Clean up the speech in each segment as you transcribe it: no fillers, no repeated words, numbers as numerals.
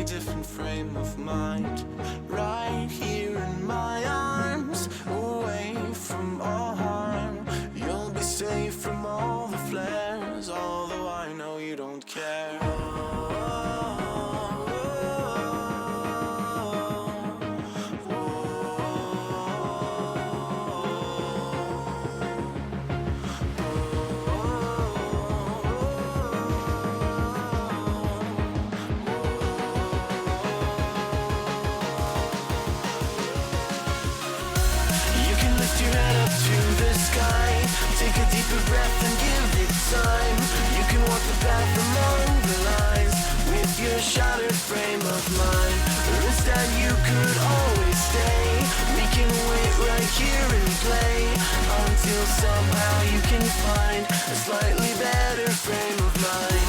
different frame of mind. Right here in my arms, away from all harm. You'll be safe from all the flares, although I know you don't care. Take a deeper breath and give it time. You can walk the path among the lines with your shattered frame of mind. Or instead you could always stay. We can wait right here and play until somehow you can find a slightly better frame of mind.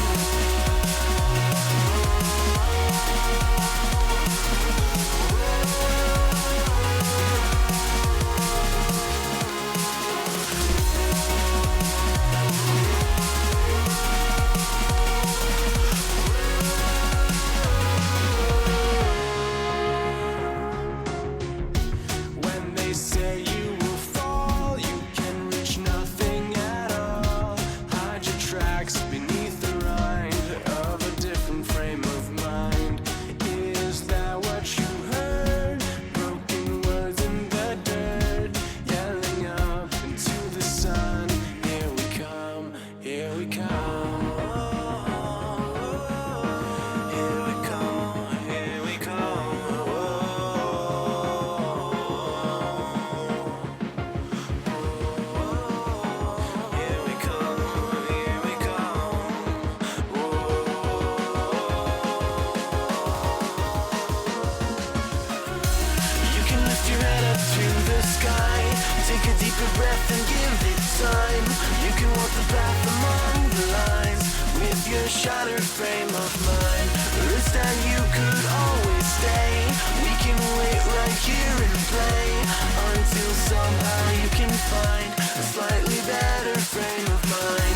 Take a deeper breath and give it time. You can walk the path among the lines with your shattered frame of mind. Or instead you could always stay. We can wait right here and play until somehow you can find a slightly better frame of mind.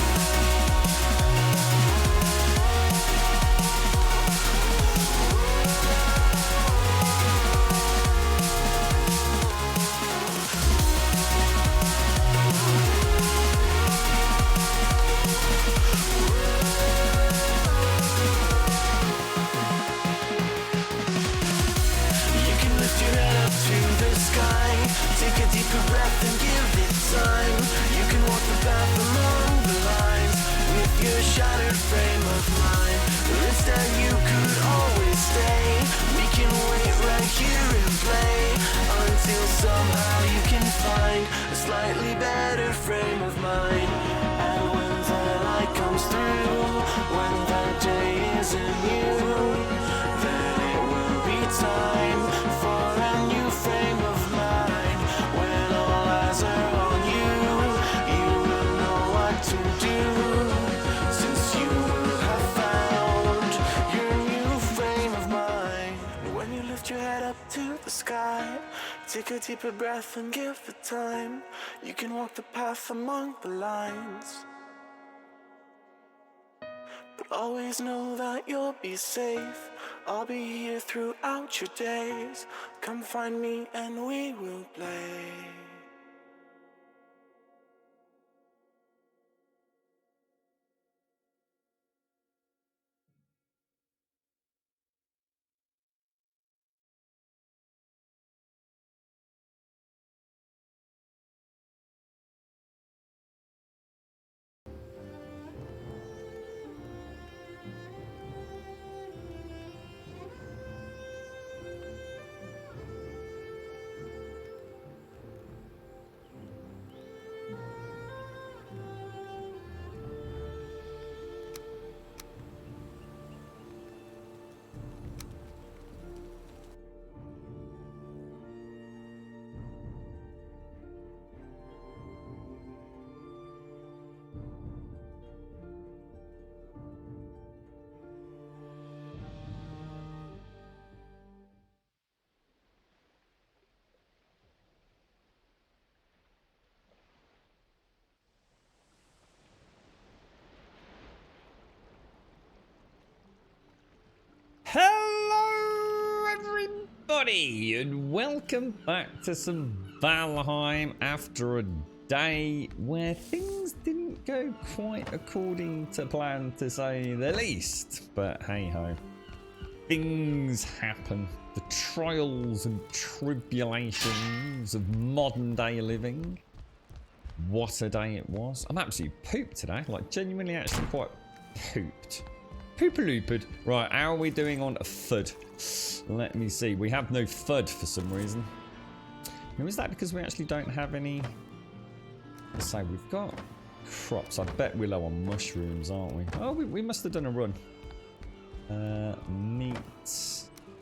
Take a deeper breath and give it time. You can walk the path among the lines with your shattered frame of mind. Or instead you could always stay. We can wait right here and play until somehow you can find a slightly better frame of mind. And when the light comes through, when the day isn't new, then it will be time for a new frame of mind. When all eyes are on you, you will know what to do, since you have found your new frame of mind. When you lift your head up to the sky, take a deeper breath and give it time. You can walk the path among the lines, but always know that you'll be safe. I'll be here throughout your days. Come find me and we will play. everybody, and welcome back to some Valheim after a day where things didn't go quite according to plan, to say the least. But hey ho, things happen. The trials and tribulations of modern day living. What a day it was. I'm absolutely pooped today, like genuinely actually quite pooped. Poopalooped. Right, how are we doing on FUD? Let me see. We have no FUD for some reason. Now, is that because we actually don't have any? Let's say we've got crops. I bet we're low on mushrooms, aren't we? Oh, we must have done a run.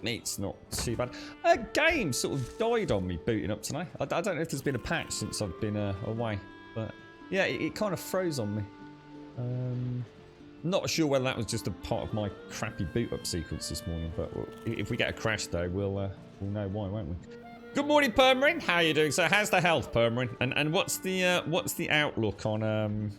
Meat's not too bad. A game sort of died on me booting up tonight. I don't know if there's been a patch since I've been away, but yeah, it kind of froze on me. Not sure whether that was just a part of my crappy boot up sequence this morning, but if we get a crash though, we'll know why, won't we? Good morning, Permarin. How are you doing? So, how's the health, Permarin? And what's the outlook on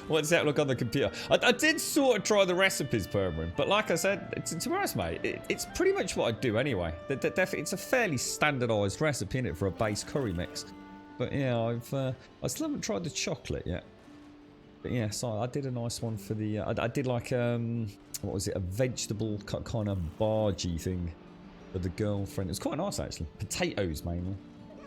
what's the outlook on the computer? I did sort of try the recipes, Permarin, but like I said, to be honest, mate, it's pretty much what I do anyway. It's a fairly standardised recipe in it for a base curry mix. But yeah, I still haven't tried the chocolate yet. But yeah, so I did a nice one for the. I did like what was it? A vegetable kind of bargee thing for the girlfriend. It was quite nice actually. Potatoes mainly.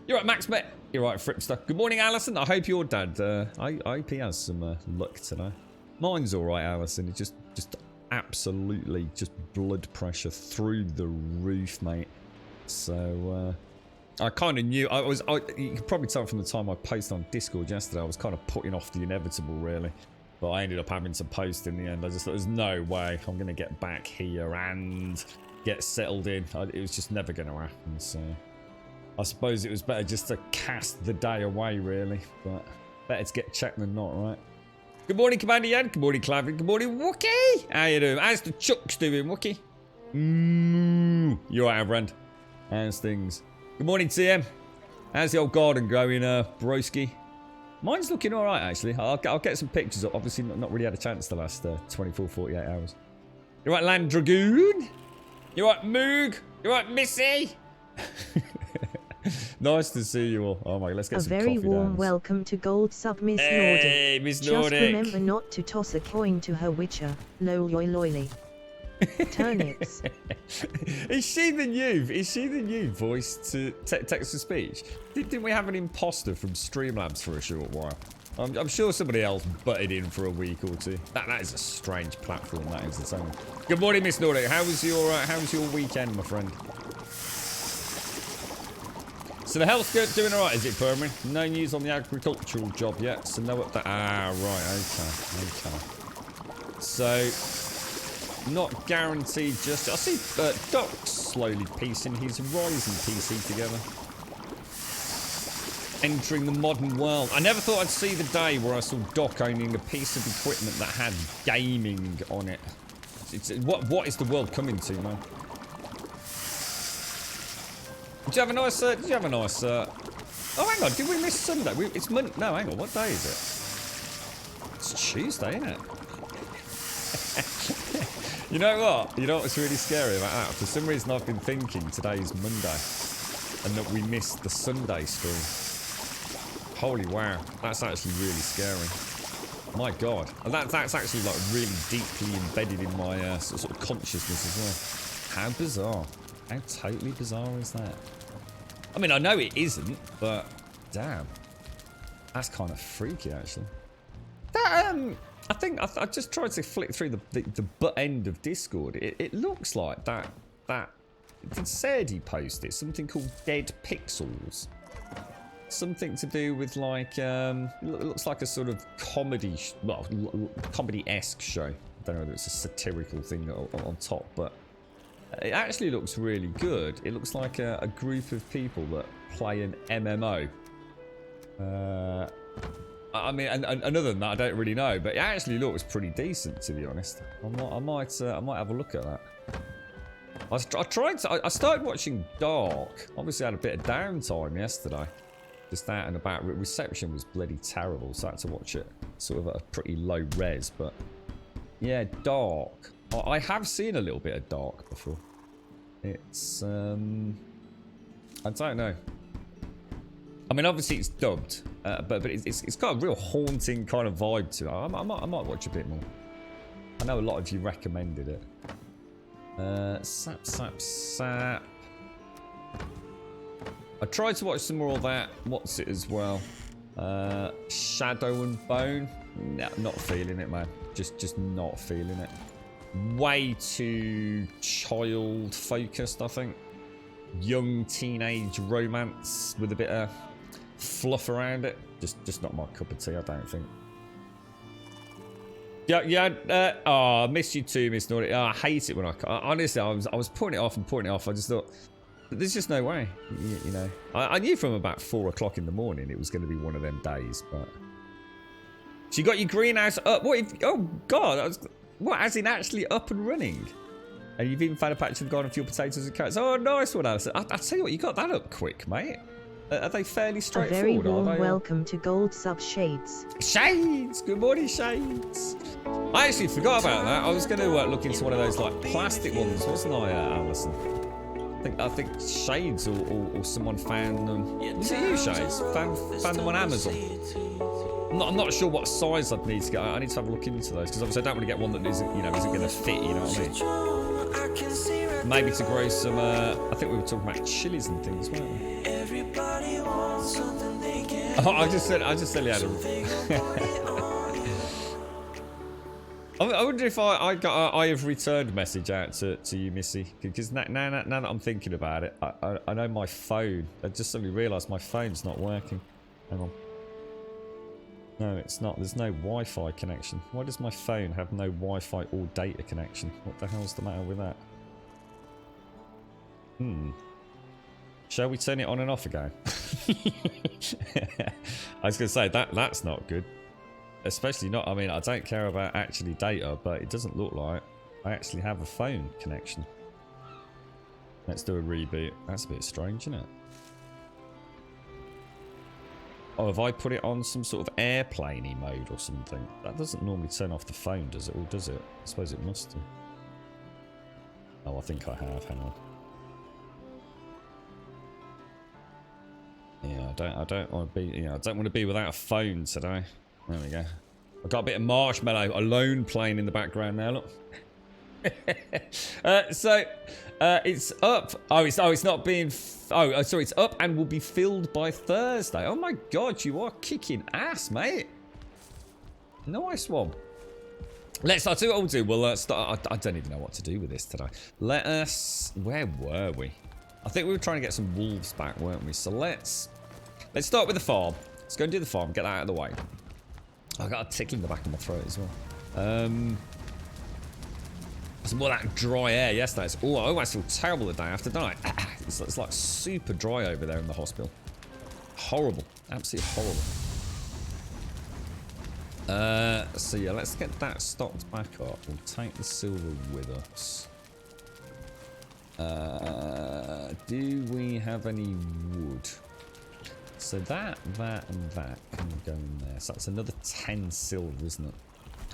You're right, Max Bet. You're right, Fripster. Good morning, Alison. I hope your dad. I hope he has some luck today. Mine's all right, Alison. It's just absolutely just blood pressure through the roof, mate. So. I kind of knew, you could probably tell from the time I posted on Discord yesterday, I was kind of putting off the inevitable, really. But I ended up having to post in the end. I just thought, there's no way I'm going to get back here and get settled in. It was just never going to happen, so... I suppose it was better just to cast the day away, really. But better to get checked than not, right? Good morning, Commander Yan. Good morning, Clavin. Good morning, Wookie. How you doing? How's the Chucks doing, Wookie? You're right, friend. How's things? Good morning, TM. How's the old garden going, broski? Mine's looking all right, actually. I'll get some pictures up. Obviously, not really had a chance the last 24, 48 hours. You right, Land Dragoon? You right, Moog? You right, Missy? Nice to see you all. Oh my, let's get some coffee. A very warm welcome to Gold Sub, Miss Nordic. Hey, Miss Nordic. Just remember not to toss a coin to her witcher. Loyly. Turnips. Is she the new voice to text to speech? Didn't we have an imposter from Streamlabs for a short while? I'm sure somebody else butted in for a week or two. That is a strange platform. That is its own. Good morning, Miss Nordic. How was your weekend, my friend? So the health's good, doing all right, is it, Perman? No news on the agricultural job yet, so no update. Ah, right, okay. So. Not guaranteed just... I see Doc slowly piecing his Ryzen PC together. Entering the modern world. I never thought I'd see the day where I saw Doc owning a piece of equipment that had gaming on it. What is the world coming to, man? Did you have a nice... Oh, hang on. Did we miss Sunday? It's Monday. No, hang on. What day is it? It's Tuesday, isn't it? You know what? You know what's really scary about that? For some reason I've been thinking today's Monday and that we missed the Sunday stream. Holy wow. That's actually really scary. My god. And that's actually like really deeply embedded in my sort of consciousness as well. How bizarre. How totally bizarre is that? I mean, I know it isn't, but damn. That's kind of freaky actually. That, I think I just tried to flick through the butt end of Discord. It looks like that did Serdi post it? Something called Dead Pixels. Something to do with like it looks like a sort of comedy, comedy-esque show. I don't know whether it's a satirical thing on top, but it actually looks really good. It looks like a group of people that play an MMO. I mean, and other than that, I don't really know, but it actually looks pretty decent, to be honest. I might have a look at that. I started watching Dark. Obviously, I had a bit of downtime yesterday, just out and about. Reception was bloody terrible, so I had to watch it sort of at a pretty low res. But yeah, Dark. I have seen a little bit of Dark before. It's I don't know. I mean, obviously it's dubbed, but it's got a real haunting kind of might watch a bit more. I know a lot of you recommended it. Sap. I tried to watch some more of that. What's it as well? Shadow and Bone. No, not feeling it, man. Just not feeling it. Way too child focused, I think. Young teenage romance with a bit of fluff around it. Just not my cup of tea, I don't think. Yeah. Oh, I miss you too, Miss Naughty. Oh, I hate it when honestly, I was putting it off. I just thought, there's just no way. You know, I knew from about 4 o'clock in the morning it was going to be one of them days. But so you got your greenhouse up. Oh God, what? As in actually up and running? And you've even found a patch of garden for your potatoes and carrots. Oh, nice one, Alison. I tell you what, you got that up quick, mate. Are they fairly straightforward? A very warm welcome to Gold Sub Shades. Shades! Good morning, Shades. I actually forgot about that. I was going to look into one of those like plastic ones, wasn't I, Alison? I think Shades or someone found them. Was it you, Shades? Found them on Amazon. I'm not sure what size I'd need to get. I need to have a look into those because obviously I don't want to get one that isn't going to fit. You know what I mean? Maybe to grow some. I think we were talking about chilies and things, weren't we? Everybody wants something they can. Oh, I just said he had I wonder if I got I have returned message out to you, Missy, because now that I'm thinking about it, I know my phone. I just suddenly realised my phone's not working. Hang on. No, it's not. There's no Wi-Fi connection. Why does my phone have no Wi-Fi or data connection? What the hell's the matter with that? Shall we turn it on and off again? I was going to say that's not good. Especially not, I mean, I don't care about actually data, but it doesn't look like I actually have a phone connection. Let's do a reboot. That's a bit strange, isn't it? Oh, have I put it on some sort of airplane-y mode or something? That doesn't normally turn off the phone, does it? Or does it? I suppose it must do. Oh, I think I have. Hang on. Yeah, I don't want to be. I don't want to be without a phone today. There we go. I've got a bit of Marshmallow alone playing in the background now. Look. So it's up. It's not being. Sorry, it's up and will be filled by Thursday. Oh my God, you are kicking ass, mate. Nice one. I'll tell you what we'll do. We'll start. I don't even know what to do with this today. Where were we? I think we were trying to get some wolves back, weren't we? So let's start with the farm. Let's go and do the farm. Get that out of the way. I got a tickle in the back of my throat as well. Some more of that dry air yesterday. I almost feel terrible the day after, don't I? It's like super dry over there in the hospital. Horrible. Absolutely horrible. So yeah, let's get that stocked back up. We'll take the silver with us. Do we have any wood? So that, and that can go in there. So that's another 10 silver, isn't it?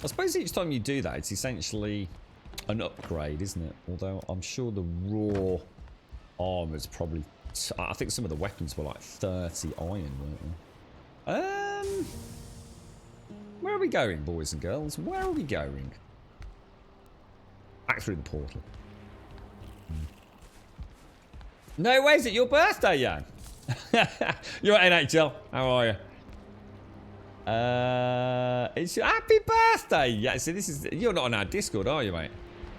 I suppose each time you do that, it's essentially an upgrade, isn't it? Although I'm sure the raw armor's probably... I think some of the weapons were like 30 iron, weren't they? Where are we going, boys and girls? Where are we going? Back through the portal. No way, is it your birthday, Jan? You're at NHL. How are you? It's your happy birthday. Yeah, so you're not on our Discord, are you, mate?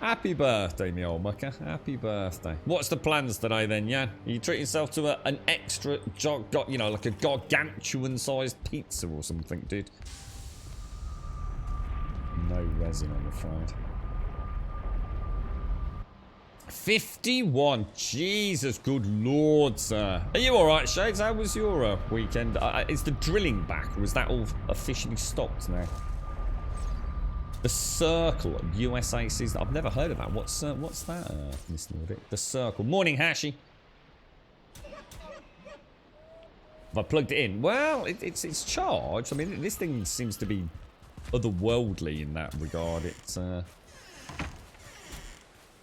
Happy birthday, me old mucker. Happy birthday. What's the plans today, then, Jan? Are you treating yourself to an extra, like a gargantuan-sized pizza or something, dude? No resin, I'm afraid. 51. Jesus, good lord, sir. Are you alright, Shades? How was your weekend? Is the drilling back, or is that all officially stopped now? The Circle, USA season. I've never heard of that. What's that, Miss Nordic? The Circle. Morning, Hashi. Have I plugged it in? Well, it's charged. I mean, this thing seems to be otherworldly in that regard.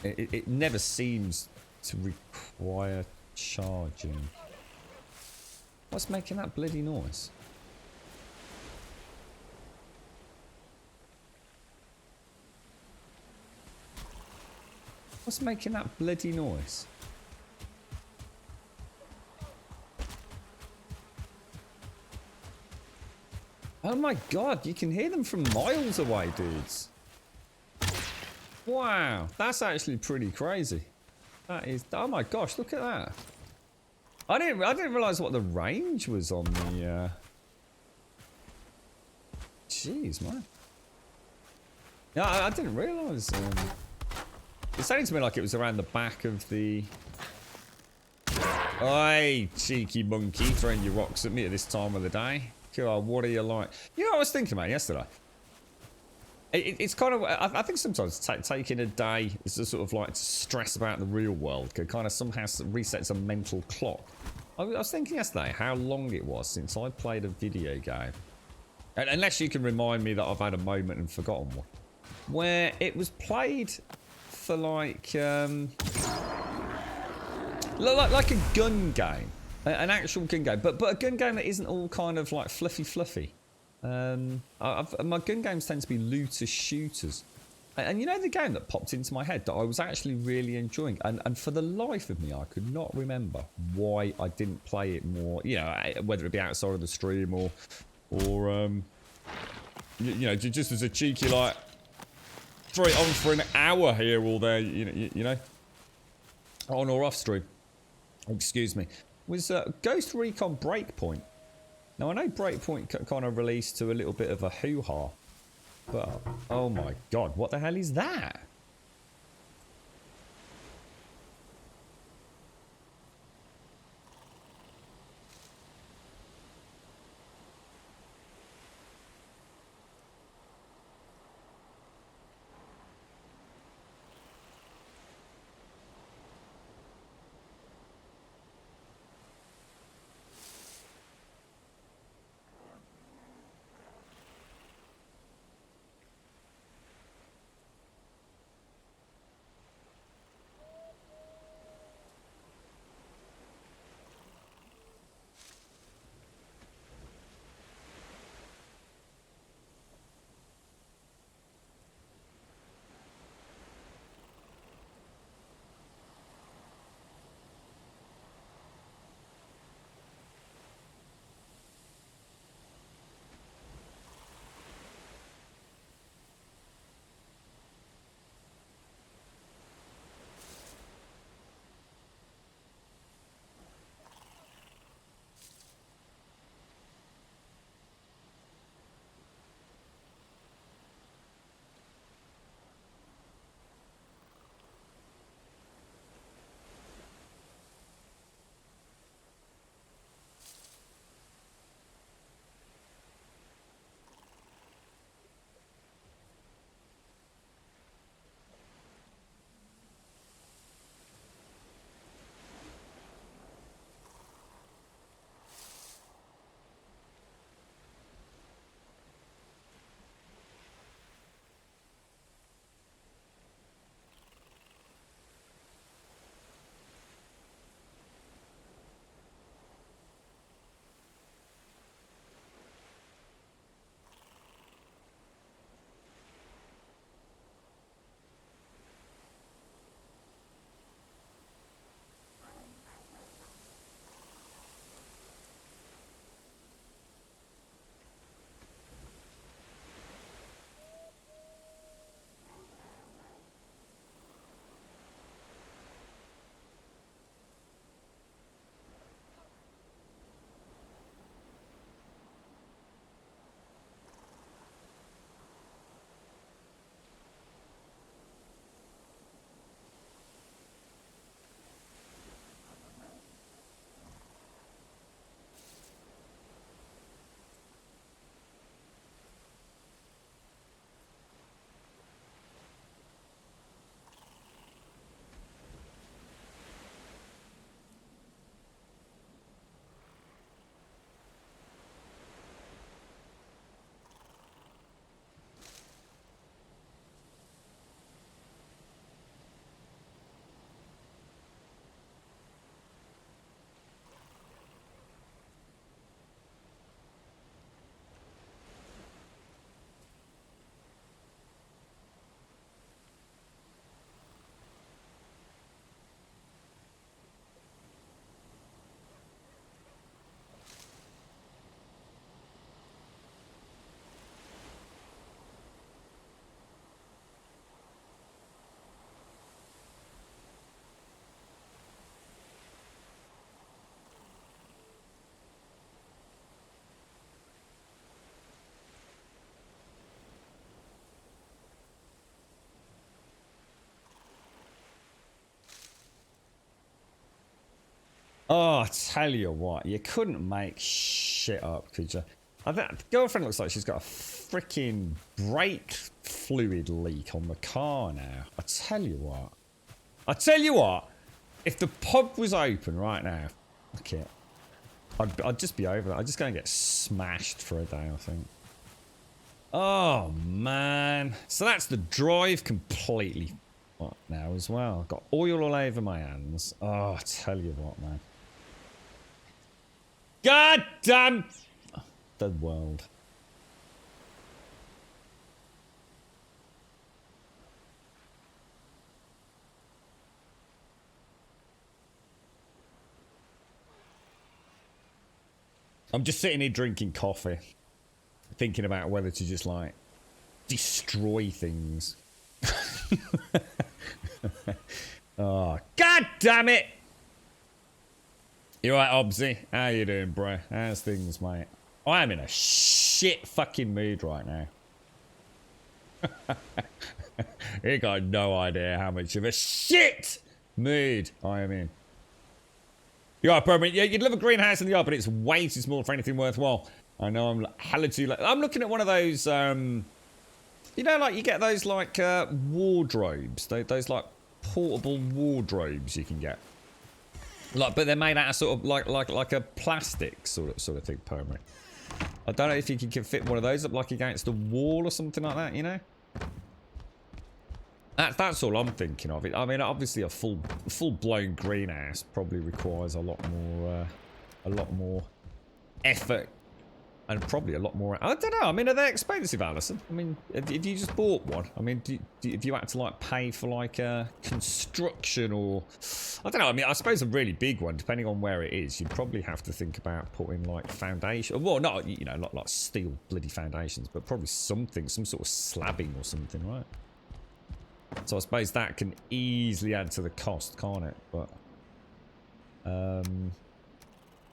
It never seems to require charging. What's making that bloody noise? What's making that bloody noise? Oh my god, you can hear them from miles away, dudes. Wow, that's actually pretty crazy. That is, oh my gosh, look at that. I didn't realize what the range was on the jeez, man. Yeah, I didn't realize. It sounded to me like it was around the back of the. Oi, cheeky monkey, throwing your rocks at me at this time of the day. God, what are you like? You know what I was thinking about yesterday? It's kind of, I think sometimes taking a day is to sort of like to stress about the real world can kind of somehow resets a mental clock. I was thinking yesterday how long it was since I played a video game. And unless you can remind me that I've had a moment and forgotten one. Where it was played for like a gun game. An actual gun game. But a gun game that isn't all kind of like fluffy. My gun games tend to be looter shooters. And you know the game that popped into my head that I was actually really enjoying, and for the life of me I could not remember why I didn't play it more, you know, whether it be outside of the stream or you know, just as a cheeky like throw it on for an hour here or there, you know, on or off stream. Excuse me. Was Ghost Recon Breakpoint. Now, I know Breakpoint kind of released to a little bit of a hoo-ha, but oh my god, what the hell is that? Oh, I tell you what, you couldn't make shit up, could you? The girlfriend looks like she's got a freaking brake fluid leak on the car now. I tell you what. I tell you what. If the pub was open right now, fuck it. I'd just be over that. I'd just go and get smashed for a day, I think. Oh, man. So that's the drive completely fucked now as well. I've got oil all over my hands. Oh, I tell you what, man. God damn the world. I'm just sitting here drinking coffee, thinking about whether to just like destroy things. Oh, god damn it! You right, Obsy? How you doing, bro? How's things, mate? I am in a shit fucking mood right now. You got no idea how much of a shit mood I am in. You are permanent. Yeah, you'd love a greenhouse in the yard, but it's way too small for anything worthwhile. I know I'm hella too. I'm looking at one of those. You know, like you get those like wardrobes. Those like portable wardrobes you can get. Like, but they're made out of sort of like a plastic sort of thing, permanent. I don't know if you can fit one of those up like against the wall or something like that. You know. That's all I'm thinking of. I mean, obviously a full-blown greenhouse probably requires a lot more effort, and probably a lot more. I don't know. I mean, are they expensive, Alison? I mean, if you just bought one, I mean, if you had to like pay for like a construction or I don't know. I mean, I suppose a really big one, depending on where it is, you'd probably have to think about putting like foundation. Well, not not like steel bloody foundations, but probably something, some sort of slabbing or something, right? So I suppose that can easily add to the cost, can't it? But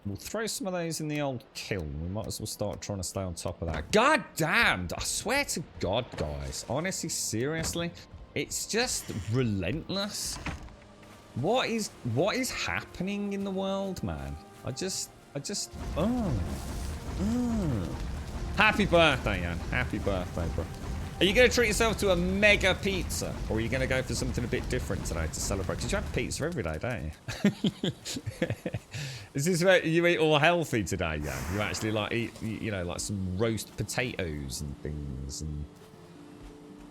we'll throw some of those in the old kiln. We might as well start trying to stay on top of that. God damned! I swear to God, guys. Honestly, seriously, it's just relentless. What is happening in the world, man? I just. Happy birthday, Jan. Happy birthday, bro. Are you going to treat yourself to a mega pizza? Or are you going to go for something a bit different today to celebrate? Because you have pizza every day, don't you? Is this where you eat all healthy today, Jan? You actually like eat, like some roast potatoes and things and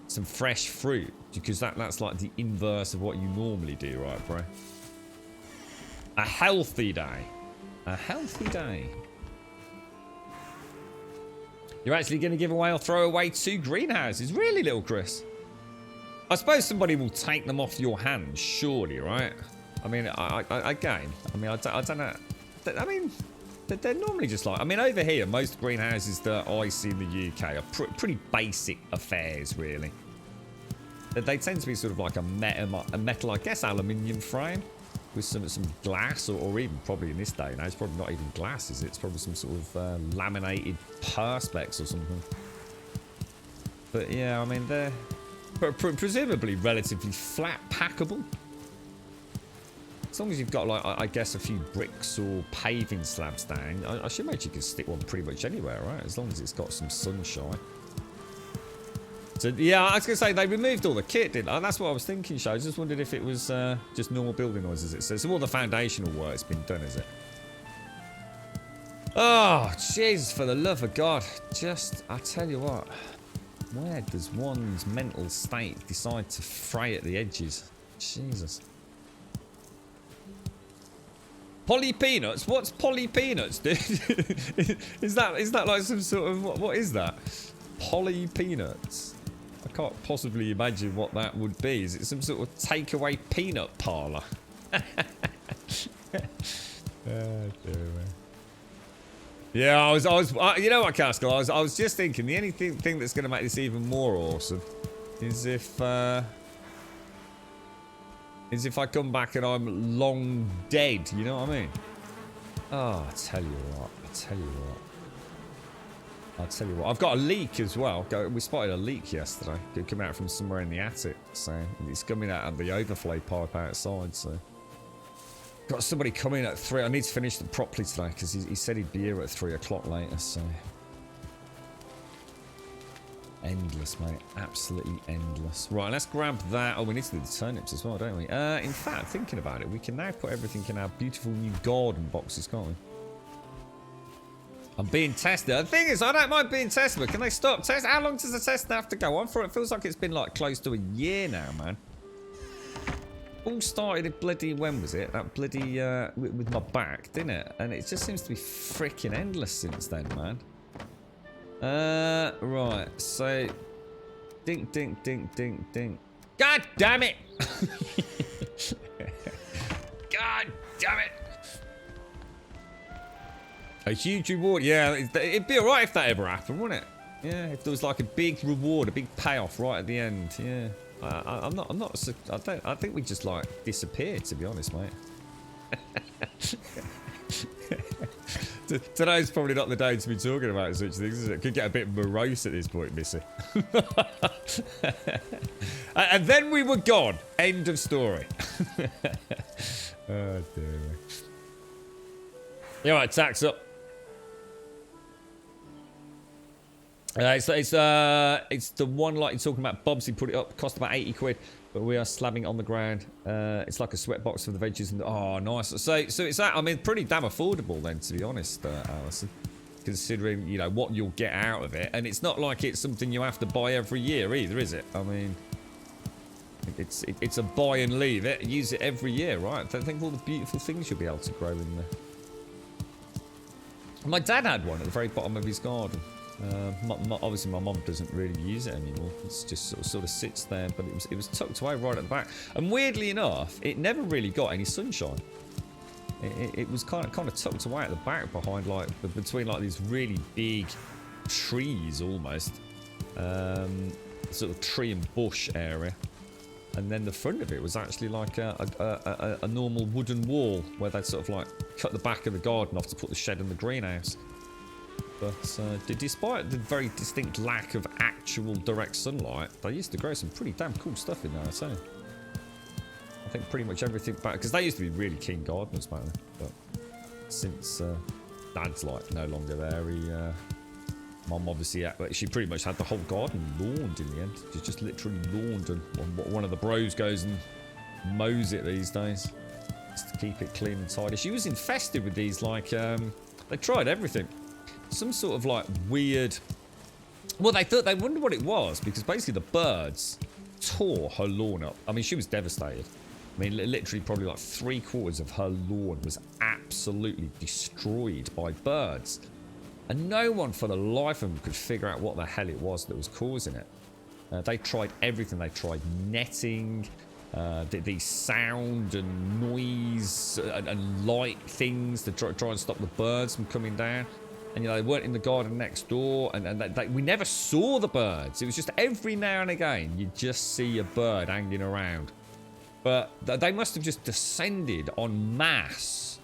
some fresh fruit? Because that's like the inverse of what you normally do, right, bro? A healthy day. A healthy day. You're actually going to give away or throw away 2 greenhouses? Really, little Chris? I suppose somebody will take them off your hands, surely, right? I mean, again, I don't know. I mean, they're normally just like... I mean, over here, most greenhouses that I see in the UK are pretty basic affairs, really. They tend to be sort of like a metal, I guess, aluminium frame with some glass, or even probably in this day and age, probably not even glass, is it? It's probably some sort of laminated perspex or something. But yeah, I mean, they're presumably relatively flat packable. As long as you've got, like, I guess a few bricks or paving slabs down, I should imagine you can stick one pretty much anywhere, right? As long as it's got some sunshine. So, yeah, I was going to say, they removed all the kit, didn't they? That's what I was thinking, Sho. I just wondered if it was just normal building noises, it says. So all the foundational work's been done, is it? Oh, jeez, for the love of God. Just, I tell you what. Where does one's mental state decide to fray at the edges? Jesus. Polly Peanuts? What's Polly Peanuts, dude? is that like some sort of... What is that? Polly Peanuts? I can't possibly imagine what that would be. Is it some sort of takeaway peanut parlour? Oh, dear, man. Yeah, I was you know what, Castle? I was just thinking the only thing that's going to make this even more awesome is if I come back and I'm long dead. You know what I mean? Oh, I tell you what. I've got a leak as well. We spotted a leak yesterday. It came out from somewhere in the attic. So it's coming out of the overflow pipe outside. So Got somebody coming at 3. I need to finish them properly today because he said he'd be here at 3 o'clock later, so. Endless, mate. Absolutely endless. Right, let's grab that. Oh, we need to do the turnips as well, don't we? In fact, thinking about it, we can now put everything in our beautiful new garden boxes, can't we? I'm being tested. The thing is, I don't mind being tested, but can they stop testing? How long does the test have to go on for? It feels like it's been like close to a year now, man. All started at bloody, when was it? That bloody, with my back, didn't it? And it just seems to be freaking endless since then, man. Right, so, dink, dink, dink, dink, dink. God damn it! God damn it! A huge reward, yeah, it'd be alright if that ever happened, wouldn't it? Yeah, if there was like a big reward, a big payoff right at the end, yeah. I think we just like disappeared, to be honest, mate. Today's probably not the day to be talking about such things, is it? Could get a bit morose at this point, Missy. And then we were gone. End of story. Oh, dear me. Yeah, right, tax up. It's the one like you're talking about. Bobsy put it up, cost about 80 quid, but we are slabbing it on the ground. It's like a sweat box for the veggies and oh, nice. So it's that. I mean, pretty damn affordable then, to be honest, Alison, considering you know what you'll get out of it, and it's not like it's something you have to buy every year either, is it? I mean, it's a buy and leave it, use it every year, right? Think of all the beautiful things you'll be able to grow in there. My dad had one at the very bottom of his garden. Obviously my mum doesn't really use it anymore. It's just sort of sits there, but it was tucked away right at the back. And weirdly enough, it never really got any sunshine. It was kind of tucked away at the back behind like between like these really big trees almost, sort of tree and bush area. And then the front of it was actually like a normal wooden wall where they'd sort of like cut the back of the garden off to put the shed and the greenhouse. But despite the very distinct lack of actual direct sunlight, they used to grow some pretty damn cool stuff in there, I'd say. I think pretty much everything back, because they used to be really keen gardeners back then. But since Dad's like no longer there, Mum obviously, she pretty much had the whole garden lawned in the end. She's just literally lawned, and one of the bros goes and mows it these days just to keep it clean and tidy. She was infested with these like, they tried everything. Some sort of like weird, well they wondered what it was because basically the birds tore her lawn up. I mean she was devastated. I mean literally probably like 3/4 of her lawn was absolutely destroyed by birds. And no one for the life of them could figure out what the hell it was that was causing it. They tried everything. They tried netting, these sound and noise and light things to try and stop the birds from coming down. And you know they weren't in the garden next door, and we never saw the birds. It was just every now and again you just see a bird hanging around. But they must have just descended en masse.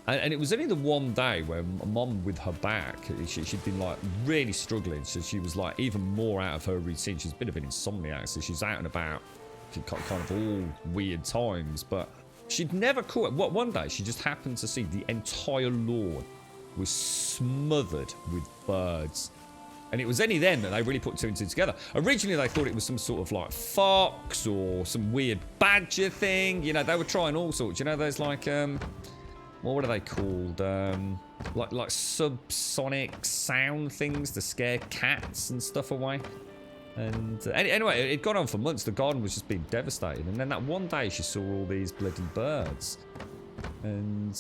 And it was only the one day where Mum with her back, she'd been like really struggling. So she was like even more out of her routine. She's a bit of an insomniac, so she's out and about kind of all weird times. But she'd never caught it. One day she just happened to see the entire lawn was smothered with birds. And it was only then that they really put two and two together. Originally they thought it was some sort of like fox or some weird badger thing. You know, they were trying all sorts. You know, there's like, what are they called? Like subsonic sound things to scare cats and stuff away. And anyway, it got on for months. The garden was just being devastated. And then that one day she saw all these bloody birds. And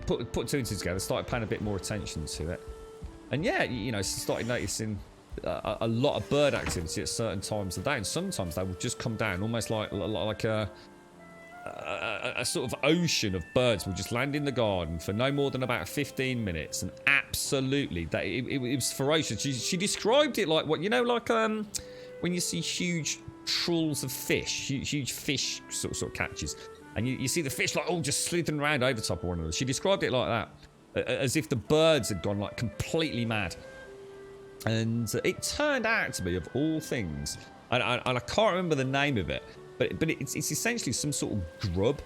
put two and two together, started paying a bit more attention to it. And yeah, you know, started noticing a lot of bird activity at certain times of the day. And sometimes they would just come down almost like a sort of ocean of birds would just land in the garden for no more than about 15 minutes. And absolutely, it was ferocious. She described it like what, you know, like when you see huge trawls of fish, huge fish sort of catches. And you see the fish like all just slithering around over top of one another. She described it like that, as if the birds had gone like completely mad. And it turned out to be, of all things, and I can't remember the name of it, but it's essentially some sort of grub.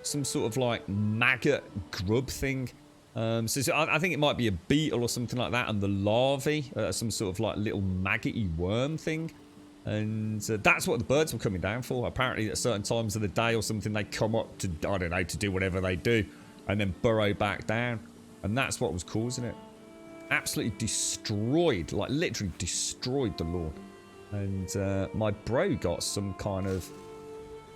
some sort of like maggot grub thing. So I think it might be a beetle or something like that, and the larvae, some sort of like little maggoty worm thing. And that's what the birds were coming down for. Apparently at certain times of the day or something, they come up to, I don't know, to do whatever they do, and then burrow back down. And that's what was causing it. Absolutely destroyed, like literally destroyed the lawn. And my bro got some kind of...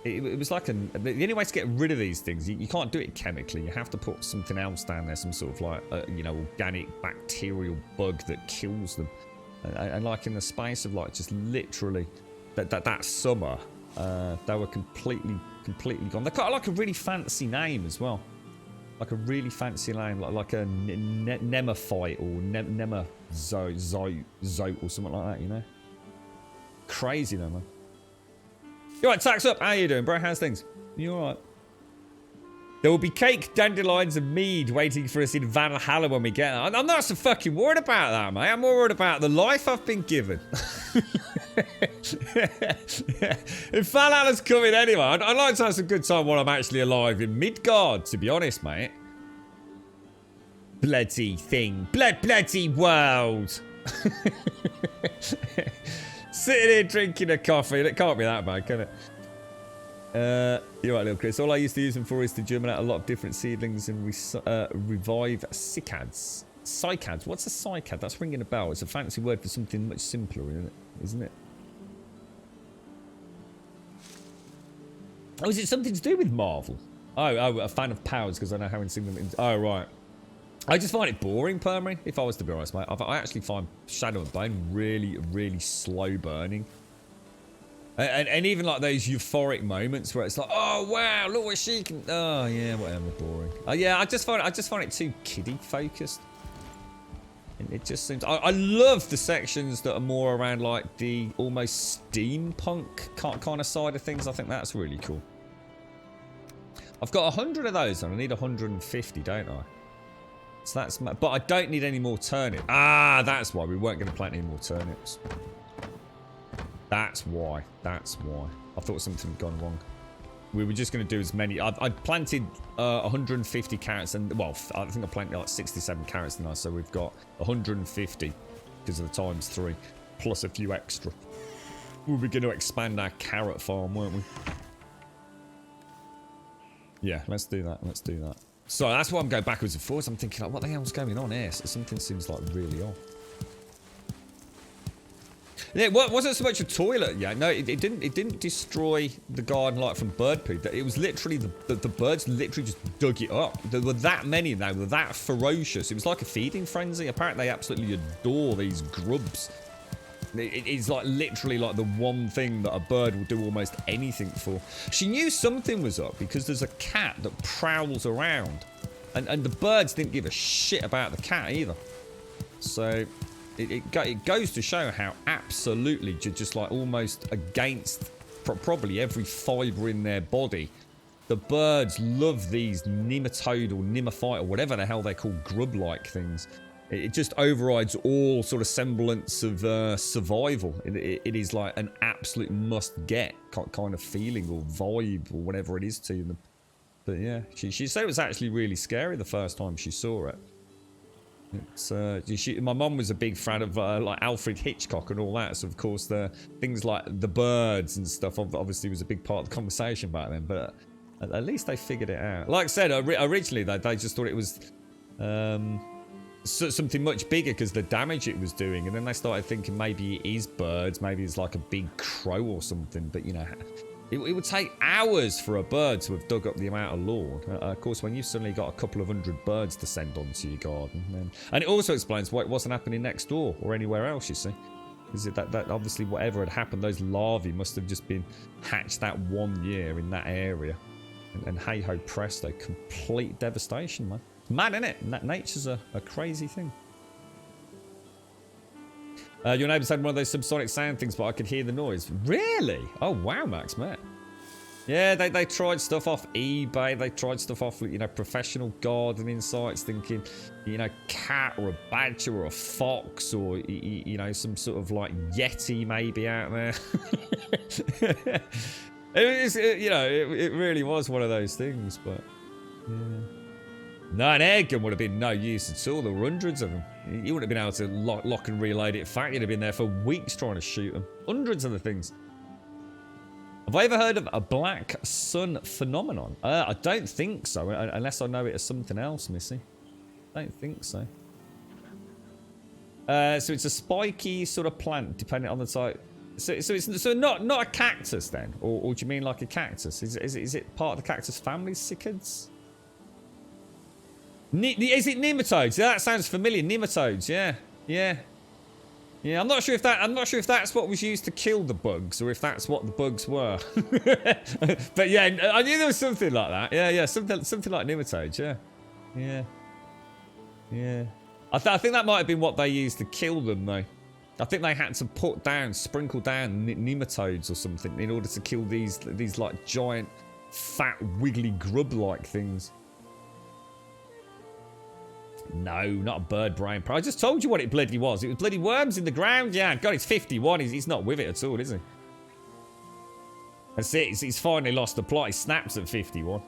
It was like the only way to get rid of these things, you can't do it chemically. You have to put something else down there, some sort of like, you know, organic bacterial bug that kills them. And like in the space of like just literally that summer, they were completely gone. They got like a really fancy name as well, like a really fancy name, like a nemathyte or nemazote or something like that. You know, crazy though, man. You alright, Tax Up? How you doing, bro? How's things? You alright? There will be cake, dandelions, and mead waiting for us in Valhalla when we get there. I'm not so fucking worried about that, mate. I'm more worried about the life I've been given. If Valhalla's coming anyway, I'd like to have some good time while I'm actually alive in Midgard, to be honest, mate. Bloody thing. Bloody world. Sitting here drinking a coffee. It can't be that bad, can it? You're right, little Chris. All I used to use them for is to germinate a lot of different seedlings and revive cycads. Cycads? What's a cycad? That's ringing a bell. It's a fancy word for something much simpler, isn't it? Oh, is it something to do with Marvel? Oh, a fan of powers because I know how insane them is. Oh, right. I just find it boring, Permery, if I was to be honest, mate. I actually find Shadow and Bone really, really slow burning. And even like those euphoric moments where it's like, oh wow, look what she can. Oh yeah, whatever, boring. Yeah, I just find it too kiddie focused. And it just seems. I love the sections that are more around like the almost steampunk kind of side of things. I think that's really cool. I've got 100 of those, and I need 150, don't I? So that's. But I don't need any more turnips. Ah, that's why we weren't going to plant any more turnips. That's why. That's why. I thought something had gone wrong. We were just going to do as many. I planted 150 carrots, and well, I think I planted like 67 carrots tonight, so we've got 150 because of the times 3, plus a few extra. We were going to expand our carrot farm, weren't we? Yeah, let's do that. Let's do that. So that's why I'm going backwards and forwards. I'm thinking, like, what the hell's going on here? So something seems like really off. Yeah, it wasn't so much a toilet. Yeah, no, it didn't destroy the garden like from bird poo. It was literally the birds literally just dug it up. There were that many. They were that ferocious. It was like a feeding frenzy. Apparently, they absolutely adore these grubs. It's like literally like the one thing that a bird will do almost anything for. She knew something was up because there's a cat that prowls around, and the birds didn't give a shit about the cat either. So. It goes to show how absolutely just like almost against probably every fibre in their body, the birds love these nematode or nemathyte or whatever the hell they're called, grub-like things. It just overrides all sort of semblance of survival. It is like an absolute must-get kind of feeling or vibe or whatever it is to them. But yeah, she said it was actually really scary the first time she saw it. It's, my mum was a big fan of like Alfred Hitchcock and all that, so of course the things like the birds and stuff obviously was a big part of the conversation back then, but at least they figured it out. Like I said, originally they just thought it was something much bigger because the damage it was doing, and then they started thinking maybe it is birds, maybe it's like a big crow or something, but you know, it would take hours for a bird to have dug up the amount of lawn. Of course, when you've suddenly got a couple of 100 birds to send onto your garden. And it also explains why it wasn't happening next door or anywhere else, you see. Is it that obviously whatever had happened, those larvae must have just been hatched that 1 year in that area. And hey-ho presto, complete devastation, man. Mad, innit? Nature's a crazy thing. Your neighbour said one of those subsonic sound things, but I could hear the noise. Really? Oh, wow, Max, mate. Yeah, they tried stuff off eBay. They tried stuff off, you know, professional gardening sites, thinking, you know, cat or a badger or a fox or, you know, some sort of like Yeti maybe out there. You know, it really was one of those things, but yeah. No, an air gun would have been no use at all. There were hundreds of them. You wouldn't have been able to lock and reload it. In fact, you'd have been there for weeks trying to shoot them. Hundreds of the things. Have I ever heard of a black sun phenomenon? I don't think so, unless I know it as something else, Missy. I don't think so. So it's a spiky sort of plant, depending on the type. So it's not a cactus then, or do you mean like a cactus? Is it part of the cactus family, cicads? Is it nematodes? Yeah, that sounds familiar. Nematodes, yeah. I'm not sure if that's what was used to kill the bugs, or if that's what the bugs were. But yeah, I knew there was something like that. Yeah, something like nematodes. Yeah. I think that might have been what they used to kill them, though. I think they had to sprinkle down nematodes or something in order to kill these like giant, fat, wiggly grub-like things. No, not a bird brain. I just told you what it bloody was. It was bloody worms in the ground. Yeah, God, it's 51. He's not with it at all, is he? That's it. He's finally lost the plot. He snaps at 51.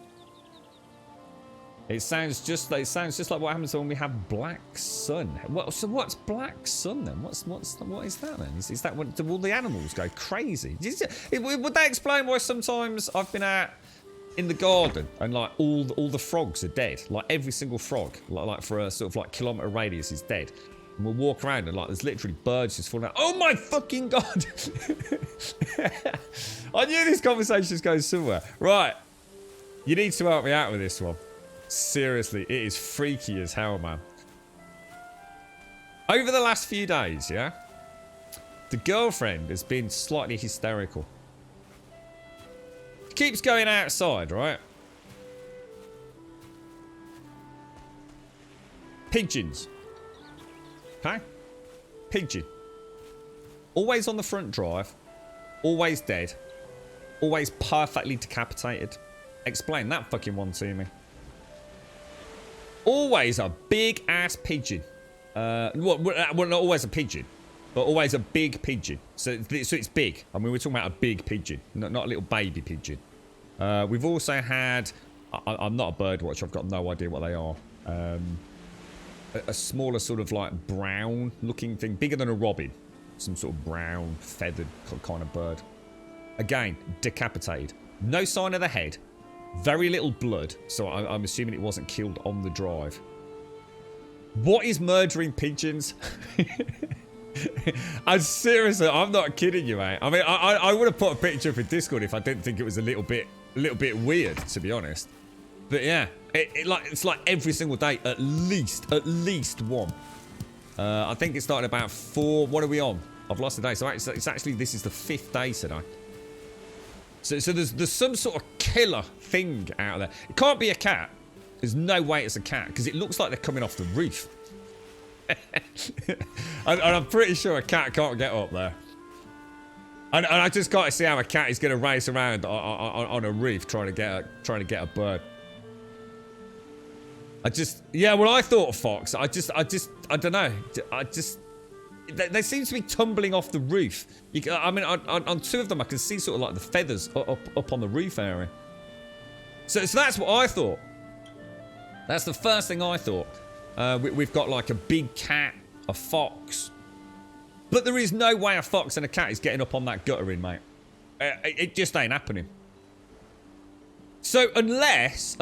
It sounds just like what happens when we have black sun. So what's black sun then? What is that then? Is that what all the animals go crazy? Would that explain why sometimes I've been out in the garden and like all the frogs are dead? Like every single frog, like for a sort of like kilometre radius, is dead. And we'll walk around and like there's literally birds just falling out. Oh my fucking god! I knew this conversation was going somewhere. Right, you need to help me out with this one. Seriously, it is freaky as hell, man. Over the last few days, yeah, the girlfriend has been slightly hysterical. Keeps going outside, right? Pigeons. Okay? Pigeon. Always on the front drive. Always dead. Always perfectly decapitated. Explain that fucking one to me. Always a big ass pigeon. Well, not always a pigeon, but always a big pigeon. So it's big. I mean, we're talking about a big pigeon, not a little baby pigeon. We've also had. I'm not a bird watcher. I've got no idea what they are. A smaller sort of like brown looking thing, bigger than a robin. Some sort of brown feathered kind of bird. Again, decapitated. No sign of the head. Very little blood, so I'm assuming it wasn't killed on the drive. What is murdering pigeons? I'm not kidding you, mate. I mean, I would have put a picture up in Discord if I didn't think it was a little bit weird, to be honest. But yeah, it's like every single day, at least one. I think it started about 4. What are we on? I've lost the day, so it's actually this is the 5th day today. So there's some sort of killer thing out there. It can't be a cat. There's no way it's a cat because it looks like they're coming off the roof. and I'm pretty sure a cat can't get up there. And I just can't see how a cat is going to race around on a roof trying to get a bird. I thought fox. I don't know. They seem to be tumbling off the roof. On 2 of them, I can see sort of like the feathers up on the roof area. So that's what I thought. That's the first thing I thought. We've got like a big cat, a fox. But there is no way a fox and a cat is getting up on that guttering, mate. It just ain't happening. So unless...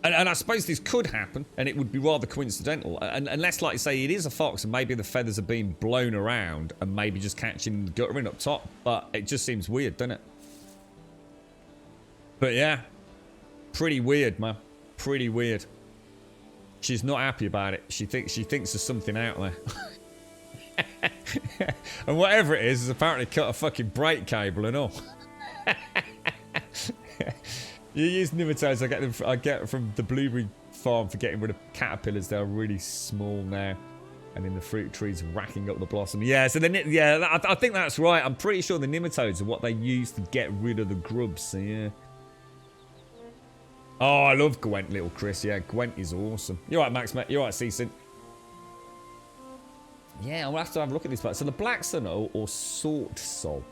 And I suppose this could happen, and it would be rather coincidental. And unless, like you say, it is a fox, and maybe the feathers are being blown around, and maybe just catching the guttering up top. But it just seems weird, doesn't it? But yeah, pretty weird, man. Pretty weird. She's not happy about it. She thinks there's something out there. And whatever it is apparently cut a fucking brake cable and all. You use nematodes. I get from the blueberry farm for getting rid of caterpillars. They're really small now, and in the fruit trees racking up the blossom. Yeah, so I think that's right. I'm pretty sure the nematodes are what they use to get rid of the grubs. So yeah. Oh, I love Gwent, little Chris. Yeah, Gwent is awesome. You're right, Max, mate. You're right, Ceasin. Yeah, I'll have to have a look at this. So the black sun or salt sol.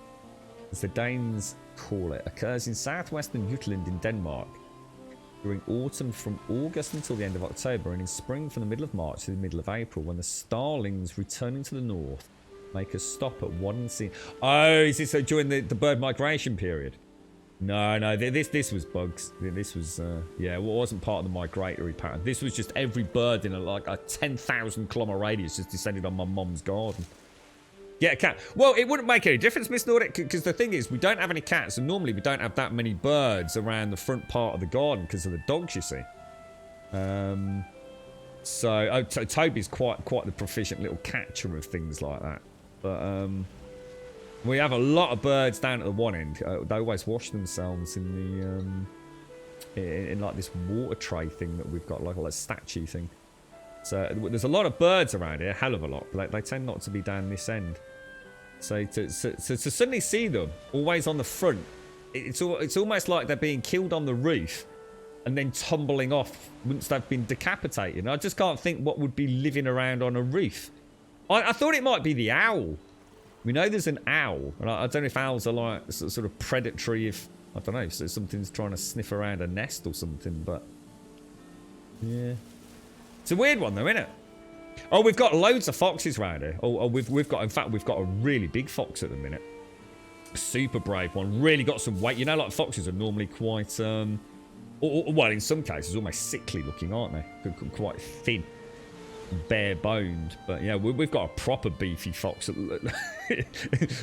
as the Danes call it, occurs in southwestern Jutland in Denmark during autumn from August until the end of October, and in spring from the middle of March to the middle of April, when the starlings returning to the north make a stop at one sea. Oh, is this during the bird migration period? No, this was bugs. This was, yeah, it wasn't part of the migratory pattern. This was just every bird in like a 10,000 kilometre radius just descended on my mum's garden. Get a cat. Well, it wouldn't make any difference, Miss Nordic, because the thing is, we don't have any cats, and normally we don't have that many birds around the front part of the garden because of the dogs, you see. So Toby's quite the proficient little catcher of things like that. But we have a lot of birds down at the one end. They always wash themselves in the in like this water tray thing that we've got, like a statue thing. So there's a lot of birds around here, a hell of a lot, but they tend not to be down this end. So to suddenly see them always on the front, it's almost like they're being killed on the roof and then tumbling off once they've been decapitated. And I just can't think what would be living around on a roof. I thought it might be the owl. We know there's an owl, and I don't know if owls are like sort of predatory. If I don't know, if something's trying to sniff around a nest or something, but yeah, it's a weird one though, isn't it? Oh, we've got loads of foxes around here. Oh, we've got, in fact, we've got a really big fox at the minute. Super brave one. Really got some weight. You know, like foxes are normally quite, well, in some cases, almost sickly looking, aren't they? Quite thin, bare boned. But yeah, we've got a proper beefy fox.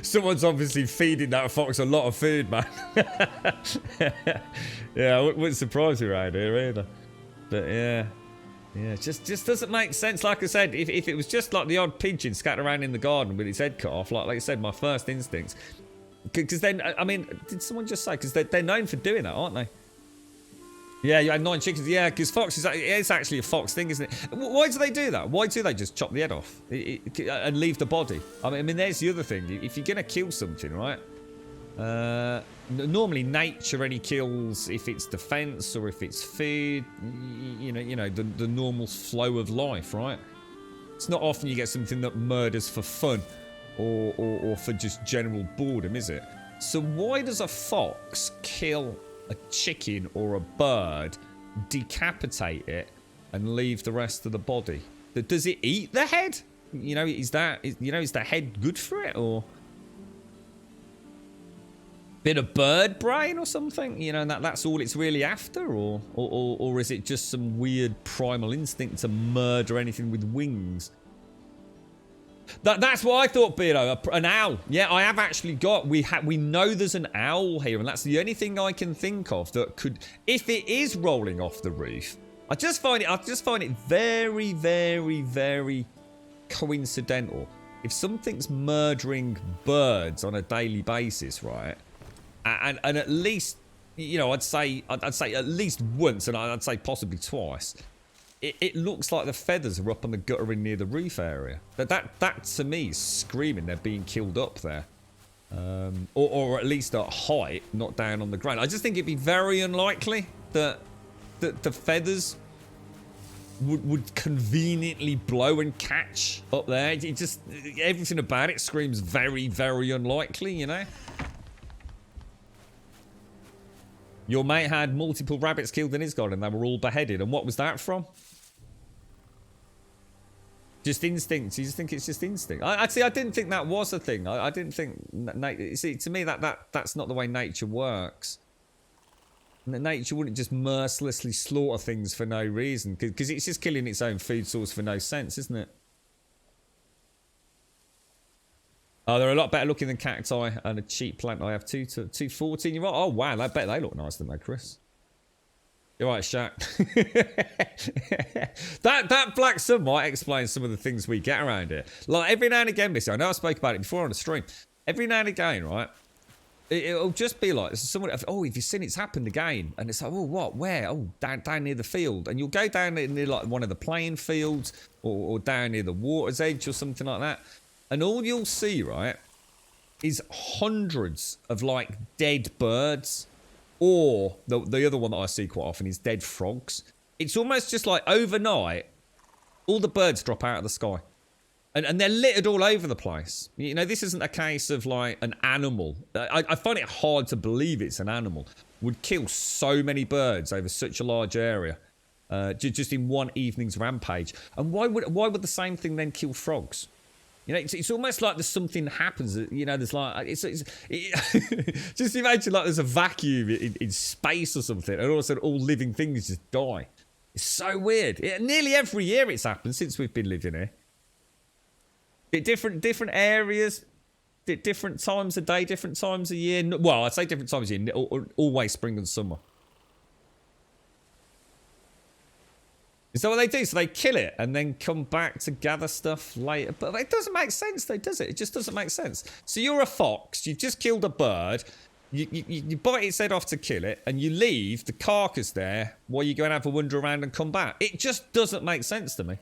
Someone's obviously feeding that fox a lot of food, man. Yeah, I wouldn't surprise me around here either. But yeah. Yeah, it just doesn't make sense. Like I said, if it was just like the odd pigeon scattered around in the garden with its head cut off, like I said, my first instincts. Because then, I mean, did someone just say? Because they're known for doing that, aren't they? Yeah, you had 9 chickens. Yeah, because foxes, it's actually a fox thing, isn't it? Why do they do that? Why do they just chop the head off and leave the body? I mean, there's the other thing. If you're going to kill something, right? Normally nature only kills if it's defense or if it's food, you know the normal flow of life, right? It's not often you get something that murders for fun or for just general boredom, is it? So why does a fox kill a chicken or a bird, decapitate it and leave the rest of the body? Does it eat the head? You know, is the head good for it, or bit of bird brain or something, you know, and that's all it's really after, or is it just some weird primal instinct to murder anything with wings? That's what I thought, Beardo. An owl. Yeah, I have actually got. We know there's an owl here, and that's the only thing I can think of that could, if it is rolling off the roof. I just find it very, very, very coincidental. If something's murdering birds on a daily basis, right? And at least, you know, I'd say at least once, and I'd say possibly twice, it looks like the feathers are up on the guttering near the roof area. That to me is screaming they're being killed up there, or at least at height, not down on the ground. I just think it'd be very unlikely that the feathers would conveniently blow and catch up there. It just, everything about it screams very, very unlikely, you know. Your mate had multiple rabbits killed in his garden. They were all beheaded. And what was that from? Just instinct. You just think it's just instinct. Actually, I didn't think that was a thing. I didn't think... See, to me, that's not the way nature works. Nature wouldn't just mercilessly slaughter things for no reason. Because it's just killing its own food source for no sense, isn't it? Oh, they're a lot better looking than cacti and a cheap plant. I have two 14-year-old. Oh, wow. I bet they look nice, don't they, Chris? You're right, Shaq. that black sun might explain some of the things we get around here. Like, every now and again, Missy, I know I spoke about it before on the stream. Every now and again, right, it'll just be like, someone, oh, have you seen it's happened again? And it's like, oh, what, where? Oh, down near the field. And you'll go down near like one of the playing fields or down near the water's edge or something like that. And all you'll see, right, is hundreds of, like, dead birds. Or, the other one that I see quite often is dead frogs. It's almost just like overnight, all the birds drop out of the sky. And they're littered all over the place. You know, this isn't a case of like an animal. I find it hard to believe it's an animal. Would kill so many birds over such a large area. Just in one evening's rampage. And why would the same thing then kill frogs? You know, it's almost like there's something happens. You know, there's like just imagine like there's a vacuum in space or something, and all of a sudden all living things just die. It's so weird. Nearly every year it's happened since we've been living here. Different areas, different times of day, different times of year. Well, I'd say different times of year. Always spring and summer. Is that what they do? So they kill it and then come back to gather stuff later. But it doesn't make sense though, does it? It just doesn't make sense. So you're a fox. You've just killed a bird. You bite its head off to kill it. And you leave the carcass there while you go and have a wander around and come back. It just doesn't make sense to me.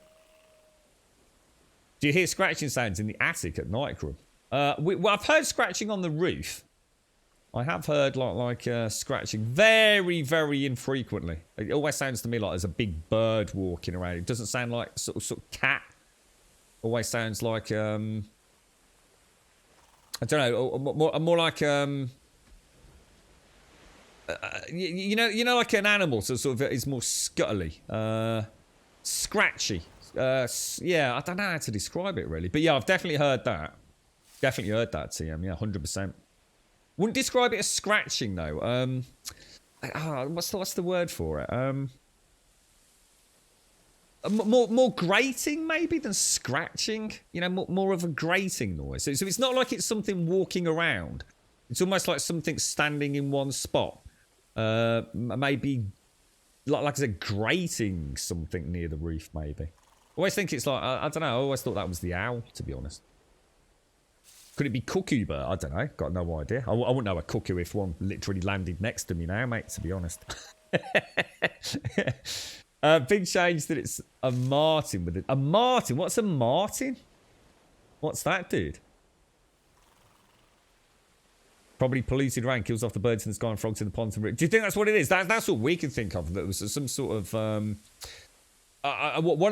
Do you hear scratching sounds in the attic at night, Crumb? Well, I've heard scratching on the roof. I have heard like scratching very, very infrequently. It always sounds to me like there's a big bird walking around. It doesn't sound like sort of cat. Always sounds like I don't know, more like you know, like an animal. So sort of is more scuttly, scratchy. Yeah, I don't know how to describe it really, but yeah, I've definitely heard that. Definitely heard that, TM. Yeah, 100%. Wouldn't describe it as scratching though. What's the word for it? More grating maybe than scratching. You know, more of a grating noise. So it's not like it's something walking around. It's almost like something standing in one spot. Maybe like I said, grating something near the roof. Maybe. I always think it's like I don't know. I always thought that was the owl, to be honest. Could it be cuckoo bird? I don't know. Got no idea. I wouldn't know a cuckoo if one literally landed next to me now, mate, to be honest. Big change that it's a martin with it. A martin? What's a martin? What's that, dude? Probably polluted rain kills off the birds in the sky and frogs in the ponds. Do you think that's what it is? That's what we can think of. That was some sort of... one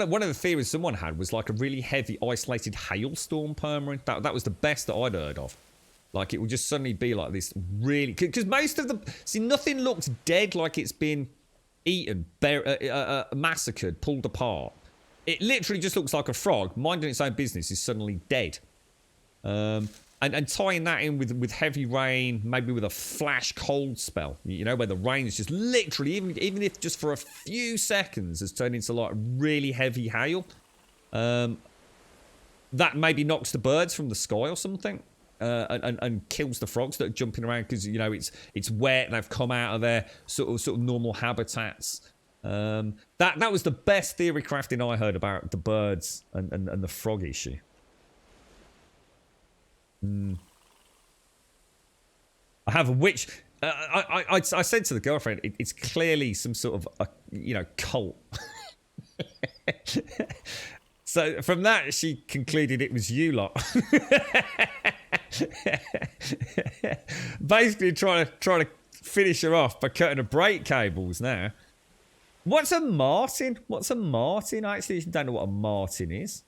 of the theories someone had was like a really heavy isolated hailstorm permanent. That was the best that I'd heard of. Like it would just suddenly be like this really... Because most of the... See, nothing looks dead like it's been eaten, massacred, pulled apart. It literally just looks like a frog, minding its own business, is suddenly dead. And tying that in with heavy rain, maybe with a flash cold spell, you know, where the rain's just literally, even if just for a few seconds, has turned into like really heavy hail. That maybe knocks the birds from the sky or something, and kills the frogs that are jumping around because, you know, it's wet and they've come out of their sort of normal habitats. That was the best theory crafting I heard about the birds and the frog issue. I have a witch. I said to the girlfriend, it's clearly some sort of a cult. So from that, she concluded it was you lot. Basically, trying to finish her off by cutting her brake cables. Now, what's a martin? What's a martin? I actually don't know what a martin is.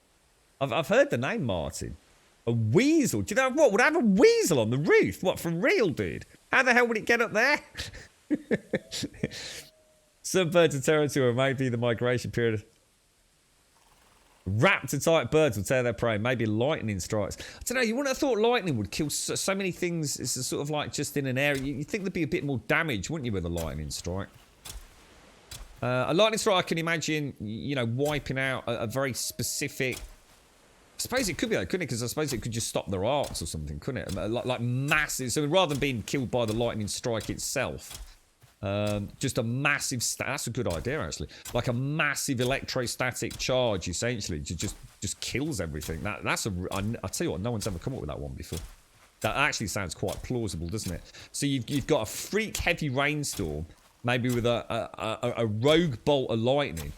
I've heard the name Martin. A weasel? Do you know what? Would I have a weasel on the roof? What, for real, dude? How the hell would it get up there? Some birds are territorial, maybe the migration period. Raptor-type birds will tear their prey. Maybe lightning strikes. I don't know, you wouldn't have thought lightning would kill so many things. It's sort of like just in an area. You'd think there'd be a bit more damage, wouldn't you, with a lightning strike? A lightning strike, I can imagine, wiping out a very specific... I suppose it could be that, couldn't it? Because I suppose it could just stop their arcs or something, couldn't it? Like massive. So rather than being killed by the lightning strike itself, just a massive... That's a good idea, actually. Like a massive electrostatic charge, essentially, just kills everything. That's I tell you what, no one's ever come up with that one before. That actually sounds quite plausible, doesn't it? So you've got a freak heavy rainstorm, maybe with a rogue bolt of lightning.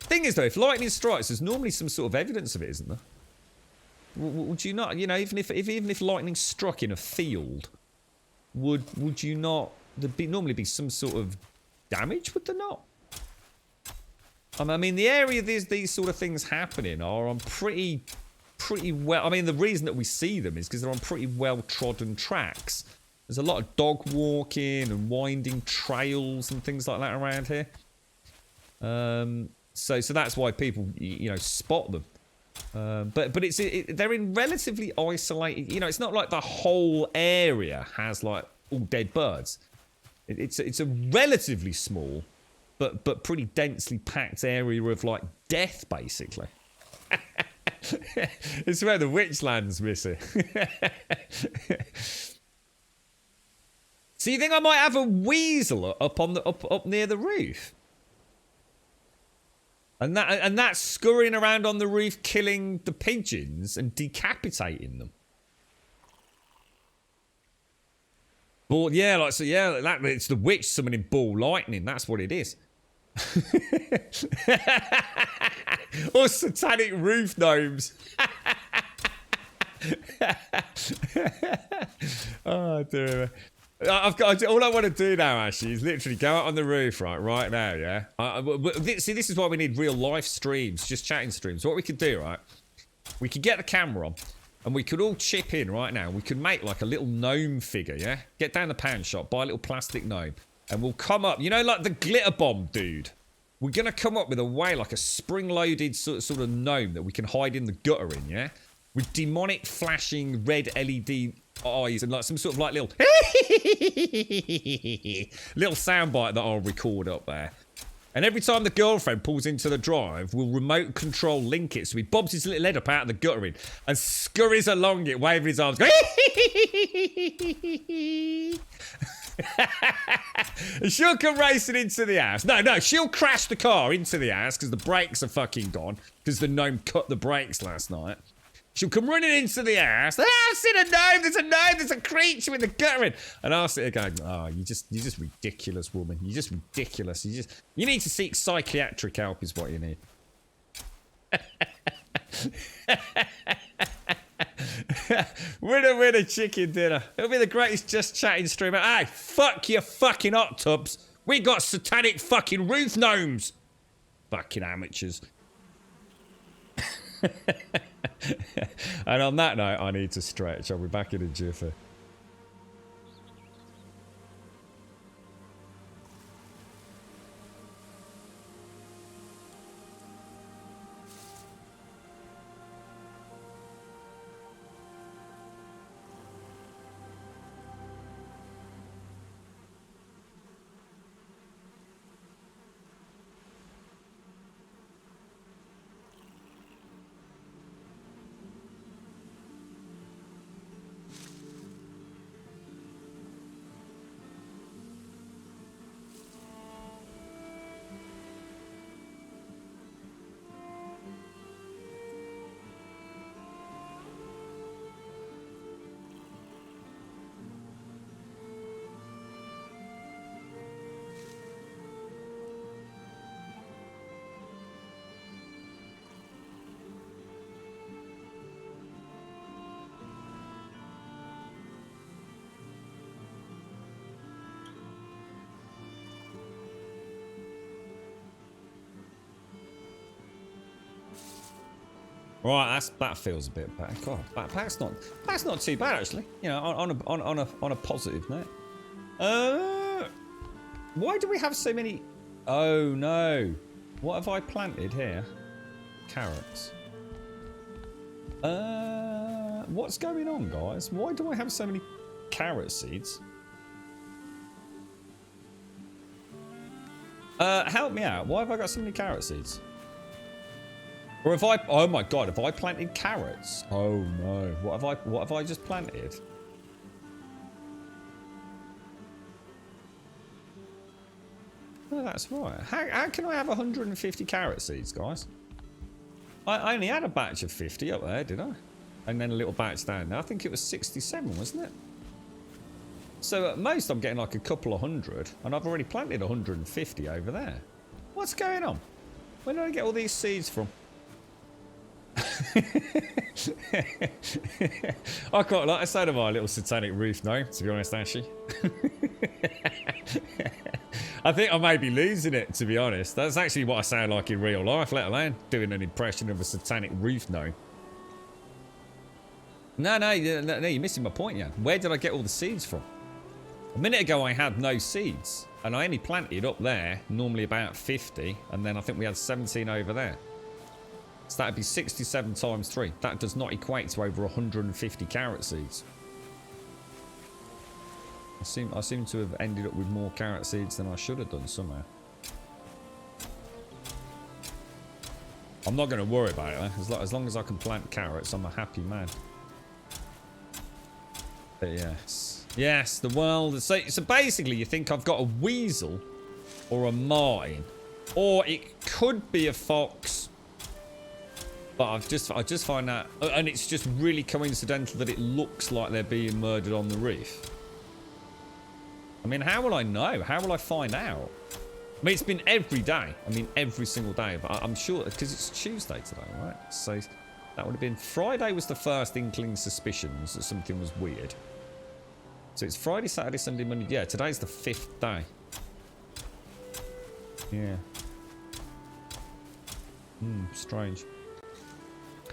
Thing is, though, if lightning strikes, there's normally some sort of evidence of it, isn't there? Would you not, even if lightning struck in a field, would you not? There'd normally be some sort of damage, would there not? I mean, the area these sort of things happening are on pretty pretty well... I mean, the reason that we see them is because they're on pretty well-trodden tracks. There's a lot of dog walking and winding trails and things like that around here. So that's why people, you know, spot them. But they're in relatively isolated... You know, it's not like the whole area has, like, all dead birds. It's a relatively small, but pretty densely packed area of, like, death, basically. It's where the Witchland's missing. So you think I might have a weasel up near the roof? And that's scurrying around on the roof, killing the pigeons and decapitating them. But yeah, like so, yeah, it's the witch summoning ball lightning. That's what it is. Or satanic roof gnomes. Oh dear. All I want to do now, actually, is literally go out on the roof right now, yeah? See, this is why we need real life streams, just chatting streams. What we could do, right? We could get the camera on, and we could all chip in right now. We could make, like, a little gnome figure, yeah? Get down the pound shop, buy a little plastic gnome, and we'll come up, you know, like the glitter bomb dude? We're going to come up with a way, like a spring-loaded sort of gnome that we can hide in the gutter in, yeah? With demonic flashing red LED eyes and like some sort of like little soundbite that I'll record up there. And every time the girlfriend pulls into the drive, we'll remote control link it so he bobs his little head up out of the guttering and scurries along it, waving his arms, going and she'll come racing into the house. No, she'll crash the car into the house because the brakes are fucking gone because the gnome cut the brakes last night. She'll come running into the house. Ah, I've seen a gnome, there's a creature with a guttering. And I'll sit there going, oh, you're just ridiculous, woman. You're just ridiculous. You need to seek psychiatric help is what you need. Winner, chicken dinner. It'll be the greatest just chatting stream. Hey, fuck your fucking hot tubs. We got satanic fucking roof gnomes. Fucking amateurs. And on that note, I need to stretch. I'll be back in a jiffy. Right, that feels a bit better. God, that's not too bad actually. You know, on a positive note. Why do we have so many? Oh no, what have I planted here? Carrots. What's going on, guys? Why do I have so many carrot seeds? Help me out. Why have I got so many carrot seeds? Or have I... Oh my god, have I planted carrots? Oh no. What have I just planted? Oh, that's right. How can I have 150 carrot seeds, guys? I only had a batch of 50 up there, did I? And then a little batch down there. I think it was 67, wasn't it? So at most I'm getting like a couple of hundred. And I've already planted 150 over there. What's going on? Where did I get all these seeds from? I quite like the sound of my little satanic roof gnome, to be honest, Ashy. I think I may be losing it, to be honest. That's actually what I sound like in real life, let alone doing an impression of a satanic roof gnome. No, you're missing my point, yeah. Where did I get all the seeds from? A minute ago, I had no seeds. And I only planted up there, normally about 50. And then I think we had 17 over there. So that'd be 67 times 3. That does not equate to over 150 carrot seeds. I seem to have ended up with more carrot seeds than I should have done somehow. I'm not going to worry about it, though. As long as I can plant carrots, I'm a happy man. But yes. Yes, the world. So basically, you think I've got a weasel or a marten. Or it could be a fox. But I just find that... And it's just really coincidental that it looks like they're being murdered on the reef. I mean, how will I know? How will I find out? I mean, it's been every day. I mean, every single day. But I'm sure... Because it's Tuesday today, right? So that would have been... Friday was the first inkling suspicions that something was weird. So it's Friday, Saturday, Sunday, Monday. Yeah, today's the 5th day. Yeah. Strange.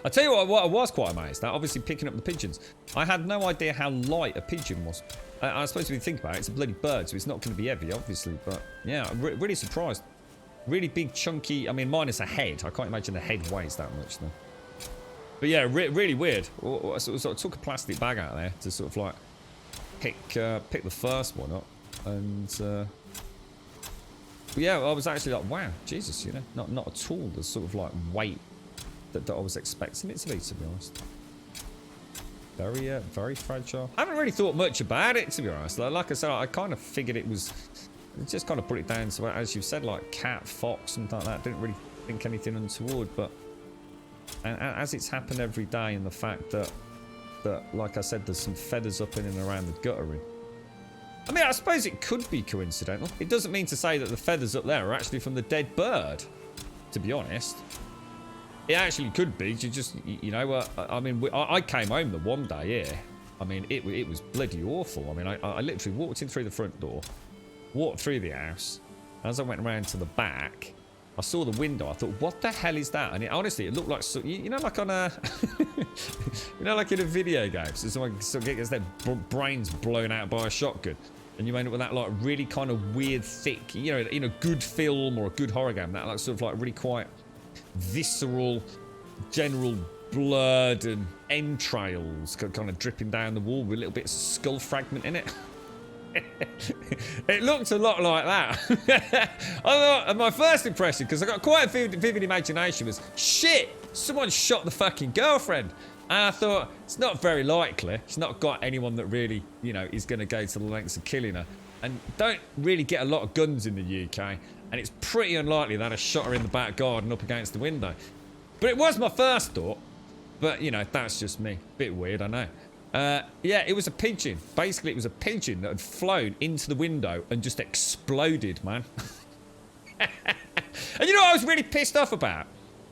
I tell you what I was quite amazed at, obviously picking up the pigeons. I had no idea how light a pigeon was. I suppose if you think about it, it's a bloody bird, so it's not going to be heavy, obviously. But yeah, I'm really surprised. Really big, chunky. I mean, minus a head. I can't imagine the head weighs that much, though. But yeah, really weird. I sort of took a plastic bag out there to sort of like pick the first one up, and yeah, I was actually like, wow, Jesus, you know, not at all the sort of like weight that I was expecting it to be honest. Very fragile. I haven't really thought much about it, to be honest. Like I said, I kind of figured it was, just kind of put it down to, as you said, like cat, fox, something like that. Didn't really think anything untoward, but as it's happened every day, and the fact that like I said, there's some feathers up in and around the guttering. I mean, I suppose it could be coincidental. It doesn't mean to say that the feathers up there are actually from the dead bird, to be honest. It actually could be. You know, I mean, I came home the one day here. I mean, it was bloody awful. I mean, I literally walked in through the front door, walked through the house. As I went around to the back, I saw the window. I thought, what the hell is that? And honestly, it looked like, you know, like on a, you know, like in a video game. So someone gets their brains blown out by a shotgun. And you end up with that, like, really kind of weird, thick, you know, in a good film or a good horror game, that, like, sort of, like, really quite visceral, general blood and entrails kind of dripping down the wall with a little bit of skull fragment in it. It looked a lot like that. I thought, my first impression, because I got quite a vivid imagination, was, shit, someone shot the fucking girlfriend. And I thought, it's not very likely. She's not got anyone that really, you know, is going to go to the lengths of killing her. And don't really get a lot of guns in the UK. And it's pretty unlikely that I shot her in the back garden up against the window. But it was my first thought. But, you know, that's just me. Bit weird, I know. Yeah, it was a pigeon. Basically, it was a pigeon that had flown into the window and just exploded, man. And you know what I was really pissed off about?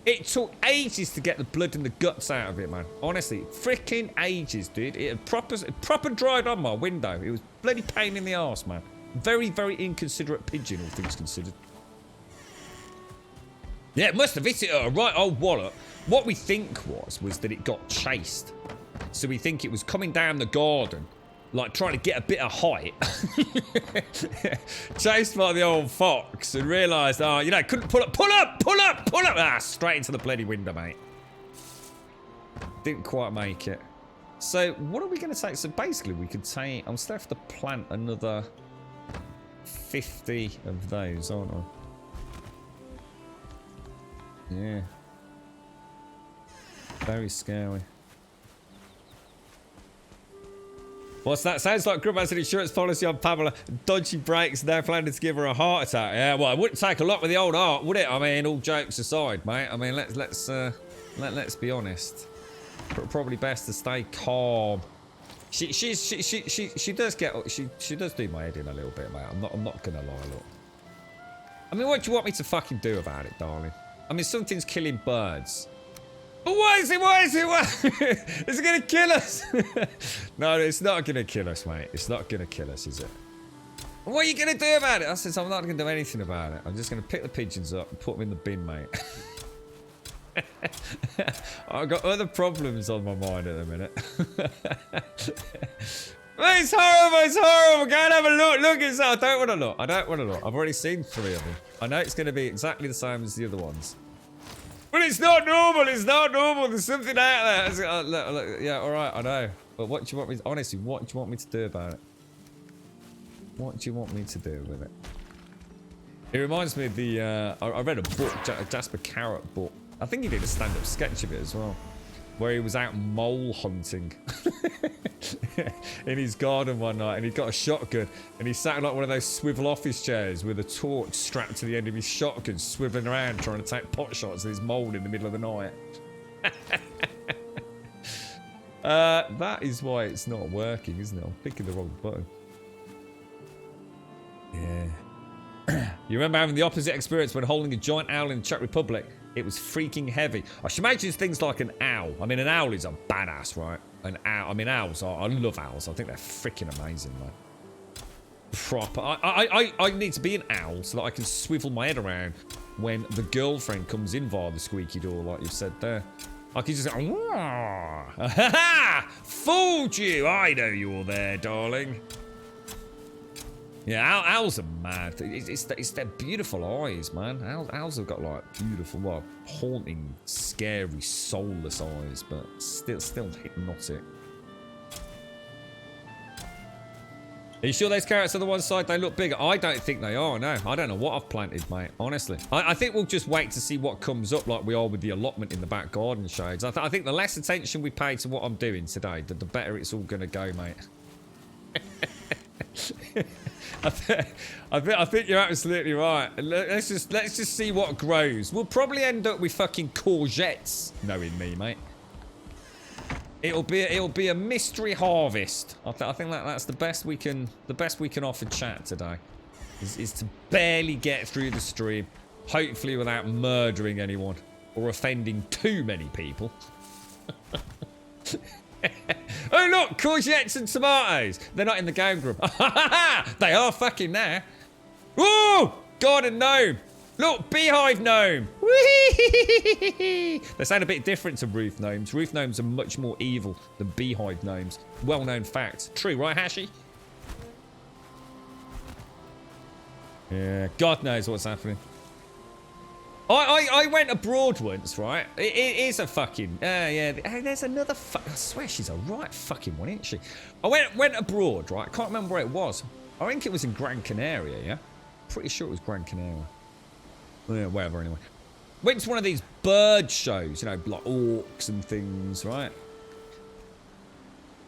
It took ages to get the blood and the guts out of it, man. Honestly, freaking ages, dude. It had proper dried on my window. It was bloody pain in the arse, man. Very, very inconsiderate pigeon, all things considered. Yeah, it must have hit it a right old wallop. What we think was that it got chased. So we think it was coming down the garden, like trying to get a bit of height. Chased by the old fox and realised, oh, you know, couldn't pull up. Ah, straight into the bloody window, mate. Didn't quite make it. So what are we going to take? So basically we could take, I'm still have to plant another 50 of those, aren't I? Yeah. Very scary. What's that? Sounds like Grub has an insurance policy on Pamela. Dodgy brakes, now planning to give her a heart attack. Yeah, well, it wouldn't take a lot with the old heart, would it? I mean, all jokes aside, mate. I mean, let's be honest. Probably best to stay calm. She does get, she does do my head in a little bit, mate. I'm not gonna lie, look. I mean, what do you want me to fucking do about it, darling? I mean, something's killing birds. But what is it? Is it gonna kill us? No, it's not gonna kill us, mate. It's not gonna kill us, is it? What are you gonna do about it? I said, I'm not gonna do anything about it. I'm just gonna pick the pigeons up and put them in the bin, mate. I've got other problems on my mind at the minute. It's horrible, it's horrible. Go and have a look. Look, it's, I don't want to look. I don't want to look. I've already seen 3 of them. I know it's going to be exactly the same as the other ones. But it's not normal, it's not normal. There's something out there. Look, yeah, alright, I know. But what do you want me to, honestly, what do you want me to do about it? What do you want me to do with it? It reminds me of the, I read a book, a Jasper Carrot book. I think he did a stand-up sketch of it as well. Where he was out mole hunting in his garden one night, and he got a shotgun, and he sat in like one of those swivel office chairs with a torch strapped to the end of his shotgun, swiveling around trying to take pot shots at his mole in the middle of the night. That is why it's not working, isn't it? I'm picking the wrong button. Yeah. You remember having the opposite experience when holding a giant owl in the Czech Republic? It was freaking heavy. I should imagine things like an owl. I mean, an owl is a badass, right? An owl. I mean, owls are. I love owls. I think they're freaking amazing, man. Proper. I need to be an owl so that I can swivel my head around when the girlfriend comes in via the squeaky door, like you said there. I can just go, ha! Fooled you! I know you're there, darling. Yeah, owls are mad. It's their beautiful eyes, man. Owls have got like beautiful, well, haunting, scary, soulless eyes, but still hypnotic. Are you sure those carrots on the one side, they look bigger? I don't think they are, no. I don't know what I've planted, mate, honestly. I think we'll just wait to see what comes up like we are with the allotment in the back garden shades. I think the less attention we pay to what I'm doing today, the better it's all going to go, mate. I think you're absolutely right. Let's just see what grows. We'll probably end up with fucking courgettes, knowing me, mate. It'll be a mystery harvest. I think that's the best we can offer chat today. Is to barely get through the stream, hopefully without murdering anyone or offending too many people. Oh look, courgettes and tomatoes. They're not in the game group. They are fucking now. Whoa! Garden gnome. Look, beehive gnome. They sound a bit different to roof gnomes. Roof gnomes are much more evil than beehive gnomes. Well-known fact. True, right, Hashi? Yeah, God knows what's happening. I went abroad once, right? It is a fucking... yeah, hey, there's another... I swear she's a right fucking one, isn't she? I went abroad, right? I can't remember where it was. I think it was in Gran Canaria, yeah? Pretty sure it was Gran Canaria. Yeah, whatever, anyway. Went to one of these bird shows, you know, like orcs and things, right?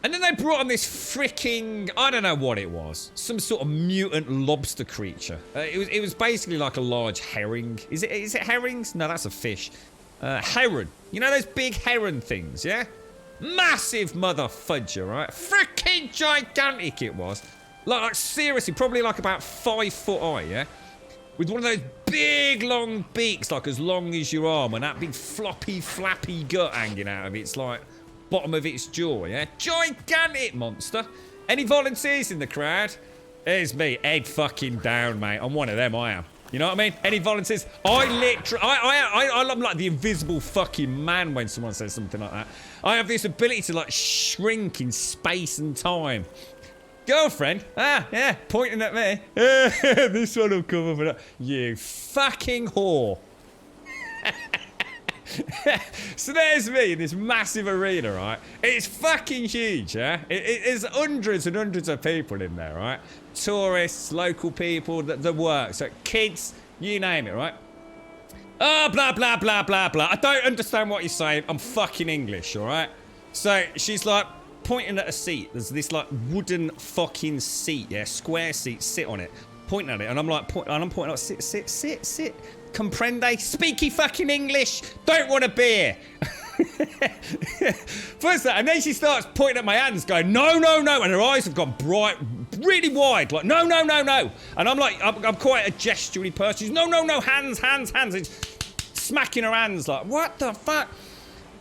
And then they brought on this freaking, I don't know what it was. Some sort of mutant lobster creature. It was basically like a large herring. Is it herrings? No, that's a fish. Heron. You know those big heron things, yeah? Massive mother fudger, right? Freaking gigantic it was. Like seriously, probably like about 5 foot high, yeah? With one of those big long beaks, like as long as your arm, and that big floppy, flappy gut hanging out of its like bottom of its jaw, yeah? Gigantic monster. Any volunteers in the crowd? There's me, head fucking down, mate. I'm one of them, I am. You know what I mean? Any volunteers? I'm like the invisible fucking man when someone says something like that. I have this ability to like shrink in space and time. Girlfriend? Ah, yeah, pointing at me. This one will come up and up. You fucking whore. So there's me in this massive arena, right? It's fucking huge, yeah? There's hundreds and hundreds of people in there, right? Tourists, local people, the work. So kids, you name it, right? Oh, blah, blah, blah, blah, blah. I don't understand what you're saying. I'm fucking English, all right? So she's like pointing at a seat. There's this like wooden fucking seat, yeah? Square seat, sit on it. Pointing at it. And I'm like, I'm pointing like, sit. Comprende? Speaky fucking English. Don't want a beer. First that, and then she starts pointing at my hands, going, no, and her eyes have gone bright, really wide, like, no. And I'm like, I'm quite a gestury person. She's, no, hands. And smacking her hands, like, what the fuck?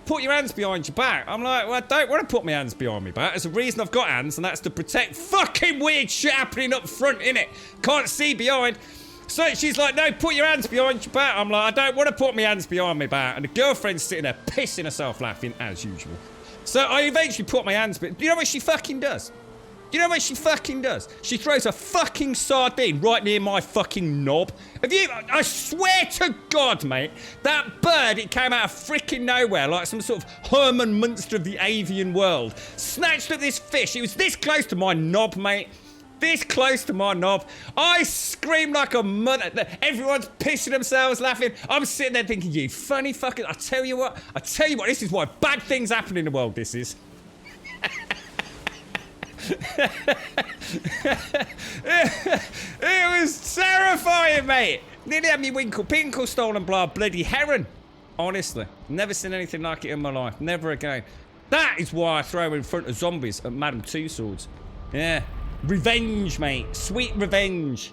Put your hands behind your back. I'm like, well, I don't want to put my hands behind my back. There's a reason I've got hands, and that's to protect fucking weird shit happening up front, innit? Can't see behind. So she's like, no, put your hands behind your back. I'm like, I don't want to put my hands behind my back. And the girlfriend's sitting there pissing herself laughing as usual. So I eventually put my hands, but you know what she fucking does? You know what she fucking does? She throws a fucking sardine right near my fucking knob. Have you, I swear to God, mate, that bird, it came out of freaking nowhere like some sort of Herman Munster of the avian world. Snatched up this fish. It was this close to my knob, mate. This close to my knob. I screamed like a mother. Everyone's pissing themselves laughing. I'm sitting there thinking, you funny fucking, I tell you what, this is why bad things happen in the world, this is. It was terrifying, mate. Nearly had me winkle pinkle stolen by a bloody heron. Honestly, never seen anything like it in my life. Never again. That is why I throw in front of zombies at Madame Two Swords. Yeah, revenge, mate. Sweet revenge.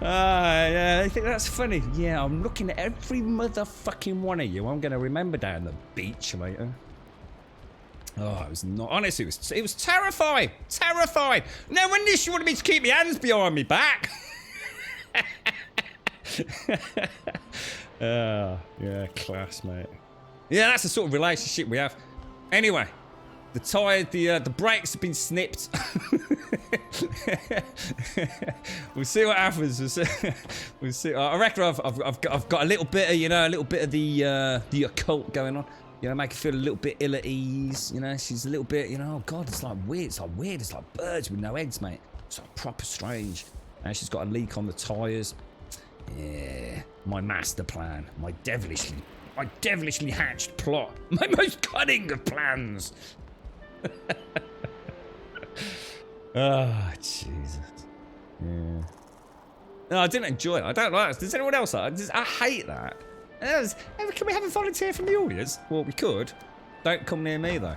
Yeah, I think that's funny. Yeah, I'm looking at every motherfucking one of you. I'm going to remember down the beach later. Oh, it was not. Honestly, it was terrifying. Terrifying. No wonder she wanted me to keep my hands behind me back. Yeah, class, mate. Yeah, that's the sort of relationship we have. Anyway, the brakes have been snipped. We'll see what happens. We'll see. I reckon I've got a little bit of, you know, the occult going on. You know, make her feel a little bit ill at ease. You know, she's a little bit, you know, oh God, it's like weird. It's like weird. It's like birds with no heads, mate. It's like proper strange. And she's got a leak on the tyres. Yeah, my master plan. My devilishly hatched plot. My most cunning of plans. Oh, Jesus. Yeah. No, I didn't enjoy it. I don't like it. Does anyone else like it? I hate that. Can we have a volunteer from the audience? Well, we could. Don't come near me, though.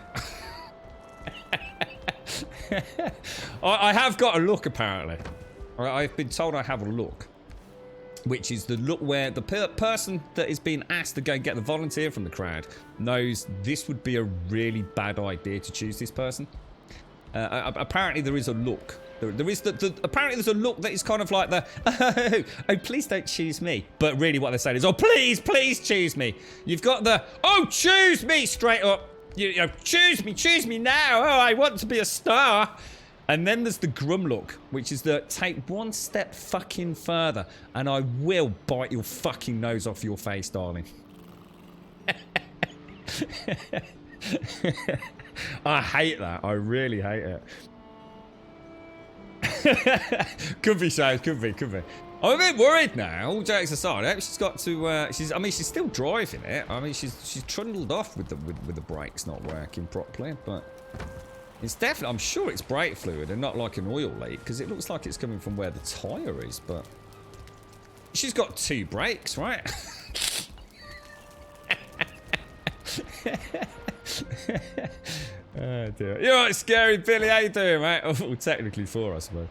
I have got a look, apparently. I've been told I have a look. Which is the look where the person that is being asked to go and get the volunteer from the crowd knows this would be a really bad idea to choose this person. Apparently there is a look. There is apparently there's a look that is kind of like the oh please don't choose me. But really what they're saying is, oh please choose me. You've got the oh choose me straight up. You know, choose me now. Oh, I want to be a star. And then there's the grum look, which is the take one step fucking further and I will bite your fucking nose off your face, darling. I hate that. I really hate it. Could be, Shane. Could be. I'm a bit worried now. All jokes aside, I hope she's got to. She's still driving it. I mean, she's trundled off with the brakes not working properly, but it's definitely. I'm sure it's brake fluid and not like an oil leak because it looks like it's coming from where the tyre is. But she's got two brakes, right? Oh dear. You're right, Scary Billy. How you doing, mate? Oh, well, technically four, I suppose.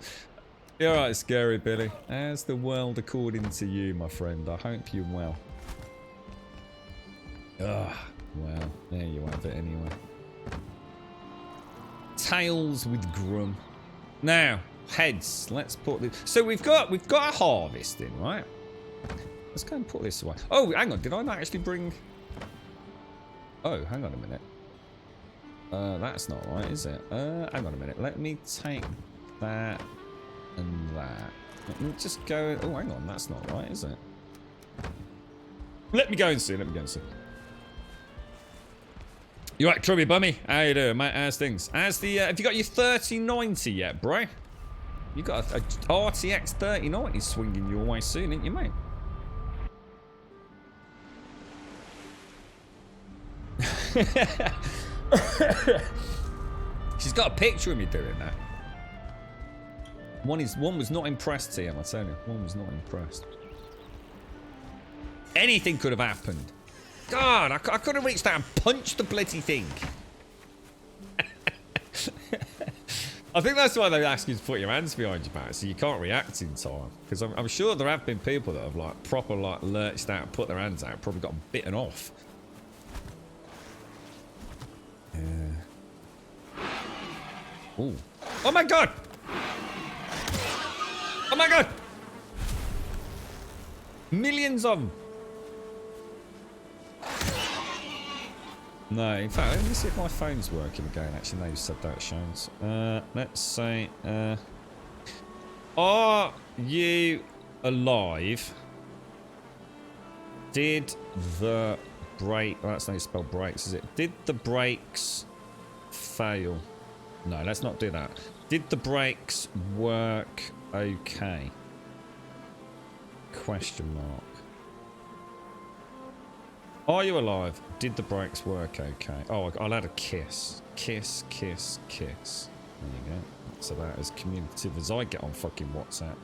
You're right, Scary Billy. How's the world according to you, my friend? I hope you're well. Ah, well, there you have it anyway. Tails with grum. Now, heads. Let's put this. So we've got a harvest in, right? Let's go and put this away. Oh, hang on. Did I not actually bring? Oh, hang on a minute. That's not right, is it? Hang on a minute. Let me take that and that. Let me just go. Oh, hang on. That's not right, is it? Let me go and see. You right, Trubby Bummy? How you doing, mate? How's things? How's the? Have you got your 3090 yet, bro? You got a RTX 3090 swinging your way soon, ain't you, mate? She's got a picture of me doing that. One was not impressed, TM, I tell you. One was not impressed. Anything could have happened. God, I could have reached out and punched the bloody thing. I think that's why they ask you to put your hands behind your back, so you can't react in time. Because I'm sure there have been people that have like proper like lurched out and put their hands out, probably got bitten off. Yeah. Ooh. Oh my god! Oh my god! Millions of them. No, in fact, let me see if my phone's working again. Actually, no, you said that, Shones. Let's say, are you alive? Did the brake... Oh, that's not how you spell brakes, is it? Did the brakes fail? No, let's not do that. Did the brakes work okay? Question mark. Are you alive? Did the brakes work okay? Oh, I'll add a kiss. Kiss, kiss, kiss. There you go. That's about as communicative as I get on fucking WhatsApp.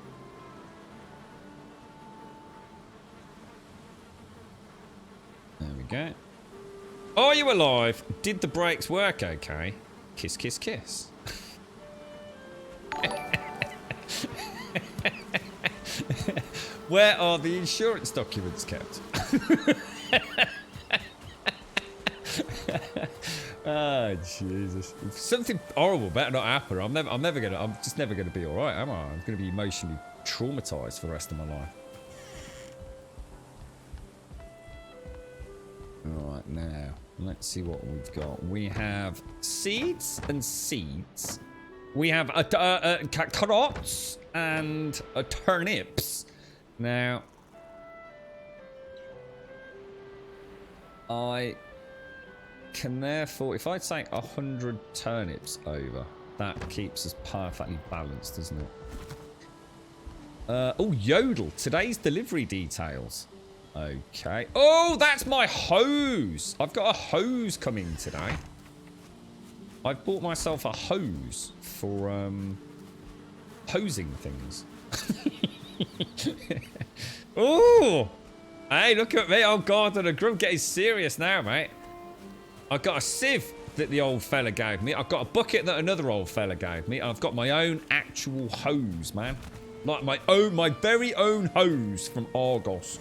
There we go. Are you alive? Did the brakes work okay? Kiss, kiss, kiss. Where are the insurance documents kept? Oh, Jesus. If something horrible better not happen. I'm just never gonna be alright, am I? I'm gonna be emotionally traumatized for the rest of my life. Alright, now, let's see what we've got. We have seeds and seeds. We have carrots and turnips. Now, I can therefore, if I take 100 turnips over, that keeps us perfectly balanced, doesn't it? Oh, Yodel. Today's delivery details. Okay. Oh, that's my hose. I've got a hose coming today. I bought myself a hose for hosing things. Oh, hey, look at me. Oh, God, and a group getting serious now, mate. I've got a sieve that the old fella gave me. I've got a bucket that another old fella gave me. I've got my own actual hose, man. Like my very own hose from Argos.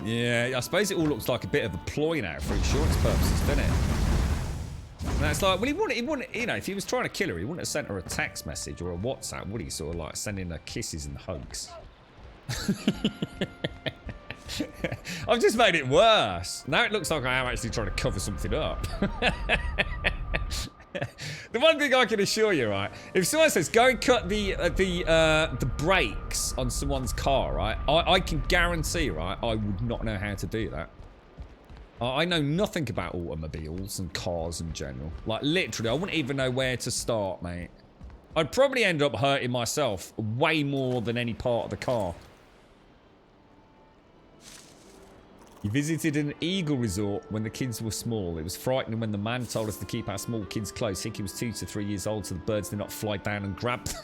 Yeah, I suppose it all looks like a bit of a ploy now for insurance purposes, doesn't it? And it's like, well, he wouldn't, you know, if he was trying to kill her, he wouldn't have sent her a text message or a WhatsApp, would he? Sort of like sending her kisses and hugs. I've just made it worse. Now it looks like I am actually trying to cover something up. The one thing I can assure you, right? If someone says go and cut the brakes on someone's car, right? I can guarantee, right? I would not know how to do that. I know nothing about automobiles and cars in general. Like literally, I wouldn't even know where to start, mate. I'd probably end up hurting myself way more than any part of the car. He visited an eagle resort when the kids were small. It was frightening when the man told us to keep our small kids close. I think he was 2 to 3 years old, so the birds did not fly down and grab them.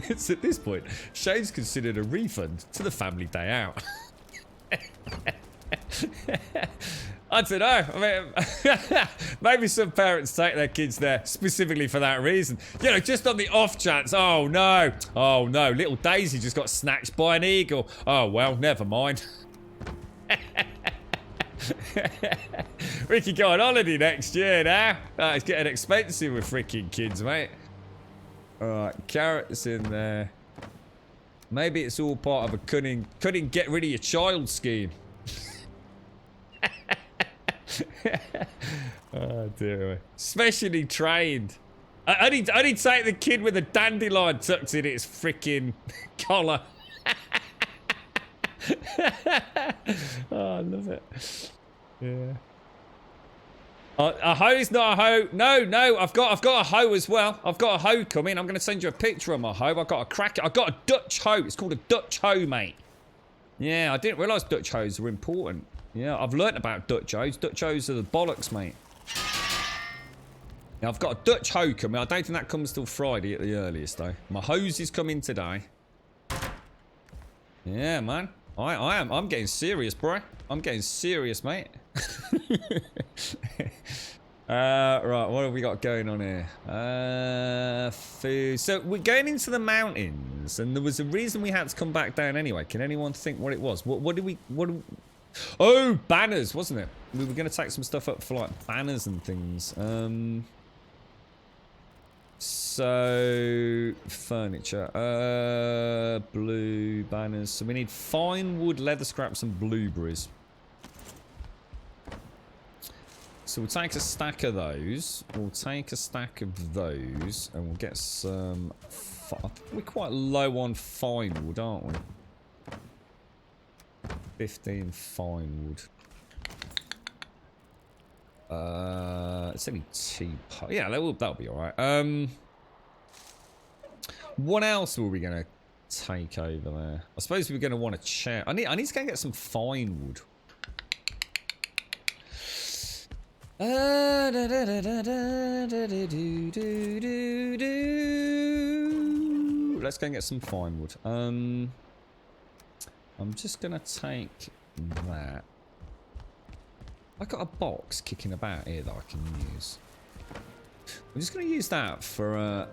It's at this point, Shane's considered a refund to the family day out. I don't know. I mean, maybe some parents take their kids there specifically for that reason. You know, just on the off chance. Oh no, little Daisy just got snatched by an eagle. Oh well, never mind. We could go on holiday next year now. It's getting expensive with freaking kids, mate. Alright, carrots in there. Maybe it's all part of a couldn't get rid of your child scheme. Oh dear me. Specially trained. I need take the kid with a dandelion tucked in its freaking collar. Oh, I love it. Yeah. A hoe's not a hoe. No, I've got a hoe as well. I've got a hoe coming. I'm going to send you a picture of my hoe. I've got a Dutch hoe. It's called a Dutch hoe, mate. Yeah, I didn't realise Dutch hoes were important. Yeah, I've learnt about Dutch hoes. Dutch hoes are the bollocks, mate. Now, I've got a Dutch hoe coming. I don't think that comes till Friday at the earliest, though. My hose is coming today. Yeah, man. I am. I'm getting serious, bro. I'm getting serious, mate. Right, what have we got going on here? Food. So we're going into the mountains, and there was a reason we had to come back down anyway. Can anyone think what it was? What did we... Oh, banners, wasn't it? We were going to take some stuff up for, like, banners and things. So... Furniture. Blue banners. So we need fine wood, leather scraps, and blueberries. So we'll take a stack of those. We'll take a stack of those. And we'll get some... We're quite low on fine wood, aren't we? 15 fine wood. It's only 2... Yeah, that'll be alright. What else were we going to take over there? I suppose we were going to want a chair. I need to go and get some fine wood. Let's go and get some fine wood. I'm just gonna take that. I got a box kicking about here that I can use. I'm just gonna use that for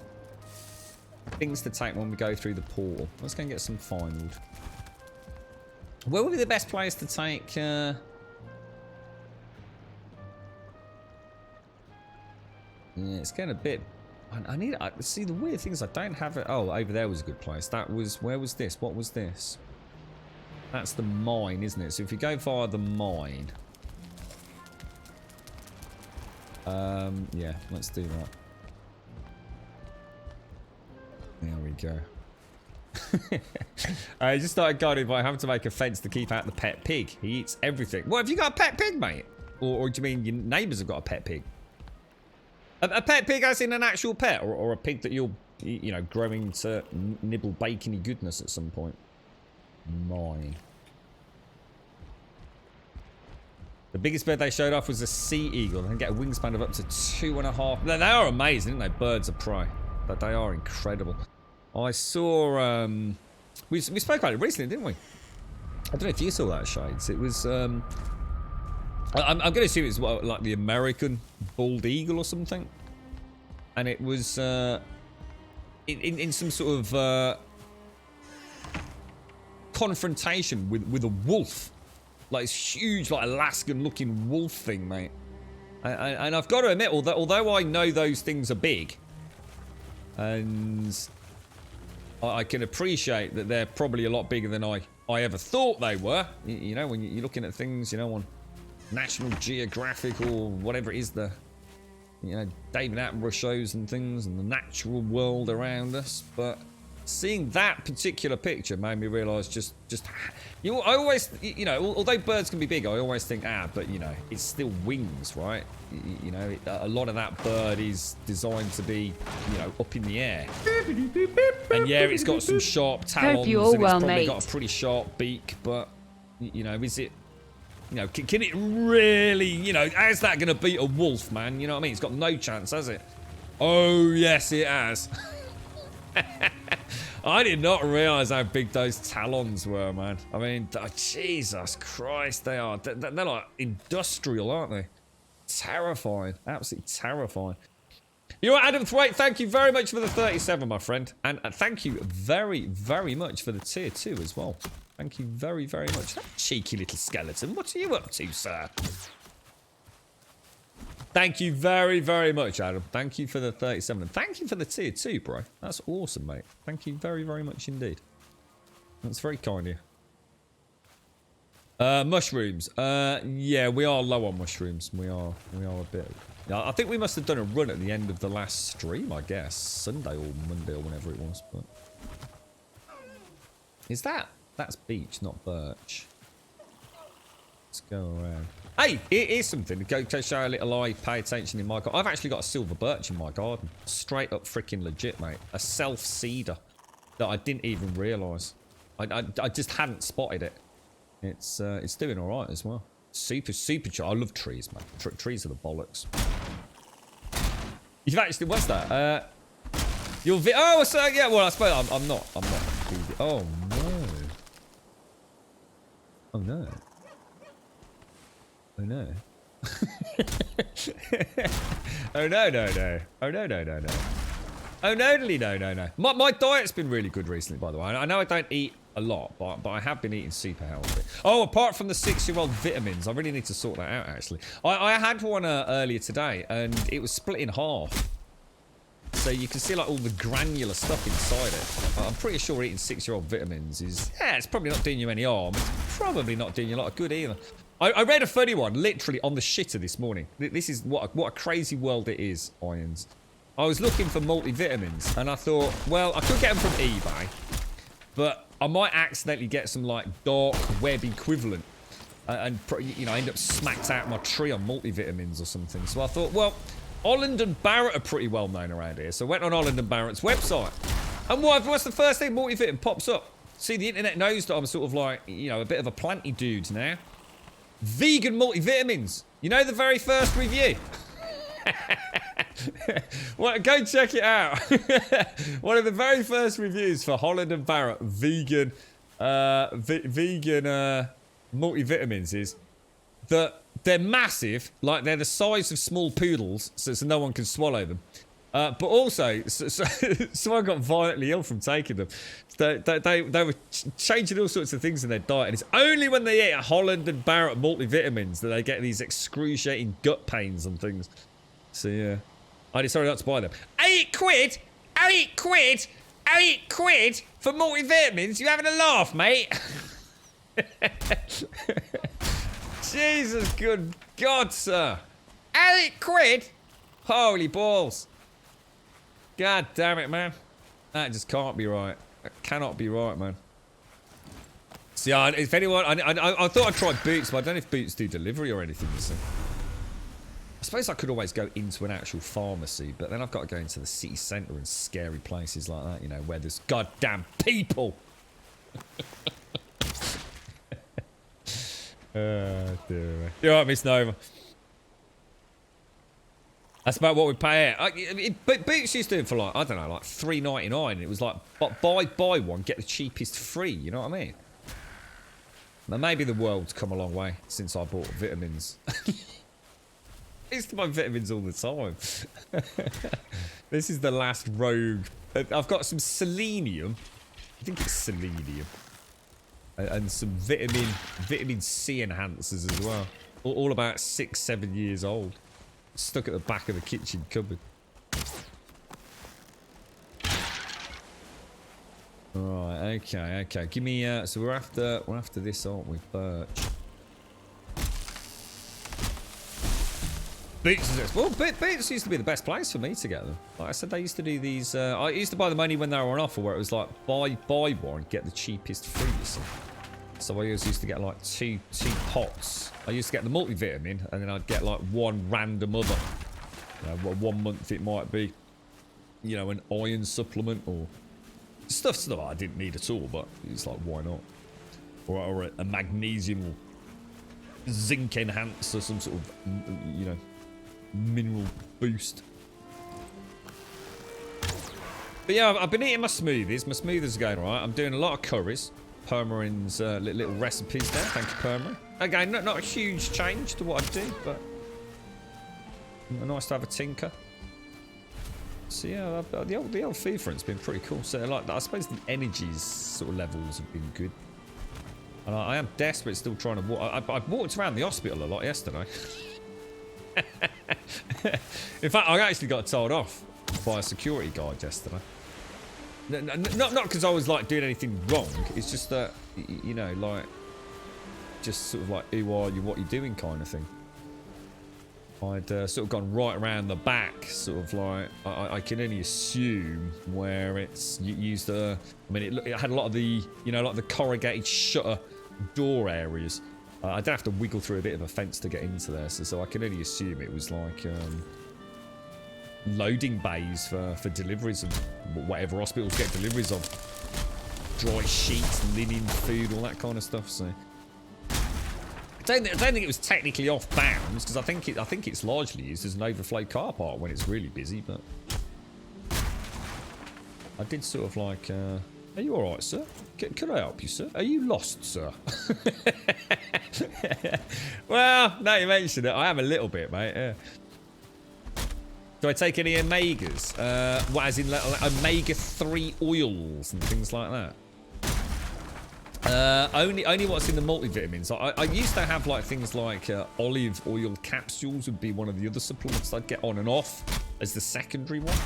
things to take when we go through the portal. Let's go and get some fine wood. Where would be the best place to take? Yeah, it's getting a bit... I see, the weird thing is I don't have it... Oh, over there was a good place. That was... Where was this? What was this? That's the mine, isn't it? So if you go via the mine... yeah, let's do that. There we go. I just started guided by having to make a fence to keep out the pet pig. He eats everything. What, have you got a pet pig, mate? Or do you mean your neighbours have got a pet pig? A pet pig as in an actual pet, or a pig that you're, you know, growing to nibble bacony goodness at some point. Mine. The biggest bird they showed off was a sea eagle. They can get a wingspan of up to 2.5. They are amazing, aren't they? Birds of prey. But they are incredible. I saw, we spoke about it recently, didn't we? I don't know if you saw that, Shades. It was, I'm going to assume it's like the American bald eagle or something. And it was in some sort of confrontation with a wolf. Like this huge, like Alaskan looking wolf thing, mate. And I've got to admit, although I know those things are big, and I can appreciate that they're probably a lot bigger than I ever thought they were. You know, when you're looking at things, you know, on National Geographic or whatever it is, the, you know, David Attenborough shows and things, and the natural world around us. But seeing that particular picture made me realise just I always, you know, although birds can be big, I always think, but you know, it's still wings, right? You know, a lot of that bird is designed to be, you know, up in the air. And yeah, it's got some sharp talons, and it's probably got a pretty sharp beak, but you know, is it? You know, can it really, you know, how's that going to beat a wolf, man? You know what I mean? It's got no chance, has it? Oh, yes, it has. I did not realise how big those talons were, man. I mean, Jesus Christ, they are. They're like industrial, aren't they? Terrifying. Absolutely terrifying. You know what, Adam Thwaite, thank you very much for the 37, my friend. And thank you very, very much for the tier 2 as well. Thank you very, very much. That cheeky little skeleton. What are you up to, sir? Thank you very, very much, Adam. Thank you for the 37. And thank you for the tier 2, bro. That's awesome, mate. Thank you very, very much indeed. That's very kind of you. Mushrooms. Yeah, we are low on mushrooms. We are a bit. I think we must have done a run at the end of the last stream, I guess. Sunday or Monday or whenever it was. But is that... That's beech, not birch. Let's go around. Hey, here's something. Go show a little eye, pay attention in my garden. I've actually got a silver birch in my garden. Straight up freaking legit, mate. A self-seeder that I didn't even realise. I just hadn't spotted it. It's doing alright as well. Super I love trees, man. Trees are the bollocks. You've actually, what's that? Oh, so yeah, well, I suppose I'm not. Oh, no. Oh, no. Oh, no. Oh no, no, no. Oh no, no, no, no. Oh no, no. My diet's been really good recently, by the way. I know I don't eat a lot, but I have been eating super healthy. Oh, apart from the 6-year-old vitamins, I really need to sort that out, actually. I had one earlier today, and it was split in half. So you can see like all the granular stuff inside it. I'm pretty sure eating 6-year-old vitamins is, yeah, it's probably not doing you any harm. It's probably not doing you a lot of good either. I read a funny one, literally on the shitter this morning. This is what a crazy world it is, Irons. I was looking for multivitamins, and I thought, well, I could get them from eBay, but I might accidentally get some like dark web equivalent, and you know, end up smacked out my tree on multivitamins or something. So I thought, well, Holland and Barrett are pretty well known around here, so I went on Holland and Barrett's website, and what's the first thing multivitamin pops up? See, the internet knows that I'm sort of like, you know, a bit of a planty dude now. Vegan multivitamins. You know the very first review? Well, go check it out. One of the very first reviews for Holland and Barrett vegan multivitamins is that they're massive, like they're the size of small poodles, so no one can swallow them. But also, someone got violently ill from taking them. They were changing all sorts of things in their diet, and it's only when they eat Holland and Barrett multivitamins that they get these excruciating gut pains and things. So yeah, I decided not to buy them. 8 quid? 8 quid? 8 quid for multivitamins? You having a laugh, mate? Jesus, good God, sir. 8 quid? Holy balls. God damn it, man. That just can't be right. That cannot be right, man. See, if anyone... I thought I'd try Boots, but I don't know if Boots do delivery or anything, you see. I suppose I could always go into an actual pharmacy, but then I've got to go into the city centre and scary places like that, you know, where there's goddamn people. Dear me. You're right, Miss Nova. That's about what we pay it. But Boots used to do it for like, I don't know, like $3.99. It was like, buy one, get the cheapest free, you know what I mean? Now maybe the world's come a long way since I bought vitamins. I used to buy vitamins all the time. This is the last rogue. I've got some selenium. I think it's selenium. And some vitamin C enhancers as well. All about 6-7 years old. Stuck at the back of the kitchen cupboard. Right, okay. Give me so we're after this, aren't we? Birch. Boots, well, Boots used to be the best place for me to get them. Like I said, they used to do these. I used to buy them only when they were on offer, where it was like buy one, get the cheapest free. So I always used to get like two pots. I used to get the multivitamin, and then I'd get like one random other. You know, 1 month it might be, you know, an iron supplement or stuff I didn't need at all, but it's like, why not? Or a magnesium or zinc enhancer, some sort of, you know, mineral boost. But yeah, I've been eating my smoothies. My smoothies are going alright. I'm doing a lot of curries. Permarin's little recipes there. Thank you, Permarin. Again, not a huge change to what I do, but nice to have a tinker. So yeah, the old food front's been pretty cool. So like, I suppose the energy's sort of levels have been good. And I am desperate still trying to walk. I walked around the hospital a lot yesterday. In fact, I actually got told off by a security guard yesterday. Not because I was like doing anything wrong. It's just that, you know, like, just sort of like, who are you, what are you doing kind of thing. I'd sort of gone right around the back, sort of like, I can only assume where it's used. I mean, it had a lot of the, you know, like the corrugated shutter door areas. I did have to wiggle through a bit of a fence to get into there, so I can only assume it was like loading bays for deliveries of whatever hospitals get deliveries of. Dry sheets, linen, food, all that kind of stuff. So I don't think it was technically off bounds, because I think it's largely used as an overflow car park when it's really busy. But I did sort of like Are you all right, sir? Can I help you, sir? Are you lost, sir? Well, now you mention it, I am a little bit, mate. Yeah. Do I take any omegas? What, as in like omega-3 oils and things like that? Only what's in the multivitamins. I used to have like things like olive oil capsules would be one of the other supplements I'd get on and off as the secondary one.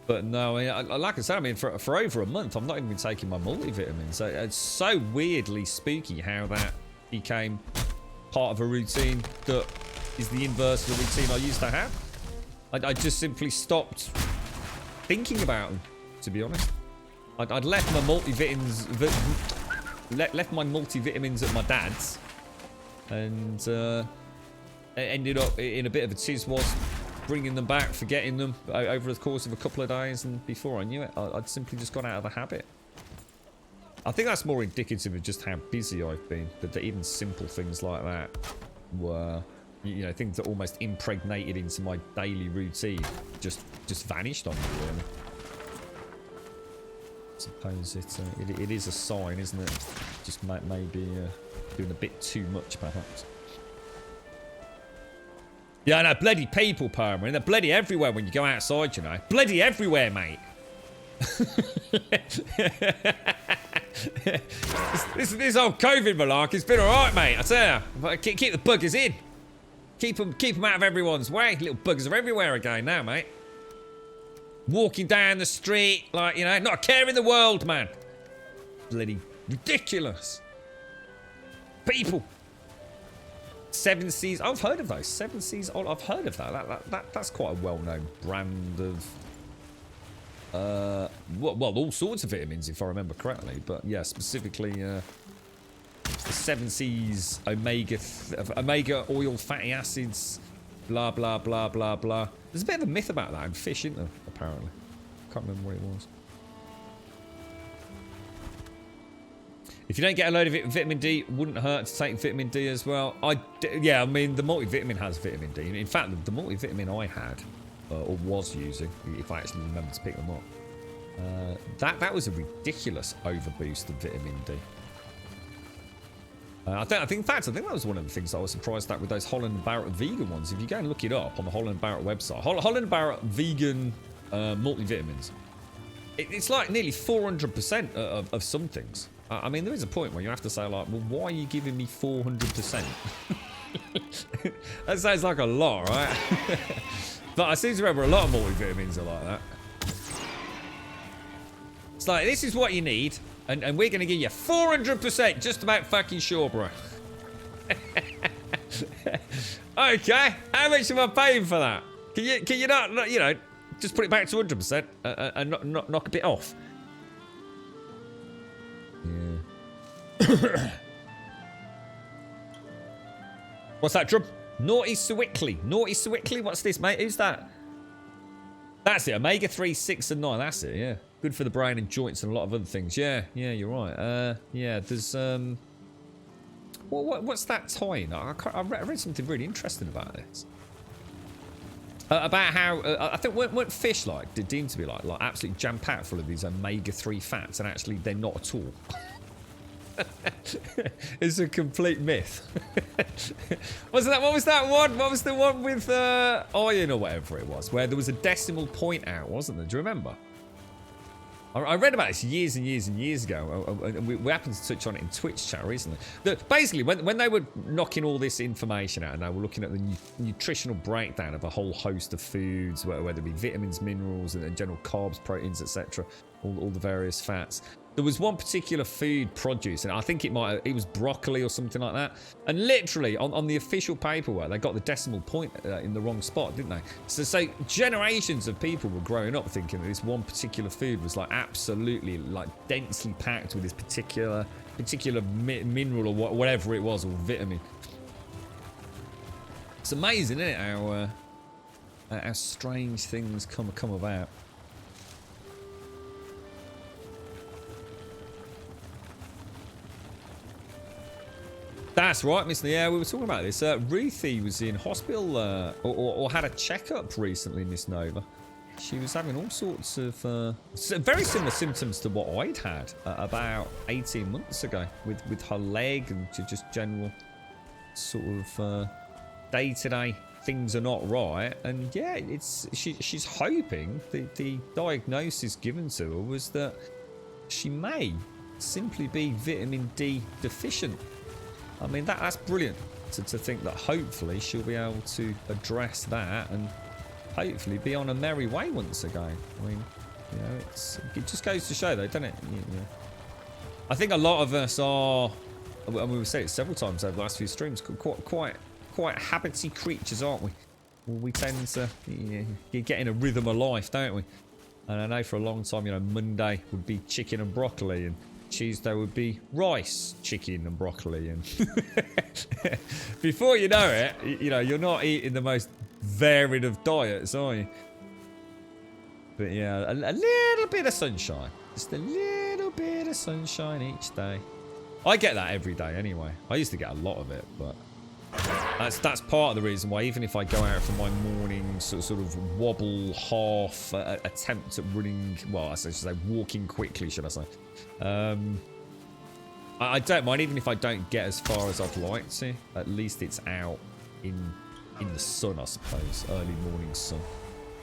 But no, like I said, I mean, for over a month, I've not even been taking my multivitamins. So it's so weirdly spooky how that became part of a routine that is the inverse of the routine I used to have. I just simply stopped thinking about them, to be honest. I'd left my multivitamins, left my multivitamins at my dad's, and ended up in a bit of a tizwas, bringing them back, forgetting them over the course of a couple of days, and before I knew it, I'd simply just gone out of the habit. I think that's more indicative of just how busy I've been, that even simple things like that were, you know, things that almost impregnated into my daily routine just vanished on me, really. I suppose it is a sign, isn't it? Just maybe doing a bit too much, perhaps. Yeah, I know, bloody people, Perma, they're bloody everywhere when you go outside, you know. Bloody everywhere, mate. this whole COVID malark, it's been alright, mate, I tell you. Keep the buggers in. Keep them out of everyone's way. Little buggers are everywhere again now, mate. Walking down the street, like, you know, not a care in the world, man. Bloody ridiculous. People. 7 Seas, I've heard of those. 7 Seas, I've heard of that. That's quite a well-known brand of, well, all sorts of vitamins, if I remember correctly. But yeah, specifically, the 7 Seas omega oil fatty acids, blah, blah, blah, blah, blah. There's a bit of a myth about that in fish, isn't there, apparently. Can't remember what it was. If you don't get a load of vitamin D, wouldn't hurt to take vitamin D as well. Yeah, I mean, the multivitamin has vitamin D. In fact, the multivitamin I had, or was using, if I actually remember to pick them up, that was a ridiculous overboost of vitamin D. I think that was one of the things I was surprised at with those Holland & Barrett vegan ones. If you go and look it up on the Holland & Barrett website, Holland & Barrett vegan multivitamins, it's like nearly 400% of some things. I mean, there is a point where you have to say, like, well, why are you giving me 400%? That sounds like a lot, right? But I seem to remember a lot of multivitamins are like that. It's like, this is what you need, and we're going to give you 400%, just about fucking sure, bro. Okay, how much am I paying for that? Can you not, you know, just put it back to 100% and not knock a bit off? Yeah. What's that, Drum? Naughty Swickly. Naughty Swickly? What's this, mate? Who's that? That's it. Omega-3, 6 and 9. That's it, yeah. Good for the brain and joints and a lot of other things. Yeah, you're right. Yeah, there's... what's that tie-in? I read something really interesting about this. About how... I think weren't fish, like, deemed to be, like absolutely jam-packed full of these omega-3 fats, and actually they're not at all. It's a complete myth. What was that one? What was the one with iron or whatever it was, where there was a decimal point out, wasn't there? Do you remember? I read about this years and years and years ago, and we happened to touch on it in Twitch chat recently. Basically, when they were knocking all this information out, and they were looking at the nutritional breakdown of a whole host of foods, whether it be vitamins, minerals, and general carbs, proteins, etc., all the various fats. There was one particular food produce, and I think it was broccoli or something like that. And literally, on the official paperwork, they got the decimal point in the wrong spot, didn't they? So generations of people were growing up thinking that this one particular food was like absolutely like densely packed with this particular mineral or whatever it was, or vitamin. It's amazing, isn't it, how strange things come about. That's right, Mr. Yeah, we were talking about this. Ruthie was in hospital or had a checkup recently, Miss Nova. she was having all sorts of very similar symptoms to what I'd had about 18 months ago with her leg and just general sort of day-to-day things are not right. And yeah, she's hoping the diagnosis given to her was that she may simply be vitamin D deficient. I mean, that's brilliant to think that hopefully she'll be able to address that and hopefully be on a merry way once again. I mean, you know, it just goes to show though, doesn't it? You know, I think a lot of us are, and we've said it several times over the last few streams, quite habity creatures, aren't we? We tend to get in a rhythm of life, don't we? And I know for a long time, you know, Monday would be chicken and broccoli, and Tuesday would be rice, chicken and broccoli, and before you know it, you know, you're not eating the most varied of diets, are you? But yeah, a little bit of sunshine, just a little bit of sunshine each day. I get that every day anyway. I used to get a lot of it, but that's part of the reason why, even if I go out for my morning sort of wobble half attempt at running, well, I should say walking quickly, should I say. I don't mind, even if I don't get as far as I'd like to. At least it's out in the sun, I suppose, early morning sun.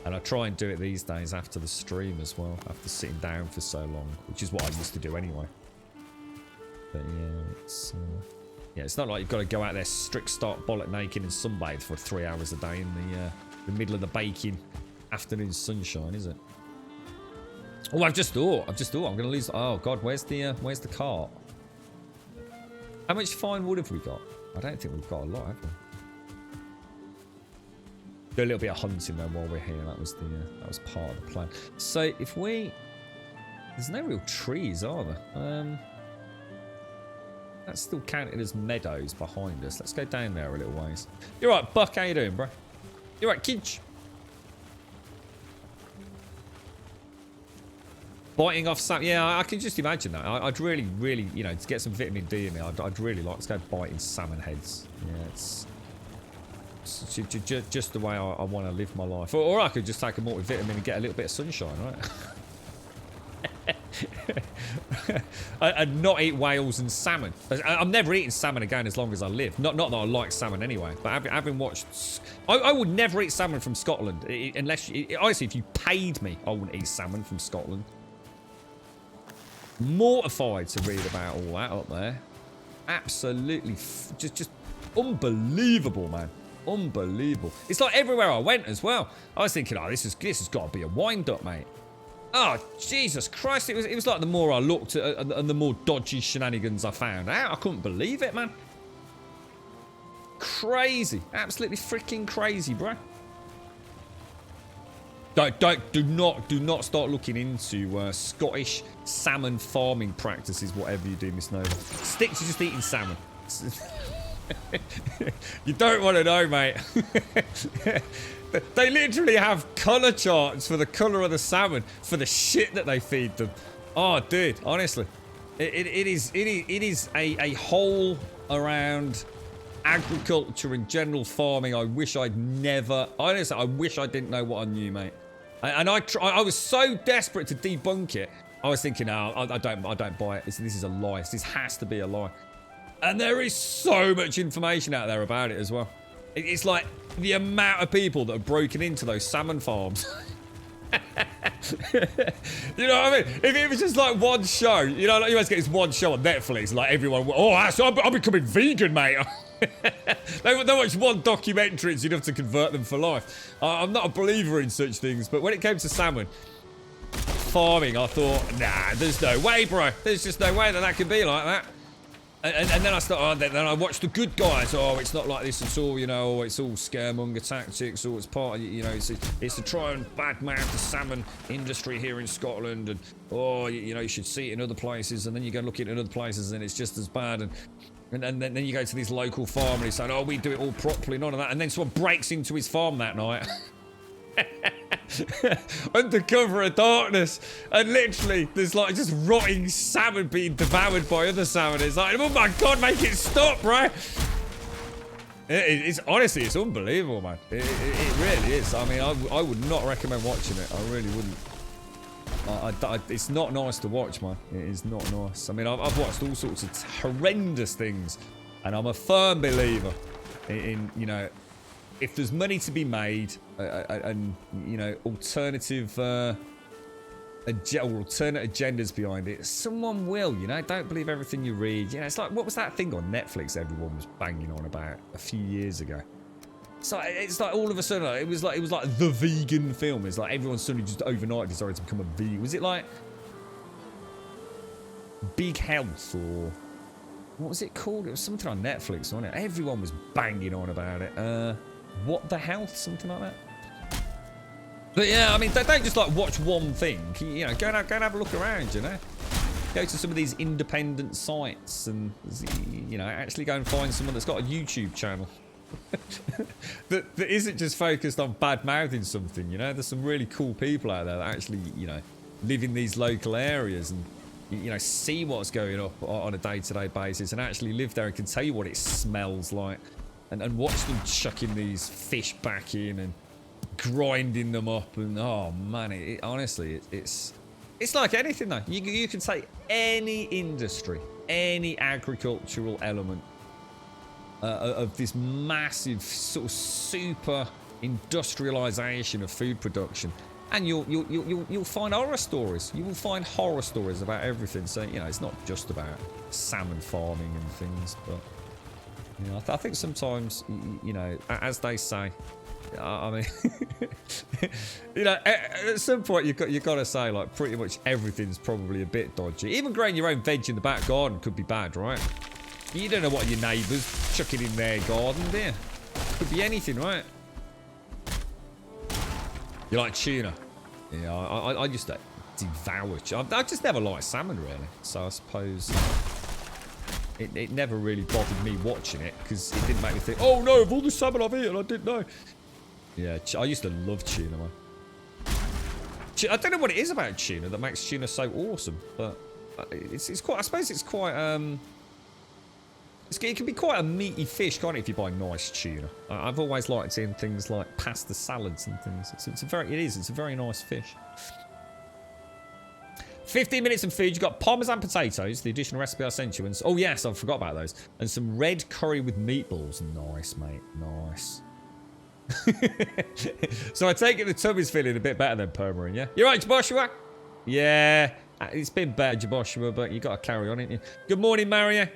And I try and do it these days after the stream as well, after sitting down for so long, which is what I used to do anyway. But yeah, it's not like you've got to go out there strict start bollock naked and sunbathe for 3 hours a day in the middle of the baking afternoon sunshine, is it? Oh, I've just thought I'm going to lose. Oh God, where's the cart? How much fine wood have we got? I don't think we've got a lot, have we? Do a little bit of hunting though while we're here. That was part of the plan. So if there's no real trees, are there? That's still counted as meadows behind us. Let's go down there a little ways. You're right, Buck. How you doing, bro? You're right, Kidge. Biting off some. Yeah, I can just imagine that. I'd really, you know, to get some vitamin D in me, I'd really like to go biting salmon heads. Yeah, it's just the way I want to live my life. Or I could just take a multivitamin and get a little bit of sunshine, right? And not eat whales and salmon. I'm never eating salmon again as long as I live. Not that I like salmon anyway, but having watched, I would never eat salmon from Scotland unless honestly, if you paid me, I wouldn't eat salmon from Scotland. Mortified to read about all that up there. Absolutely, just unbelievable, man. Unbelievable. It's like everywhere I went as well. I was thinking, oh, this has got to be a wind-up, mate. Oh, Jesus Christ. It was like the more I looked at and the more dodgy shenanigans I found out. I couldn't believe it, man. Crazy. Absolutely freaking crazy, bro. Do not start looking into Scottish salmon farming practices, whatever you do, Miss Nova. Stick to just eating salmon. You don't want to know, mate. They literally have colour charts for the colour of the salmon for the shit that they feed them. Oh, dude, honestly, it is a whole around agriculture and general farming. I wish I'd never. Honestly, I wish I didn't know what I knew, mate. And I was so desperate to debunk it. I was thinking, no, I don't buy it. This is a lie. This has to be a lie. And there is so much information out there about it as well. It's like the amount of people that have broken into those salmon farms. You know what I mean? If it was just like one show, you know, like you always get this one show on Netflix, like everyone, oh, so I'm becoming vegan, mate. They watch one documentary, it's enough to convert them for life. I'm not a believer in such things, but when it came to salmon farming, I thought, nah, there's no way, bro. There's just no way that can be like that. And then I started, then I watched The Good Guys. Oh, it's not like this at all, you know. It's all scaremonger tactics, or it's part of, you know, it's to try and badmouth the salmon industry here in Scotland. And oh, you know, you should see it in other places. And then you go look at it in other places, and it's just as bad. And then you go to this local farm, and he's saying, oh, we do it all properly, none of that. And then someone breaks into his farm that night. Under cover of darkness, and literally there's like just rotting salmon being devoured by other salmon. It's like, oh my god, make it stop, bro. It's honestly, it's unbelievable, man. It really is. I mean, I would not recommend watching it. I really wouldn't. It's not nice to watch, man. It is not nice. I mean, I've watched all sorts of horrendous things, and I'm a firm believer in you know, if there's money to be made, and you know, alternative agendas behind it, someone will, you know. Don't believe everything you read. You know, it's like, what was that thing on Netflix everyone was banging on about a few years ago? So it's like all of a sudden, it was like the vegan film. It's like everyone suddenly just overnight decided to become a vegan. Was it like Big Health, or what was it called? It was something on Netflix, wasn't it? Everyone was banging on about it. What the Health, something like that. But yeah, I mean, don't just like watch one thing. You know, go and have a look around. You know, go to some of these independent sites, and you know, actually go and find someone that's got a YouTube channel that isn't just focused on bad mouthing something. You know, there's some really cool people out there that actually, you know, live in these local areas and, you know, see what's going up on a day-to-day basis and actually live there and can tell you what it smells like, and watch them chucking these fish back in and grinding them up. And oh man, honestly, it's like anything though. You can take any industry, any agricultural element of this massive sort of super industrialization of food production, and you'll find horror stories. You will find horror stories about everything. So, you know, it's not just about salmon farming and things, but, you know, I think sometimes, you know, as they say, I mean, you know, at some point you've got to say, like, pretty much everything's probably a bit dodgy. Even growing your own veg in the back garden could be bad, right? You don't know what your neighbour's chucking in their garden, do you? Could be anything, right? You like tuna? Yeah, I used to devour tuna. I just never liked salmon, really. So I suppose it never really bothered me watching it, because it didn't make me think, oh no, of all the salmon I've eaten, I didn't know. Yeah, I used to love tuna, man. I don't know what it is about tuna that makes tuna so awesome, but it's quite, I suppose it's quite, it can be quite a meaty fish, can't it, if you buy nice tuna? I've always liked it in things like pasta salads and things. It's a very nice fish. 15 minutes of food. You've got parmesan potatoes, the additional recipe I sent you. And, oh yes, I forgot about those. And some red curry with meatballs. Nice, mate. Nice. So I take it the tummy's feeling a bit better than Permarin, yeah? You right, Joshua? Yeah. It's been better, Joshua, but you got to carry on, ain't you? Good morning, Mario.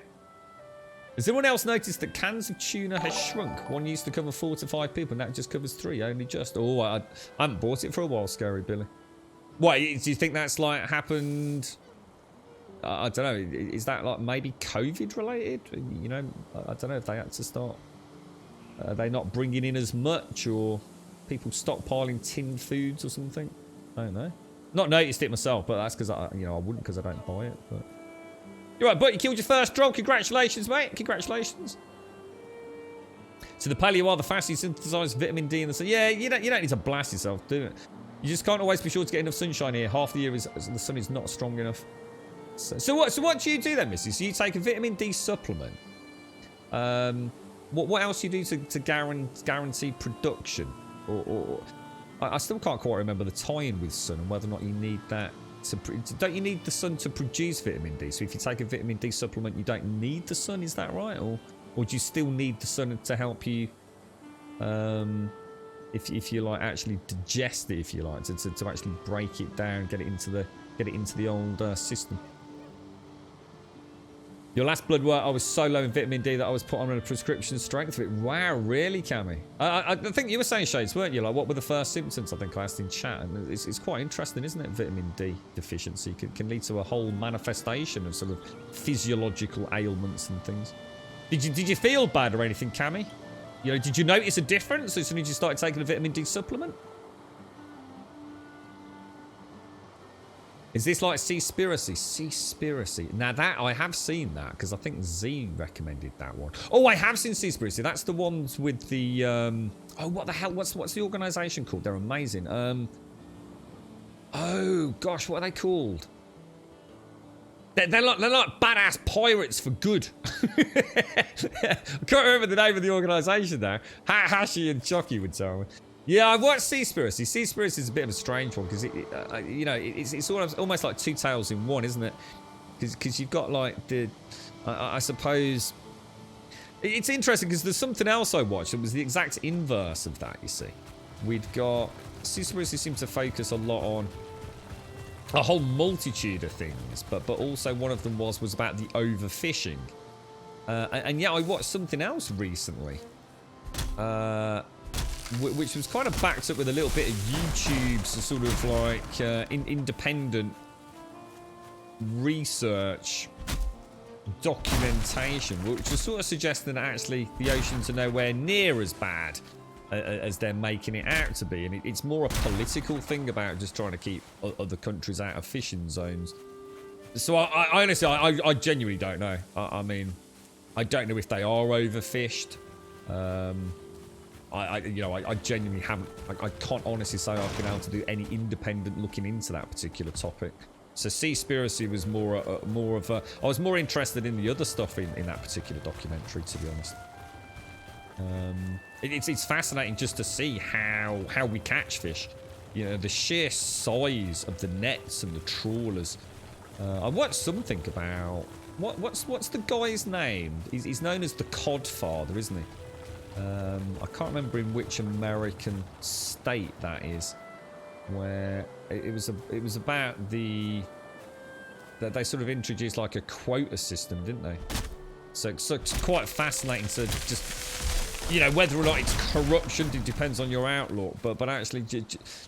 Has anyone else noticed that cans of tuna has shrunk? One used to cover 4 to 5 people, now it just covers 3, only just. Oh, I haven't bought it for a while, Scary Billy. What, do you think that's like happened? I don't know. Is that like maybe COVID related? You know, I don't know if they had to start. Are they not bringing in as much, or people stockpiling tinned foods or something? I don't know. Not noticed it myself, but that's because I wouldn't, because I don't buy it. But you're right, but you killed your first drone. Congratulations, mate. Congratulations. So the paleo are the fast you synthesize vitamin D in the sun. Yeah, you don't need to blast yourself, do it. You just can't always be sure to get enough sunshine here. Half the year the sun is not strong enough. So what do you do then, Missy? So you take a vitamin D supplement. What else do you do to guarantee production? Or I still can't quite remember the tie-in with sun and whether or not you need that. Don't you need the sun to produce vitamin D? So if you take a vitamin D supplement, you don't need the sun. Is that right? Or do you still need the sun to help you? If you like actually digest it, if you like, to actually break it down, get it into the old system. Your last blood work, I was so low in vitamin D that I was put on a prescription strength of it. Wow, really, Cammy? I think you were saying, Shades, weren't you? Like, what were the first symptoms? I think I asked in chat, and it's quite interesting, isn't it? Vitamin D deficiency can lead to a whole manifestation of sort of physiological ailments and things. Did you feel bad or anything, Cammy? You know, did you notice a difference as soon as you started taking a vitamin D supplement? Is this like Seaspiracy? Seaspiracy. Now that, I have seen that, because I think Z recommended that one. Oh, I have seen Seaspiracy. That's the ones with the, oh, what the hell? What's the organisation called? They're amazing. Oh, gosh, what are they called? They're like badass pirates for good. I can't remember the name of the organisation now. Hashi and Chucky would tell me. Yeah, I've watched Seaspiracy. Seaspiracy is a bit of a strange one because it's almost like two tales in one, isn't it? Because you've got like the, I suppose, it's interesting because there's something else I watched that was the exact inverse of that. You see, we've got Seaspiracy seems to focus a lot on a whole multitude of things, but also one of them was about the overfishing. And yeah, I watched something else recently, which was kind of backed up with a little bit of YouTube's sort of like independent research documentation, which was sort of suggesting that actually the oceans are nowhere near as bad as they're making it out to be, and it's more a political thing about just trying to keep other countries out of fishing zones. So I honestly, I genuinely don't know. I mean, I don't know if they are overfished. I genuinely haven't. I can't honestly say I've been able to do any independent looking into that particular topic. So Seaspiracy was more of a. I was more interested in the other stuff in that particular documentary, to be honest. It's fascinating just to see how we catch fish. You know, the sheer size of the nets and the trawlers. I watched something about what's the guy's name? He's known as the Codfather, isn't he? I can't remember in which American state that is, where it was about that they sort of introduced like a quota system, didn't they? So it's quite fascinating to just, you know, whether or not it's corruption, it depends on your outlook, but actually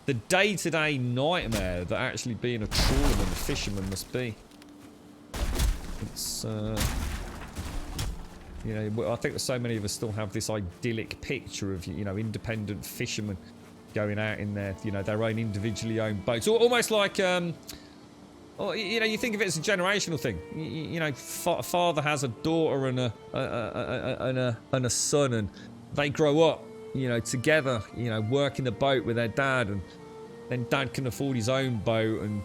the day-to-day nightmare that actually being a trawlerman, a fisherman must be. It's you know, I think that so many of us still have this idyllic picture of, you know, independent fishermen going out in their, you know, their own individually owned boats, almost like or, you know, you think of it as a generational thing. You know, father has a daughter and a son, and they grow up, you know, together, you know, working the boat with their dad, and then dad can afford his own boat, and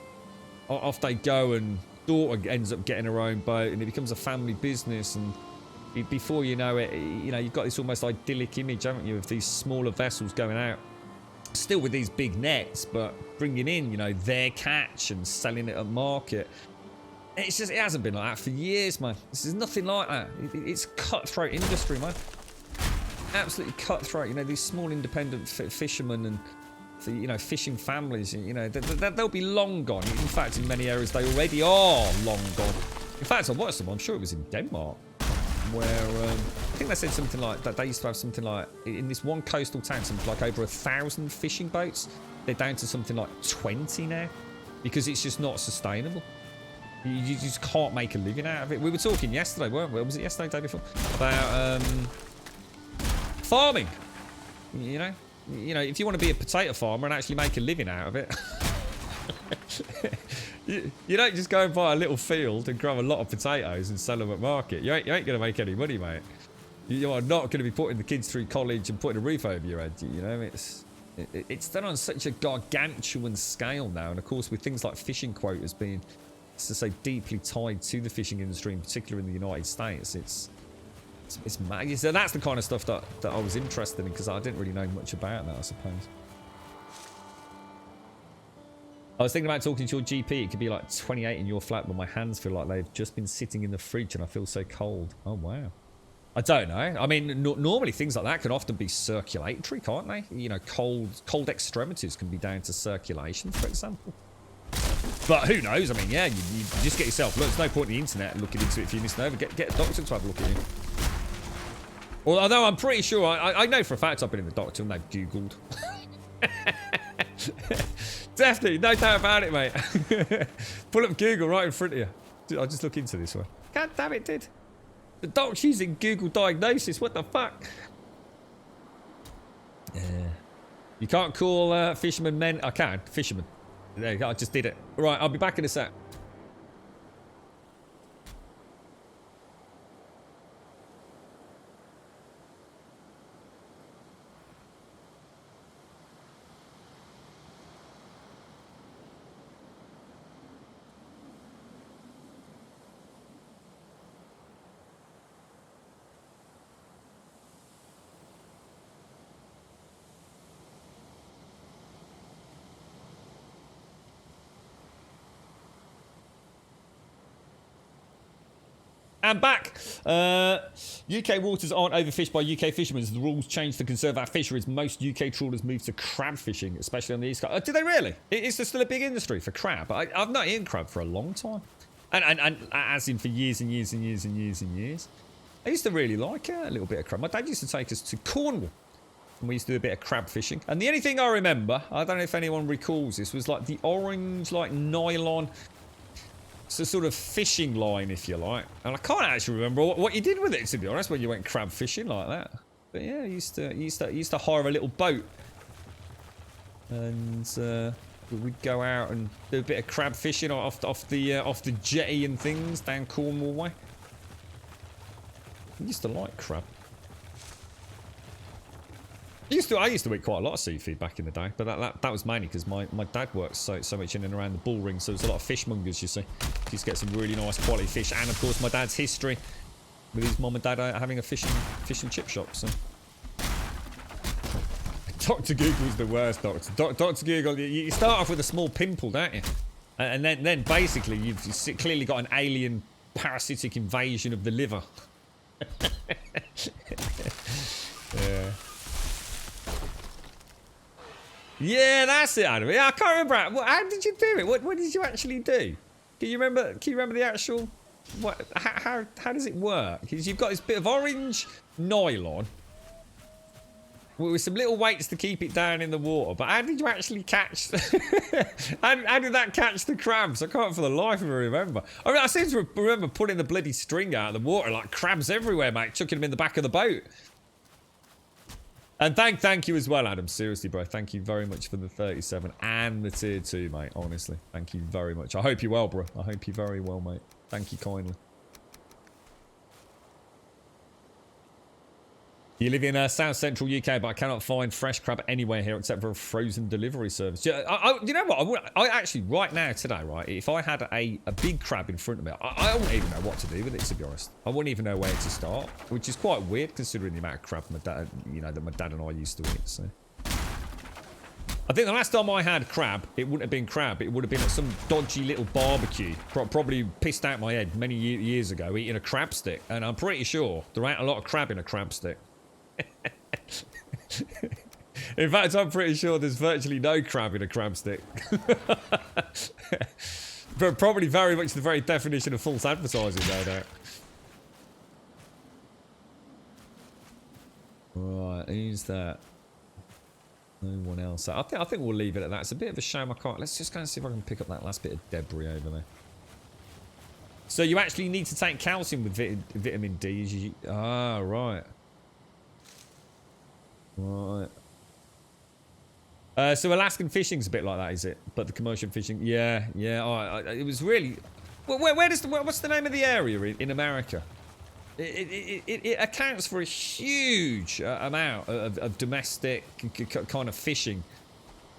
off they go, and daughter ends up getting her own boat, and it becomes a family business, and before you know it, you know, you've got this almost idyllic image, haven't you, of these smaller vessels going out, still with these big nets, but bringing in, you know, their catch and selling it at market. It's just, it hasn't been like that for years, man. This is nothing like that. It's cutthroat industry, man. Absolutely cutthroat. You know, these small independent fishermen and, you know, fishing families, you know, they'll be long gone. In fact, in many areas, they already are long gone. In fact, I watched them, I'm sure it was in Denmark, where I think they said something like that. They used to have something like, in this one coastal town, something like over 1,000 fishing boats. They're down to something like 20 now, because it's just not sustainable. You just can't make a living out of it. We were talking yesterday, weren't we? Was it yesterday, day before? About farming. You know, if you want to be a potato farmer and actually make a living out of it, you don't just go and buy a little field and grow a lot of potatoes and sell them at market. You ain't going to make any money, mate. You are not going to be putting the kids through college and putting a roof over your head. You know, it's done on such a gargantuan scale now, and of course with things like fishing quotas being, to say, deeply tied to the fishing industry, in particular in the United States, it's mad. So that's the kind of stuff that I was interested in, because I didn't really know much about that, I suppose. I was thinking about talking to your GP. It could be like 28 in your flat, but my hands feel like they've just been sitting in the fridge and I feel so cold. Oh, wow. I don't know. I mean, normally things like that can often be circulatory, can't they? You know, cold extremities can be down to circulation, for example. But who knows? I mean, yeah, you just get yourself. Look, there's no point in the internet looking into it if you're missing over. Get a doctor to have a look at you. Although I'm pretty sure, I know for a fact I've been in the doctor and they've Googled. Definitely, no doubt about it, mate. Pull up Google right in front of you. I'll just look into this one. God damn it, dude. The doctor's using Google Diagnosis. What the fuck? You can't call fishermen men. I can. Fishermen. There you go. I just did it. Right, I'll be back in a sec. And back. UK waters aren't overfished by UK fishermen. The rules changed to conserve our fisheries. Most UK trawlers moved to crab fishing, especially on the east coast. Did they really? Is there still a big industry for crab? I've not eaten crab for a long time. And as in for years and years and years and years and years. I used to really like a little bit of crab. My dad used to take us to Cornwall. And we used to do a bit of crab fishing. And the only thing I remember, I don't know if anyone recalls this, was like the orange, like nylon... It's a sort of fishing line, if you like. And I can't actually remember what you did with it, to be honest, when you went crab fishing like that. But yeah, I used to hire a little boat. And we'd go out and do a bit of crab fishing off the jetty and things down Cornwall way. I used to like crab. I used to eat quite a lot of seafood back in the day, but that was mainly because my dad worked so much in and around the bull ring, so there's a lot of fishmongers, you see. He used to get some really nice quality fish, and of course my dad's history with his mum and dad having a fish and chip shop. So Dr. Google's the worst, Dr. Google. You start off with a small pimple, don't you? And then basically you've clearly got an alien parasitic invasion of the liver. Yeah. Yeah, that's it, Adam. Yeah, I can't remember. How did you do it? What did you actually do? Can you remember the actual... How does it work? Because you've got this bit of orange nylon with some little weights to keep it down in the water. But how did you actually catch... how did that catch the crabs? I can't for the life of me remember. I mean, I seem to remember pulling the bloody string out of the water, like crabs everywhere, mate, chucking them in the back of the boat. And thank you as well, Adam. Seriously, bro. Thank you very much for the 37 and the tier 2, mate. Honestly. Thank you very much. I hope you're well, bro. I hope you're very well, mate. Thank you kindly. You live in South Central UK, but I cannot find fresh crab anywhere here except for a frozen delivery service. Yeah, you know what? I actually, right now, today, right, if I had a big crab in front of me, I wouldn't even know what to do with it, to be honest. I wouldn't even know where to start, which is quite weird considering the amount of crab my dad, that my dad and I used to eat. So, I think the last time I had crab, it wouldn't have been crab. It would have been at some dodgy little barbecue. Probably pissed out my head many years ago eating a crab stick, and I'm pretty sure there ain't a lot of crab in a crab stick. In fact, I'm pretty sure there's virtually no crab in a crab stick. But probably very much the very definition of false advertising, no doubt. Right, who's that? No one else. I think we'll leave it at that. It's a bit of a shame I can't. Let's just go and see if I can pick up that last bit of debris over there. So you actually need to take calcium with vitamin D. Ah, right. Right. So Alaskan fishing's a bit like that, is it? But the commercial fishing, yeah. Oh, it was really. Well, what's the name of the area in America? It accounts for a huge amount of domestic kind of fishing.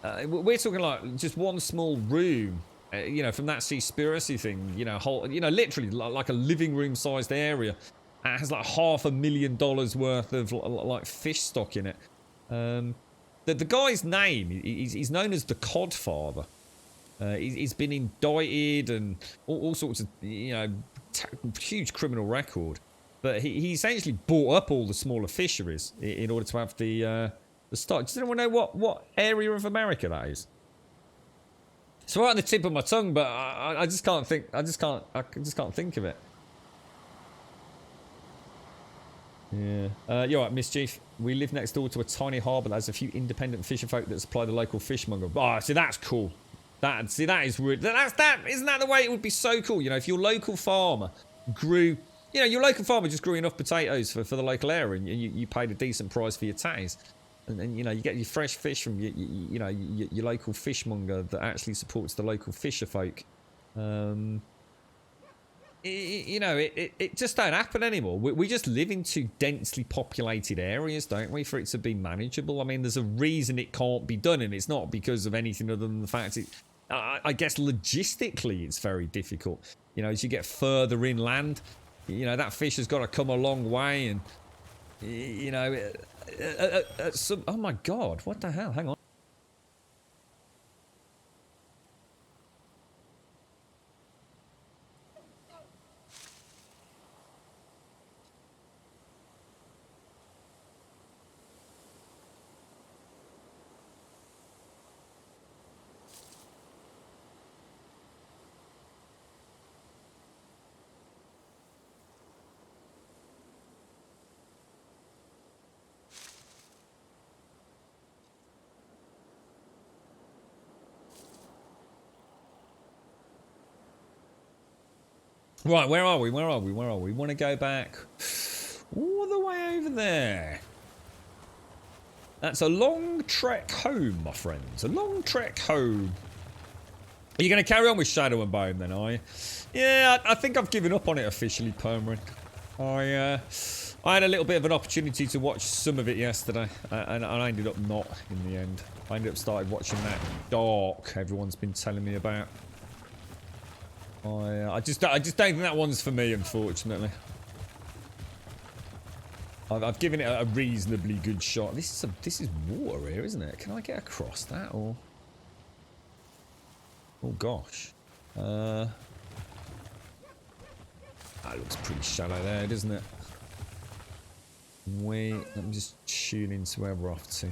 We're talking like just one small room, from that Seaspiracy thing, literally like a living room sized area. It has like $500,000 worth of like fish stock in it. The guy's name, he's known as the Codfather. He's been indicted and all sorts of, huge criminal record. But he essentially bought up all the smaller fisheries in order to have the stock. Does anyone know what area of America that is? It's right on the tip of my tongue, but I just can't think. I just can't think of it. Yeah. You're right, Mischief. We live next door to a tiny harbour that has a few independent fisher folk that supply the local fishmonger. Oh, see, that's cool. That is really... Isn't that the way it would be so cool? If your local farmer grew... your local farmer just grew enough potatoes for the local area and you paid a decent price for your tatties. And you get your fresh fish from your local fishmonger that actually supports the local fisher folk. It just don't happen anymore. We just live in too densely populated areas, don't we, for it to be manageable? I mean, there's a reason it can't be done, and it's not because of anything other than the fact I guess logistically it's very difficult. As you get further inland, that fish has got to come a long way, and oh my God, what the hell? Hang on. Right, where are we? Where are we? Where are we? We want to go back all the way over there. That's a long trek home, my friends. A long trek home. Are you going to carry on with Shadow and Bone then, are you? Yeah, I think I've given up on it officially, Permarin. I had a little bit of an opportunity to watch some of it yesterday, and I ended up not in the end. I ended up started watching that Dark everyone's been telling me about. I just don't think that one's for me, unfortunately. I've given it a reasonably good shot. This is water here, isn't it? Can I get across that or? Oh gosh. That looks pretty shallow there, doesn't it? Wait, let me just tune into where we're off to.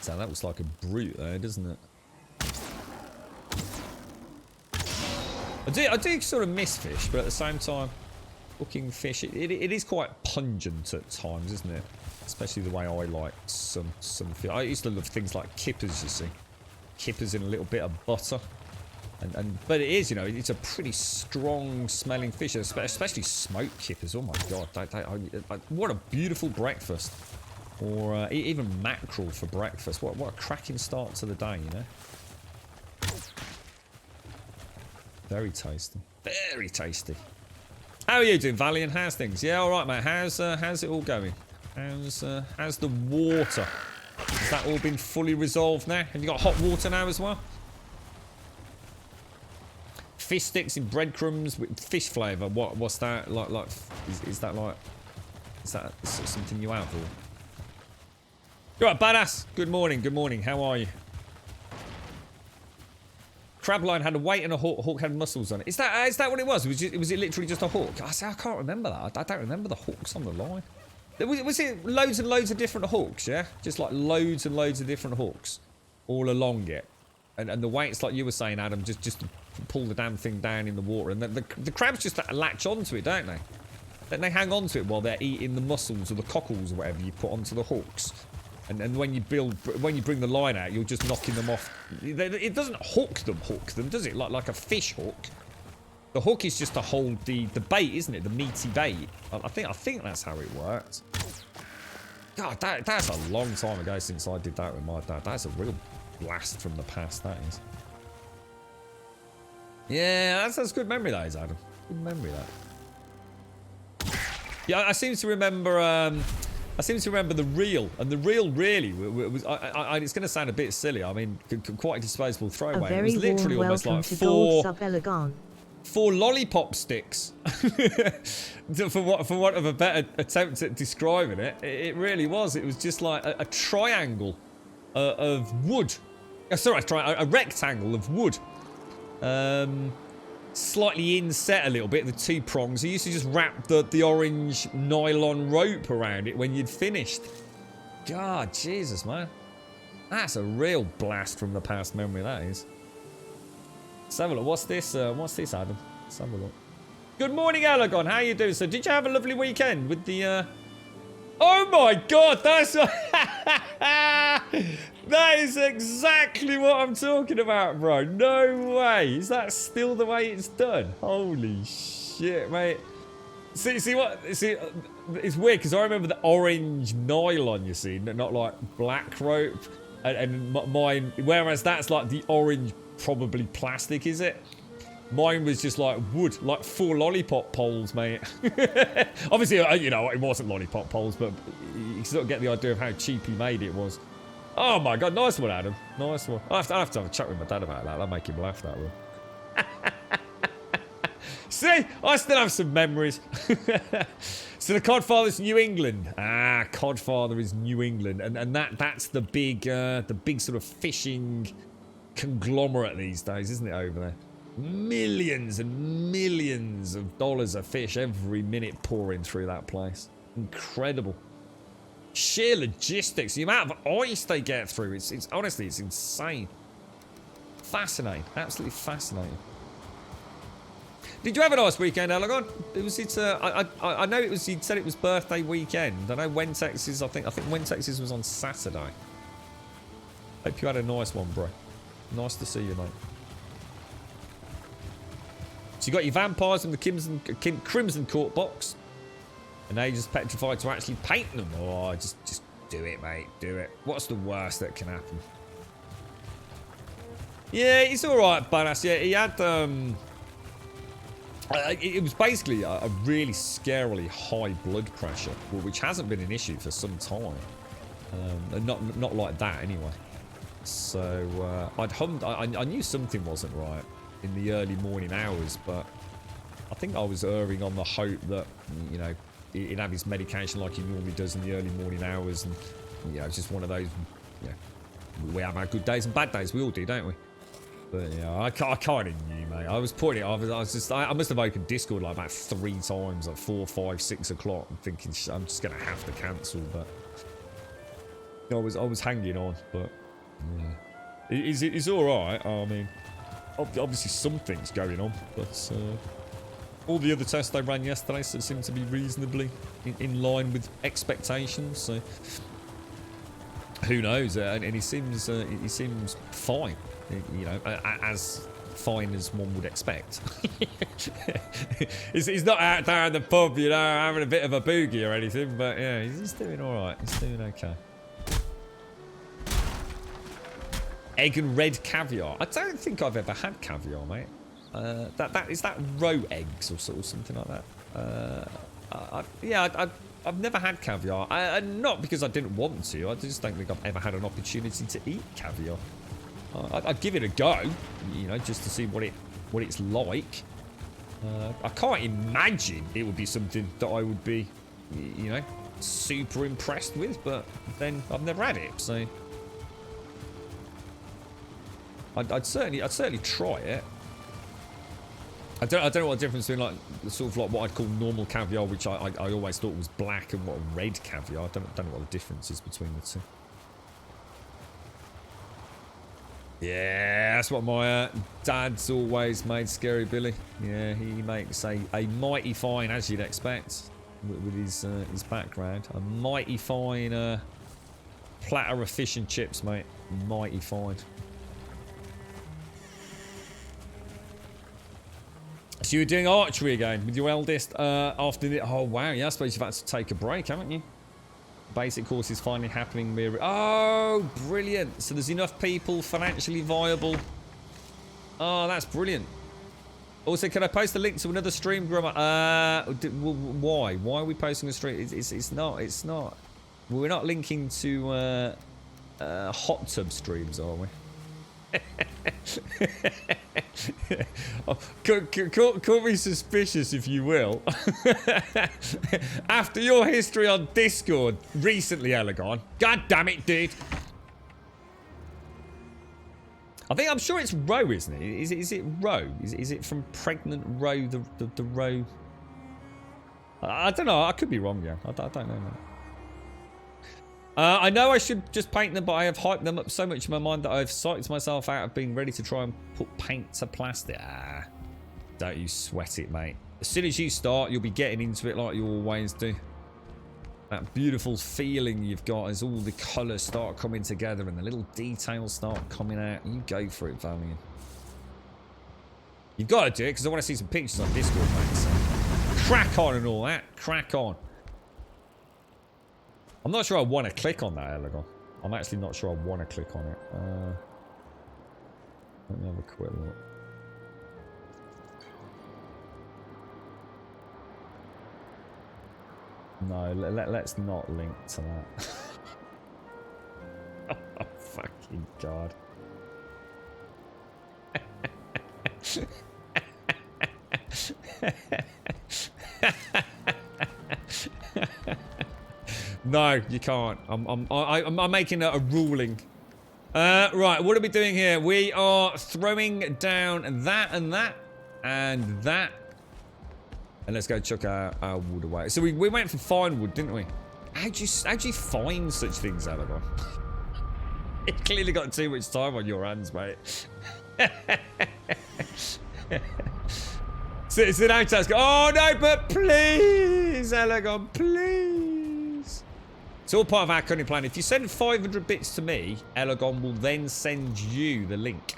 So that looks like a brute there, doesn't it? I do sort of miss fish, but at the same time, cooking fish, it is quite pungent at times, isn't it? Especially the way I like some fish. I used to love things like kippers, you see. Kippers in a little bit of butter. But it is, you know, it's a pretty strong smelling fish, especially smoked kippers. Oh my god, what a beautiful breakfast. Or even mackerel for breakfast. What a cracking start to the day, you know. Very tasty. Very tasty. How are you doing, Valiant? How's things? Yeah, all right, mate. How's it all going? How's the water? Has that all been fully resolved now? Have you got hot water now as well? Fish sticks in breadcrumbs with fish flavour. What's that like? Is that something you have or? You're right, badass. Good morning. Good morning. How are you? Crabline had a weight and a hook. Hook had muscles on it. Is that what it was? Was it literally just a hook? I can't remember that. I don't remember the hooks on the line. Was it loads and loads of different hooks? Yeah, just like loads and loads of different hooks all along it. And the weight's like you were saying, Adam, just to pull the damn thing down in the water. And the crabs just latch onto it, don't they? Then they hang onto it while they're eating the mussels or the cockles or whatever you put onto the hooks. And when you bring the line out, you're just knocking them off. It doesn't hook them, does it? Like a fish hook. The hook is just to hold the bait, isn't it? The meaty bait. I think that's how it works. God, that's a long time ago since I did that with my dad. That's a real blast from the past, that is. Yeah, that's good memory, that is, Adam. Good memory, that. Yeah, I seem to remember the reel, and the reel really was. It's going to sound a bit silly. I mean, quite a disposable throwaway. It was literally almost like four lollipop sticks. for want of a better attempt at describing it, it really was. It was just like a triangle of wood. Sorry, a rectangle of wood. Slightly inset a little bit, the two prongs. You used to just wrap the orange nylon rope around it when you'd finished. God, Jesus, man. That's a real blast from the past memory, that is. Let's have a look. What's this, Adam? Let's have a look. Good morning, Alagon. How you doing, sir? Did you have a lovely weekend with the, Oh my god, that's... That is exactly what I'm talking about, bro. No way. Is that still the way it's done? Holy shit, mate. See, it's weird because I remember the orange nylon, you see, not like black rope. And mine, whereas that's like the orange, probably plastic, is it? Mine was just like wood, like 4 lollipop poles, mate. Obviously, you know, it wasn't lollipop poles, but you sort of get the idea of how cheap he made it was. Oh my god, nice one, Adam. Nice one. I'll have to have a chat with my dad about that. That'll make him laugh, that will. See, I still have some memories. So the Codfather's New England. Ah, Codfather is New England, and that's the big sort of fishing conglomerate these days, isn't it, over there? Millions and millions of dollars of fish every minute pouring through that place. Incredible. Sheer logistics, the amount of ice they get through, it's honestly, it's insane. Fascinating, absolutely fascinating. Did you have a nice weekend, Alagon? I know it was, he said it was birthday weekend. I know Wentex's, I think Wentex's was on Saturday. Hope you had a nice one, bro. Nice to see you, mate. So you got your vampires from the Crimson Court box. And now you're just petrified to actually paint them. Oh, just do it, mate. Do it. What's the worst that can happen? Yeah, he's alright, Badass. Yeah, he had, it was basically a really scarily high blood pressure, which hasn't been an issue for some time. Not like that, anyway. So, I knew something wasn't right in the early morning hours, but I think I was erring on the hope that, you know, he'd have his medication like he normally does in the early morning hours, and, you know, it's just one of those, you know, we have our good days and bad days, we all do, don't we? But yeah, I kind of knew, mate. I was putting it. I must have opened Discord like about 3 times, like 4, 5, 6 o'clock, and thinking I'm just gonna have to cancel. But I was hanging on. But yeah, it's all right. I mean, obviously something's going on, but all the other tests I ran yesterday seemed to be reasonably in line with expectations. So who knows? And he seems fine. You know, as fine as one would expect. he's not out there in the pub, you know, having a bit of a boogie or anything, but yeah, he's doing alright. He's doing okay. Egg and red caviar. I don't think I've ever had caviar, mate. Is that roe eggs or something like that? I've never had caviar. Not because I didn't want to. I just don't think I've ever had an opportunity to eat caviar. I'd give it a go, you know, just to see what it's like. I can't imagine it would be something that I would be, you know, super impressed with. But then I've never had it, so I'd certainly try it. I don't know what the difference between like sort of like what I'd call normal caviar, which I always thought was black, and what red caviar. I don't know what the difference is between the two. Yeah, that's what my dad's always made, Scary Billy. Yeah, he makes a mighty fine, as you'd expect, with his background. A mighty fine platter of fish and chips, mate. Mighty fine. So you were doing archery again with your eldest after the... Oh, wow. Yeah, I suppose you've had to take a break, haven't you? Basic course is finally happening. Oh, brilliant. So there's enough people financially viable. Oh, that's brilliant. Also, can I post a link to another stream, Grummer? Why? Why are we posting a stream? It's not. We're not linking to hot tub streams, are we? Oh, call me suspicious if you will. After your history on Discord recently, Elegon. God damn it, dude. I'm sure it's Roe, isn't it? Is it Roe? Is it from Pregnant Roe, the Roe? I don't know. I could be wrong, yeah. I don't know, man. I know I should just paint them, but I have hyped them up so much in my mind that I've psyched myself out of being ready to try and put paint to plastic. Don't you sweat it, mate. As soon as you start, you'll be getting into it like you always do. That beautiful feeling you've got as all the colours start coming together and the little details start coming out. You go for it, Valiant. You've got to do it because I want to see some pictures on Discord, mate. So crack on and all that. Crack on. I'm not sure I want to click on that, Elegon. I'm actually not sure I want to click on it. Let me have a quick look. No, let's not link to that. Oh, fucking God. No, you can't. I'm making a ruling. Right, what are we doing here? We are throwing down that and that and that. And let's go chuck our wood away. So we went for fine wood, didn't we? How'd you find such things, Alagon? You clearly got too much time on your hands, mate. So now it's go, oh no, but please, Alagon, please. It's all part of our cunning plan. If you send 500 bits to me, Elagon will then send you the link.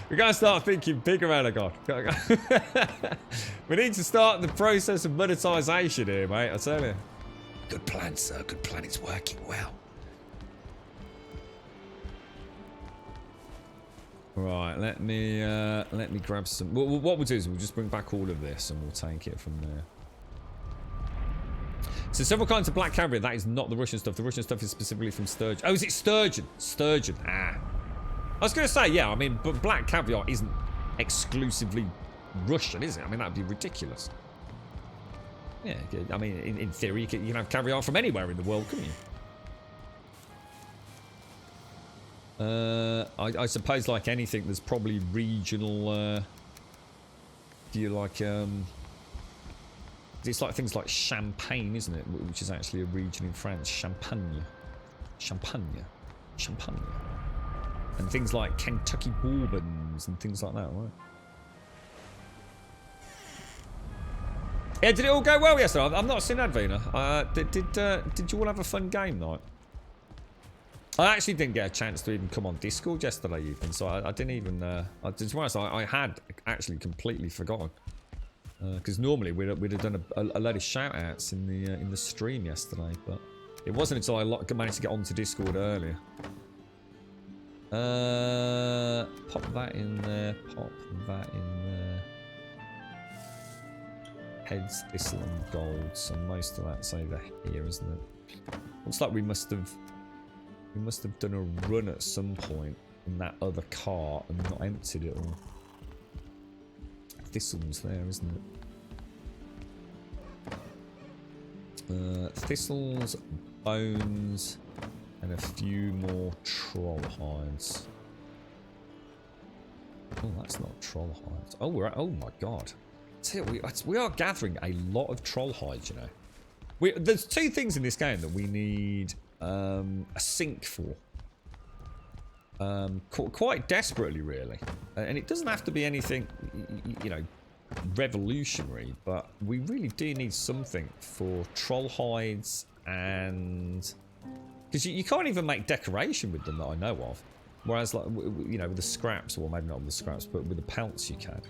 We gotta start thinking bigger, Aragon. We need to start the process of monetization here, mate. I tell you. Good plan, sir. Good plan. It's working well. Right, let me grab some. What we'll do is we'll just bring back all of this and we'll take it from there. So several kinds of black caviar. That is not the Russian stuff. The Russian stuff is specifically from sturgeon. Oh, is it sturgeon? Sturgeon. Ah. I was going to say, yeah, I mean, but black caviar isn't exclusively Russian, is it? I mean, that'd be ridiculous. Yeah, I mean, in theory, you can have caviar from anywhere in the world, couldn't you? I suppose, like anything, there's probably regional, do you like, it's like things like champagne, isn't it? Which is actually a region in France. Champagne. And things like Kentucky bourbons and things like that, right? Yeah, did it all go well yesterday? I've not seen Advina. Did you all have a fun game night? I actually didn't get a chance to even come on Discord yesterday evening, so I didn't even. I had actually completely forgotten. Because normally we'd have done a load of shout-outs in the stream yesterday, but it wasn't until I managed to get onto Discord earlier. Pop that in there. Pop that in there. Heads, thistle, and gold. So most of that's over here, isn't it? Looks like we must have done a run at some point in that other cart and not emptied it all. Thistles there, isn't it? Thistles, bones, and a few more troll hides. Oh, that's not troll hides. Oh, oh my god. We are gathering a lot of troll hides, you know. There's two things in this game that we need a sink for. Quite desperately, really. And it doesn't have to be anything, you know, revolutionary, but we really do need something for troll hides and... Because you can't even make decoration with them that I know of. Whereas, like, you know, with the scraps, or maybe not with the scraps, but with the pelts you can.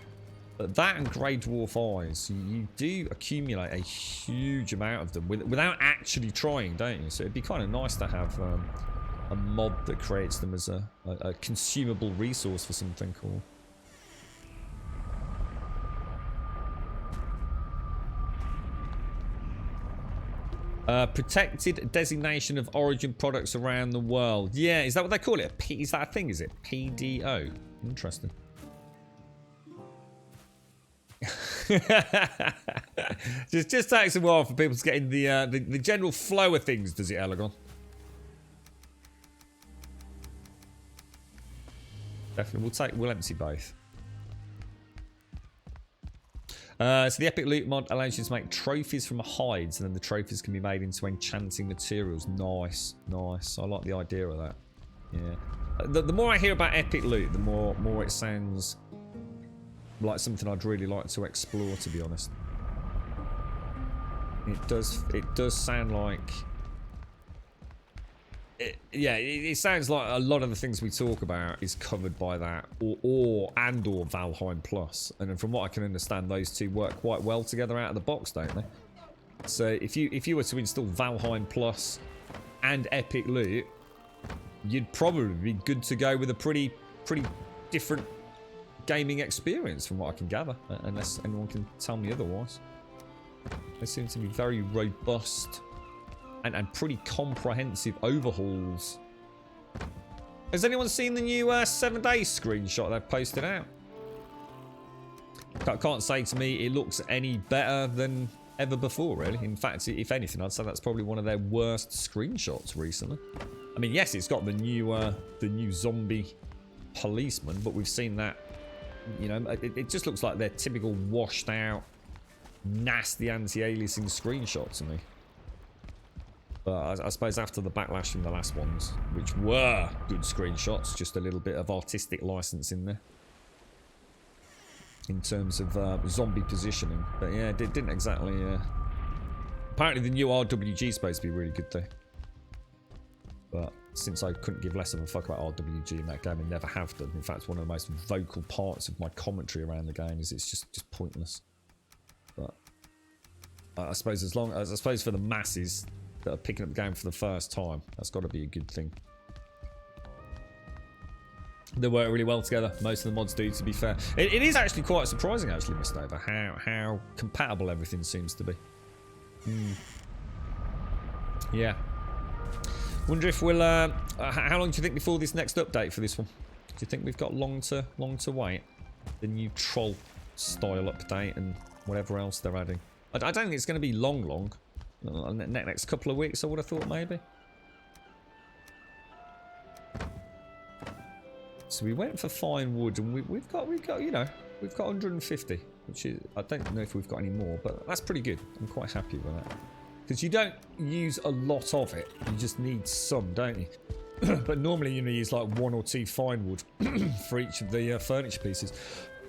But that and grey dwarf eyes, you do accumulate a huge amount of them without actually trying, don't you? So it'd be kind of nice to have a mod that creates them as a consumable resource for something cool. Protected designation of origin products around the world. Yeah, is that what they call it? Is that a thing, is it? PDO. Interesting. just takes a while for people to get in the general flow of things, does it, Elegon? Definitely, we'll empty both. So the epic loot mod allows you to make trophies from hides, and then the trophies can be made into enchanting materials. Nice, nice. I like the idea of that. Yeah. The more I hear about epic loot, the more it sounds like something I'd really like to explore, to be honest. It does sound like... It sounds like a lot of the things we talk about is covered by that, or Valheim Plus. And from what I can understand, those two work quite well together out of the box, don't they? So if you were to install Valheim Plus and Epic Loot, you'd probably be good to go with a pretty different gaming experience, from what I can gather, unless anyone can tell me otherwise. They seem to be very robust and pretty comprehensive overhauls. Has anyone seen the new 7 days screenshot they've posted out? Can't say to me it looks any better than ever before, really. In fact, if anything, I'd say that's probably one of their worst screenshots recently. I mean, yes, it's got the new zombie policeman, but we've seen that. You know, it just looks like their typical washed out, nasty anti-aliasing screenshot to me. But I suppose after the backlash from the last ones, which were good screenshots, just a little bit of artistic license in there. In terms of zombie positioning. But yeah, it didn't exactly... Apparently the new RWG is supposed to be really good though. But since I couldn't give less of a fuck about RWG in that game and never have done. In fact, one of the most vocal parts of my commentary around the game is it's just pointless. But I suppose for the masses that are picking up the game for the first time, that's got to be a good thing. They work really well together. Most of the mods do, to be fair. It is actually quite surprising, actually, Mr. Over, how compatible everything seems to be. Yeah. Wonder if we'll. How long do you think before this next update for this one? Do you think we've got long to wait? The new troll style update and whatever else they're adding. I don't think it's going to be long. Next couple of weeks, I would have thought maybe. So we went for fine wood, and we've got 150, which is, I don't know if we've got any more, but that's pretty good. I'm quite happy with that. Because you don't use a lot of it, you just need some, don't you? But normally you use like 1 or 2 fine wood for each of the furniture pieces.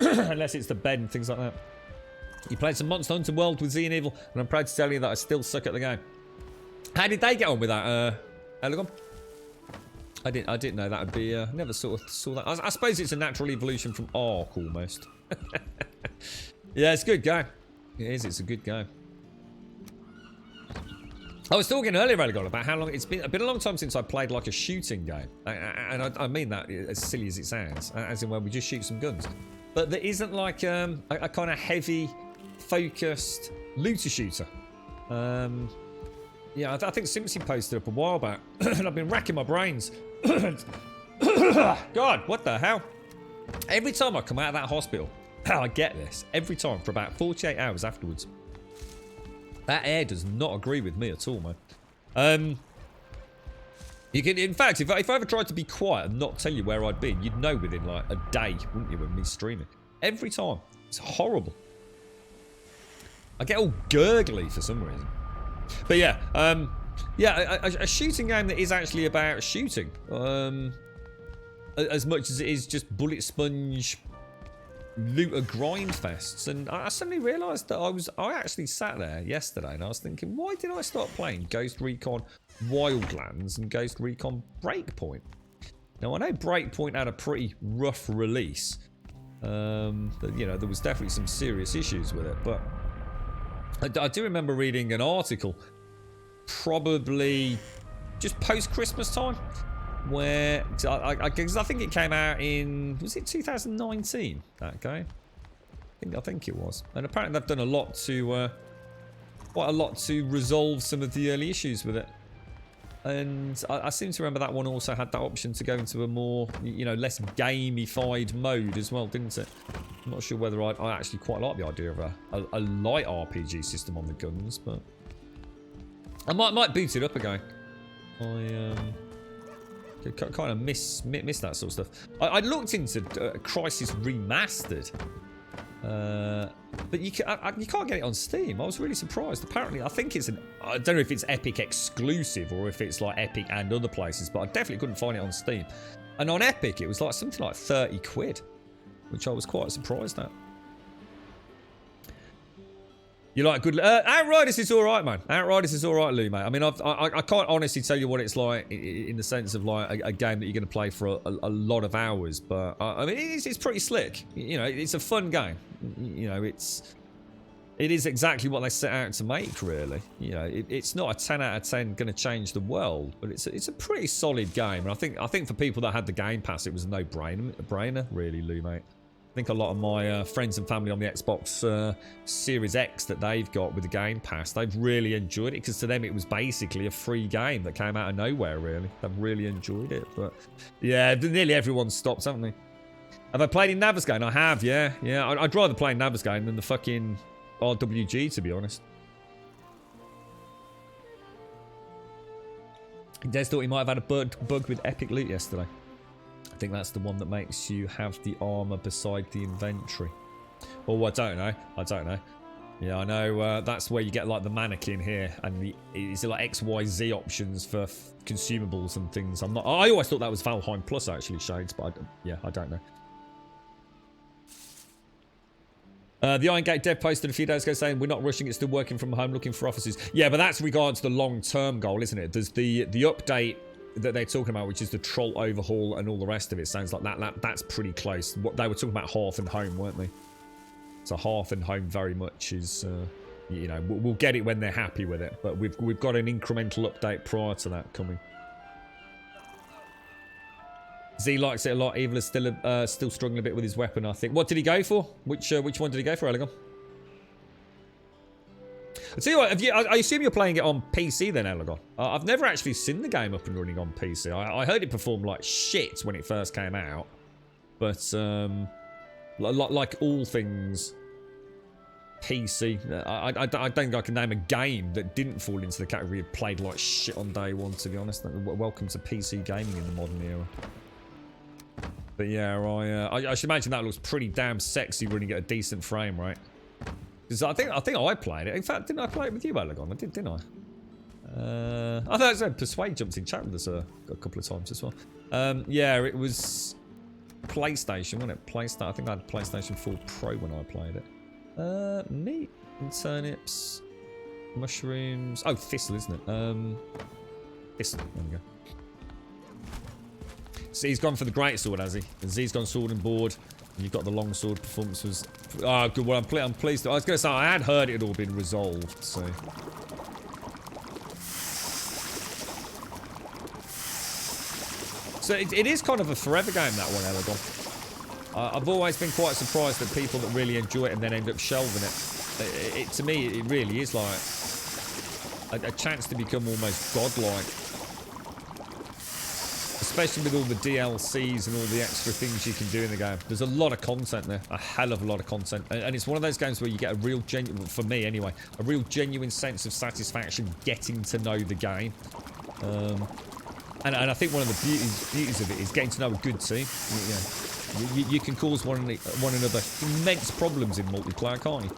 Unless it's the bed and things like that. You played some Monster Hunter World with Z and Evil, and I'm proud to tell you that I still suck at the game. How did they get on with that, Elegon? I didn't know that would be, never sort of saw that. I suppose it's a natural evolution from Ark, almost. Yeah, it's a good game. It is, it's a good game. I was talking earlier, Elegon, about how long it's been a long time since I played like a shooting game. And I mean that as silly as it sounds, as in where we just shoot some guns. But there isn't like a kind of heavy, focused looter shooter. Yeah, I think Simpson posted up a while back, and I've been racking my brains. God, what the hell? Every time I come out of that hospital, I get this. Every time for about 48 hours afterwards. That air does not agree with me at all, man. You can, in fact, if I ever tried to be quiet and not tell you where I'd been, you'd know within like a day, wouldn't you, with me streaming? Every time. It's horrible. I get all gurgly for some reason. But yeah, a shooting game that is actually about shooting. As much as it is just bullet sponge looter grind fests. And I suddenly realised that I actually sat there yesterday and I was thinking, why did I start playing Ghost Recon Wildlands and Ghost Recon Breakpoint? Now I know Breakpoint had a pretty rough release. You know, there was definitely some serious issues with it, but I do remember reading an article, probably just post-Christmas time, where I think it came out in, was it 2019, that game? I think it was. And apparently they've done a lot to, quite a lot to resolve some of the early issues with it. And I seem to remember that one also had that option to go into a more, you know, less gamified mode as well, didn't it? I'm not sure whether I actually quite like the idea of a light RPG system on the guns, but I might boot it up again. I kind of miss that sort of stuff. I looked into Crysis Remastered, but you can't get it on Steam. I was really surprised. Apparently, I think it's I don't know if it's Epic exclusive or if it's like Epic and other places, but I definitely couldn't find it on Steam. And on Epic, it was like something like 30 quid, which I was quite surprised at. You like good... Outriders is alright, man. Outriders is alright, Lou, mate. I mean, I can't honestly tell you what it's like in the sense of like a game that you're going to play for a lot of hours, but I mean, it's pretty slick. You know, it's a fun game. You know, it is exactly what they set out to make, really. You know, it's not a 10 out of 10 going to change the world, but it's a pretty solid game. And I think for people that had the Game Pass, it was a no-brainer, really, Lou, mate. I think a lot of my friends and family on the Xbox Series X that they've got with the Game Pass, they've really enjoyed it, because to them it was basically a free game that came out of nowhere, really. They've really enjoyed it, but yeah, nearly everyone's stopped, haven't they? Have I played in Navigaine? I have, yeah. I'd rather play in Navigaine than the fucking RWG, to be honest. Des thought he might have had a bug with Epic Loot yesterday. I think that's the one that makes you have the armor beside the inventory. Oh, I don't know. Yeah, I know that's where you get like the mannequin here, and it's like XYZ options for consumables and things. I always thought that was Valheim Plus actually, Shades, but I don't know. The Iron Gate dev posted a few days ago saying we're not rushing, it's still working from home, looking for offices. Yeah, but that's regards to the long-term goal, isn't it? There's the update that they're talking about, which is the troll overhaul and all the rest of it, sounds like that's pretty close. What they were talking about, Hearth and Home, weren't they? So Hearth and Home very much is, you know, we'll get it when they're happy with it, but we've got an incremental update prior to that coming. Z likes it a lot. Evil is still struggling a bit with his weapon, I think. What did he go for? Which one did he go for, Elegon? I tell you what, I assume you're playing it on PC then, Elegon. I've never actually seen the game up and running on PC. I heard it performed like shit when it first came out, but like all things PC, I don't think I can name a game that didn't fall into the category of played like shit on day one, to be honest. Welcome to PC gaming in the modern era. But yeah, I should imagine that looks pretty damn sexy running at a decent frame rate. Because I think I played it. In fact, didn't I play it with you, Elegon? I did, didn't I? I thought Persuade jumped in chat with us a couple of times as well. Yeah, it was PlayStation, wasn't it? I think I had PlayStation 4 Pro when I played it. Meat and turnips, mushrooms. Oh, thistle, isn't it? Thistle. There we go. So he's gone for the great sword, has he? And Z's gone sword and board. And you've got the long sword. Performance was... Oh, good. Well, I'm pleased. I was going to say, I had heard it had all been resolved, so... So it is kind of a forever game, that one, Elegon. I've always been quite surprised at people that really enjoy it and then end up shelving it. To me, it really is like a chance to become almost godlike. Especially with all the DLCs and all the extra things you can do in the game. There's a lot of content there. A hell of a lot of content. And it's one of those games where you get a real genuine, for me anyway, a real genuine sense of satisfaction getting to know the game. And I think one of the beauties of it is getting to know a good team. You can cause one another immense problems in multiplayer, can't you?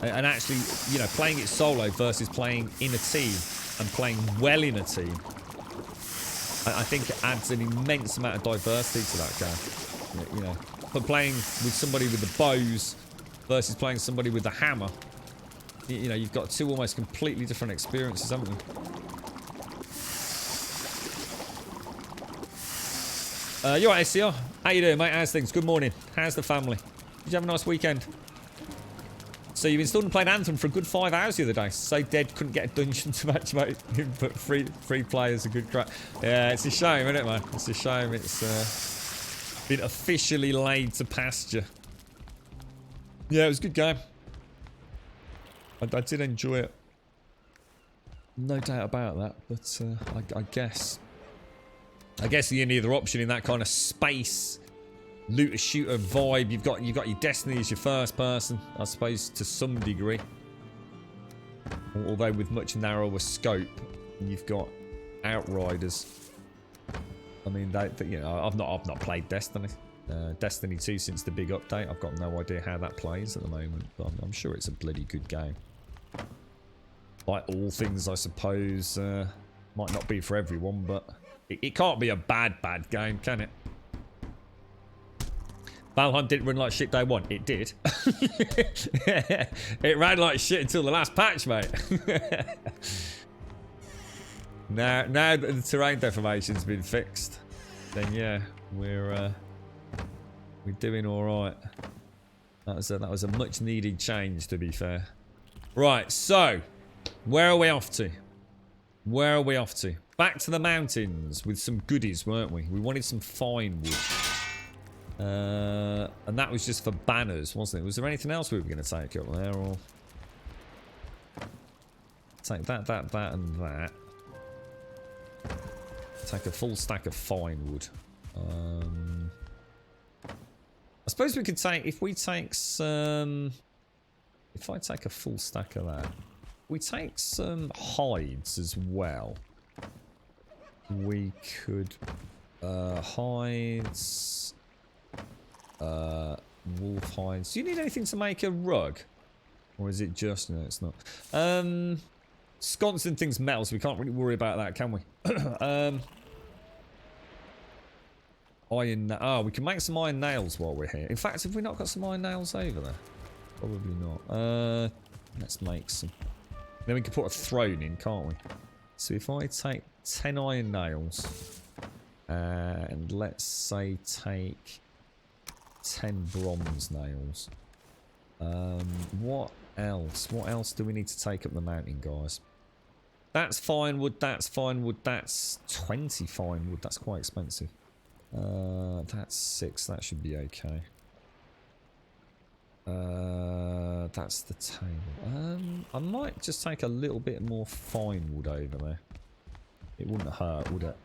And actually, you know, playing it solo versus playing in a team and playing well in a team, I think it adds an immense amount of diversity to that game. You know, but playing with somebody with the bows versus playing somebody with the hammer, you know, you've got two almost completely different experiences, haven't you? You alright, SCR? How you doing, mate? How's things? Good morning. How's the family? Did you have a nice weekend? So you've installed and played Anthem for a good 5 hours the other day. So dead, couldn't get a dungeon to match, mate. But free play is a good crack. Yeah, it's a shame, isn't it, man? It's a shame it's been officially laid to pasture. Yeah, it was a good game. I did enjoy it. No doubt about that. But I guess the only other option in that kind of space looter shooter vibe, you've got your Destiny as your first person, I suppose, to some degree. Although with much narrower scope, you've got Outriders. I mean, you know, I've not played Destiny. Destiny 2 since the big update. I've got no idea how that plays at the moment, but I'm sure it's a bloody good game. Like all things, I suppose, might not be for everyone, but it can't be a bad game, can it? Valheim didn't run like shit day one. It did. It ran like shit until the last patch, mate. now that the terrain deformation's been fixed, then yeah, we're doing all right. That was a much needed change, to be fair. Right, so where are we off to? Where are we off to? Back to the mountains with some goodies, weren't we? We wanted some fine wood. And that was just for banners, wasn't it? Was there anything else we were going to take up there, or take that, and that? Take a full stack of fine wood. I suppose we could take, if we take some, if I take a full stack of that, we take some hides as well. We could hides. Wolf hides. Do you need anything to make a rug? Or is it just... No, it's not. Sconce and things metal, so we can't really worry about that, can we? Iron... Oh, we can make some iron nails while we're here. In fact, have we not got some iron nails over there? Probably not. Let's make some. Then we can put a throne in, can't we? So if I take 10 iron nails and let's say take 10 bronze nails. What else? What else do we need to take up the mountain, guys? That's fine wood, that's fine wood, that's 20 fine wood, that's quite expensive. That's 6, that should be okay. That's the table. I might just take a little bit more fine wood over there. It wouldn't hurt, would it?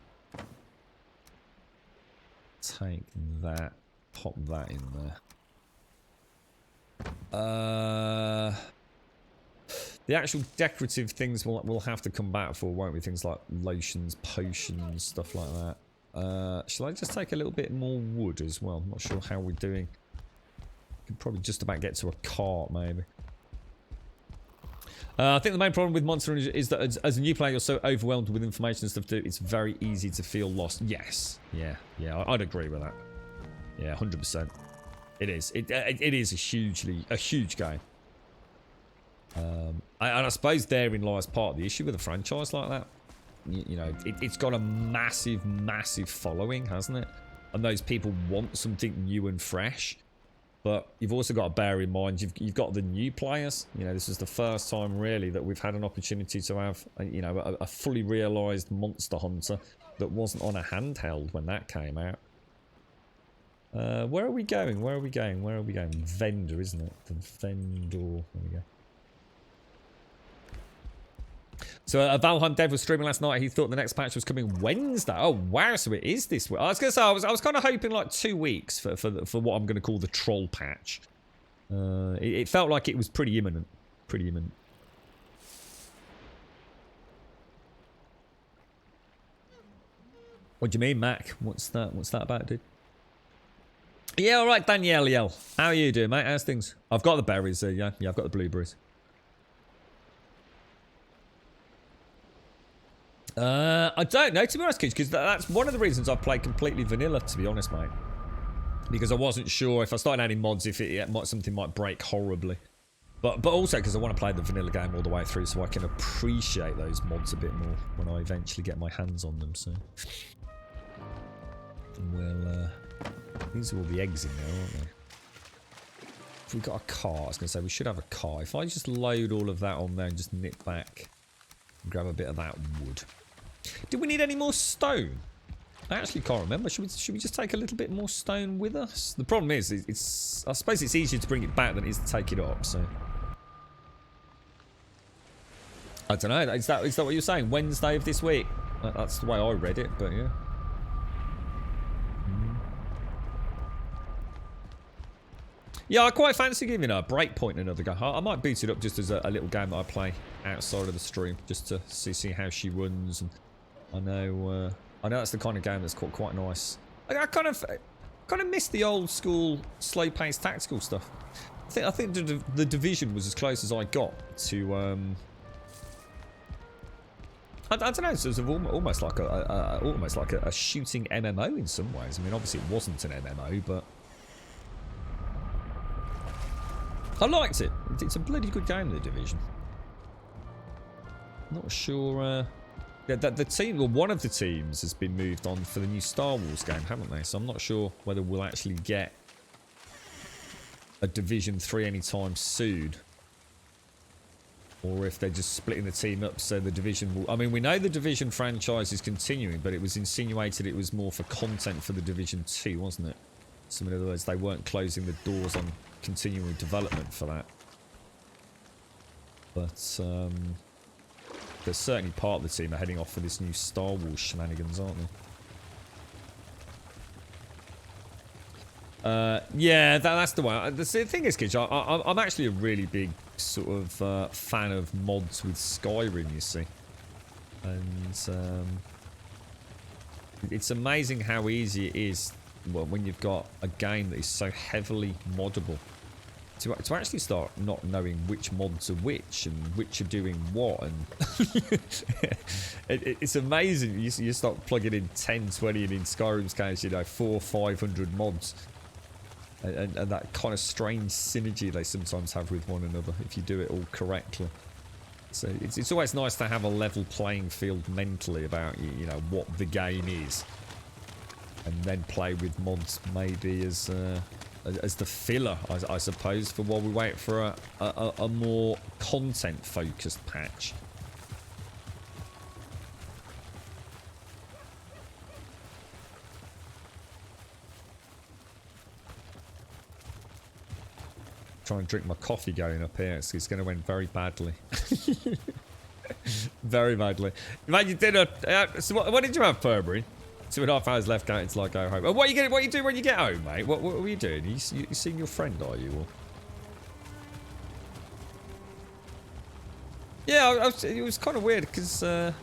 Take that, pop that in there. The actual decorative things we'll have to come back for, won't we? Things like lotions, potions, stuff like that. Shall I just take a little bit more wood as well? I'm not sure how we're doing. Could probably just about get to a cart, maybe. I think the main problem with Monster Hunter is that as a new player, you're so overwhelmed with information and stuff to do, it's very easy to feel lost. Yes. Yeah, I'd agree with that. Yeah, 100%. It is. It is a huge game. And I suppose therein lies part of the issue with a franchise like that. You know, it's got a massive following, hasn't it? And those people want something new and fresh. But you've also got to bear in mind, you've got the new players. You know, this is the first time really that we've had an opportunity to have, you know, a fully realised Monster Hunter that wasn't on a handheld when that came out. Where are we going? Where are we going? Where are we going? Vendor, isn't it? The vendor. There we go. So Valheim dev was streaming last night. He thought the next patch was coming Wednesday. Oh wow! So it is this week. I was gonna say I was kind of hoping like 2 weeks for what I'm gonna call the troll patch. It felt like it was pretty imminent. Pretty imminent. What do you mean, Mac? What's that? What's that about, dude? Yeah, all right, Danielle. How are you doing, mate? How's things? I've got the berries. Yeah, I've got the blueberries. I don't know, to be honest, kids, because that's one of the reasons I played completely vanilla, to be honest, mate. Because I wasn't sure if I started adding mods, if something might break horribly. But also because I want to play the vanilla game all the way through, so I can appreciate those mods a bit more when I eventually get my hands on them. So, well, these are all the eggs in there, aren't they? If we got a car, I was going to say we should have a car. If I just load all of that on there and just nip back and grab a bit of that wood. Do we need any more stone? I actually can't remember. Should we just take a little bit more stone with us? The problem is, I suppose it's easier to bring it back than it is to take it up. So I don't know. Is that what you're saying? Wednesday of this week? That's the way I read it. But yeah. Yeah, I quite fancy giving a Breakpoint another go. I might boot it up just as a little game that I play outside of the stream, just to see how she runs. And I know that's the kind of game that's quite nice. I kind of miss the old school slow-paced tactical stuff. I think the Division was as close as I got to. I don't know. It's almost like a shooting MMO in some ways. I mean, obviously it wasn't an MMO, but I liked it. It's a bloody good game, The Division. Not sure. The team, or one of the teams, has been moved on for the new Star Wars game, haven't they? So I'm not sure whether we'll actually get a Division 3 anytime soon, or if they're just splitting the team up so the Division will. I mean, we know the Division franchise is continuing, but it was insinuated it was more for content for the Division 2, wasn't it? So in other words, they weren't closing the doors on continuing development for that. But there's certainly part of the team are heading off for this new Star Wars shenanigans, aren't they? Yeah, that's the one. The thing is, kids, I'm actually a really big sort of fan of mods with Skyrim, you see. And it's amazing how easy it is, well, when you've got a game that is so heavily moddable, to actually start not knowing which mods are which and which are doing what. And it's amazing. You start plugging in 10, 20, and in Skyrim's case, you know, 400, 500 mods. And that kind of strange synergy they sometimes have with one another if you do it all correctly. So it's always nice to have a level playing field mentally about, you know, what the game is. And then play with mods maybe as the filler, I suppose, for while we wait for a more content-focused patch. Try and drink my coffee going up here. It's going to end very badly. Very badly. Mate, you did so what did you have, Furbury? 2.5 hours left out until I go home. What are you doing when you get home, mate? What are you doing? You seeing your friend, are you? Or? Yeah, it was kind of weird because I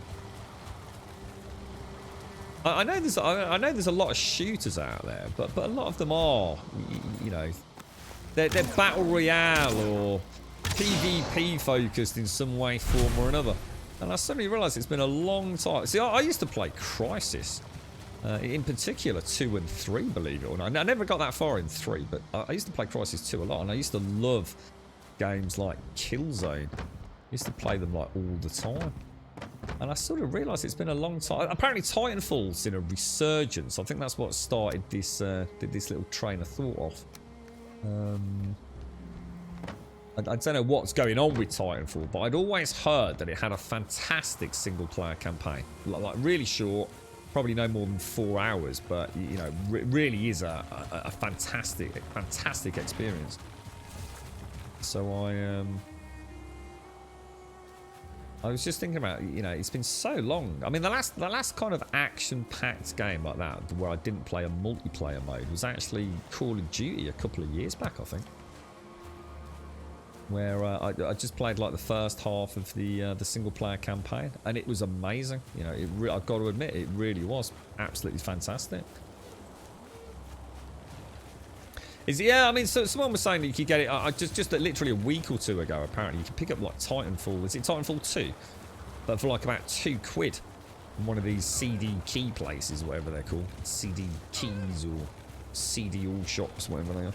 know there's a lot of shooters out there, but a lot of them are, you know, they're battle royale or PvP focused in some way, form or another. And I suddenly realised it's been a long time. See, I used to play Crisis, in particular 2 and 3, believe it or not. I never got that far in 3, but I used to play Crisis 2 a lot, and I used to love games like Killzone. I used to play them like all the time. And I sort of realised it's been a long time. Apparently Titanfall's in a resurgence. I think that's what started this little train of thought off. I don't know what's going on with Titanfall, but I'd always heard that it had a fantastic single-player campaign. Like really short, probably no more than 4 hours, but you know, really is a fantastic experience. So I was just thinking about, you know, it's been so long. I mean, the last kind of action-packed game like that, where I didn't play a multiplayer mode, was actually Call of Duty a couple of years back, I think. Where I just played like the first half of the single-player campaign, and it was amazing. You know, I've got to admit, it really was absolutely fantastic. Yeah, I mean, so someone was saying that you could get it just literally a week or two ago. Apparently, you can pick up like Titanfall. Is it Titanfall 2? But for like about £2 in one of these CD key places, whatever they're called, CD keys or CD all shops, whatever they are.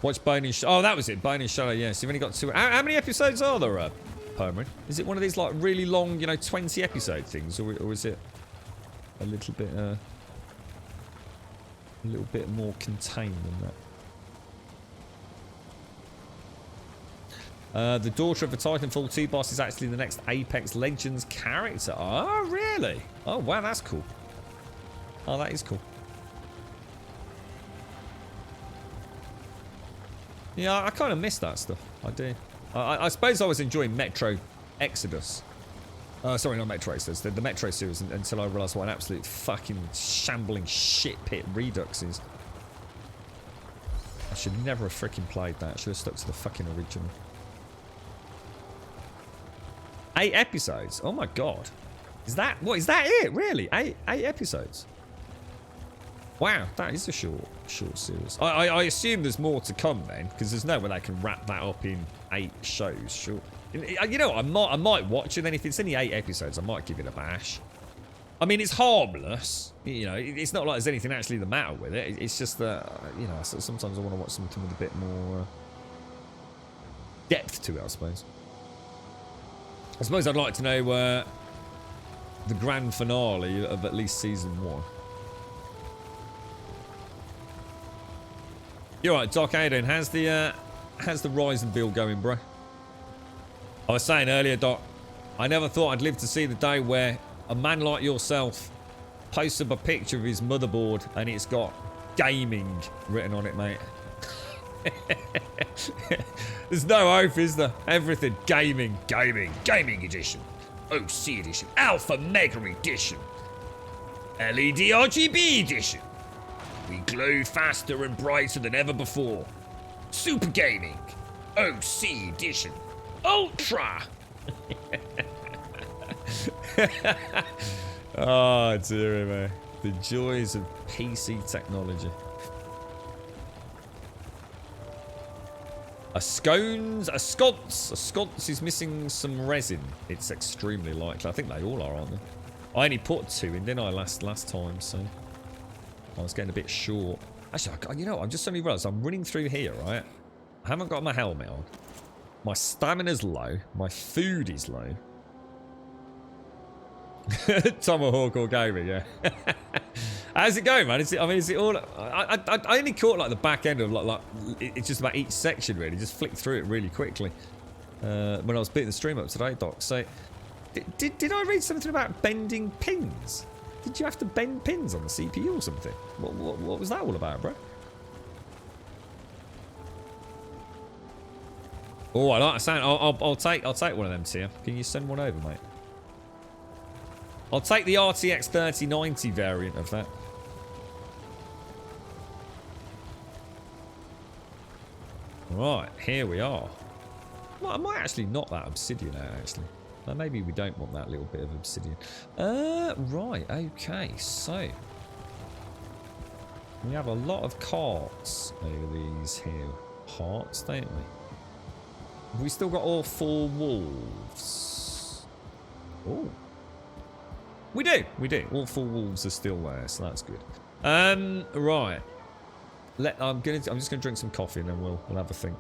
Watch Bone and Shadow. Oh, that was it, Bone and Shadow. Yes, you've only got 2. How many episodes are there, Permanent? Is it one of these like really long, you know, 20 episode things, or is it a little bit more contained than that? The daughter of the Titanfall 2 boss is actually the next Apex Legends character. Oh, really? Oh, wow, that's cool. Oh, that is cool. Yeah, I kind of miss that stuff. I do. I suppose I was enjoying Metro Exodus. Sorry, not Metro Exodus. The Metro series until I realised what an absolute fucking shambling shit pit Redux is. I should never have freaking played that. I should have stuck to the fucking original. 8 episodes? Oh my god. Is that it? Really? 8 episodes? Wow, that is a short series. I assume there's more to come then, because there's no way they can wrap that up in 8 shows. Sure. You know, I might watch it. Then if it's only 8 episodes, I might give it a bash. I mean, it's harmless. You know, it's not like there's anything actually the matter with it. It's just that, you know, sometimes I want to watch something with a bit more depth to it, I suppose. I suppose I'd like to know the grand finale of at least season 1. You're right, Doc. How you doing? How's the Ryzen build going, bro? I was saying earlier, Doc, I never thought I'd live to see the day where a man like yourself posts up a picture of his motherboard and it's got gaming written on it, mate. There's no hope, is there? Everything gaming edition, OC edition, Alpha Mega edition, LED RGB edition. We glow faster and brighter than ever before. Super Gaming, OC edition, Ultra. Oh dear me, the joys of PC technology. A sconce is missing some resin. It's extremely likely. I think they all are, aren't they? I only put 2 in, didn't I, last time, so I was getting a bit short. Actually, you know, I'm just suddenly realised I'm running through here, right? I haven't got my helmet on. My stamina's low. My food is low. Tomahawk or gaming, yeah. How's it going, man? Is it all? I only caught like the back end of like it's just about each section really. Just flicked through it really quickly when I was beating the stream up today, Doc. So did I read something about bending pins? Did you have to bend pins on the CPU or something? What was that all about, bro? Oh, I like the sound. I'll take one of them to you. Can you send one over, mate? I'll take the RTX 3090 variant of that. Right, here we are. Well, I might actually knock that obsidian out, actually. Now, maybe we don't want that little bit of obsidian. Right, okay, so. We have a lot of carts over these here parts, don't we? Have we still got all 4 wolves? Oh. We do. All 4 wolves are still there, so that's good. Right. I'm just gonna drink some coffee and then we'll have a think.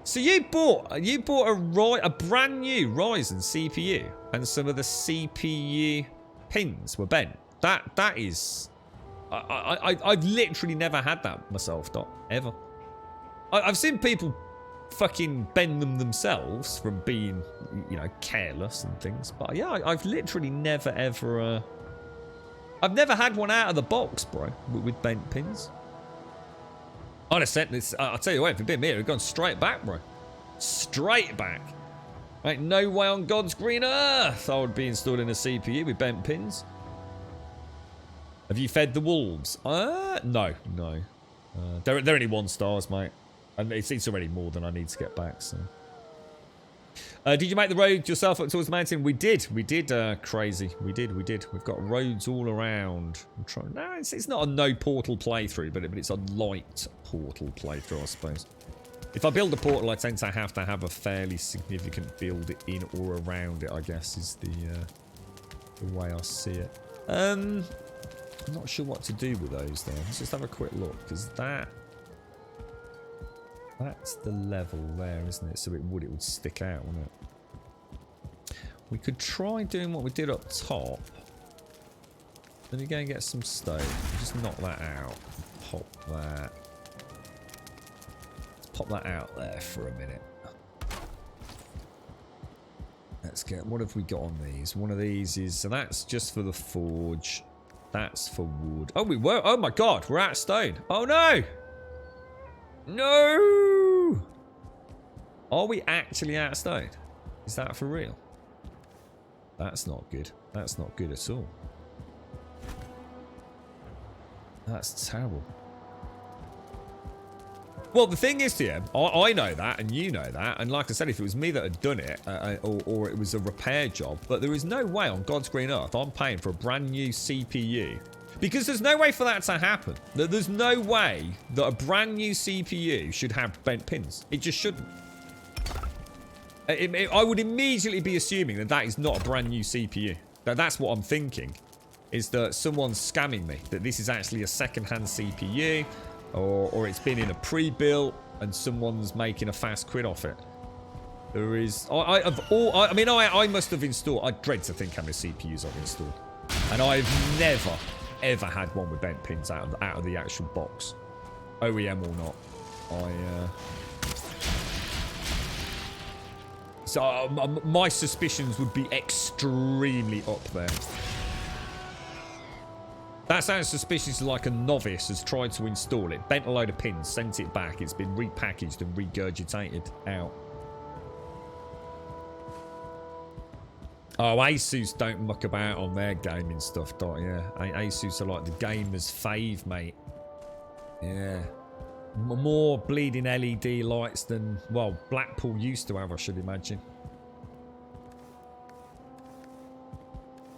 So you bought a brand new Ryzen CPU, and some of the CPU pins were bent. That is, I've literally never had that myself, Doc, ever. I've seen people fucking bend them themselves from being, you know, careless and things. But yeah, I've literally never ever. I've never had one out of the box, bro, with bent pins. I'd have sent this. I'll tell you what, if it'd been me, it'd have gone straight back, bro. Straight back. Ain't no way on God's green earth I would be installing a CPU with bent pins. Have you fed the wolves? No. They're only 1 stars, mate. And it's already more than I need to get back, so. Did you make the road yourself up towards the mountain? We did, crazy. We did. We've got roads all around. No, it's not a no portal playthrough, but it's a light portal playthrough, I suppose. If I build a portal, I tend to have a fairly significant build in or around it, I guess, is the way I see it. I'm not sure what to do with those, though. Let's just have a quick look, because that's the level there, isn't it? So it would stick out, wouldn't it? We could try doing what we did up top. Let me go and get some stone. Just knock that out. Pop that. Let's pop that out there for a minute. Let's get... What have we got on these? One of these is... So that's just for the forge. That's for wood. Oh, we were... Oh my god, we're out of stone. Oh no! No! Are we actually out of stone? Is that for real? That's not good. That's not good at all. That's terrible. Well, the thing is, Tim, I know that, and you know that, and like I said, if it was me that had done it, or it was a repair job, but there is no way on God's green earth I'm paying for a brand new CPU. Because there's no way for that to happen. There's no way that a brand new CPU should have bent pins. It just shouldn't. I would immediately be assuming that is not a brand new CPU. That's what I'm thinking. Is that someone's scamming me. That this is actually a second-hand CPU. Or it's been in a pre-built and someone's making a fast quid off it. There is... I must have installed... I dread to think how many CPUs I've installed. And I've never... ever had one with bent pins out of the actual box, OEM or not. So my suspicions would be extremely up there. That sounds suspicious, like a novice has tried to install it, bent a load of pins, sent it back, it's been repackaged and regurgitated out. Oh, Asus don't muck about on their gaming stuff, dot, yeah. Asus are like the gamer's fave, mate. Yeah. More bleeding LED lights than, well, Blackpool used to have, I should imagine.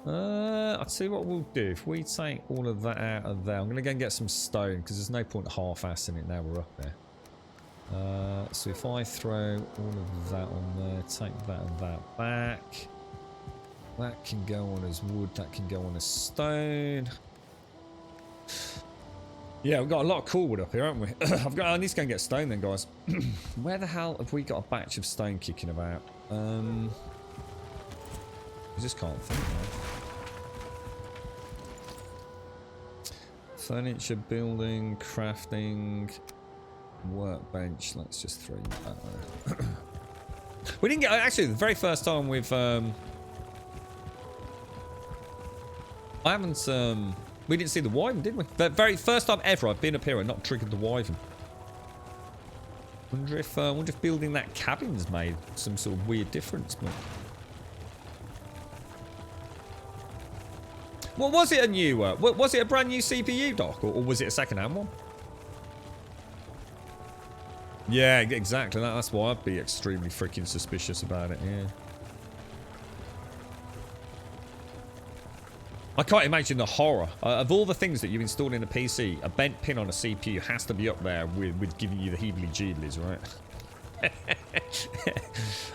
I'll tell you what we'll do. If we take all of that out of there, I'm going to go and get some stone, because there's no point half-assing it now we're up there. So if I throw all of that on there, take that and that back. That can go on as wood, that can go on as stone. Yeah, we've got a lot of cool wood up here, haven't we? I need to go and get stone then, guys. Where the hell have we got a batch of stone kicking about? I just can't think now. Furniture, building, crafting, workbench. Let's just throw that there. We didn't get... Actually, the very first time we've... I haven't... We didn't see the wyvern, did we? The very first time ever I've been up here and not triggered the wyvern. Wonder if building that cabin's made some sort of weird difference, but... Well, was it a new... was it a brand new CPU dock, or was it a second-hand one? Yeah, exactly. That's why I'd be extremely freaking suspicious about it, yeah. I can't imagine the horror. Of all the things that you install in a PC, a bent pin on a CPU has to be up there with giving you the heebly-jeeblies, right?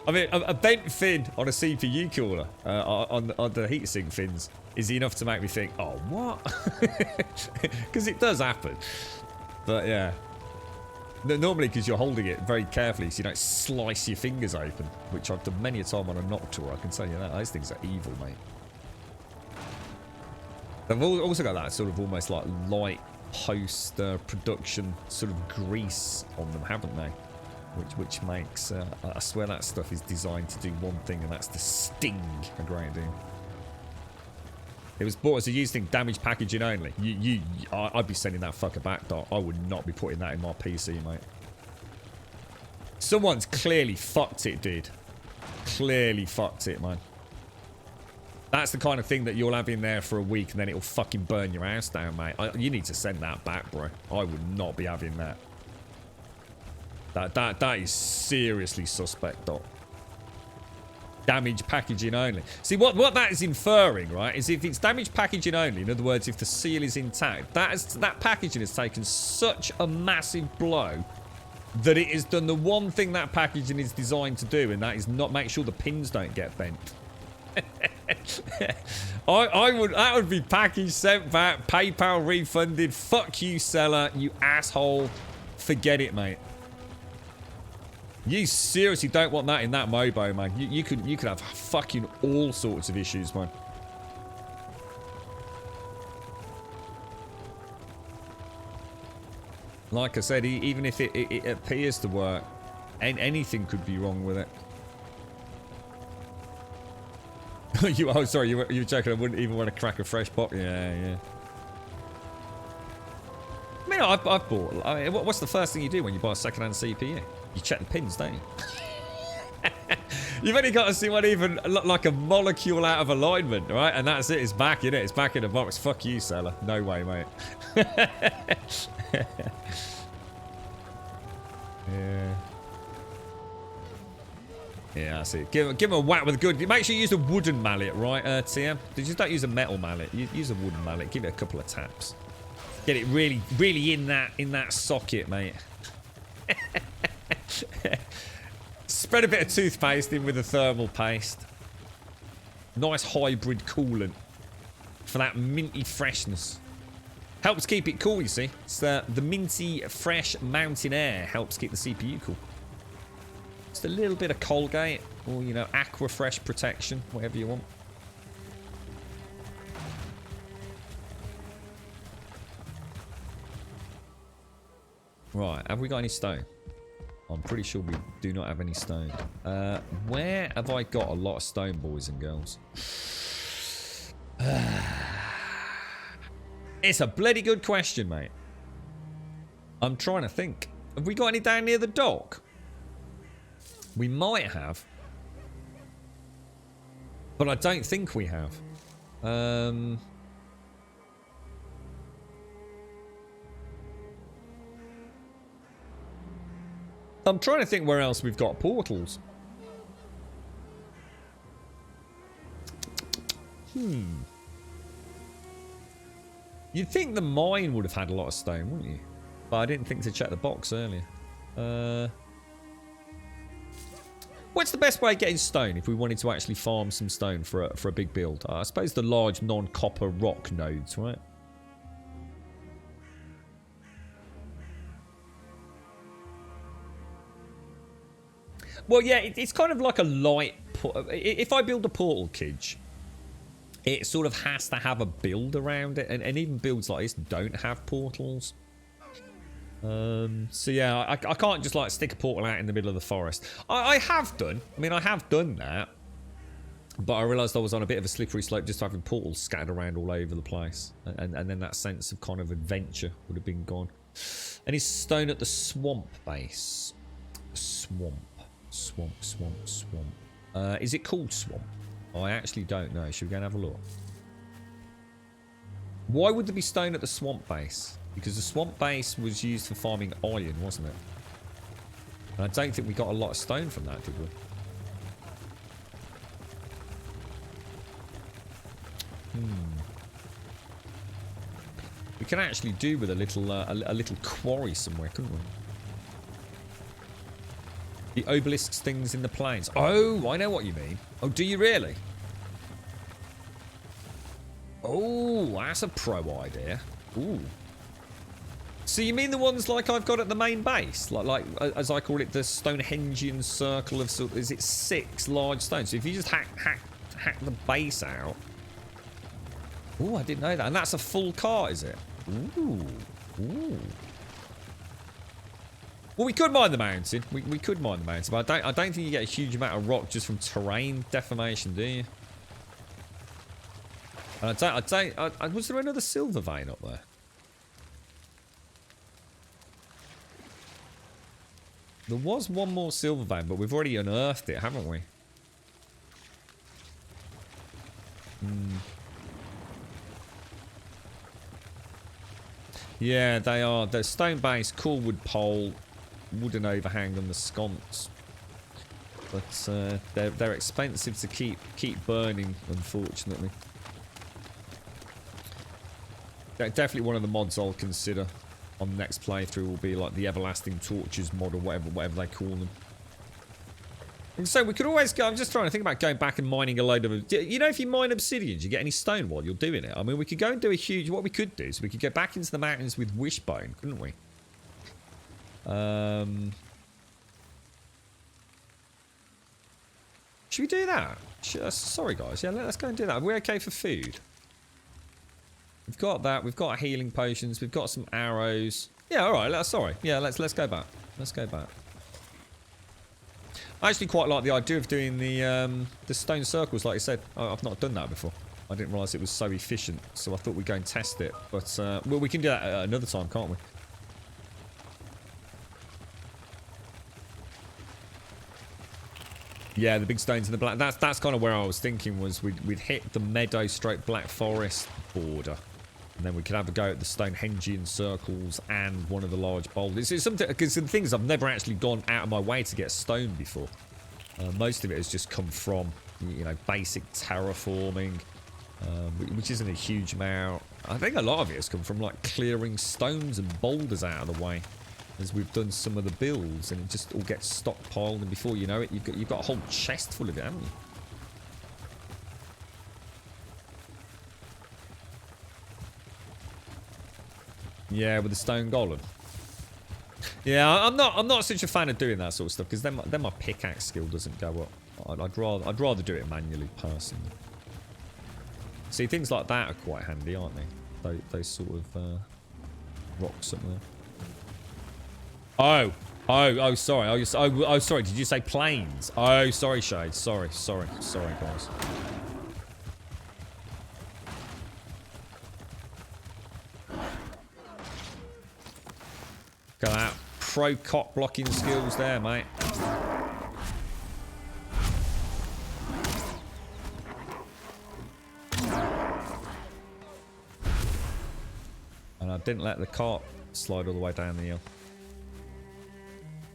I mean, a bent fin on a CPU cooler on the heatsink fins is enough to make me think, oh, what? Because it does happen. But, yeah. Normally, because you're holding it very carefully so you don't slice your fingers open, which I've done many a time on a Noctua, I can tell you that. Those things are evil, mate. They've also got that sort of almost like light post-production sort of grease on them, haven't they? Which makes, I swear that stuff is designed to do one thing, and that's to sting a great deal. It was bought as a used thing, damaged packaging only. I'd be sending that fucker back, Doc. I would not be putting that in my PC, mate. Someone's clearly fucked it, dude. Clearly fucked it, man. That's the kind of thing that you'll have in there for a week and then it'll fucking burn your house down, mate. You need to send that back, bro. I would not be having that. That is seriously suspect, Doc. Damaged packaging only. See, what that is inferring, right, is if it's damaged packaging only, in other words, if the seal is intact, that packaging has taken such a massive blow that it has done the one thing that packaging is designed to do, and that is not make sure the pins don't get bent. That would be packaged, sent back, PayPal refunded. Fuck you, seller, you asshole. Forget it, mate. You seriously don't want that in that Mobo, man. You could have fucking all sorts of issues, man. Like I said, even if it appears to work, anything could be wrong with it. Oh, sorry, you were joking. I wouldn't even want to crack a fresh pot. Yeah. I mean, I've bought... I mean, what's the first thing you do when you buy a second-hand CPU? You check the pins, don't you? You've only got to see one even look like a molecule out of alignment, right? And that's it. It's back in it. It's back in the box. Fuck you, seller. No way, mate. Yeah. Yeah, that's it. Give him a whack with a good... Make sure you use a wooden mallet, right, TM? Just don't use a metal mallet. Use a wooden mallet. Give it a couple of taps. Get it really, really in that socket, mate. Spread a bit of toothpaste in with a thermal paste. Nice hybrid coolant for that minty freshness. Helps keep it cool, you see. It's the minty, fresh mountain air helps keep the CPU cool. Just a little bit of Colgate or, you know, Aqua Fresh protection, whatever you want. Right, have we got any stone? I'm pretty sure we do not have any stone. Where have I got a lot of stone, boys and girls? It's a bloody good question, mate. I'm trying to think. Have we got any down near the dock? We might have. But I don't think we have. I'm trying to think where else we've got portals. You'd think the mine would have had a lot of stone, wouldn't you? But I didn't think to check the box earlier. What's the best way of getting stone if we wanted to actually farm some stone for a big build? I suppose the large non-copper rock nodes, right? Well, yeah, it's kind of like a light... If I build a portal, Kidge, it sort of has to have a build around it. And even builds like this don't have portals. So yeah, I can't just like stick a portal out in the middle of the forest. I have done. I mean, I have done that. But I realised I was on a bit of a slippery slope just having portals scattered around all over the place. And then that sense of kind of adventure would have been gone. Any stone at the swamp base? Swamp. Is it called swamp? I actually don't know. Should we go and have a look? Why would there be stone at the swamp base? Because the swamp base was used for farming iron, wasn't it? And I don't think we got a lot of stone from that, did we? We can actually do with a little quarry somewhere, couldn't we? The obelisks things in the plains. Oh, I know what you mean. Oh, do you really? Oh, that's a pro idea. Ooh. So you mean the ones like I've got at the main base? Like as I call it, the Stonehengian circle of... Is it 6 large stones? So if you just hack the base out... Ooh, I didn't know that. And that's a full cart, is it? Ooh. Ooh. Well, we could mine the mountain. We could mine the mountain, but I don't think you get a huge amount of rock just from terrain deformation, do you? And was there another silver vein up there? There was one more silver vein, but we've already unearthed it, haven't we? Yeah, they are. They're stone base, cool wood pole, wooden overhang on the sconce. But they're expensive to keep burning, unfortunately. Definitely one of the mods I'll consider on the next playthrough will be like the Everlasting Torches mod or whatever they call them. And so we could always go... I'm just trying to think about going back and mining a load of... You know, if you mine obsidian, you get any stone while you're doing it. I mean, we could go and do a huge... What we could do is we could go back into the mountains with Wishbone, couldn't we? Should we do that? Sorry, guys. Yeah, let's go and do that. Are we okay for food? We've got that. We've got healing potions. We've got some arrows. Yeah, all right. Sorry. Yeah, let's go back. Let's go back. I actually quite like the idea of doing the stone circles, like I said. I've not done that before. I didn't realise it was so efficient, so I thought we'd go and test it. But, well, we can do that at another time, can't we? Yeah, the big stones in the black. That's kind of where I was thinking was we'd hit the meadow stroke black forest border. And then we could have a go at the Stonehengian circles and one of the large boulders. It's something, because the thing is, I've never actually gone out of my way to get stone before. Most of it has just come from, you know, basic terraforming, which isn't a huge amount. I think a lot of it has come from like clearing stones and boulders out of the way, as we've done some of the builds, and it just all gets stockpiled, and before you know it, you've got a whole chest full of it, haven't you? Yeah, with the stone golem. Yeah, I'm not such a fan of doing that sort of stuff, because then my pickaxe skill doesn't go up. I'd rather do it manually, personally. See, things like that are quite handy, aren't they? Those sort of rocks up there. Oh, sorry. Oh, sorry. Did you say plains? Oh, sorry, Shade. Sorry, guys. Got that pro cock blocking skills there, mate. And I didn't let the cart slide all the way down the hill.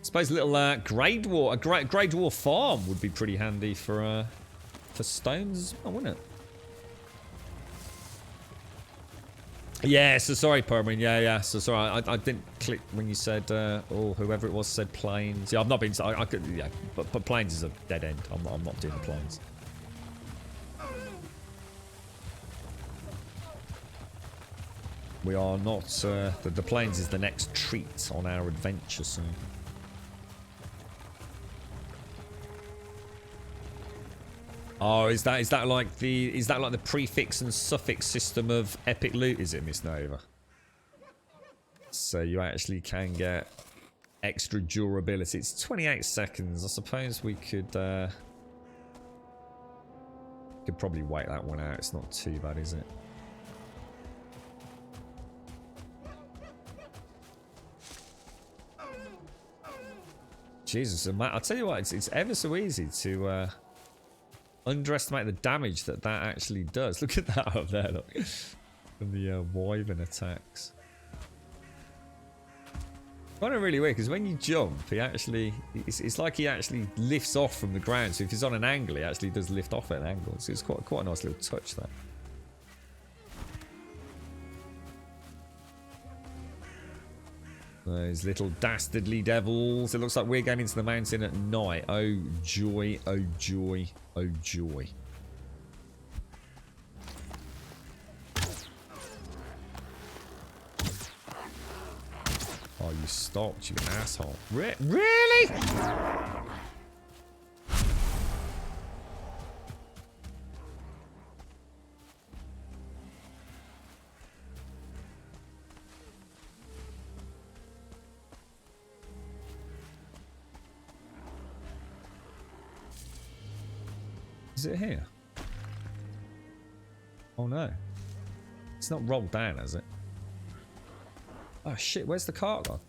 I suppose a little grey dwarf farm would be pretty handy for stones as well, wouldn't it? Yeah, so sorry, Permin. Yeah. So sorry, I didn't click when you said, or whoever it was said plains. Yeah, I've not been. I could, yeah, but plains is a dead end. I'm not doing the plains. We are not. The plains is the next treat on our adventure soon. Oh, is that like the prefix and suffix system of epic loot? Is it, Miss Nova? So you actually can get extra durability. It's 28 seconds. I suppose we could probably wait that one out. It's not too bad, is it? Jesus, I'll tell you what, it's ever so easy to underestimate the damage that actually does. Look at that up there, look. From the wyvern attacks. Kind of really weird, because when you jump, it's like he actually lifts off from the ground. So if he's on an angle, he actually does lift off at an angle. So it's quite a nice little touch there. Those little dastardly devils. It looks like we're going into the mountain at night. Oh joy, oh joy, oh joy. Oh, you stopped, you asshole. Really? Is it here? Oh no. It's not rolled down, has it? Oh shit, where's the cart gone?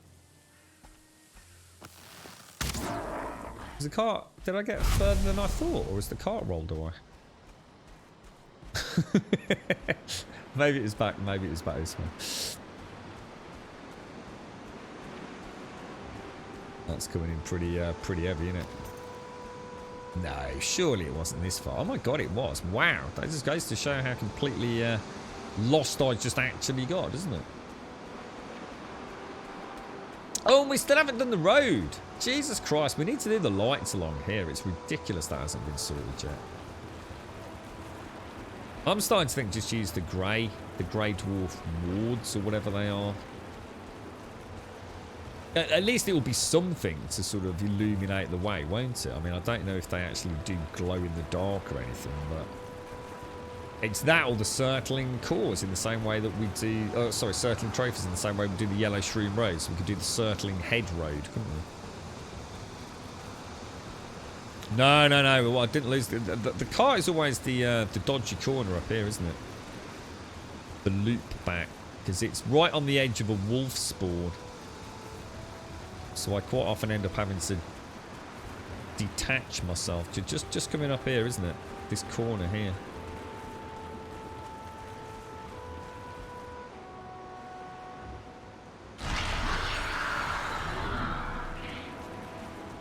Is the cart... Did I get further than I thought? Or is the cart rolled away? Maybe it was back this way. That's coming in pretty heavy, isn't it? No, surely it wasn't this far. Oh my god, it was. Wow. That just goes to show how completely lost I just actually got, doesn't it? Oh, and we still haven't done the road. Jesus Christ, we need to do the lights along here. It's ridiculous that hasn't been sorted yet. I'm starting to think just use the grey dwarf wards or whatever they are. At least it will be something to sort of illuminate the way, won't it? I mean, I don't know if they actually do glow in the dark or anything, but it's that or the circling cores in the same way that we do... Oh, sorry, circling trophies in the same way we do the yellow shroom road. So we could do the circling head road, couldn't we? No. Well, I didn't lose... The car is always the dodgy corner up here, isn't it? The loop back. Because it's right on the edge of a wolf spawn. So I quite often end up having to detach myself to just coming up here, isn't it? This corner here.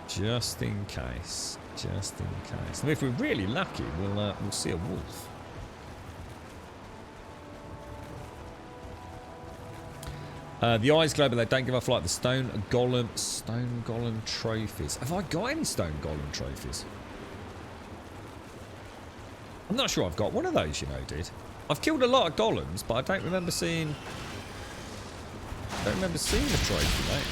Just in case. Just in case. And if we're really lucky, we'll see a wolf. The eyes glow, but they don't give off light. The stone golem trophies. Have I got any stone golem trophies? I'm not sure I've got one of those, you know, dude. I've killed a lot of golems, but I don't remember seeing... the trophy, mate.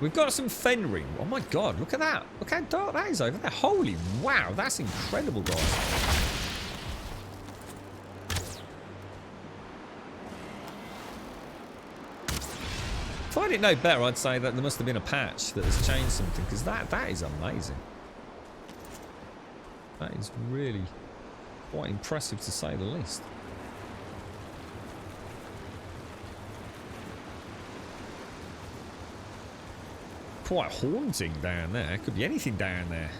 We've got some Fenring. Oh my god, look at that. Look how dark that is over there. Holy wow, that's incredible, guys. If I didn't know better, I'd say that there must have been a patch that has changed something, because that is amazing. That is really quite impressive, to say the least. Quite haunting down there. Could be anything down there.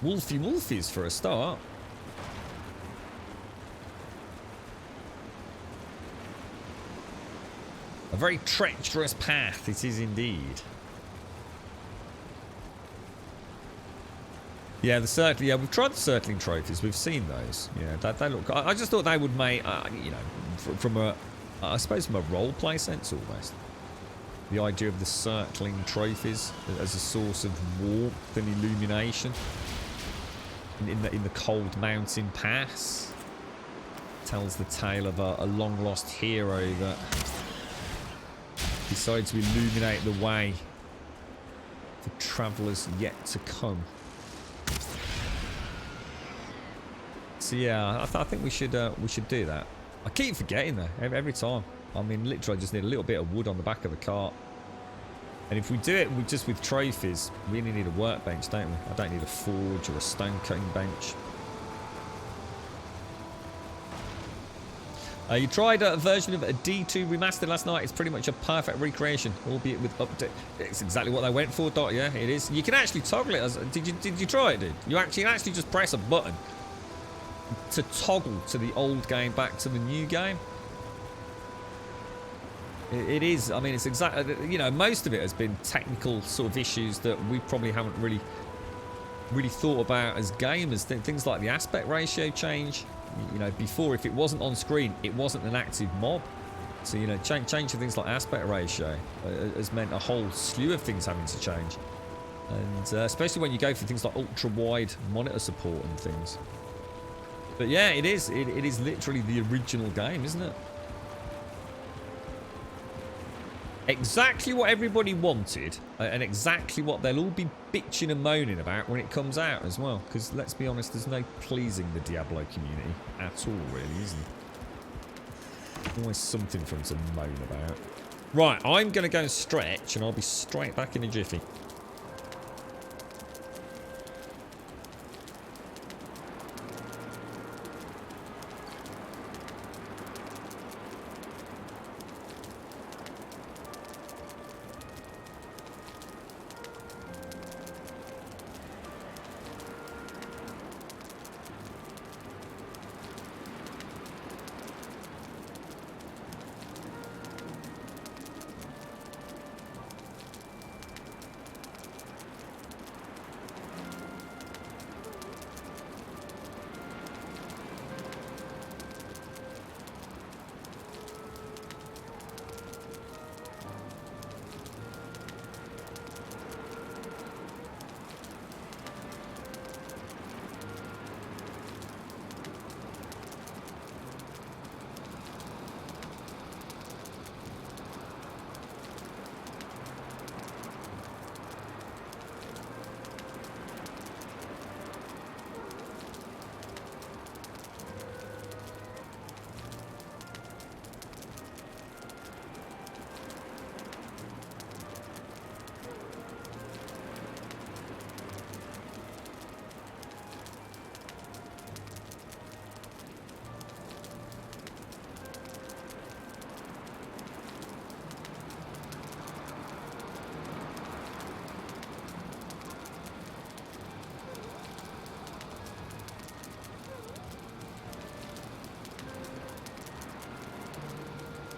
Wolfies for a start. A very treacherous path it is indeed. Yeah, we've tried the circling trophies. We've seen those. Yeah, they look... I just thought they would make, you know, from a... I suppose from a roleplay sense almost. The idea of the circling trophies as a source of warmth and illumination in the cold mountain pass. Tells the tale of a long-lost hero that decides to illuminate the way for travellers yet to come. So yeah, I think we should do that. I keep forgetting though every time. I mean, literally, I just need a little bit of wood on the back of the cart. And if we do it just with trophies, we only need a workbench, don't we? I don't need a forge or a stone cutting bench. You tried a version of a D2 remastered last night. It's pretty much a perfect recreation, albeit with update. It's exactly what they went for, Dot. Yeah, it is. You can actually toggle it. Did you try it, dude? You actually just press a button to toggle to the old game back to the new game. It is. I mean, it's exactly. You know, most of it has been technical sort of issues that we probably haven't really thought about as gamers. Things like the aspect ratio change. You know, before, if it wasn't on screen, it wasn't an active mob. So, you know, change to things like aspect ratio has meant a whole slew of things having to change. And especially when you go for things like ultra-wide monitor support and things. But yeah, it is literally the original game, isn't it? Exactly what everybody wanted, and exactly what they'll all be bitching and moaning about when it comes out as well. Because let's be honest, there's no pleasing the Diablo community at all, really, isn't there? Always something for them to moan about. Right, I'm going to go and stretch, and I'll be straight back in a jiffy.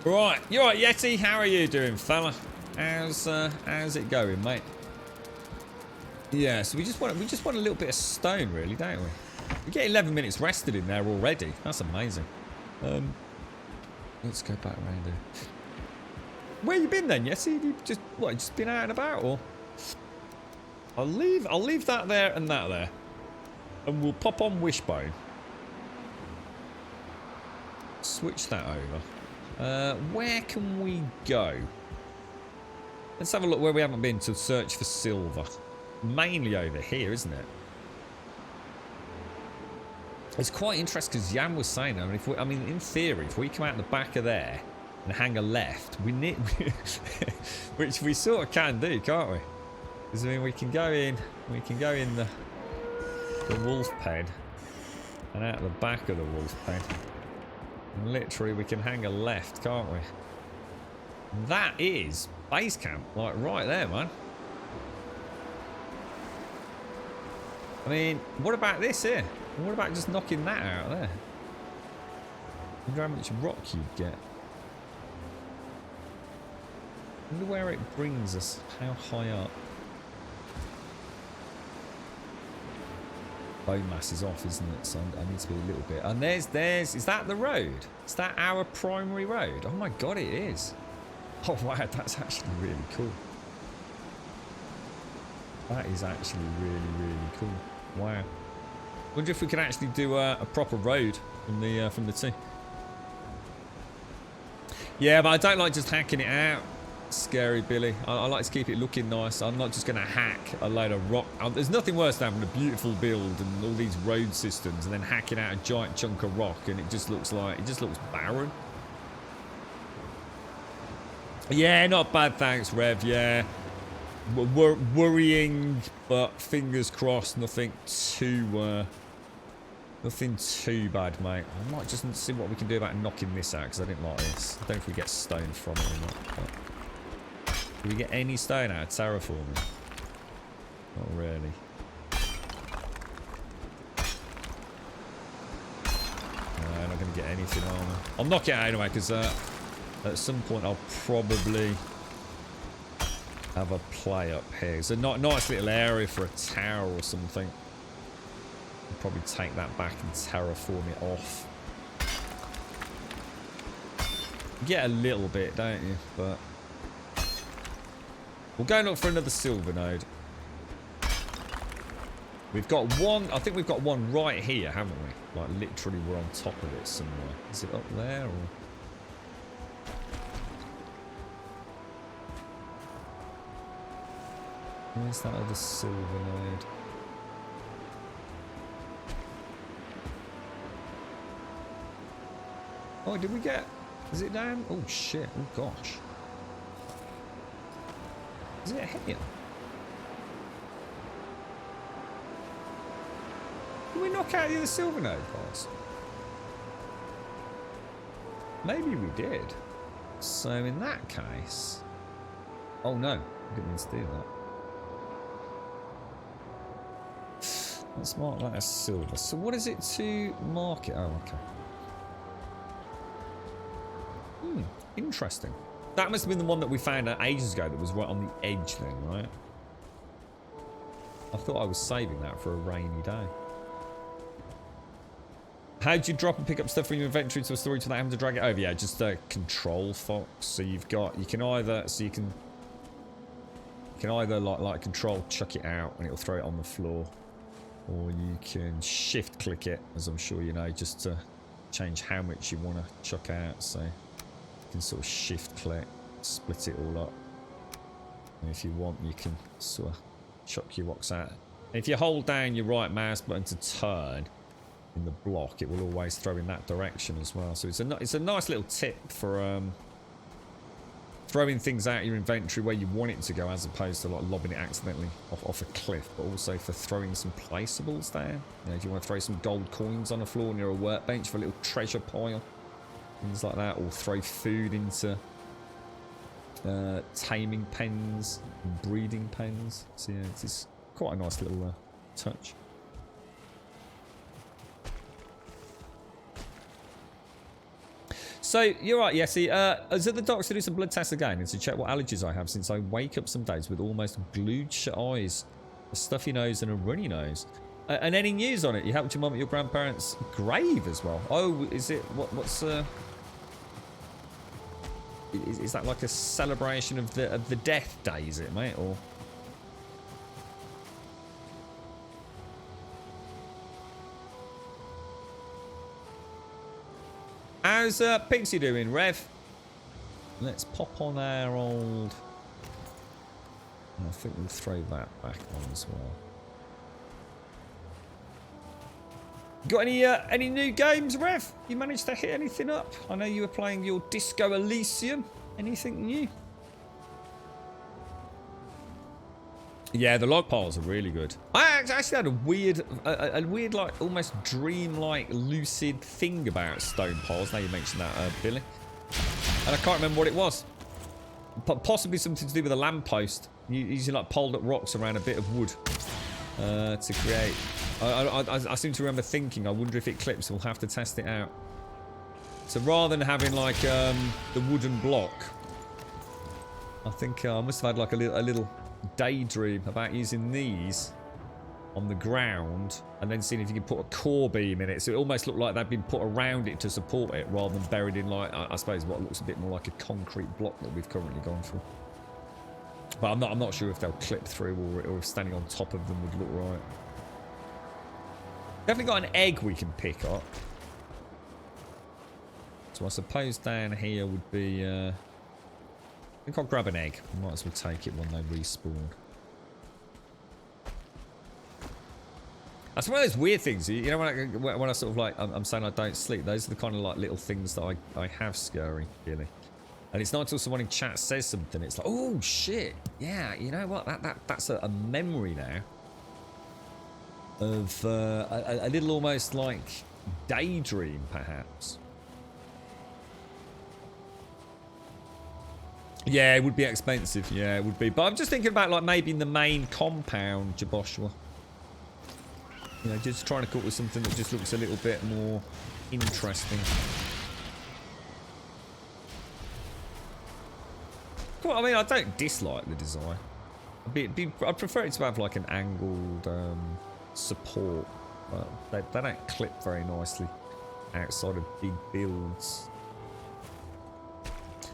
Right, you alright, Yeti? How are you doing, fella? How's it going, mate? Yeah, so we just want a little bit of stone, really, don't we? We get 11 minutes rested in there already. That's amazing. Let's go back around here. Where you been then, Yeti? You just been out and about, or? I'll leave that there and that there, and we'll pop on Wishbone. Switch that over. Where can we go? Let's have a look where we haven't been to search for silver. Mainly over here, isn't it? It's quite interesting because Jan was saying, I mean, in theory, if we come out the back of there and hang a left, we need, which we sort of can do, can't we? Because I mean, we can go in the wolf pen and out the back of the wolf pen. And literally, we can hang a left, can't we? That is base camp, like right there, man. I mean, what about this here? What about just knocking that out there? I wonder how much rock you'd get. I wonder where it brings us. How high up? Bone mass is off, isn't it? So I need to be a little bit. And is that the road? Is that our primary road? Oh my god, it is. Oh wow, that's actually really cool. That is actually really, really cool. Wow. Wonder if we can actually do a proper road from the two. Yeah, but I don't like just hacking it out. scary, Billy. I like to keep it looking nice. I'm not just going to hack a load of rock. There's nothing worse than having a beautiful build and all these road systems and then hacking out a giant chunk of rock and it just looks barren. Yeah, not bad, thanks, Rev. Yeah, worrying, but fingers crossed, nothing too bad, mate. I might just see what we can do about knocking this out because I didn't like this. I don't know if we get stone from it or not. But do we get any stone out of terraforming? Not really. No, I'm not going to get anything on. I'll knock it out anyway because at some point I'll probably have a play up here. It's a nice little area for a tower or something. I'll probably take that back and terraform it off. You get a little bit, don't you? But we'll go and look for another silver node. We've got one. I think we've got one right here, haven't we? Like literally, we're on top of it somewhere. Is it up there or? Where's that other silver node? Oh, did we get... Is it down? Oh, shit. Oh, gosh. Is it here? Did we knock out the other silver node, guys? Maybe we did. So, in that case... Oh, no. I didn't mean to do that. Let's mark that as silver. So what is it to mark it? Oh, okay. Interesting. That must have been the one that we found out ages ago that was right on the edge then, right? I thought I was saving that for a rainy day. How do you drop and pick up stuff from your inventory to a storage without having to drag it over? Yeah, just a control fox. So you can either like control chuck it out and it'll throw it on the floor. Or you can shift click it, as I'm sure you know, just to change how much you want to chuck out. So you can sort of shift click, split it all up. And if you want, you can sort of chuck your rocks out. And if you hold down your right mouse button to turn in the block, it will always throw in that direction as well. So it's a nice little tip for throwing things out of your inventory where you want it to go, as opposed to like lobbing it accidentally off a cliff, but also for throwing some placeables down. You know, if you want to throw some gold coins on the floor near a workbench for a little treasure pile, things like that, or throw food into taming pens, and breeding pens. So yeah, it's quite a nice little touch. So, you're right, Yessie. I was at the doctor to do some blood tests again and to check what allergies I have, since I wake up some days with almost glued shut eyes, a stuffy nose and a runny nose. And any news on it? You helped your mum at your grandparents' grave as well. Oh, is it... What's... Is that like a celebration of the death day, is it, mate? Or... How's Pixie doing, Rev? Let's pop on our old... I think we'll throw that back on as well. Got any new games, Rev? You managed to hit anything up? I know you were playing your Disco Elysium. Anything new? Yeah, the log piles are really good. I actually had a weird, like, almost dream-like, lucid thing about stone piles. Now you mentioned that, Billy. And I can't remember what it was. Possibly something to do with a lamppost. Using, like, piled up rocks around a bit of wood to create. I seem to remember thinking, I wonder if it clips. We'll have to test it out. So rather than having, like, the wooden block, I think I must have had, like, a little daydream about using these on the ground and then seeing if you can put a core beam in it, so it almost looked like they'd been put around it to support it rather than buried in, like, I suppose what looks a bit more like a concrete block that we've currently gone for. But I'm not sure if they'll clip through or if standing on top of them would look right. Definitely got an egg we can pick up, so I suppose down here would be I think I'll grab an egg. I might as well take it when they respawn. That's one of those weird things. You know, when I sort of like, I'm saying I don't sleep. Those are the kind of like little things that I have scary, really. And it's not until someone in chat says something, it's like, oh shit, yeah. You know what? That's a memory now of a little almost like daydream, perhaps. Yeah, it would be expensive. Yeah, it would be. But I'm just thinking about like maybe in the main compound, Jaboshua. You know, just trying to come up with something that just looks a little bit more interesting. Well, I mean, I don't dislike the design. I'd prefer it to have like an angled support, but they don't clip very nicely outside of big builds.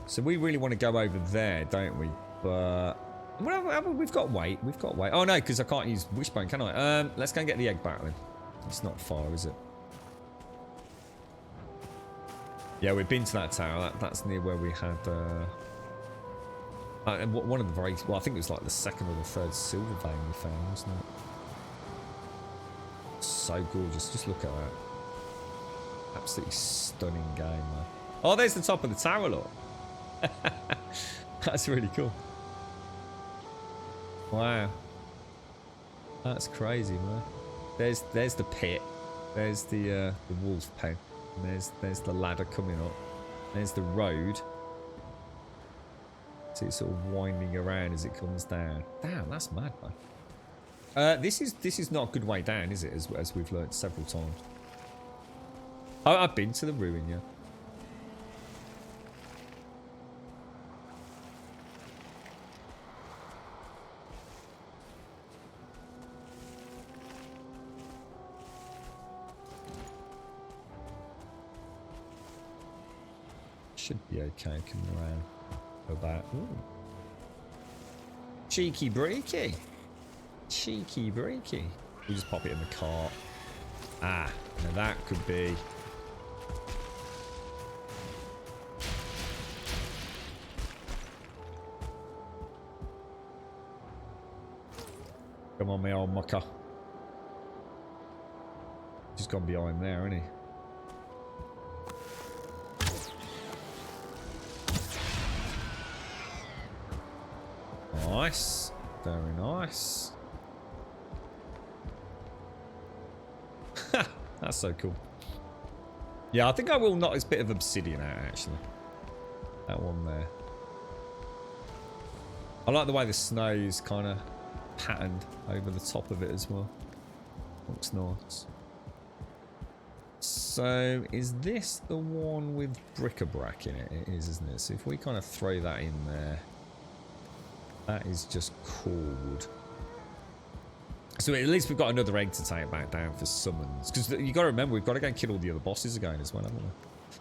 So we really want to go over there, don't we? But well, we've got weight. We've got weight. Oh no, because I can't use wishbone, can I? Let's go and get the egg back then. It's not far, is it? Yeah, we've been to that tower. That's near where we had one of the very well. I think it was like the second or the third silver vein we found, wasn't it? So gorgeous. Just look at that. Absolutely stunning game, man. Oh, there's the top of the tower, look. That's really cool. Wow. That's crazy, man. There's the pit. There's the wolf pen. And there's the ladder coming up. There's the road. So it's sort of winding around as it comes down. Damn, that's mad, man. This is not a good way down, is it? As we've learned several times. I've been to the ruin, yeah. Should be okay coming around about. Ooh. Cheeky breaky. Cheeky breaky. We just pop it in the cart. Ah, now that could be. Come on, me old mucker. Just gone behind there, isn't he? Nice. Very nice. That's so cool. Yeah, I think I will knock this bit of obsidian out, actually. That one there. I like the way the snow's kind of patterned over the top of it as well. Looks nice. So, is this the one with bric-a-brac in it? It is, isn't it? So if we kind of throw that in there. That is just cool. So at least we've got another egg to take back down for summons. Because you got to remember, we've got to go and kill all the other bosses again as well, haven't we?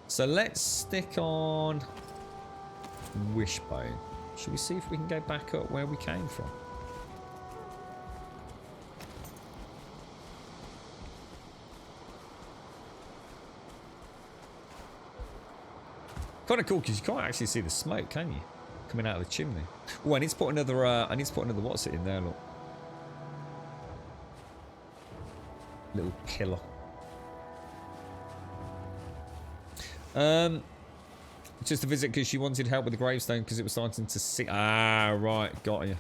So let's stick on Wishbone. Should we see if we can go back up where we came from? Kind of cool because you can't actually see the smoke, can you? Coming out of the chimney. Oh, I need to put another. What's it in there? Look, little pillar. Just a visit because she wanted help with the gravestone because it was starting to sink. Ah, right, got you.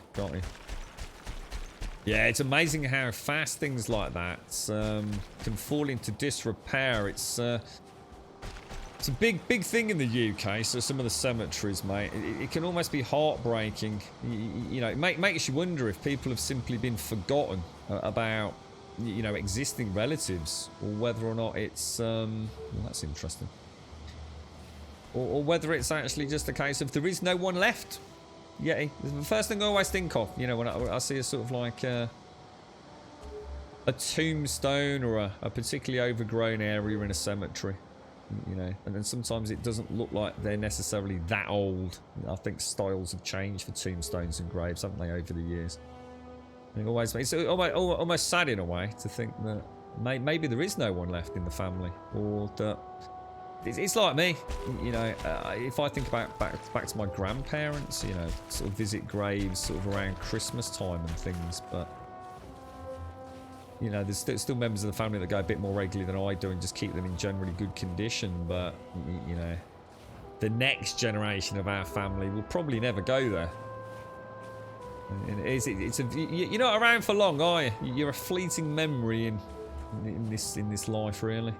Yeah, it's amazing how fast things like that can fall into disrepair. It's a big thing in the UK, so some of the cemeteries, mate. It can almost be heartbreaking. You know, it makes you wonder if people have simply been forgotten about, you know, existing relatives, or whether or not it's, well, that's interesting. Or whether it's actually just a case of there is no one left. Yeah, the first thing I always think of, you know, when I see a sort of like a tombstone or a particularly overgrown area in a cemetery. You know, and then sometimes it doesn't look like they're necessarily that old. I think styles have changed for tombstones and graves, haven't they, over the years? And it's almost sad in a way to think that maybe there is no one left in the family, or that it's like me, you know. If I think about back to my grandparents, you know, sort of visit graves sort of around Christmas time and things, but you know, there's still members of the family that go a bit more regularly than I do and just keep them in generally good condition. But you know, the next generation of our family will probably never go there. And you're not around for long, are you? You're a fleeting memory in this life, really.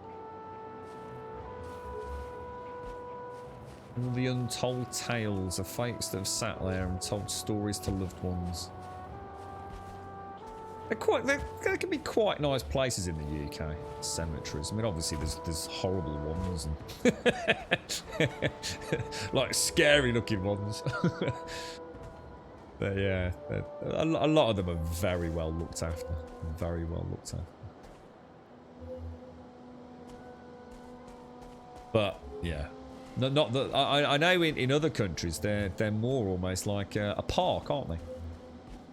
All the untold tales of folks that have sat there and told stories to loved ones. They can be quite nice places in the UK, cemeteries. I mean, obviously there's horrible ones and like scary looking ones. But yeah, a lot of them are very well looked after. Very well looked after. But yeah, not that I know in other countries they're more almost like a park, aren't they?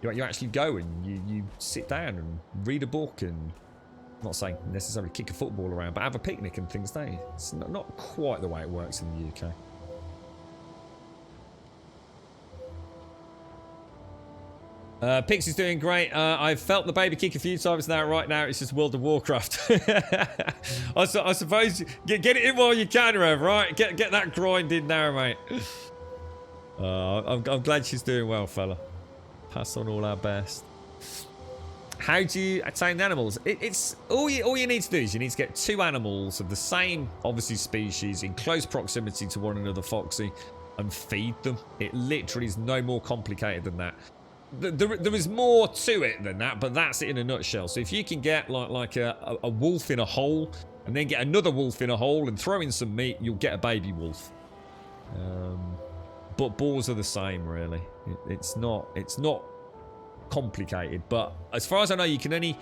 You actually go and you sit down and read a book and, I'm not saying necessarily kick a football around, but have a picnic and things, don't you? It's not quite the way it works in the UK. Pixie's doing great. I've felt the baby kick a few times now. Right now, it's just World of Warcraft. I suppose get it in while you can, Rev. Right, get that grind in now, mate. I'm glad she's doing well, fella. Pass on all our best. How do you tame the animals? It's all you need to do is you need to get 2 animals of the same, obviously, species in close proximity to one another, Foxy, and feed them. It literally is no more complicated than that. There is more to it than that, but that's it in a nutshell. So if you can get like a wolf in a hole and then get another wolf in a hole and throw in some meat, you'll get a baby wolf. But boars are the same, really. It's not complicated. But as far as I know, you can only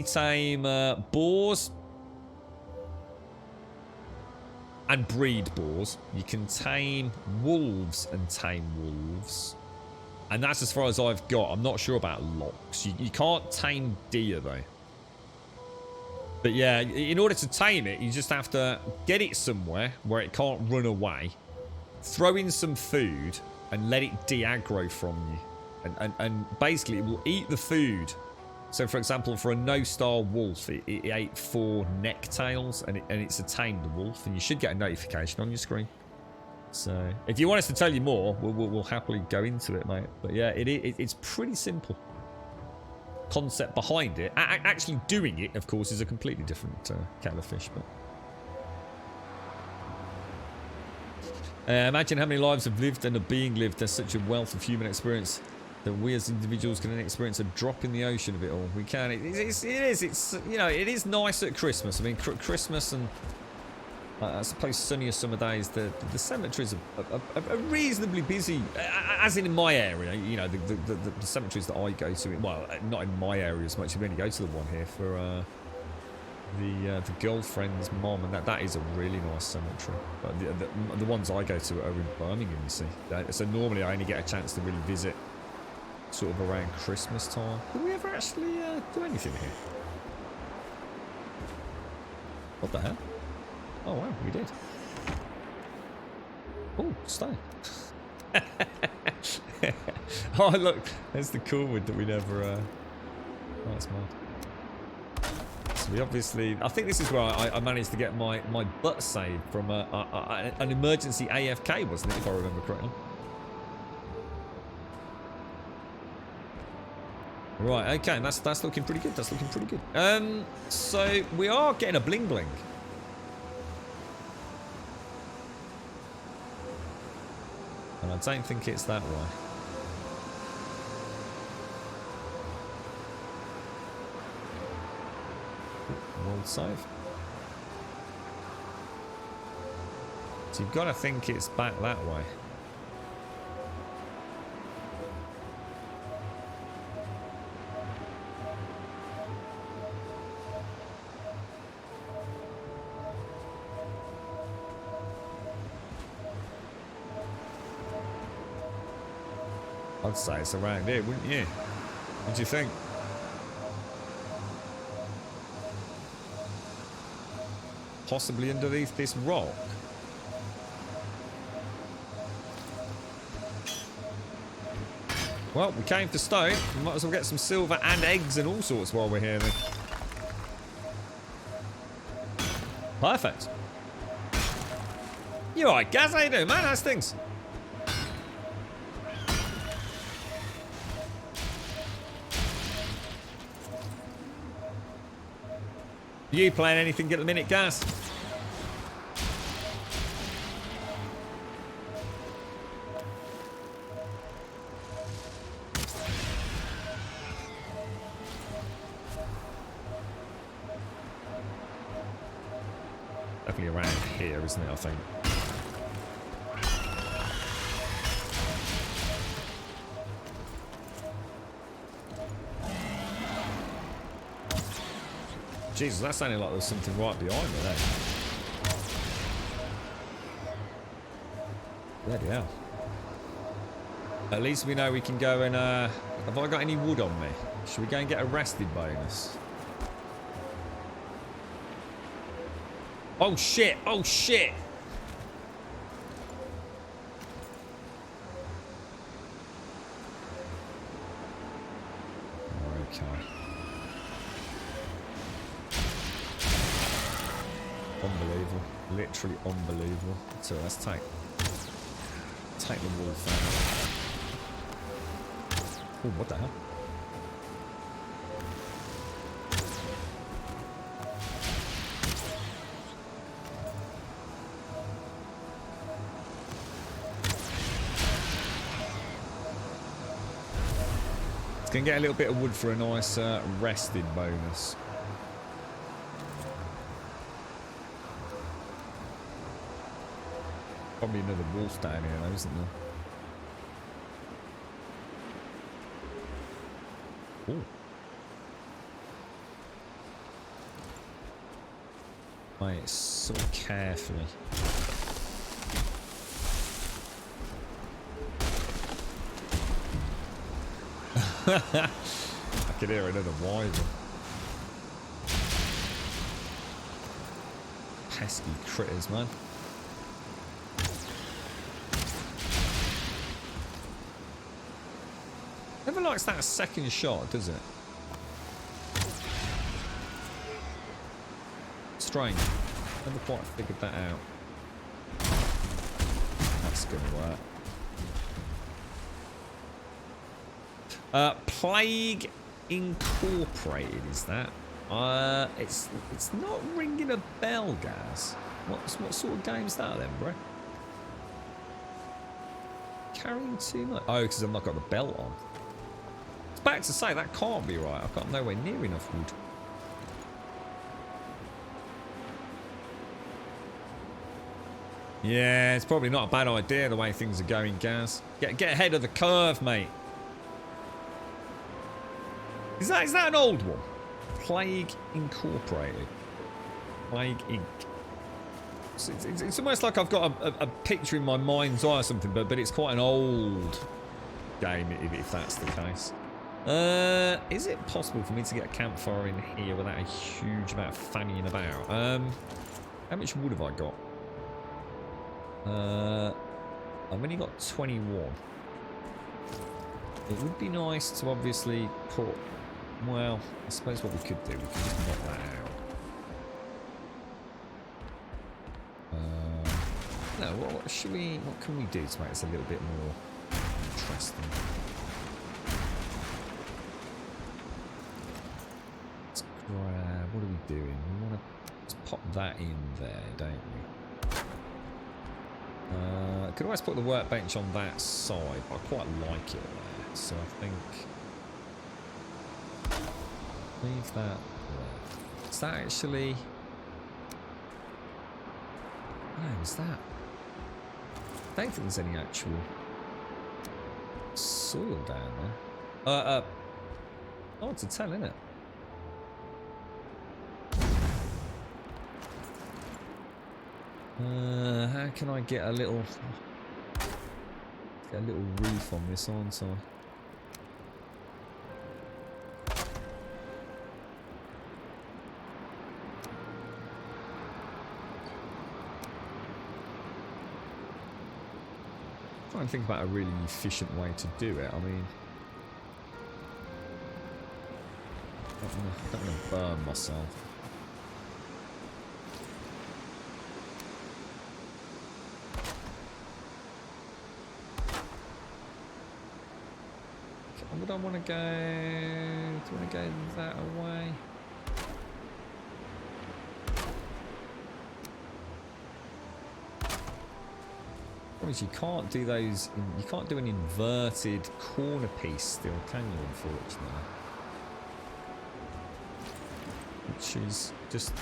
tame boars and breed boars. You can tame wolves and tame wolves. And that's as far as I've got. I'm not sure about locks. You can't tame deer, though. But yeah, in order to tame it, you just have to get it somewhere where it can't run away, throw in some food, and let it de-aggro from you. And basically, it will eat the food. So, for example, for a no-star wolf, it ate 4 necktails, and it's a tamed wolf. And you should get a notification on your screen. So, if you want us to tell you more, we'll happily go into it, mate. But yeah, it's pretty simple. Concept behind it. Actually doing it, of course, is a completely different kettle of fish. But imagine how many lives have lived and are being lived. There's such a wealth of human experience that we as individuals can experience a drop in the ocean of it all. We can. It is. You know, it is nice at Christmas. I mean, Christmas and I suppose sunnier summer days. The cemeteries are reasonably busy, as in my area. You know, the cemeteries that I go to. Well, not in my area as much. We only go to the one here for the girlfriend's mom, and that is a really nice cemetery. But the ones I go to are in Birmingham, you see. So normally I only get a chance to really visit sort of around Christmas time. Did we ever actually do anything here? What the hell? Oh wow, we did. Oh, stone. Oh look, there's the cool wood that we never oh, that's mad. So we obviously, I think this is where I managed to get my butt saved from an emergency AFK, wasn't it, if I remember correctly? Right, okay, that's looking pretty good. That's looking pretty good. So we are getting a bling bling. And I don't think it's that way. World save. So you've got to think it's back that way. I'd say it's around here, wouldn't you? What do you think? Possibly underneath this rock. Well, we came for stone. We might as well get some silver and eggs and all sorts while we're here then. Perfect. You alright, Gaz? How you doing, man? How's things? You playing anything at the minute, Gaz? Definitely around here, isn't it, I think? Jesus, that sounded like there's something right behind me there. Bloody hell. At least we know we can go and, have I got any wood on me? Should we go and get a rested bonus? Oh shit, oh shit! Okay. Unbelievable. Literally unbelievable. So let's take the wolf out. Oh, what the hell? Can get a little bit of wood for a nice rested bonus. Probably another wolf down here though, isn't there? Ooh. Right, so carefully. I could hear another wyvern. Pesky critters, man. Never likes that second shot, does it? Strange. Never quite figured that out. That's gonna work. Plague Incorporated, is that? It's not ringing a bell, guys. What sort of game's that then, bro? Carrying too much? Oh, because I've not got the belt on. It's back to say that can't be right. I've got nowhere near enough wood. Yeah, it's probably not a bad idea the way things are going, Gaz. Get ahead of the curve, mate. Is that an old one? Plague Incorporated. Plague Inc. It's almost like I've got a picture in my mind's eye or something, but it's quite an old game if that's the case. Is it possible for me to get a campfire in here without a huge amount of fannying about? How much wood have I got? I've only got 21. It would be nice to obviously put... Well, I suppose what we could do, we could just knock that out. No, what can we do to make this a little bit more interesting? Let's grab, what are we doing? We want to just pop that in there, don't we? Could always put the workbench on that side, but I quite like it there, so I think... Leave that there. Is that actually... No, is that... I don't think there's any actual soil down there. Hard to tell, isn't it? How can I get a little roof on this, aren't I? trying to think about a really efficient way to do it. I mean, I don't want to burn myself. Would I want to go? Do I want to go that way? You can't do those. You can't do an inverted corner piece still, can you? Unfortunately, which is just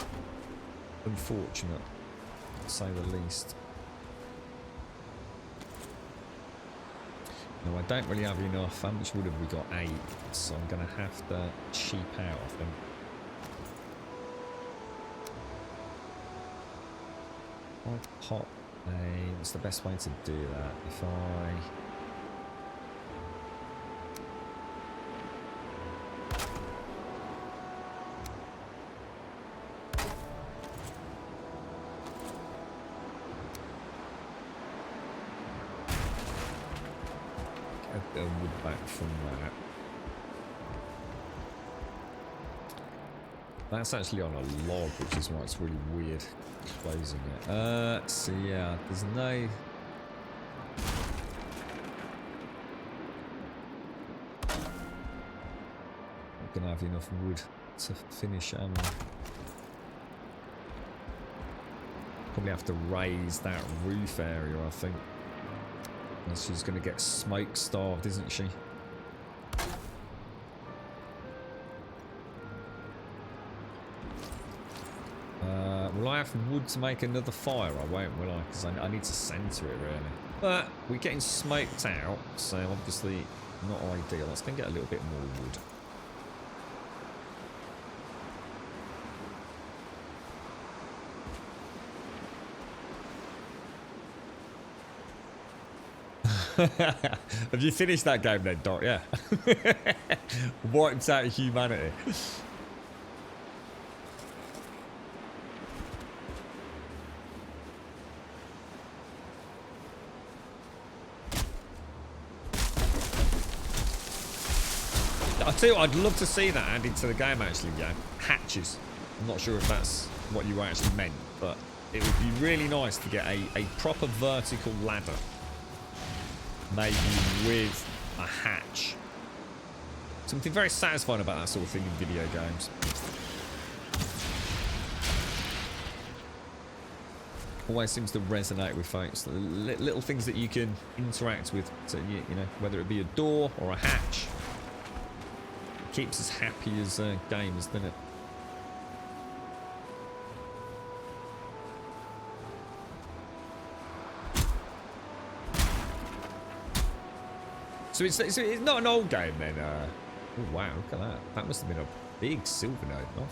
unfortunate, to say the least. No, I don't really have enough. How much wood have we got? 8. So I'm going to have to cheap out, I think. I'll pop a... What's the best way to do that? If I... get the wood back from that. That's actually on a log, which is why it's really weird closing it. So yeah, there's no... Not gonna have enough wood to finish, am I? Probably have to raise that roof area, I think. And she's gonna get smoke starved, isn't she? Will I have wood to make another fire? I won't, will I? Because I need to centre it, really. But we're getting smoked out, so obviously not ideal. Let's go and get a little bit more wood. Have you finished that game then, Doc? Yeah. Wiped out humanity. I tell you what, I'd love to see that added to the game actually, yeah. Hatches. I'm not sure if that's what you actually meant, but it would be really nice to get a proper vertical ladder. Maybe with a hatch. Something very satisfying about that sort of thing in video games. Always seems to resonate with folks. Little things that you can interact with, so you know, whether it be a door or a hatch. It keeps us happy as gamers, doesn't it? So it's not an old game then. Oh wow, look at that. That must have been a big silver node, no?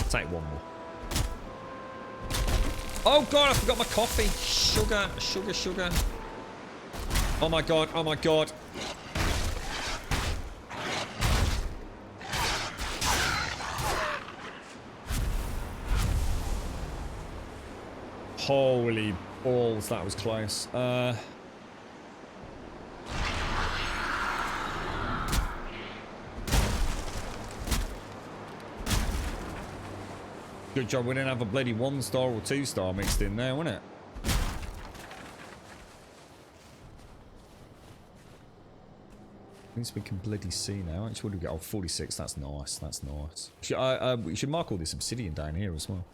Take one more. Oh god, I forgot my coffee. Sugar, sugar, sugar. Oh my god, oh my god. Holy balls, that was close. Good job we didn't have a bloody 1-star or 2-star mixed in there, wasn't it? At least we can bloody see now. Actually, what do we get? Oh, 46. That's nice. That's nice. We should mark all this obsidian down here as well.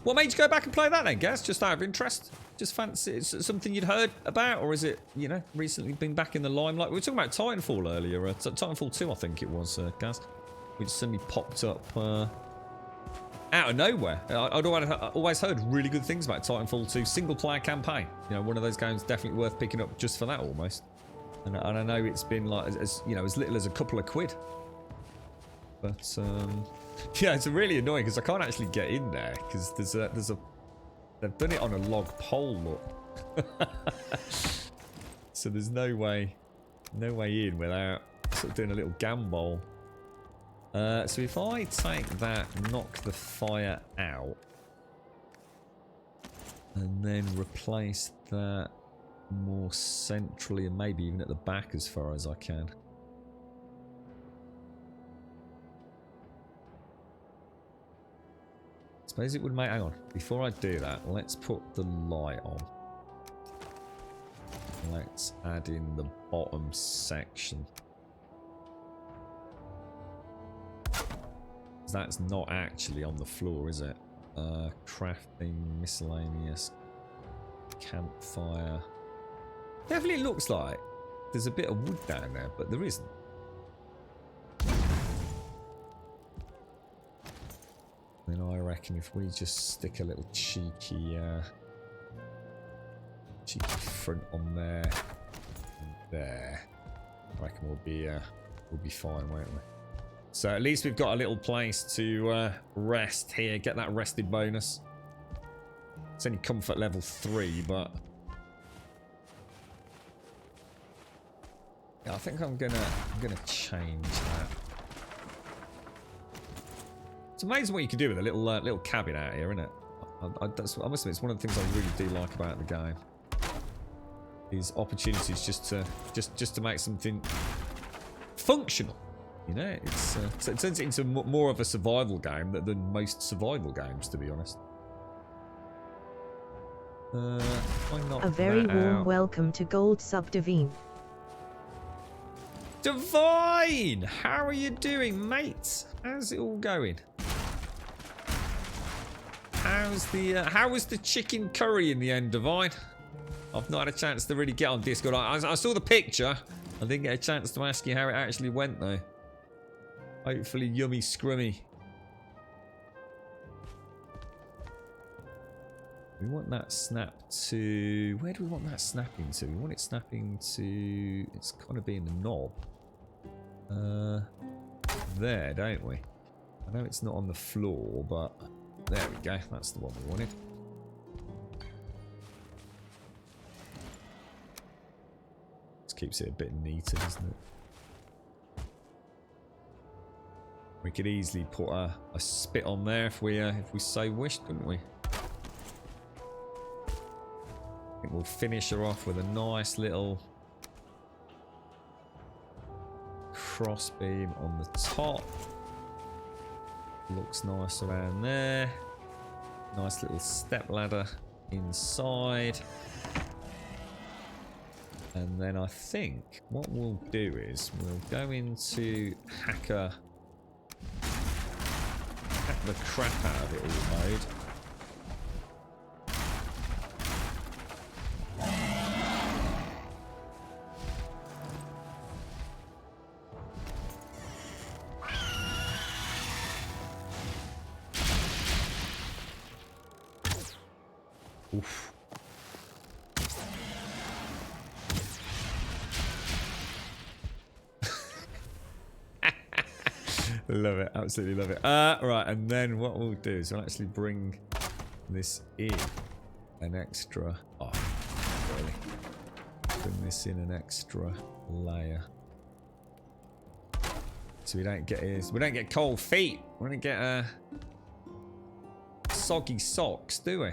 What made you go back and play that then, Gaz? Just out of interest? Just fancy it's something you'd heard about? Or is it, you know, recently been back in the limelight? We were talking about Titanfall earlier. Titanfall 2, I think it was, Gaz. Which suddenly popped up out of nowhere. I'd always heard really good things about Titanfall 2 single-player campaign. You know, one of those games definitely worth picking up just for that almost. And I know it's been like, as you know, as little as a couple of quid. But yeah, it's really annoying because I can't actually get in there because there's a they've done it on a log pole, look. So there's no way in without sort of doing a little gambol. So if I take that, knock the fire out. And then replace that more centrally and maybe even at the back as far as I can. Suppose it would make... Hang on. Before I do that, let's put the light on. Let's add in the bottom section. That's not actually on the floor, is it? Crafting, miscellaneous, campfire. Definitely looks like there's a bit of wood down there, but there isn't. Then I reckon if we just stick a little cheeky front on there and there, I reckon we'll be fine, won't we? So at least we've got a little place to rest here, get that rested bonus. It's only comfort level 3, but yeah, I think I'm gonna change that. It's amazing what you can do with a little cabin out here, isn't it? I must admit, it's one of the things I really do like about the game. These opportunities just to make something functional. You know, so it turns it into more of a survival game than most survival games, to be honest. A very warm welcome to Gold Sub Divine. Divine! How are you doing, mate? How's it all going? How was the chicken curry in the end, Divine? I've not had a chance to really get on Discord. I saw the picture. I didn't get a chance to ask you how it actually went, though. Hopefully yummy scrummy. We want that snap to... Where do we want that snapping to? We want it snapping to... It's kind of being the knob. There, don't we? I know it's not on the floor, but... There we go. That's the one we wanted. This keeps it a bit neater, doesn't it? We could easily put a spit on there if we so wished, couldn't we? I think we'll finish her off with a nice little crossbeam on the top. Looks nice around there. Nice little step ladder inside. And then I think what we'll do is we'll go into hack the crap out of it all mode. Oof. Love it, absolutely love it. Right, and then what we'll do is we'll actually bring this in an extra. Oh, really? Bring this in an extra layer, so we don't get cold feet. We don't get soggy socks, do we?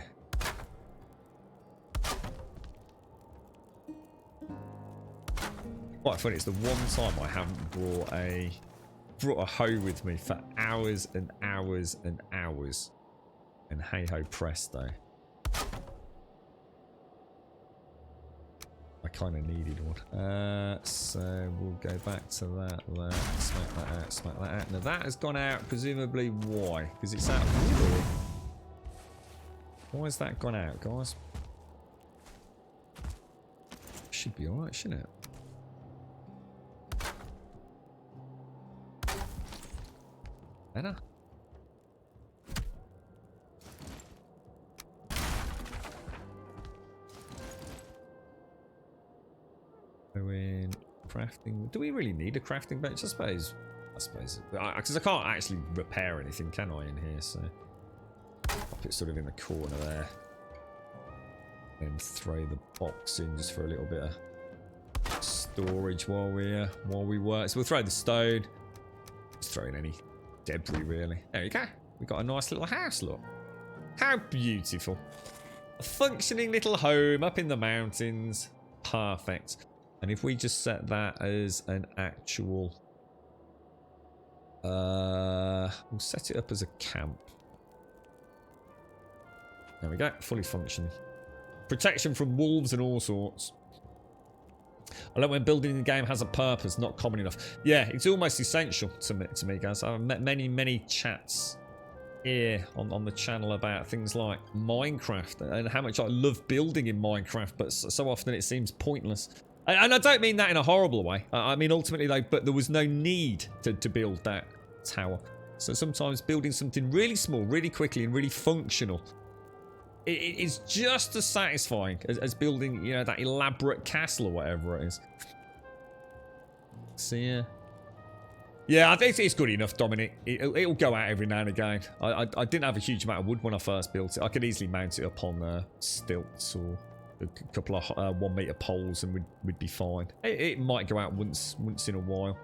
Quite funny. It's the one time I haven't brought a hoe with me for hours and hours and hours. And hey ho presto. I kind of needed one. So we'll go back to that. Smack that out, smack that out. Now that has gone out, presumably why? Because it's out of wood. Why has that gone out, guys? Should be alright, shouldn't it? Better. Go in crafting. Do we really need a crafting bench? I suppose. Because I can't actually repair anything, can I, in here? So pop it sort of in the corner there. Then throw the box in just for a little bit of storage while we work. So we'll throw the stone. Just throw in any debris, really. There you go. We've got a nice little house, look. How beautiful. functioning little home up in the mountains. Perfect. And if we just set that as an actual... we'll set it up as a camp. There we go. Fully functioning. Protection from wolves and all sorts. I like when building the game has a purpose, not common enough. Yeah, it's almost essential to me, guys. I've met many chats here on the channel about things like Minecraft and how much I love building in Minecraft, but so often it seems pointless. And I don't mean that in a horrible way. I mean ultimately though, but there was no need to build that tower. So sometimes building something really small, really quickly, and really functional, it's just as satisfying as building, you know, that elaborate castle or whatever it is. So yeah. Yeah, I think it's good enough, Dominic. It'll go out every now and again. I didn't have a huge amount of wood when I first built it. I could easily mount it up on stilts or a couple of 1 meter poles and we'd be fine. It might go out once in a while.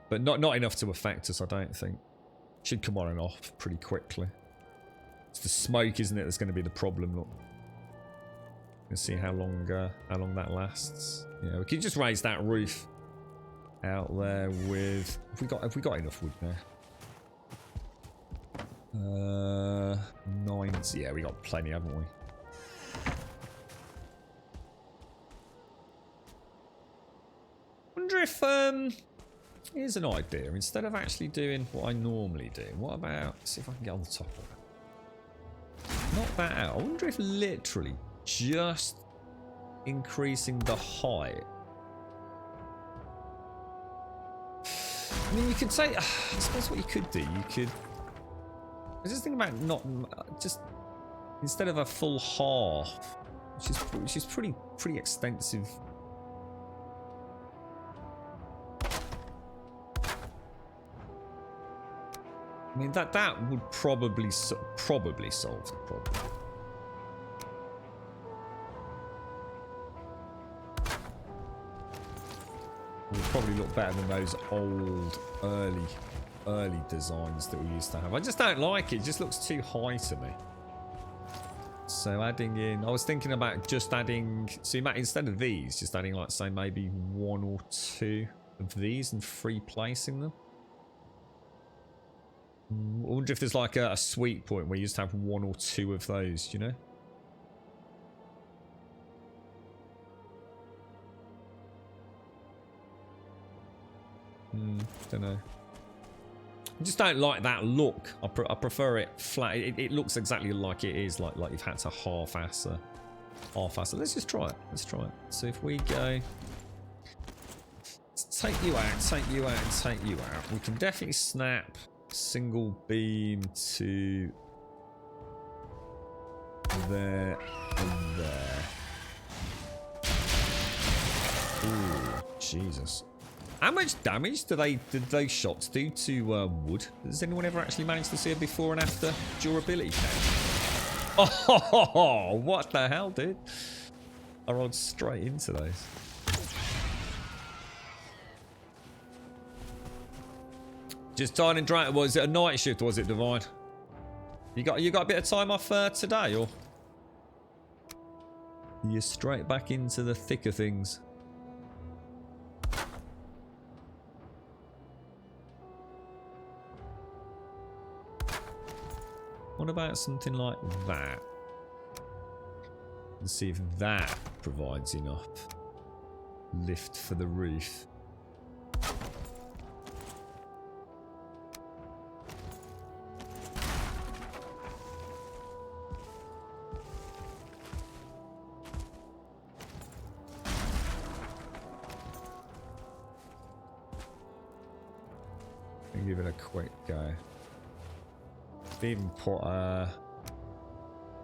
But not enough to affect us, I don't think. Should come on and off pretty quickly. It's the smoke, isn't it, that's going to be the problem. Look. Let's see how long that lasts. Yeah, we can just raise that roof out there with... Have we got enough wood now? 9. Yeah, we got plenty, haven't we? Wonder if here's an idea. Instead of actually doing what I normally do, what about... See if I can get on the top of it. Not that out. I wonder if literally just increasing the height. I mean, you could say... I suppose what you could do, you could... I was just thinking about not... Just... Instead of a full half, which is pretty extensive... I mean, that would probably solve the problem. It would probably look better than those old, early designs that we used to have. I just don't like it. It just looks too high to me. So adding in... I was thinking about just adding... So instead of these, just adding, like, say, maybe 1 or 2 of these and replacing them. I wonder if there's like a sweet point where you just have 1 or 2 of those, you know? Don't know. I just don't like that look. I prefer it flat. It looks exactly like it is, like you've had to half-ass it. Let's just try it. Let's try it. So if we go... Take you out, take you out, and take you out. We can definitely snap... Single beam to there and there. Ooh, Jesus. How much damage did those shots do to wood? Has anyone ever actually managed to see a before and after durability count? Oh, what the hell, dude? I rolled straight into those. Just tired and dry. Was it a night shift? Was it, Divine? You got a bit of time off today, or you're straight back into the thick of things? What about something like that? Let's see if that provides enough lift for the roof. Give it a quick go. Even put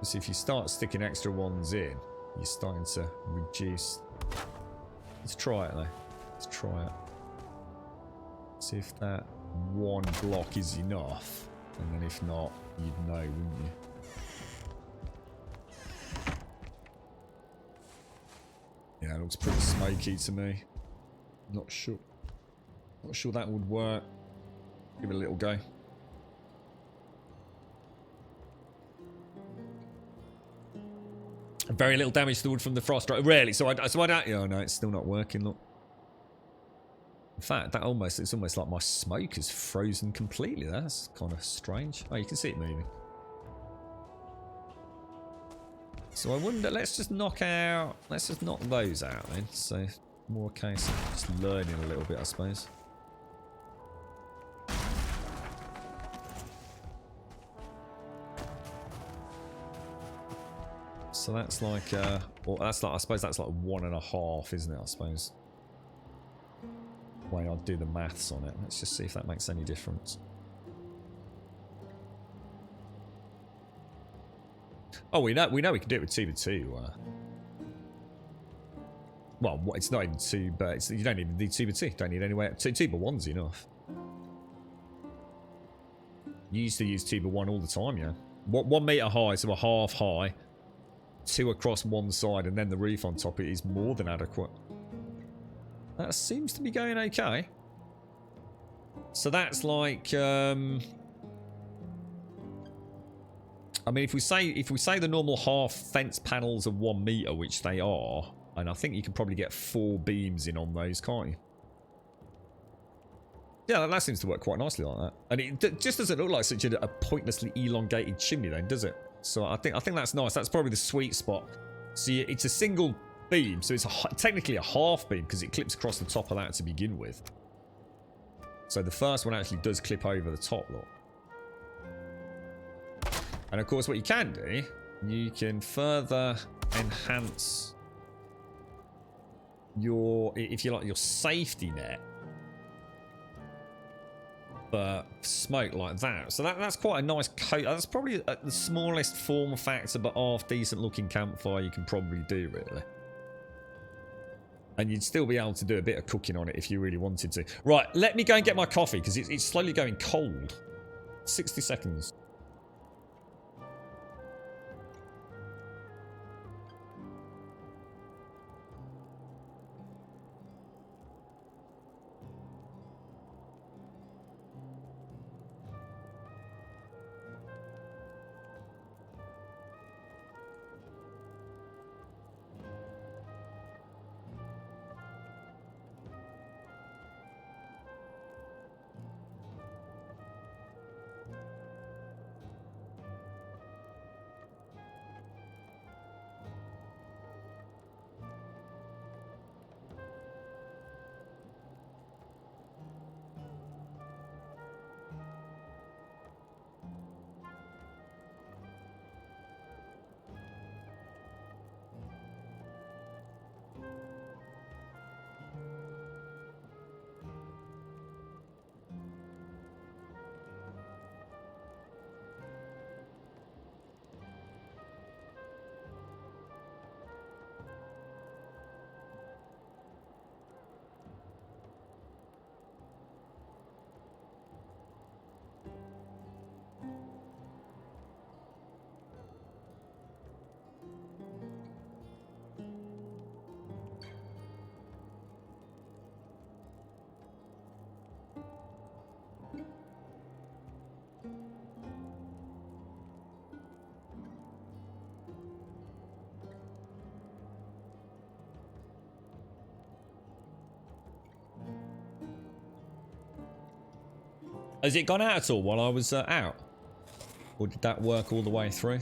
see if you start sticking extra ones in, you're starting to reduce. Let's try it though. Let's try it. See if that 1 block is enough, and then if not, you'd know, wouldn't you? Yeah, it looks pretty smoky to me. Not sure that would work. Give it a little go. Very little damage to the wood from the frost. Rarely. So I don't... Oh, no, it's still not working, look. In fact, it's almost like my smoke is frozen completely. That's kind of strange. Oh, you can see it moving. So I wonder, let's just knock those out then. So more a case of just learning a little bit, I suppose. So that's like, well, that's like, I suppose that's like 1.5, isn't it? I suppose. Way I'll do the maths on it. Let's just see if that makes any difference. Oh, we know we can do it with 2x2. Well, it's not even 2, but you don't even need 2x2. You don't need anywhere. 2x1's enough. You used to use 2x1 all the time, yeah. 1 meter high, so a half high. 2 across one side, and then the roof on top. It is more than adequate. That seems to be going okay. So that's like, I mean, if we say the normal half fence panels are 1 meter, which they are, and I think you can probably get 4 beams in on those, can't you? Yeah, that seems to work quite nicely like that. And it just doesn't look like such a pointlessly elongated chimney then, does it? So I think that's nice. That's probably the sweet spot. So it's a single beam, so it's technically a half beam because it clips across the top of that to begin with. So the first one actually does clip over the top, look. And of course what you can do, you can further enhance your, if you like, your safety net. But smoke like that. So that's quite a nice coat. That's probably the smallest form factor but half decent looking campfire you can probably do, really. And you'd still be able to do a bit of cooking on it if you really wanted to. Right, let me go and get my coffee because it's slowly going cold. 60 seconds. Has it gone out at all while I was out? Or did that work all the way through?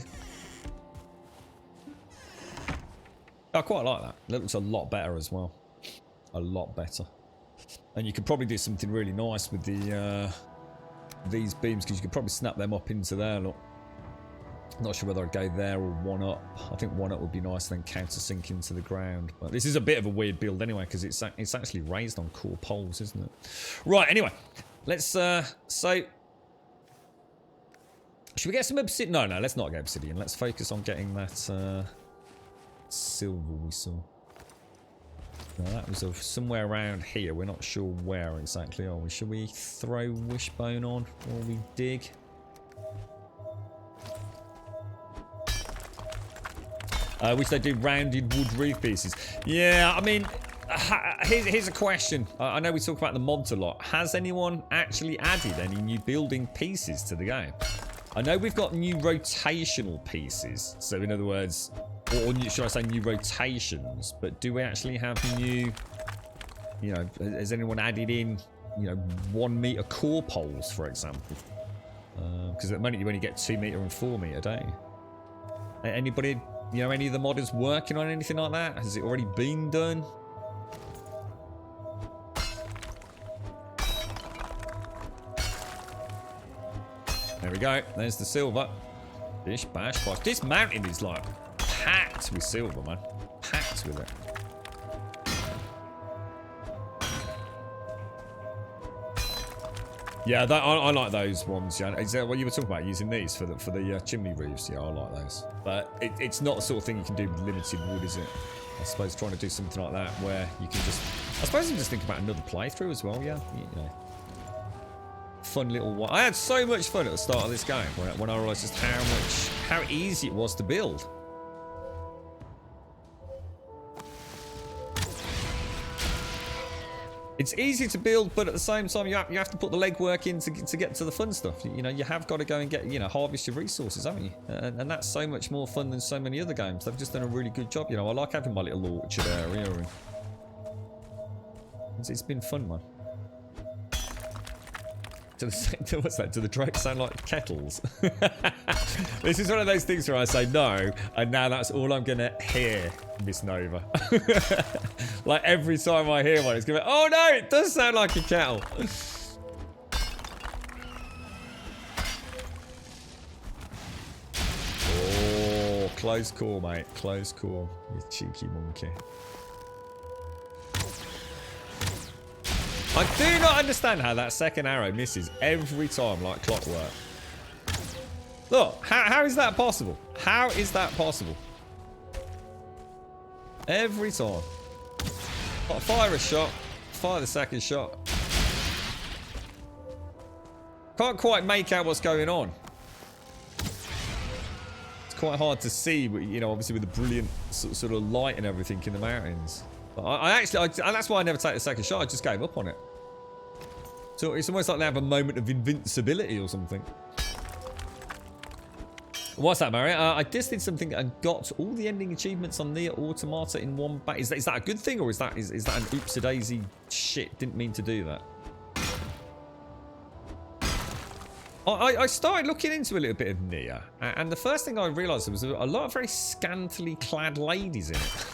I quite like that. It looks a lot better as well. A lot better. And you could probably do something really nice with the these beams because you could probably snap them up into there. Look. Not sure whether I'd go there or one up. I think one up would be nice, then countersink into the ground. But this is a bit of a weird build anyway because it's actually raised on core poles, isn't it? Right, anyway. Let's, so... Should we get some obsidian? No, let's not get obsidian. Let's focus on getting that, silver we saw. Now, that was somewhere around here. We're not sure where exactly, are we? Should we throw wishbone on while we dig? Which they do rounded wood roof pieces. Yeah, I mean... Here's a question. I know we talk about the mods a lot. Has anyone actually added any new building pieces to the game? I know we've got new rotational pieces. So in other words, or should I say new rotations, but do we actually have new, you know, has anyone added in, you know, 1 meter core poles, for example? Because at the moment you only get 2 meter and 4 meter, don't you? Anybody, you know, any of the modders working on anything like that? Has it already been done? There we go. There's the silver. Bish, bash, bosh. This mountain is like packed with silver, man. Packed with it. Yeah, I like those ones. Yeah, is that what you were talking about? Using these for the chimney roofs? Yeah, I like those. But it's not the sort of thing you can do with limited wood, is it? I suppose trying to do something like that where you can just, I suppose you can just think about another playthrough as well. Yeah, you know, fun little one. I had so much fun at the start of this game when I realised just how easy it was to build. It's easy to build, but at the same time, you have to put the legwork in to get to the fun stuff. You know, you have got to go and get, you know, harvest your resources, haven't you? And that's so much more fun than so many other games. They've just done a really good job. You know, I like having my little orchard area. And it's been fun, man. What's that? Do the drakes sound like kettles? This is one of those things where I say no, and now that's all I'm gonna hear, Miss Nova. Like every time I hear one, it's gonna be, oh no, it does sound like a kettle. Oh, close call, mate. Close call, you cheeky monkey. I do not understand how that second arrow misses every time like clockwork. Look, how is that possible? How is that possible? Every time. Fire a shot, fire the second shot. Can't quite make out what's going on. It's quite hard to see, you know, obviously with the brilliant sort of light and everything in the mountains. That's why I never take the second shot. I just gave up on it. So it's almost like they have a moment of invincibility or something. What's that, Mario? I just did something and got all the ending achievements on Nier Automata in one bat. Is that a good thing, or is that an oopsie-daisy shit? Didn't mean to do that. I started looking into a little bit of Nier, and the first thing I realised was a lot of very scantily clad ladies in it.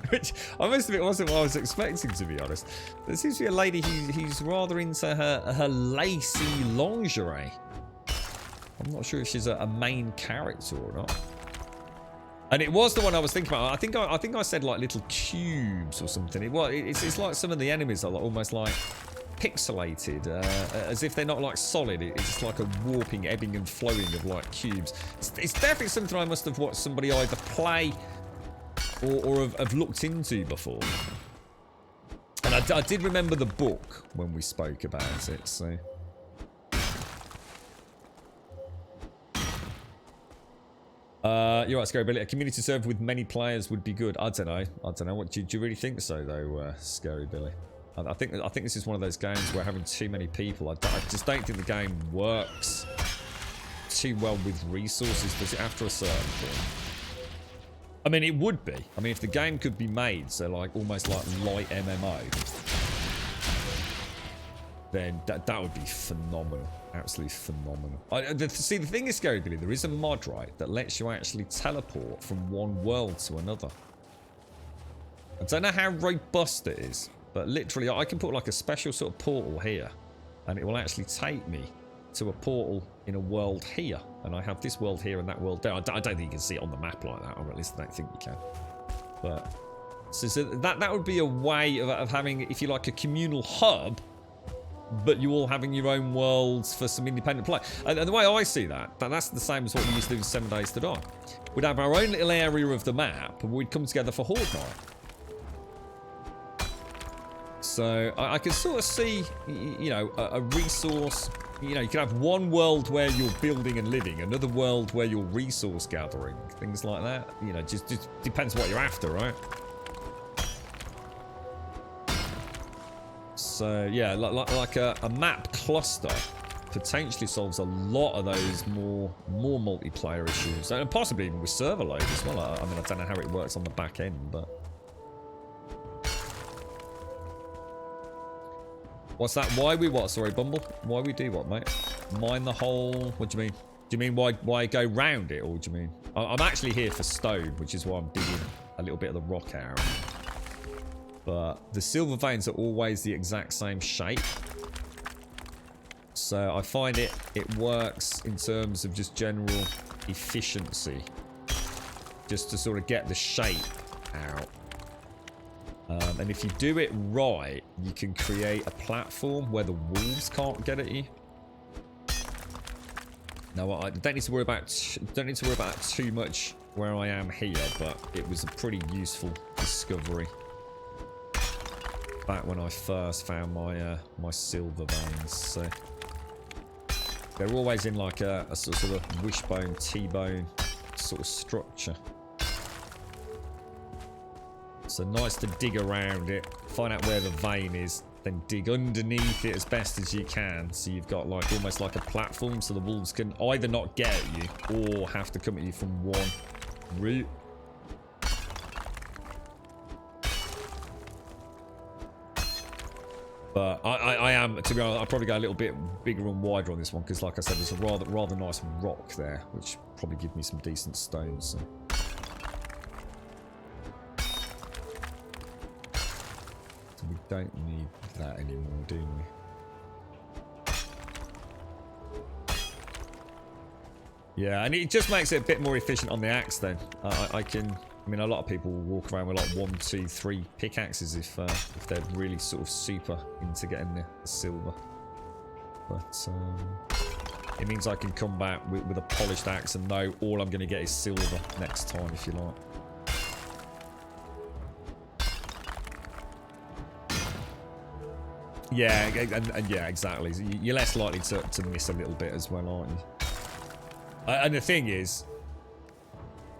Which I must admit wasn't what I was expecting, to be honest. There seems to be a lady who's rather into her lacy lingerie. I'm not sure if she's a main character or not. And it was the one I was thinking about. I think I said like little cubes or something. It's like some of the enemies are like, almost like pixelated, as if they're not like solid. It's just like a warping, ebbing and flowing of like cubes. It's definitely something I must have watched somebody either play or have looked into before. And I did remember the book when we spoke about it, so. You're right, Scary Billy. A community server with many players would be good. I don't know. What do you really think so, though, Scary Billy? I think this is one of those games where having too many people, I just don't think the game works too well with resources, does it, after a certain point? I mean, it would be. I mean, if the game could be made, so like almost like light MMO, then that would be phenomenal. Absolutely phenomenal. See, the thing is, Scary Billy, there is a mod, right, that lets you actually teleport from one world to another. I don't know how robust it is, but literally I can put like a special sort of portal here, and it will actually take me to a portal in a world here, and I have this world here and that world there. I don't think you can see it on the map like that, or at least I don't think you can. But so that would be a way of having, if you like, a communal hub, but you all having your own worlds for some independent play. And the way I see that's the same as what we used to do in 7 Days to Die. We'd have our own little area of the map, and we'd come together for Horde Night. So I can sort of see, you know, a resource. You know, you can have one world where you're building and living, another world where you're resource gathering, things like that. You know, just depends what you're after, right? So yeah, like a map cluster potentially solves a lot of those more multiplayer issues, and possibly even with server load as well. I mean, I don't know how it works on the back end, but what's that? Why we what? Sorry, Bumble. Why we do what, mate? Mine the whole. What do you mean? Do you mean why go round it, or do you mean? I'm actually here for stone, which is why I'm digging a little bit of the rock out. But the silver veins are always the exact same shape. So I find it works in terms of just general efficiency. Just to sort of get the shape out. And if you do it right, you can create a platform where the wolves can't get at you. Now I don't need to worry about too much where I am here, but it was a pretty useful discovery back when I first found my my silver veins. So they're always in like a sort of wishbone, T-bone sort of structure. So nice to dig around it, find out where the vein is, then dig underneath it as best as you can. So you've got like almost like a platform, so the wolves can either not get at you or have to come at you from one route. But I am, to be honest, I'll probably go a little bit bigger and wider on this one because, like I said, there's a rather nice rock there, which probably give me some decent stones. So. We don't need that anymore, do we? Yeah, and it just makes it a bit more efficient on the axe then. I mean, a lot of people walk around with like 1, 2, 3 pickaxes if they're really sort of super into getting the silver. But it means I can come back with a polished axe and know all I'm going to get is silver next time, if you like. Yeah, and yeah, exactly. You're less likely to miss a little bit as well, aren't you? And the thing is,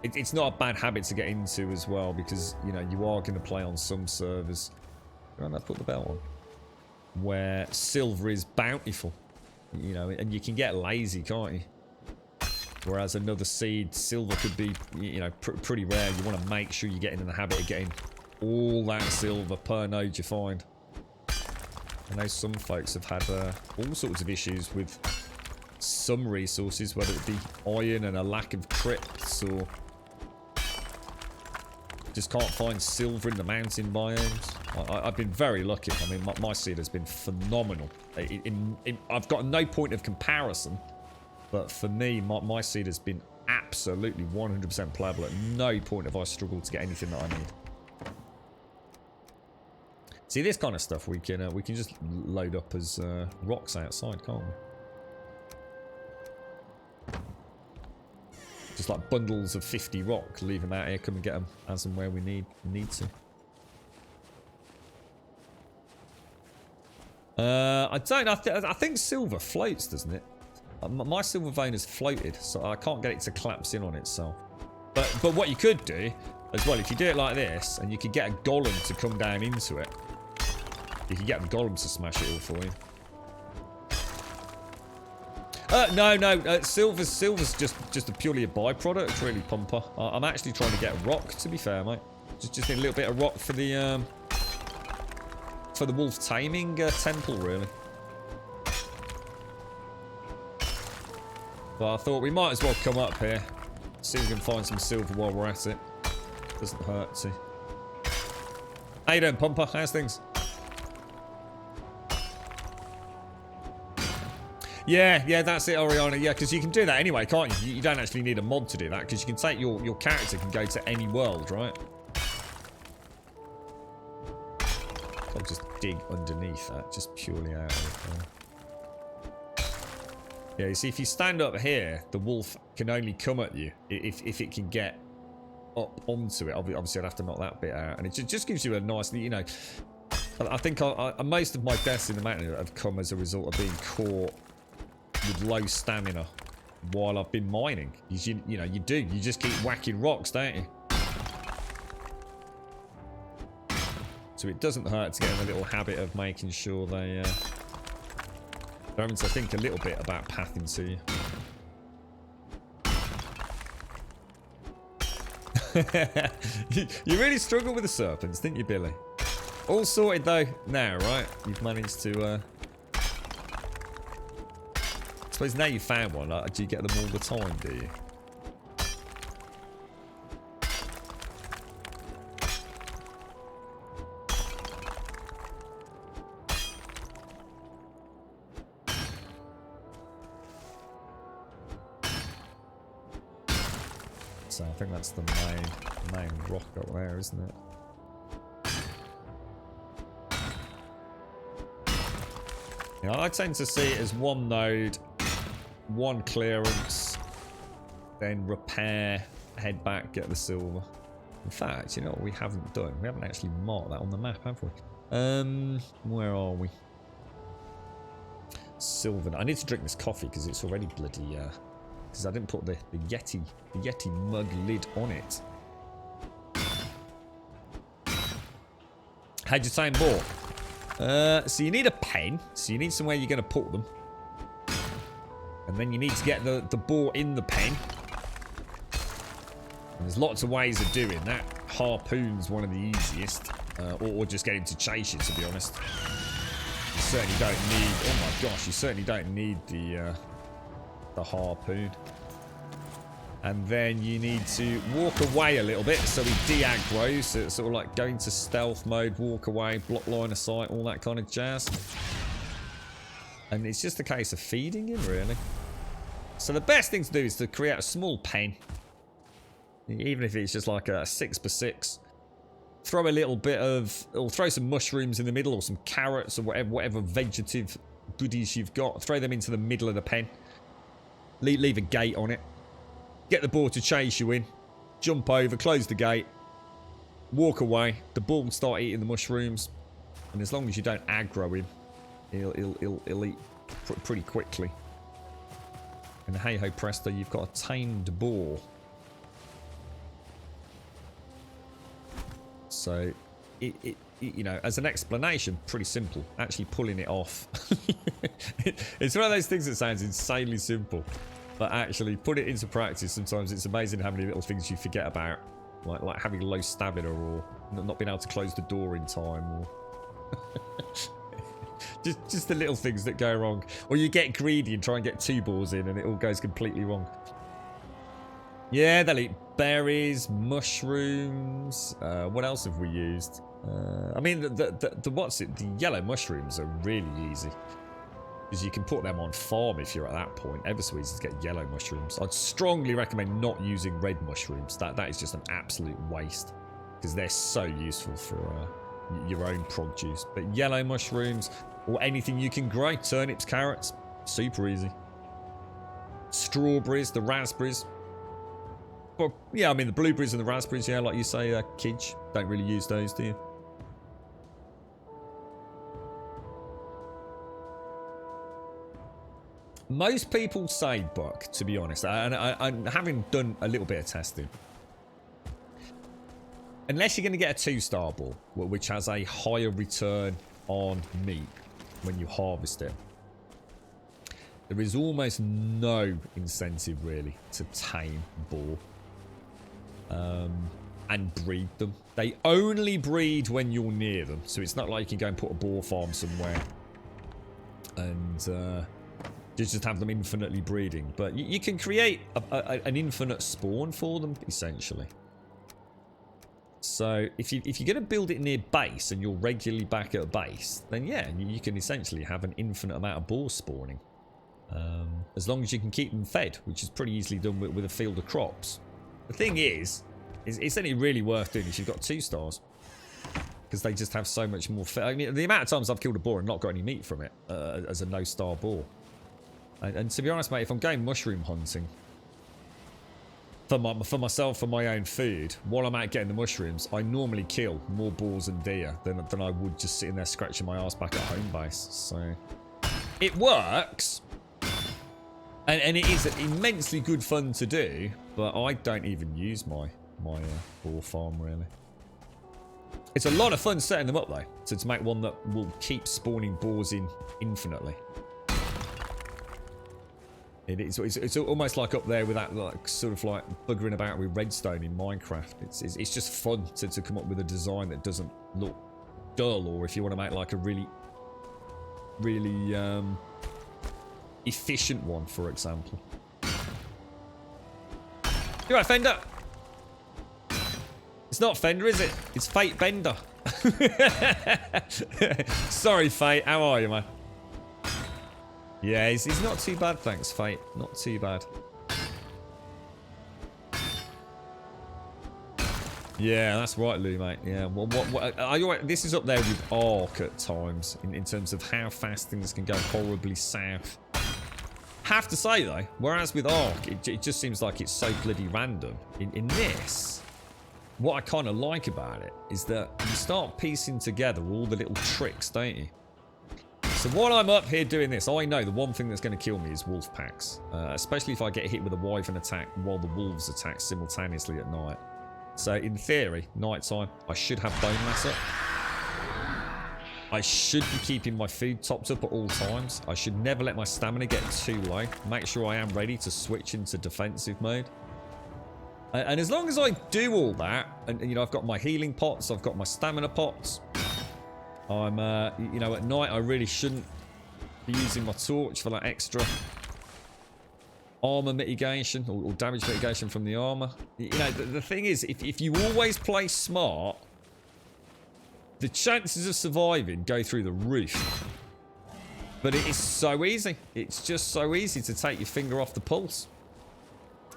it's not a bad habit to get into as well, because, you know, you are going to play on some servers. Can I put the bell on? Where silver is bountiful, you know, and you can get lazy, can't you? Whereas another seed, silver could be, you know, pretty rare. You want to make sure you're getting in the habit of getting all that silver per node you find. I know some folks have had all sorts of issues with some resources, whether it be iron and a lack of crypts, or just can't find silver in the mountain biomes. I've been very lucky. I mean, my seed has been phenomenal. I've got no point of comparison, but for me, my seed has been absolutely 100% playable. At no point have I struggled to get anything that I need. See, this kind of stuff we can just load up as rocks outside, can't we? Just like bundles of 50 rock, leave them out here, come and get them as and where we need to. I think silver floats, doesn't it? My silver vein has floated, so I can't get it to collapse in on itself. But what you could do as well, if you do it like this, and you could get a golem to come down into it, you can get the golem to smash it all for you. No, silver's just a purely a byproduct, really, Pumper. I'm actually trying to get rock, to be fair, mate. Just need a little bit of rock for the wolf taming temple, really. But I thought we might as well come up here, see if we can find some silver while we're at it. Doesn't hurt to. How you doing, Pumper? How's things? Yeah, that's it, Oriana. Yeah, because you can do that anyway, can't you? You don't actually need a mod to do that, because you can take your character can go to any world, right? I'll just dig underneath that, just purely out of yeah, you see, if you stand up here, the wolf can only come at you if it can get up onto it. Obviously, I'd have to knock that bit out, and it just gives you a nice, you know. I think most of my deaths in the mountain have come as a result of being caught with low stamina while I've been mining. You know, you just keep whacking rocks, don't you? So it doesn't hurt to get in a little habit of making sure they They're having to think a little bit about pathing to you. You really struggle with the serpents, didn't you, Billy? All sorted though now, right? You've managed to I suppose now you found one, like, do you get them all the time, do you? So I think that's the main rock up there, isn't it? Yeah, I tend to see it as one node, one clearance, then repair, head back, get the silver. In fact, you know what we haven't done? We haven't actually marked that on the map, have we? Where are we? Silver. I need to drink this coffee because it's already bloody because I didn't put the Yeti mug lid on it. How'd you time ball? So you need a pen. So you need somewhere you're going to put them. And then you need to get the ball in the pen. And there's lots of ways of doing that. Harpoon's one of the easiest. Or just get him to chase you, to be honest. You certainly don't need... Oh my gosh, you certainly don't need the harpoon. And then you need to walk away a little bit so he de-aggrows. So it's sort of like going to stealth mode, walk away, block line of sight, all that kind of jazz. And it's just a case of feeding him, really. So the best thing to do is to create a small pen. Even if it's just like a 6x6. Throw a little bit of... Or throw some mushrooms in the middle or some carrots or whatever vegetative goodies you've got. Throw them into the middle of the pen. Leave a gate on it. Get the ball to chase you in. Jump over, close the gate. Walk away. The ball will start eating the mushrooms. And as long as you don't aggro him, he'll eat pretty quickly. And hey ho presto, you've got a tamed boar. So, you know, as an explanation, pretty simple. Actually pulling it off. It's one of those things that sounds insanely simple. But actually, put it into practice, sometimes it's amazing how many little things you forget about. Like having low stamina or not being able to close the door in time. Or just the little things that go wrong. Or you get greedy and try and get 2 balls in and it all goes completely wrong. Yeah, they'll eat berries, mushrooms. What else have we used? I mean, the yellow mushrooms are really easy. Because you can put them on farm if you're at that point. Ever so easy to get yellow mushrooms. I'd strongly recommend not using red mushrooms. That is just an absolute waste. Because they're so useful for your own produce. But yellow mushrooms, or anything you can grow. Turnips, carrots, super easy. Strawberries, the raspberries. Well, yeah, I mean the blueberries and the raspberries, yeah, like you say, Kidge. Don't really use those, do you? Most people say buck, to be honest, and I'm having done a little bit of testing. Unless you're going to get a 2-star ball, which has a higher return on meat when you harvest it, there is almost no incentive really to tame boar and breed them. They only breed when you're near them, so it's not like you can go and put a boar farm somewhere and just have them infinitely breeding. But you can create an infinite spawn for them, essentially. So if you're going to build it near base and you're regularly back at base, then yeah, you can essentially have an infinite amount of boar spawning. As long as you can keep them fed, which is pretty easily done with a field of crops. The thing is it's only really worth doing if you've got 2 stars. Because they just have so much more I mean, the amount of times I've killed a boar and not got any meat from it as a no-star boar. And to be honest, mate, if I'm going mushroom hunting for myself, for my own food, while I'm out getting the mushrooms, I normally kill more boars and deer than I would just sitting there scratching my ass back at home base. So it works, and it is immensely good fun to do. But I don't even use my boar farm really. It's a lot of fun setting them up though, to make one that will keep spawning boars in infinitely. It's almost like up there with that, like, sort of like buggering about with redstone in Minecraft. It's just fun to come up with a design that doesn't look dull, or if you want to make like a really efficient one, for example. You're right, Fender. It's not Fender, is it? It's Fate Bender. Sorry, Fate. How are you, man? Yeah, he's not too bad, thanks, Fate. Not too bad. Yeah, that's right, Lou, mate. Yeah, this is up there with Ark at times in terms of how fast things can go horribly south. Have to say though, whereas with Ark, it just seems like it's so bloody random. In this, what I kind of like about it is that you start piecing together all the little tricks, don't you? So while I'm up here doing this, I know the one thing that's going to kill me is wolf packs, especially if I get hit with a wyvern attack while the wolves attack simultaneously at night. So in theory, nighttime, I should have bone mass up. I should be keeping my food topped up at all times. I should never let my stamina get too low. Make sure I am ready to switch into defensive mode. And as long as I do all that, and you know, I've got my healing pots, I've got my stamina pots. I'm, you know, at night I really shouldn't be using my torch for that extra armor mitigation or damage mitigation from the armor. You know, the thing is, if you always play smart, the chances of surviving go through the roof. But it is so easy. It's just so easy to take your finger off the pulse.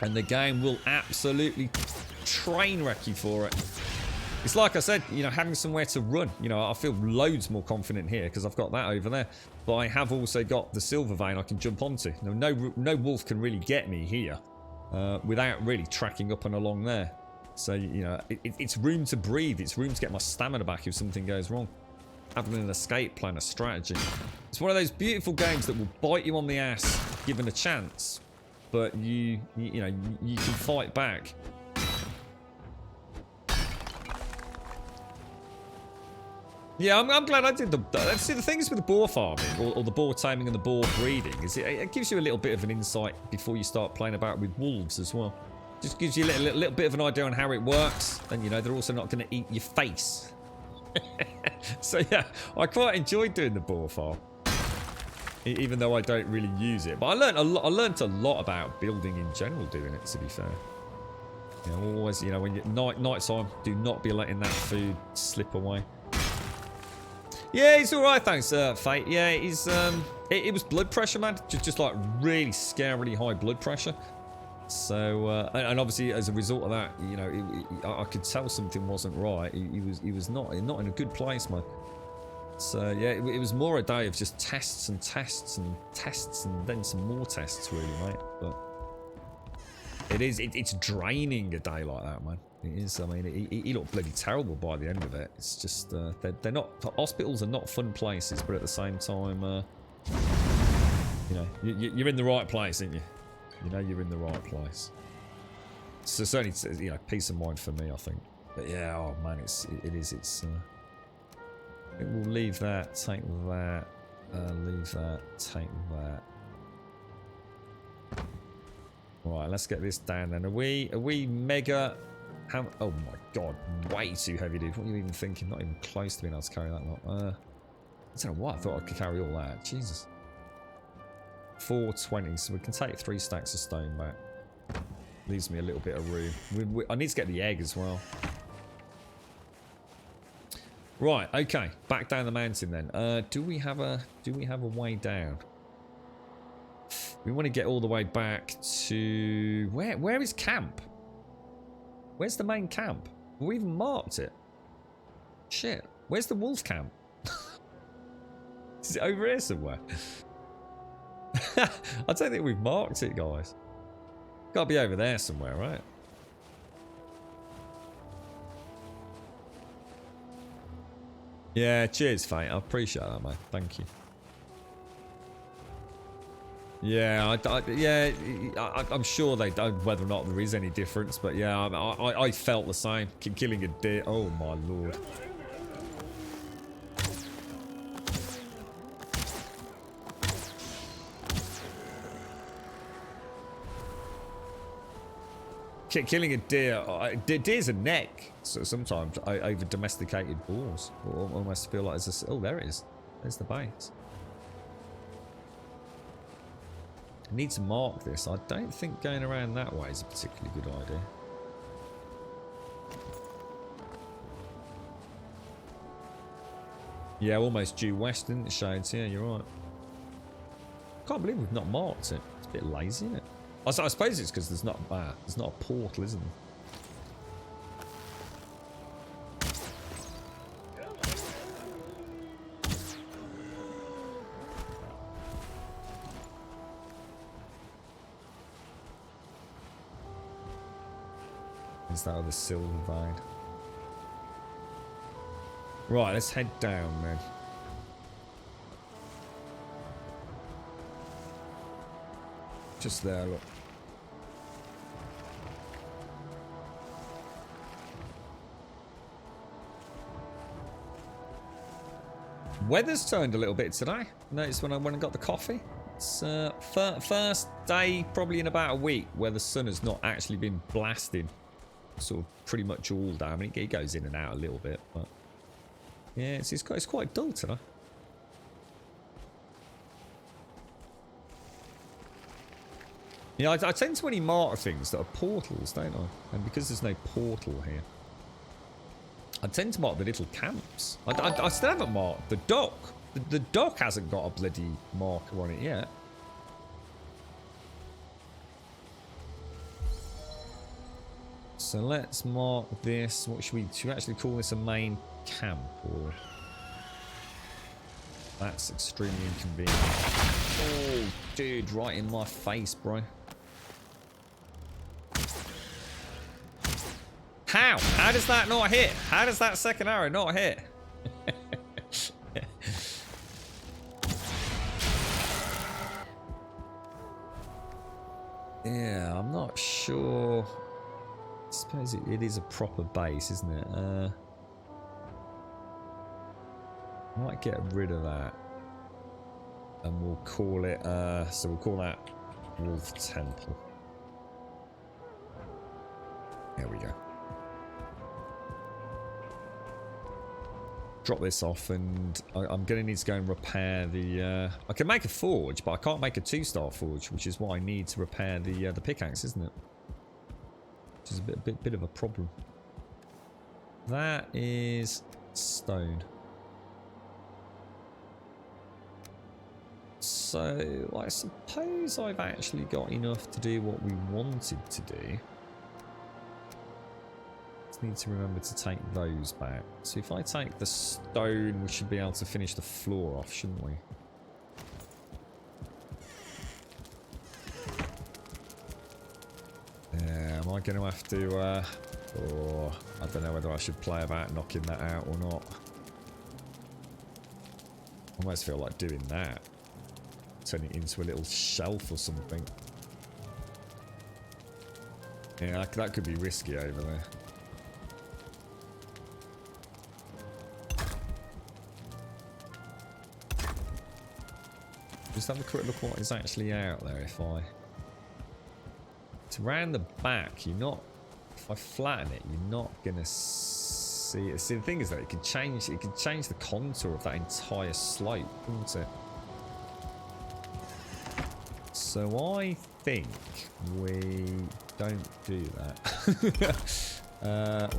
And the game will absolutely train wreck you for it. It's like I said, you know, having somewhere to run. You know, I feel loads more confident here because I've got that over there. But I have also got the silver vein I can jump onto. No wolf can really get me here without really tracking up and along there. So, you know, it's room to breathe. It's room to get my stamina back if something goes wrong. Having an escape plan, a strategy. It's one of those beautiful games that will bite you on the ass given a chance. But you know, you can fight back. Yeah, I'm glad I did the... See, the thing is with the boar farming, or the boar taming and the boar breeding, is it gives you a little bit of an insight before you start playing about with wolves as well. Just gives you a little bit of an idea on how it works. And, you know, they're also not going to eat your face. So, yeah, I quite enjoyed doing the boar farm. Even though I don't really use it. But I learned a lot about building in general doing it, to be fair. You know, always, you know, when night time, do not be letting that food slip away. Yeah, he's alright, thanks, Fate. Yeah, he's, it was blood pressure, man. Just like really scarily high blood pressure. So, and obviously as a result of that, you know, I could tell something wasn't right. He was not in a good place, man. So, yeah, it was more a day of just tests and tests and tests and then some more tests, really, mate. But it's draining a day like that, man. It is. I mean, he looked bloody terrible by the end of it. It's just, they're not... Hospitals are not fun places, but at the same time, you know, you're in the right place, aren't you? You know you're in the right place. So certainly, you know, peace of mind for me, I think. But yeah, oh man, it's I think we'll leave that, take that, leave that, take that. Right, let's get this down then. Are we mega? How? Oh my god, way too heavy, dude. What are you even thinking? Not even close to being able to carry that lot. I don't know what I thought I could carry all that. Jesus. 420, so we can take 3 stacks of stone back. Leaves me a little bit of room. I need to get the egg as well. Right, okay, back down the mountain then. Do we have a way down? We want to get all the way back to where is camp? Where's the main camp? Have we even marked it? Shit, where's the wolf camp? Is it over here somewhere? I don't think we've marked it, guys. Gotta be over there somewhere, right? Yeah, cheers, Fate. I appreciate that, mate. Thank you. Yeah, I'm sure they don't, whether or not there is any difference, but yeah, I felt the same. Killing a deer. Oh, my lord. Killing a deer. Deer's a neck. So sometimes over domesticated boars. Or almost feel like there's a... Oh, there it is. There's the base. I need to mark this. I don't think going around that way is a particularly good idea. Yeah, almost due west, didn't it, Shades? Yeah, you're right. Can't believe we've not marked it. It's a bit lazy, isn't it? I suppose it's because there's not a portal, isn't there? Is that other silver vein? Right, let's head down, man. Just there, look. Weather's turned a little bit today. Noticed when I went and got the coffee. It's first day probably in about a week where the sun has not actually been blasting sort of pretty much all day. I mean, it goes in and out a little bit, but yeah, it's quite dull today. Yeah, I tend to only mark things that are portals, don't I? And because there's no portal here, I tend to mark the little camps. I still haven't marked the dock. The dock hasn't got a bloody marker on it yet. So let's mark this. What should we actually call this a main camp? Or that's extremely inconvenient. Oh, dude, right in my face, bro. How? How does that not hit? How does that second arrow not hit? Yeah, I'm not sure. I suppose it is a proper base, isn't it? I might get rid of that. And we'll call it, so we'll call that Wolf Temple. There we go. Drop this off, and I'm going to need to go and repair the... I can make a forge, but I can't make a 2-star forge, which is what I need to repair the pickaxe, isn't it? Which is a bit of a problem. That is stone. So I suppose I've actually got enough to do what we wanted to do. Just need to remember to take those back. So if I take the stone, we should be able to finish the floor off, shouldn't we? Yeah, am I going to have to... or I don't know whether I should play about knocking that out or not. I almost feel like doing that. Turn it into a little shelf or something. Yeah, that could be risky over there. Just have a quick look what is actually out there. If I... It's around the back. You're not... If I flatten it, you're not going to see it. See, the thing is that it can change the contour of that entire slope, couldn't it? So I think we don't do that.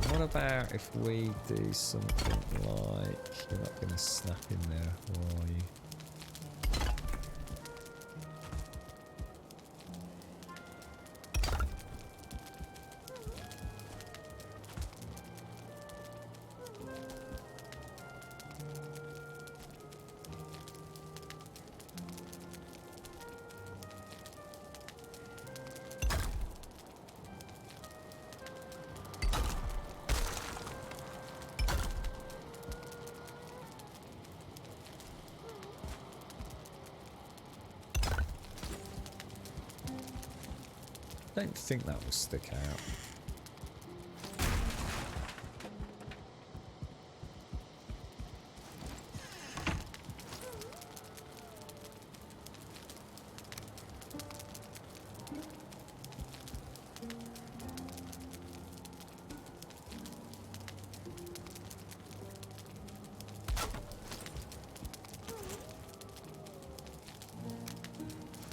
What about if we do something like... You're not going to snap in there, or are you? I don't think that will stick out.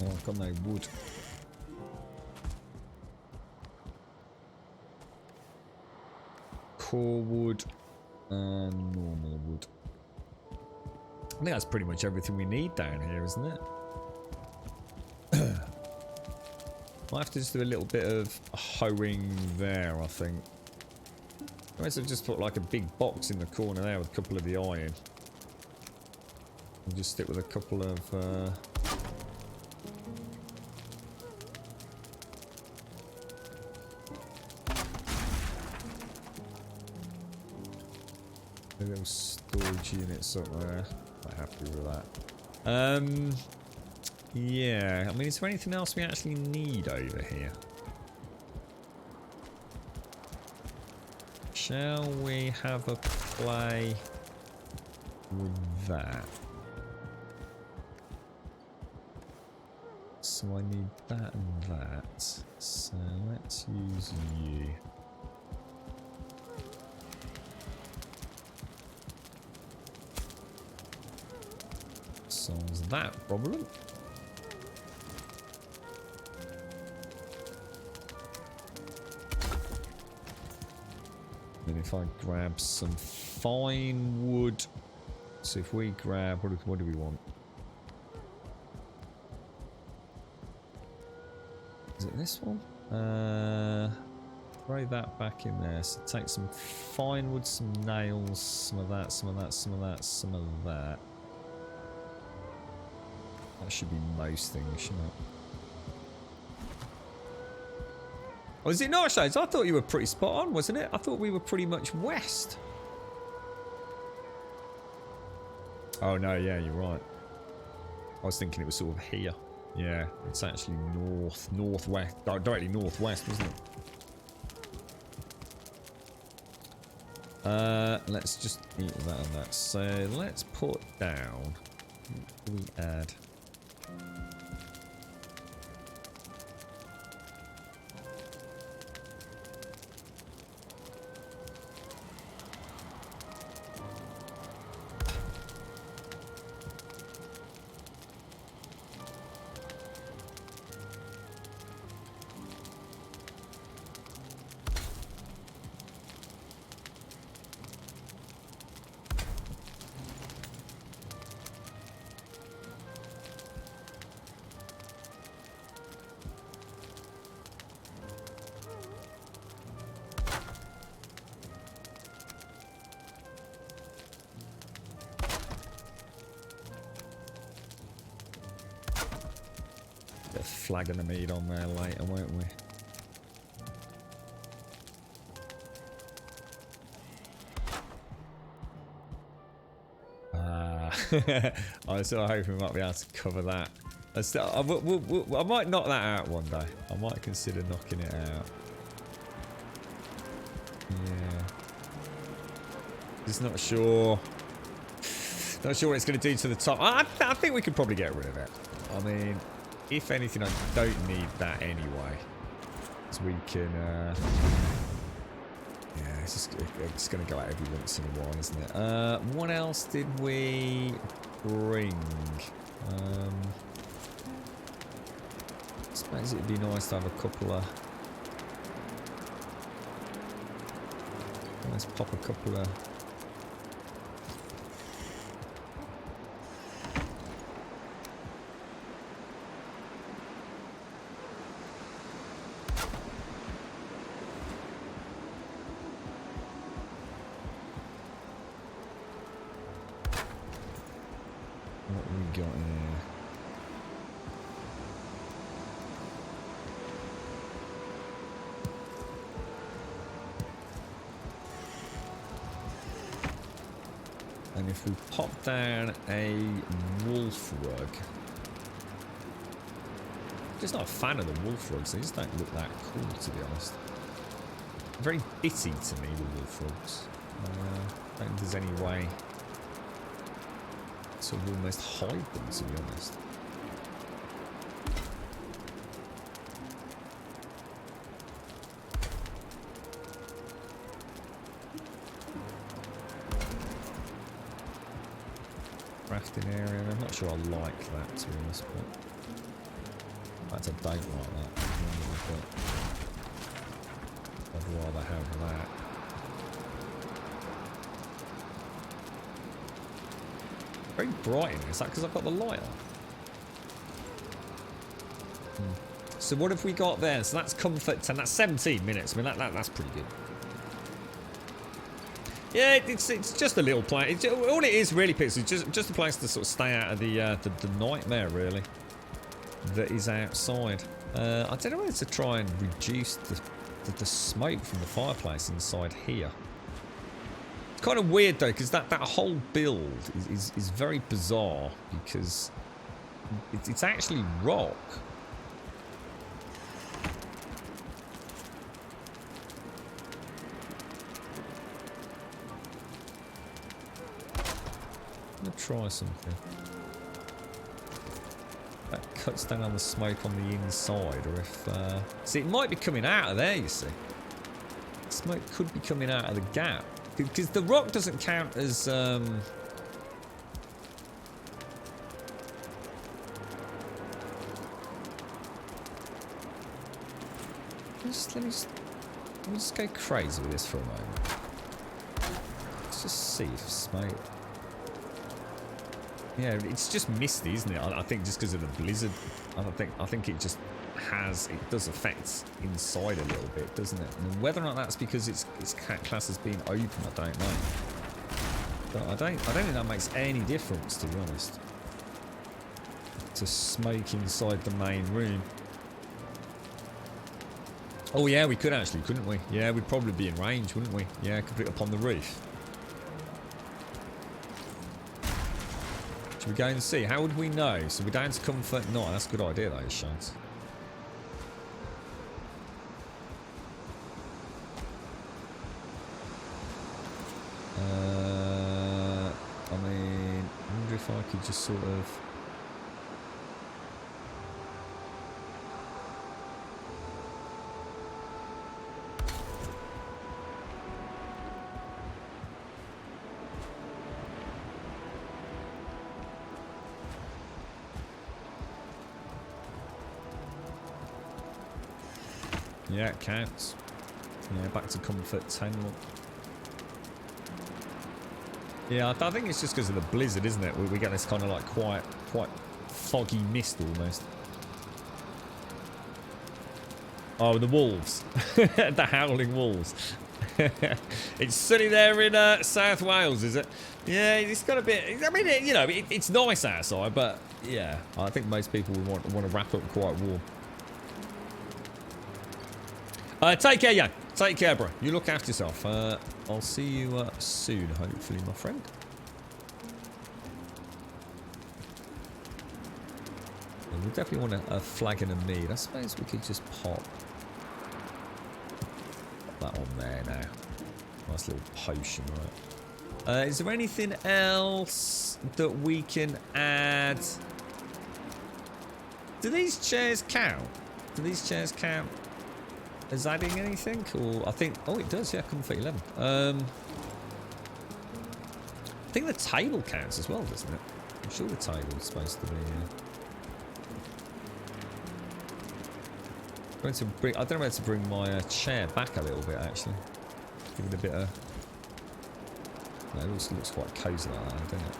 Oh, I've got no wood. Core wood and normal wood. I think that's pretty much everything we need down here, isn't it? Might have to just do a little bit of hoeing there, I think. I might have just put like a big box in the corner there with a couple of the iron. And just stick with a couple of... little storage units up there. Quite happy with that. Yeah, I mean, is there anything else we actually need over here? Shall we have a play with that? So I need that and that. So let's use you. Solves that problem. Then if I grab some fine wood, so if we grab, what do we want? Is it this one? Throw that back in there. So take some fine wood, some nails, some of that, some of that, some of that, some of that. That should be most things, shouldn't it? Oh, is it not, Shades? I thought you were pretty spot on, wasn't it? I thought we were pretty much west. Oh, no, yeah, you're right. I was thinking it was sort of here. Yeah, it's actually northwest. Directly northwest, isn't it? Let's just eat that and that. So let's put down. What do we add? Flagging the meat on there later, won't we? I was sort of hoping we might be able to cover that. I might knock that out one day. I might consider knocking it out. Yeah. Just not sure. Not sure what it's going to do to the top. I think we could probably get rid of it. I mean... If anything, I don't need that anyway. So we can, yeah, it's going to go out every once in a while, isn't it? What else did we bring? I suppose it'd be nice to have a couple of... Let's pop a couple of... And if we pop down a wolf rug, I'm just not a fan of the wolf rugs. They just don't look that cool, to be honest. Very bitty to me, the wolf rugs. I don't think there's any way to almost hide them, to be honest. Crafting area. I'm not sure I like that, to be honest, but fact, I don't like that. I'd rather have that. Very bright in here. Is that because I've got the light on? So what have we got there? So that's comfort 10. That's 17 minutes. I mean, that's pretty good. Yeah, it's just a little place. All it is really, Pix, is just a place to sort of stay out of the nightmare, really, that is outside. I don't know whether to try and reduce the smoke from the fireplace inside here. It's kind of weird, though, because that whole build is very bizarre, because it's actually rock. Try something. That cuts down on the smoke on the inside, or if... see, it might be coming out of there, you see. Smoke could be coming out of the gap. Because the rock doesn't count as... Let me just go crazy with this for a moment. Let's just see if smoke... Yeah, it's just misty, isn't it? I think just because of the blizzard. I think it just does affect inside a little bit, doesn't it? And whether or not that's because it's classed as being open, I don't know. But I don't think that makes any difference, to be honest, to smoke inside the main room. Oh yeah, we could actually, couldn't we? Yeah, we'd probably be in range, wouldn't we? Yeah, could put it up on the roof. Should we go and see? How would we know? So we're down to comfort 9. That's a good idea, though, Shans. I mean, I wonder if I could just sort of... Yeah, it counts. Yeah, back to comfort 10. Look. Yeah, I think it's just because of the blizzard, isn't it? We get this kind of like quite foggy mist almost. Oh, the wolves. The howling wolves. It's sunny there in South Wales, is it? Yeah, it's got a bit... I mean, you know, it's nice outside, but yeah, I think most people would want to wrap up quite warm. Take care, yeah. Take care, bro. You look after yourself. I'll see you soon, hopefully, my friend. And we definitely want a flagon of mead. I suppose we could just pop that on there now. Nice little potion, right? Is there anything else that we can add? Do these chairs count? Do these chairs count as adding anything? Or I think... Oh, it does, yeah. Comfort 11. I think the table counts as well, doesn't it? I'm sure the table's supposed to be... I don't know where to bring my chair back a little bit, actually. Give it a bit of... No, it looks quite cosy like that, doesn't it?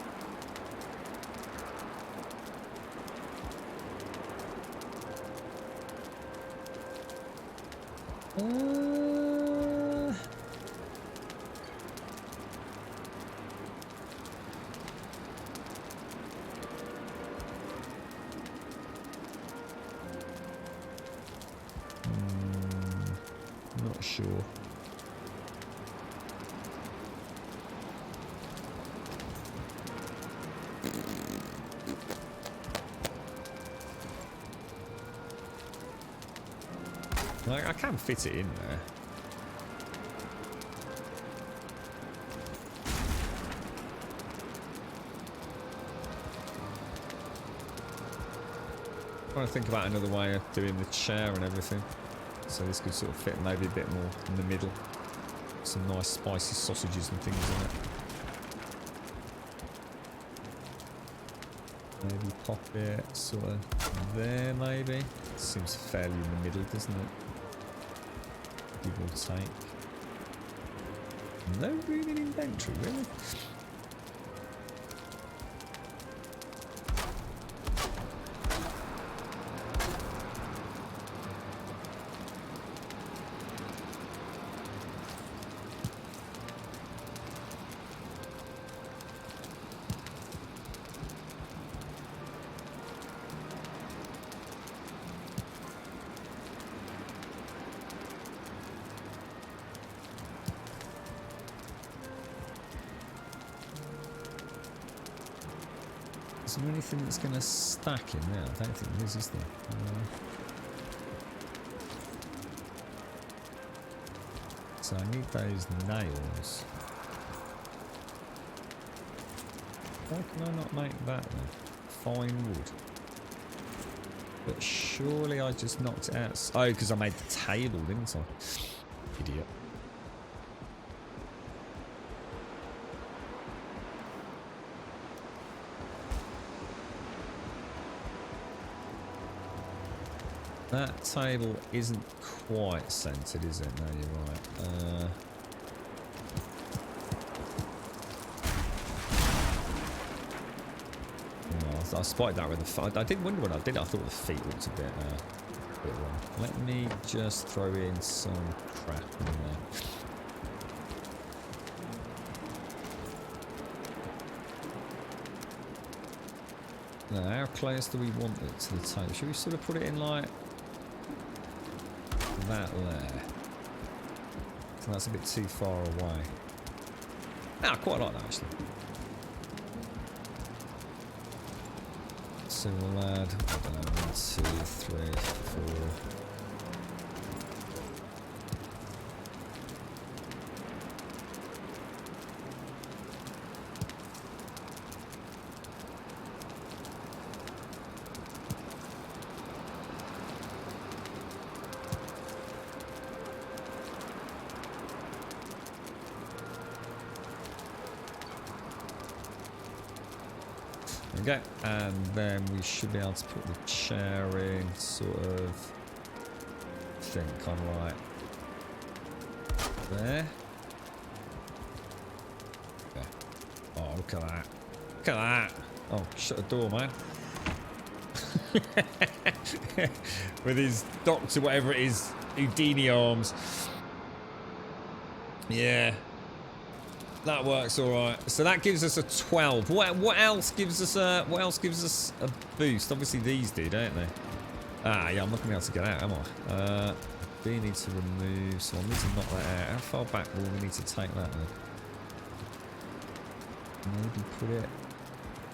Not sure. I can fit it in there. I'm trying to think about another way of doing the chair and everything. So this could sort of fit maybe a bit more in the middle. Some nice spicy sausages and things in Maybe pop it sort of there, maybe. Seems fairly in the middle, doesn't it? Give or take. No room in inventory, really? Is there anything that's going to stack in there? I don't think there is there? So I need those nails. Why can I not make that then? Fine wood. But surely I just knocked it out. Oh, because I made the table, didn't I? Idiot. That table isn't quite centered, is it? No, you're right. I spotted that with the feet. I did wonder when I did it. I thought the feet looked a bit wrong. Let me just throw in some crap in there. Now, how close do we want it to the table? Should we sort of put it in like that there? So that's a bit too far away. No, I quite like that actually. So we'll add, I don't know, 1, 2, 3, 4. Okay, and then we should be able to put the chair in, sort of, think kind of like there. Okay. Oh, look at that. Look at that. Oh, shut the door, man. With his doctor, whatever it is, Houdini arms. Yeah. That works all right. So that gives us a 12. What else gives us a boost? Obviously these do, don't they? Ah, yeah, I'm not gonna be able to get out, am I? Do need to remove, so I need to knock that out. How far back will we need to take that then? Maybe put it.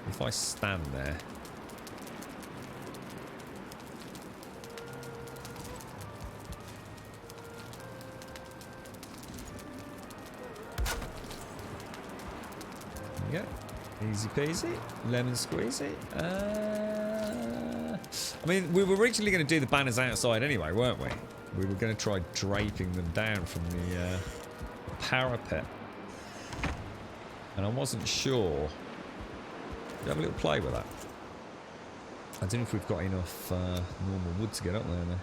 If I stand there. Go. Easy peasy, lemon squeezy. I mean, we were originally going to do the banners outside anyway, weren't we? We were going to try draping them down from the parapet. And I wasn't sure. We have a little play with that. I don't know if we've got enough normal wood to get up there now.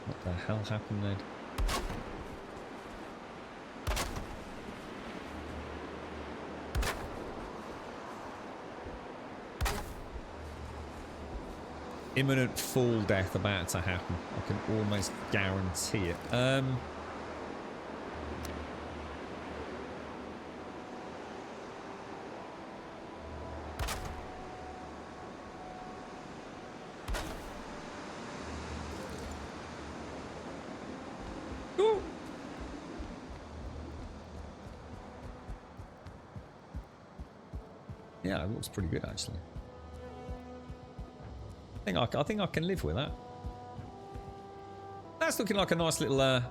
What the hell happened then? Imminent fall death about to happen. I can almost guarantee it. Ooh. Yeah, it looks pretty good actually. I think I can live with that. That's looking like a nice little area.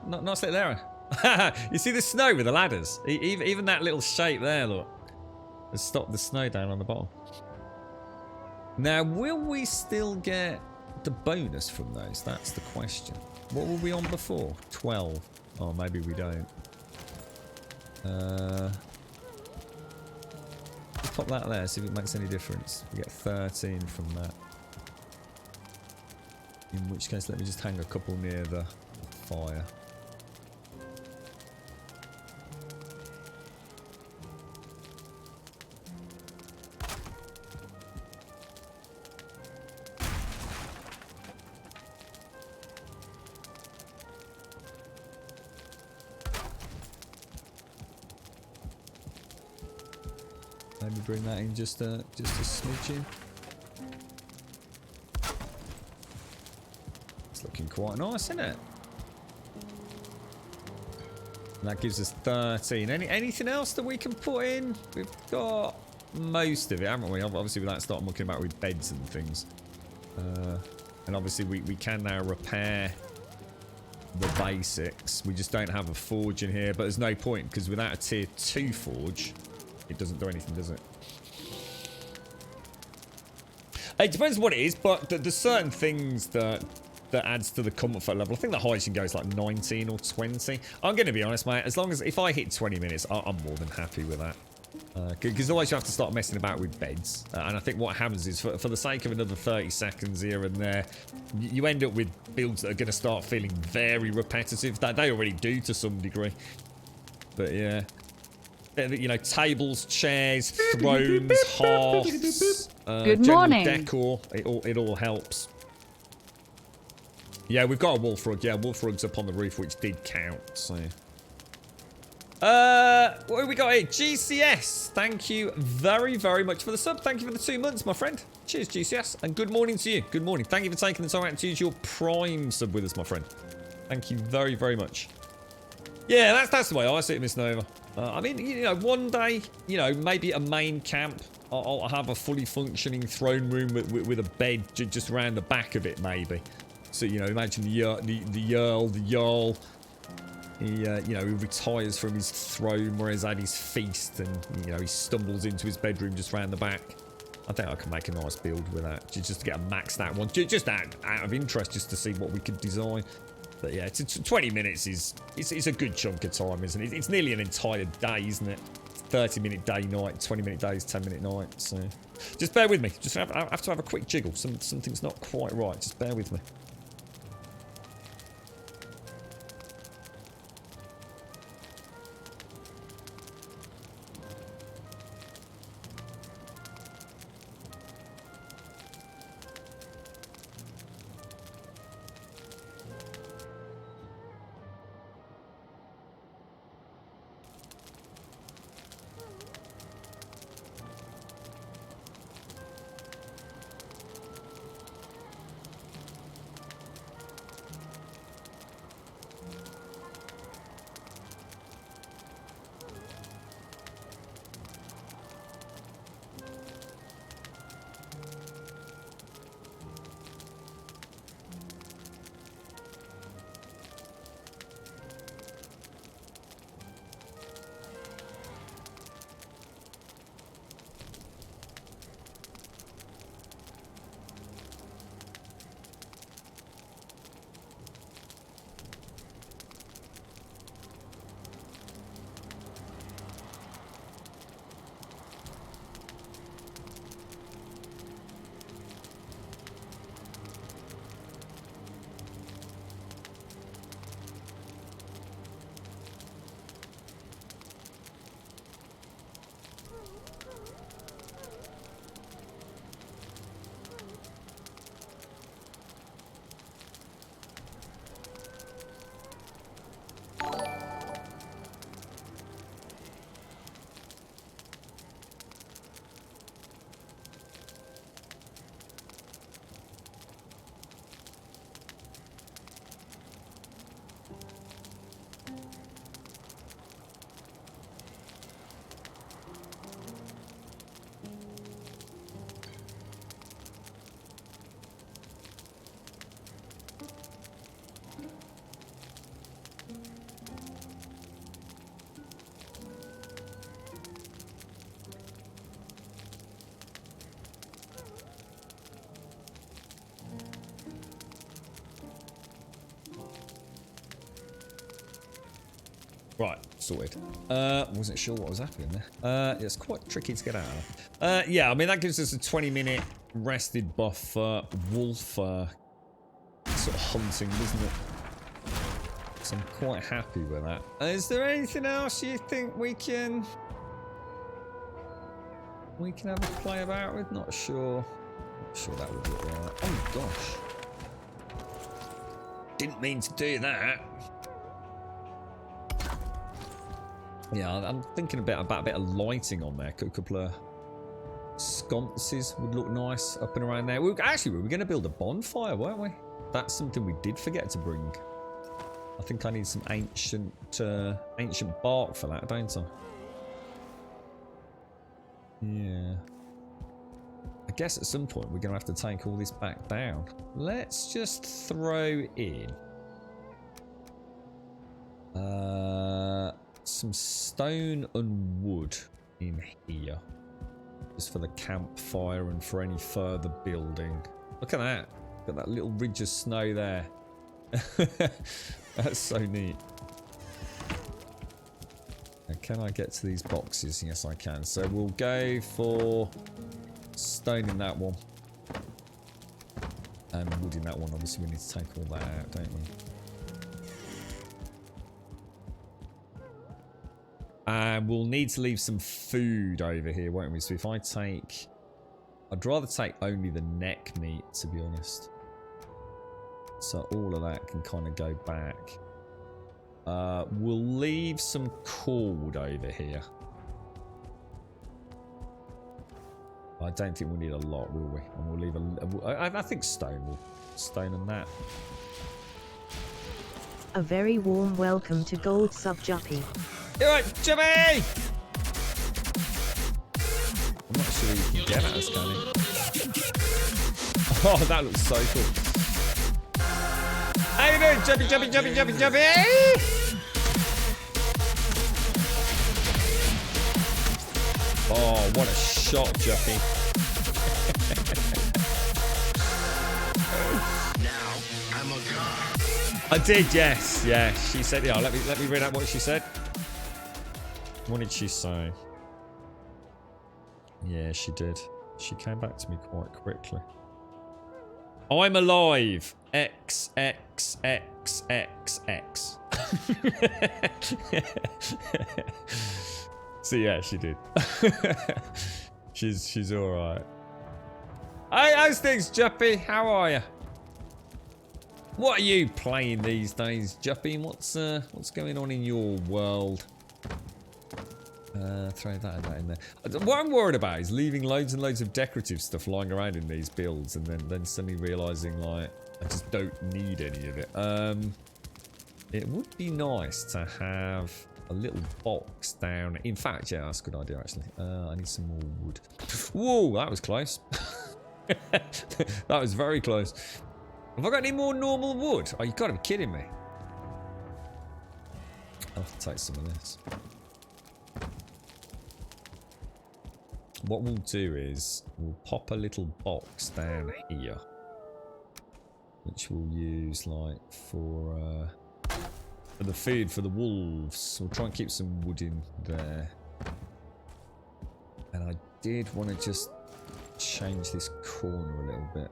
You see the snow with the ladders? Even that little shape there, look. Has stopped the snow down on the bottom. Now, will we still get the bonus from those? That's the question. What were we on before? 12. Oh, maybe we don't. pop that there, see if it makes any difference. We get 13 from that. In which case, let me just hang a couple near the fire. Maybe bring that in just a smidgen. It's looking quite nice, isn't it? And that gives us 13. Anything else that we can put in? We've got most of it, haven't we? Obviously, without starting mucking about with beds and things. And obviously, we can now repair the basics. We just don't have a forge in here, but there's no point because without a tier 2 forge, it doesn't do anything, does it? It depends what it is, but there's certain things that adds to the comfort level. I think the highest you can go is like 19 or 20. I'm going to be honest, mate. As long as if I hit 20 minutes, I'm more than happy with that. Because otherwise you have to start messing about with beds. And I think what happens is for the sake of another 30 seconds here and there, you end up with builds that are going to start feeling very repetitive. That they already do to some degree. But yeah. You know, tables, chairs, thrones, hearths, Good morning. decor. It all helps. Yeah, we've got a wolf rug. Yeah, wolf rug's up on the roof, which did count. So, what have we got here? GCS. Thank you very, very much for the sub. Thank you for the 2 months, my friend. Cheers, GCS, and good morning to you. Good morning. Thank you for taking the time out to use your Prime sub with us, my friend. Thank you very, very much. Yeah, that's the way I see it, Miss Nova. I mean, you know, one day, you know, maybe a main camp. I'll have a fully functioning throne room with a bed just around the back of it, maybe. So, you know, imagine the Jarl. He, you know, he retires from his throne where he's had his feast and, you know, he stumbles into his bedroom just round the back. I think I can make a nice build with that. Just to get a maxed out one. Just out of interest, just to see what we could design. But yeah, 20 minutes it's a good chunk of time, isn't it? It's nearly an entire day, isn't it? 30-minute day, night, 20-minute days, 10-minute night. So just bear with me. Just have to have a quick jiggle. Something's not quite right. Just bear with me. Right, Sorted. Wasn't sure what was happening there. It's quite tricky to get out of. Yeah, I mean, that gives us a 20-minute rested buffer. Wolf sort of hunting, doesn't it? So I'm quite happy with that. Is there anything else you think we can have a play about with? Not sure. Not sure that would look right. Oh gosh. Didn't mean to do that. Yeah, I'm thinking about a bit of lighting on there. A couple of sconces would look nice up and around there. We were going to build a bonfire, weren't we? That's something we did forget to bring. I think I need some ancient bark for that, don't I? Yeah. I guess at some point we're going to have to take all this back down. Let's just throw in some stone and wood in here. Just for the campfire and for any further building. Look at that. Got that little ridge of snow there. That's so neat. Now, can I get to these boxes? Yes, I can. So we'll go for stone in that one. And wood in that one. Obviously, we need to take all that out, don't we? And we'll need to leave some food over here, won't we? So if I take... I'd rather take only the neck meat, to be honest. So all of that can kind of go back. We'll leave some cord over here. I don't think we'll need a lot, will we? And we'll leave I think stone will. Stone and that. A very warm welcome to Gold Sub Juppy. Alright, Jimmy! I'm not sure you can get at us, can you? Oh, that looks so cool. How you doing, Jumpy, Jumpy, Jumpy, Jumpy, Jumpy? Oh, what a shot, Jumpy. Now I'm a god. I did, yes. Yeah, she said, yeah, let me read out what she said. What did she say? Yeah, she did. She came back to me quite quickly. I'm alive. X, X, X, X, X. So yeah, she did. she's all right. Hey, how's things, Juppy? How are you? What are you playing these days, Juppy? What's going on in your world? Throw that in there. What I'm worried about is leaving loads and loads of decorative stuff lying around in these builds and then suddenly realising, like, I just don't need any of it. It would be nice to have a little box down. In fact, yeah, that's a good idea, actually. I need some more wood. Whoa, that was close. That was very close. Have I got any more normal wood? Oh, you've got to be kidding me. I'll have to take some of this. What we'll do is we'll pop a little box down here, which we'll use like for the food for the wolves. We'll try and keep some wood in there. And I did want to just change this corner a little bit.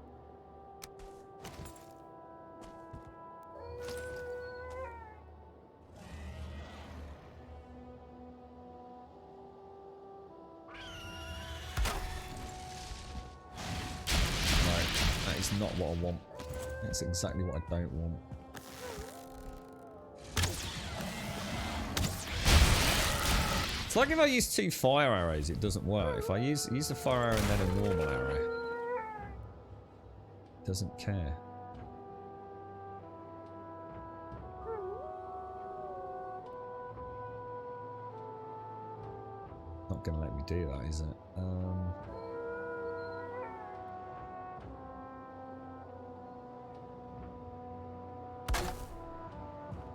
Not what I want. That's exactly what I don't want. It's like if I use 2 fire arrows, it doesn't work. If I use a fire arrow and then a normal arrow, it doesn't care. Not gonna let me do that, is it?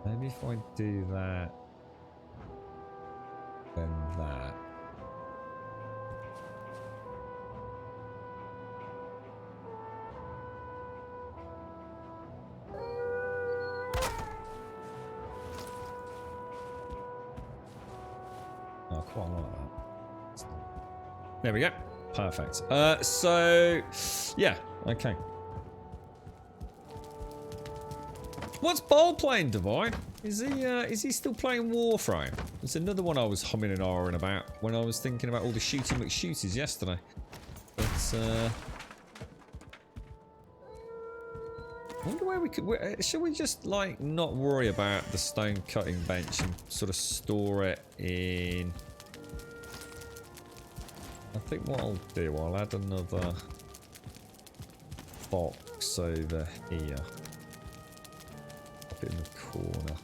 Maybe if I do that, then that. quite like that. There we go. Perfect. So, yeah. Okay. What's Bowl playing, Divine? Is he still playing Warframe? It's another one I was humming and ahhing about when I was thinking about all the shooting McShooters yesterday. But, I wonder where we could... should we just, like, not worry about the stone cutting bench and sort of store it in... I think what I'll do, I'll add another box over here. Pop it in the corner.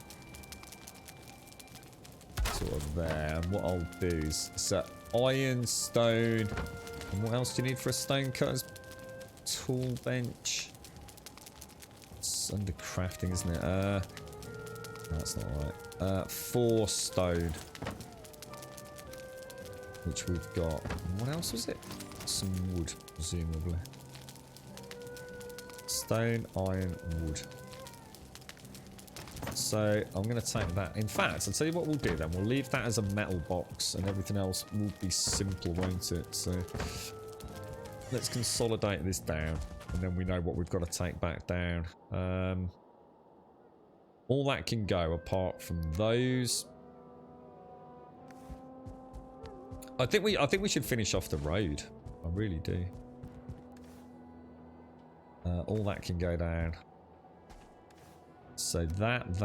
Sort of there. And what I'll do is set iron, stone... And what else do you need for a stone cutter's tool bench? It's under crafting, isn't it? No, that's not right. 4 stone. Which we've got. What else was it? Some wood, presumably. Stone, iron, wood. So I'm going to take that. In fact, I'll tell you what we'll do then. We'll leave that as a metal box and everything else will be simple, won't it? So let's consolidate this down and then we know what we've got to take back down. All that can go apart from those. I think we should finish off the road. I really do. All that can go down. So that's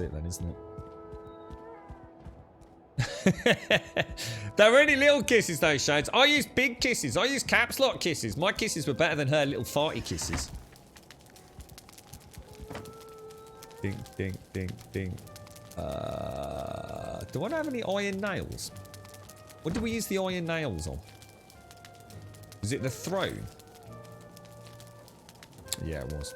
it then, isn't it? They're only little kisses though, Shades. I use big kisses. I use caps lock kisses. My kisses were better than her little farty kisses. Ding, ding, ding, ding. Do I have any iron nails? What did we use the iron nails on? Was it the throne? Yeah, it was.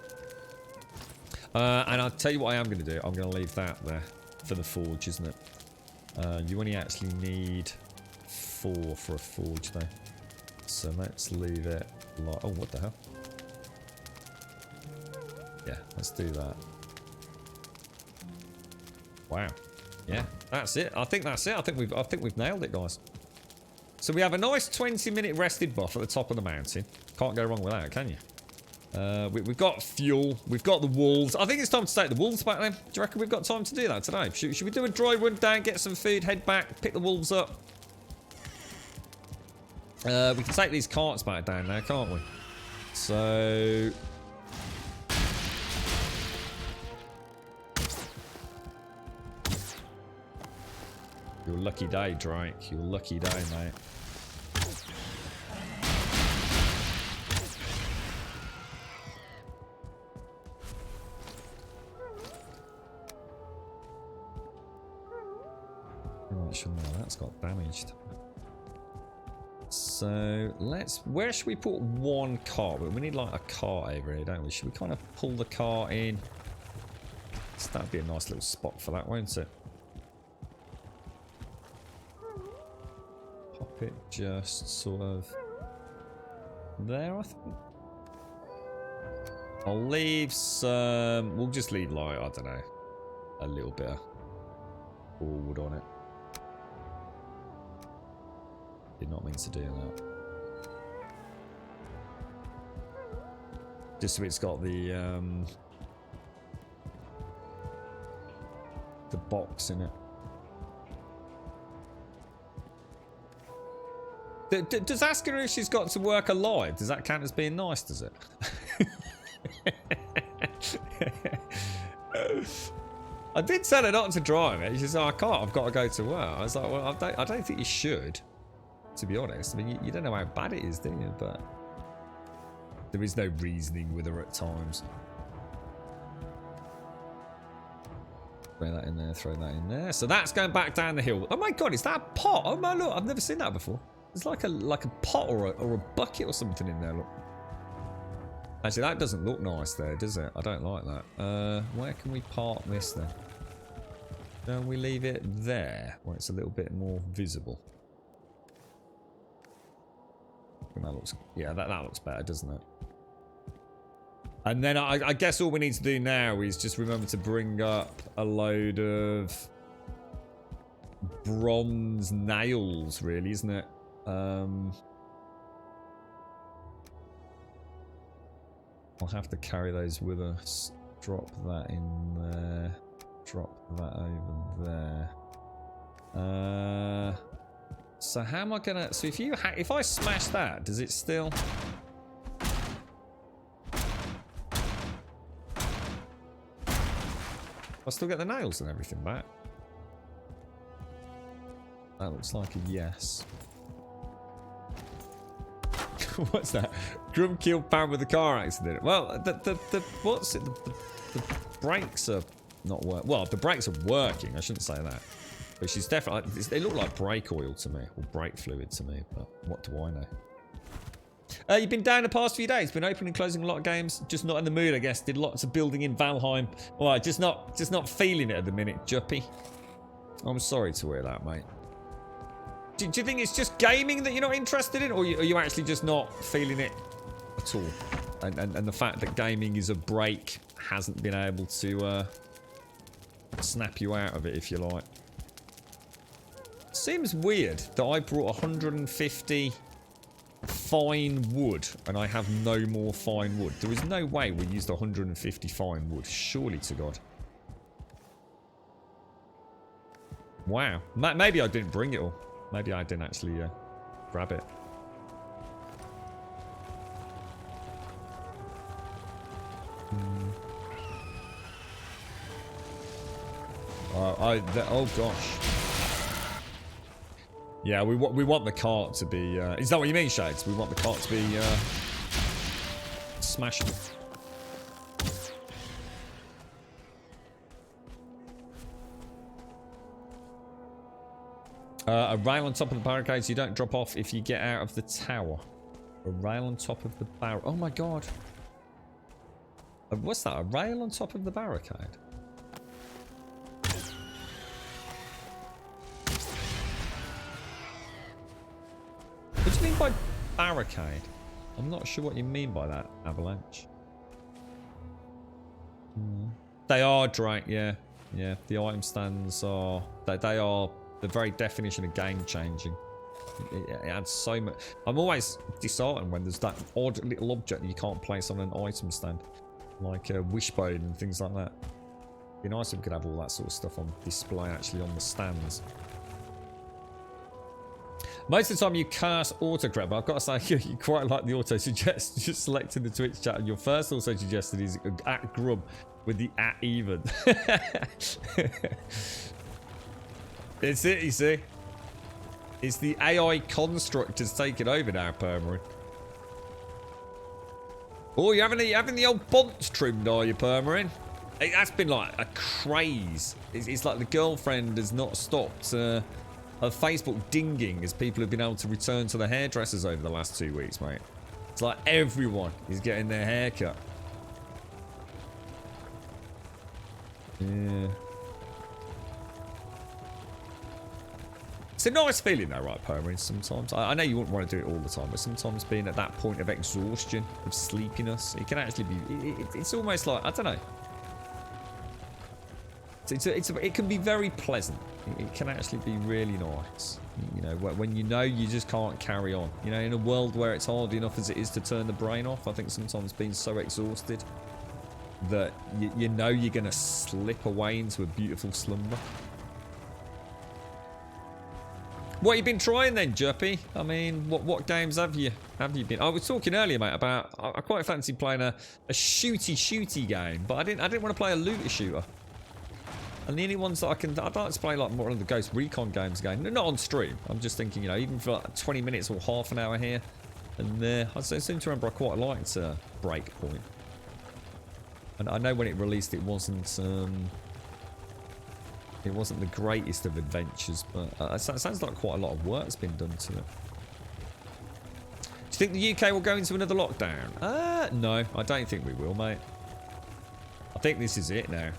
And I'll tell you what I am going to do. I'm going to leave that there for the forge, isn't it? You only actually need 4 for a forge, though. So let's leave it like... Oh, what the hell? Yeah, let's do that. Wow. Yeah, that's it. I think that's it. I think we've nailed it, guys. So we have a nice 20-minute rested buff at the top of the mountain. Can't go wrong with that, can you? We've got fuel. We've got the wolves. I think it's time to take the wolves back then. Do you reckon we've got time to do that today? Should we do a dry run down, get some food, head back, pick the wolves up? We can take these carts back down now, can't we? So... Your lucky day, Drake. Your lucky day, mate. That's got damaged. So let's... Where should we put one cart? We need like a cart over here, don't we? Should we kind of pull the cart in? So that'd be a nice little spot for that, won't it? Pop it just sort of there, I think. I'll leave some... We'll just leave like, I don't know, a little bit of wood on it. Did not mean to do that. Just so it's got the box in it. Does asking her if she's got to work alive, does that count as being nice, does it? I did tell her not to drive it. She said, oh, I can't, I've got to go to work. I was like, well, I don't think you should, to be honest. I mean, you don't know how bad it is, do you? But there is no reasoning with her at times. Throw that in there, throw that in there. So that's going back down the hill. Oh my god, is that a pot? Oh my look, I've never seen that before. It's like a pot or a bucket or something in there, look. Actually, that doesn't look nice there, does it? I don't like that. Where can we park this then? Don't we leave it there where it's a little bit more visible? That looks, yeah, that looks better, doesn't it? And then I guess all we need to do now is just remember to bring up a load of bronze nails, really, isn't it? I'll have to carry those with us. Drop that in there. Drop that over there. So how am I gonna... So if I smash that, does it still... I still get the nails and everything back. That looks like a yes. What's that? Grum killed Pam with a car accident. Well, what's it? The brakes are not working. Well, the brakes are working. I shouldn't say that. But she's definitely... They look like brake oil to me. Or brake fluid to me. But what do I know? You've been down the past few days. Been opening and closing a lot of games. Just not in the mood, I guess. Did lots of building in Valheim. Alright, just not feeling it at the minute, Juppy. I'm sorry to hear that, mate. Do you think it's just gaming that you're not interested in? Or are you actually just not feeling it at all? And the fact that gaming is a break hasn't been able to snap you out of it, if you like. Seems weird that I brought 150 fine wood and I have no more fine wood. There is no way we used 150 fine wood. Surely to God. Wow. Maybe I didn't bring it all. Maybe I didn't actually grab it. Oh gosh. Yeah, we want the cart to be... is that what you mean, Shades? We want the cart to be smashable. A rail on top of the barricades. You don't drop off if you get out of the tower. A rail on top of the barricade. Oh my god. What's that? A rail on top of the barricade? What do you mean by barricade? I'm not sure what you mean by that, Avalanche. They are drank, yeah. Yeah, the item stands are... They are the very definition of game changing. It adds so much... I'm always disheartened when there's that odd little object that you can't place on an item stand. Like a wishbone and things like that. It'd be nice if we could have all that sort of stuff on display actually on the stands. Most of the time you cast autocorrect, but I've got to say you quite like the auto suggest. Just selecting the Twitch chat, and your first auto suggested is at Grub with the at even. It's it, you see. It's the AI constructors taking over now, Permarin. Oh, you're having the old bonds trimmed, are you, Permarin? That's been like a craze. It's like the girlfriend has not stopped her Facebook dinging as people have been able to return to the hairdressers over the last 2 weeks, mate. It's like everyone is getting their hair cut. Yeah. It's a nice feeling though, right, Permarin, sometimes. I know you wouldn't want to do it all the time, but sometimes being at that point of exhaustion, of sleepiness, it can actually be... It's almost like, I don't know. It can be very pleasant. It can actually be really nice. You know, when you know you just can't carry on. You know, in a world where it's hard enough as it is to turn the brain off, I think sometimes being so exhausted that you know you're going to slip away into a beautiful slumber. What have you been trying then, Juppy? I mean, what games have you been? I was talking earlier, mate, about I quite fancy playing a shooty game, but I didn't want to play a looter shooter. And the only ones that I'd like to play like more of the Ghost Recon games again. Not on stream. I'm just thinking, you know, even for like 20 minutes or half an hour here and there. I seem to remember I quite liked Breakpoint. And I know when it released, it wasn't the greatest of adventures, but it sounds like quite a lot of work's been done to it. Do you think the UK will go into another lockdown? No, I don't think we will, mate. I think this is it now.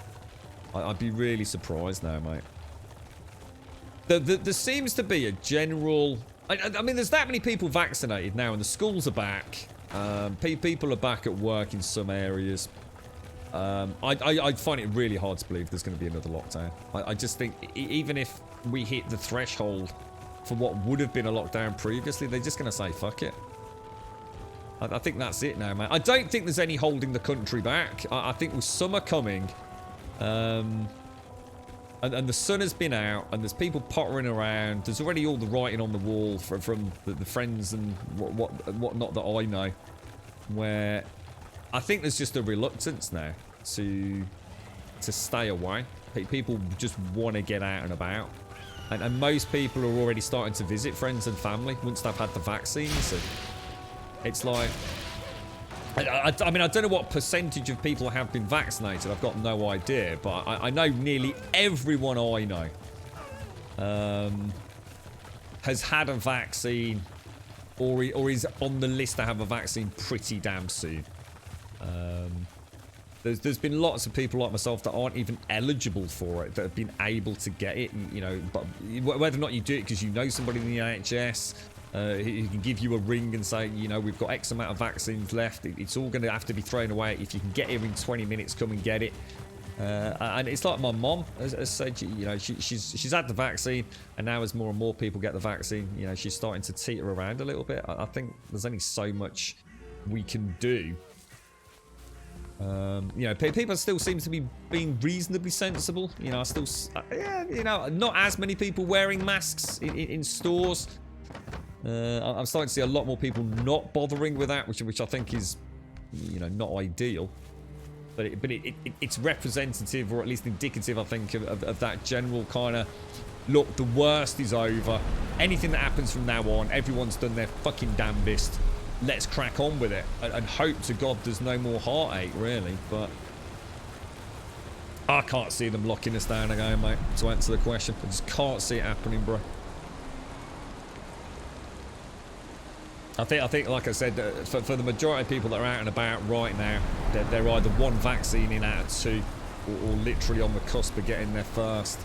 I'd be really surprised now, mate. There seems to be a general... I mean, there's that many people vaccinated now, and the schools are back. People are back at work in some areas. I find it really hard to believe there's going to be another lockdown. I just think even if we hit the threshold for what would have been a lockdown previously, they're just going to say, fuck it. I think that's it now, man. I don't think there's any holding the country back. I think with summer coming, and the sun has been out, and there's people pottering around. There's already all the writing on the wall from the friends and whatnot that I know, where I think there's just a reluctance now to stay away. People just want to get out and about, and most people are already starting to visit friends and family once they've had the vaccine. So it's like, I mean, I don't know what percentage of people have been vaccinated. I've got no idea, but I know nearly everyone I know has had a vaccine or is on the list to have a vaccine pretty damn soon. There's been lots of people like myself that aren't even eligible for it, that have been able to get it, you know, but whether or not you do it because you know somebody in the NHS, he can give you a ring and say, you know, we've got X amount of vaccines left. It's all going to have to be thrown away. If you can get here in 20 minutes, come and get it. And it's like my mom has said, you know, she's had the vaccine, and now as more and more people get the vaccine, you know, she's starting to teeter around a little bit. I think there's only so much we can do. You know, people still seem to be being reasonably sensible. You know, yeah, you know, not as many people wearing masks in stores. I'm starting to see a lot more people not bothering with that, which I think is, you know, not ideal. But it's representative, or at least indicative, I think, of that general kind of, look, the worst is over. Anything that happens from now on, everyone's done their fucking damnedest. Let's crack on with it. And hope to God there's no more heartache, really. But I can't see them locking us down again, mate, to answer the question. I just can't see it happening, bro. I think, like I said, for the majority of people that are out and about right now, they're either one vaccine in out of two, or literally on the cusp of getting their first.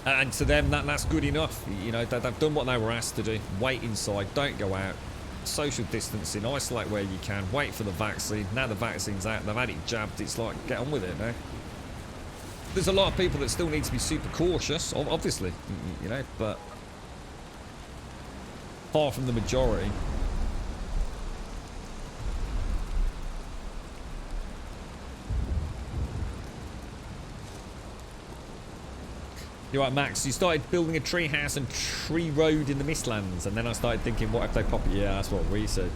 And to them, that's good enough. You know, they've done what they were asked to do. Wait inside, don't go out. Social distancing, isolate where you can. Wait for the vaccine. Now the vaccine's out, they've had it jabbed. It's like, get on with it now. There's a lot of people that still need to be super cautious, obviously, you know, but far from the majority. You're right, Max. You started building a tree house and tree road in the Mistlands, and then I started thinking, what if they pop it? Yeah, that's what we said.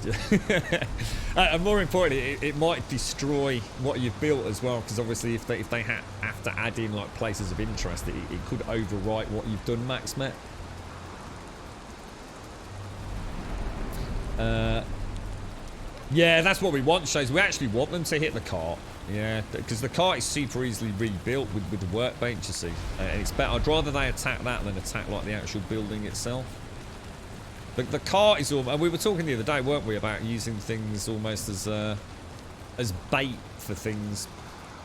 And more importantly, it might destroy what you've built as well, because obviously if they have to add in like places of interest, it could overwrite what you've done, Max, mate. Yeah, that's what we want, shows. We actually want them to hit the cart. Yeah, because the cart is super easily rebuilt with the workbench, you see. And it's better. I'd rather they attack that than attack like the actual building itself. The cart is all, and we were talking the other day, weren't we, about using things almost as bait for things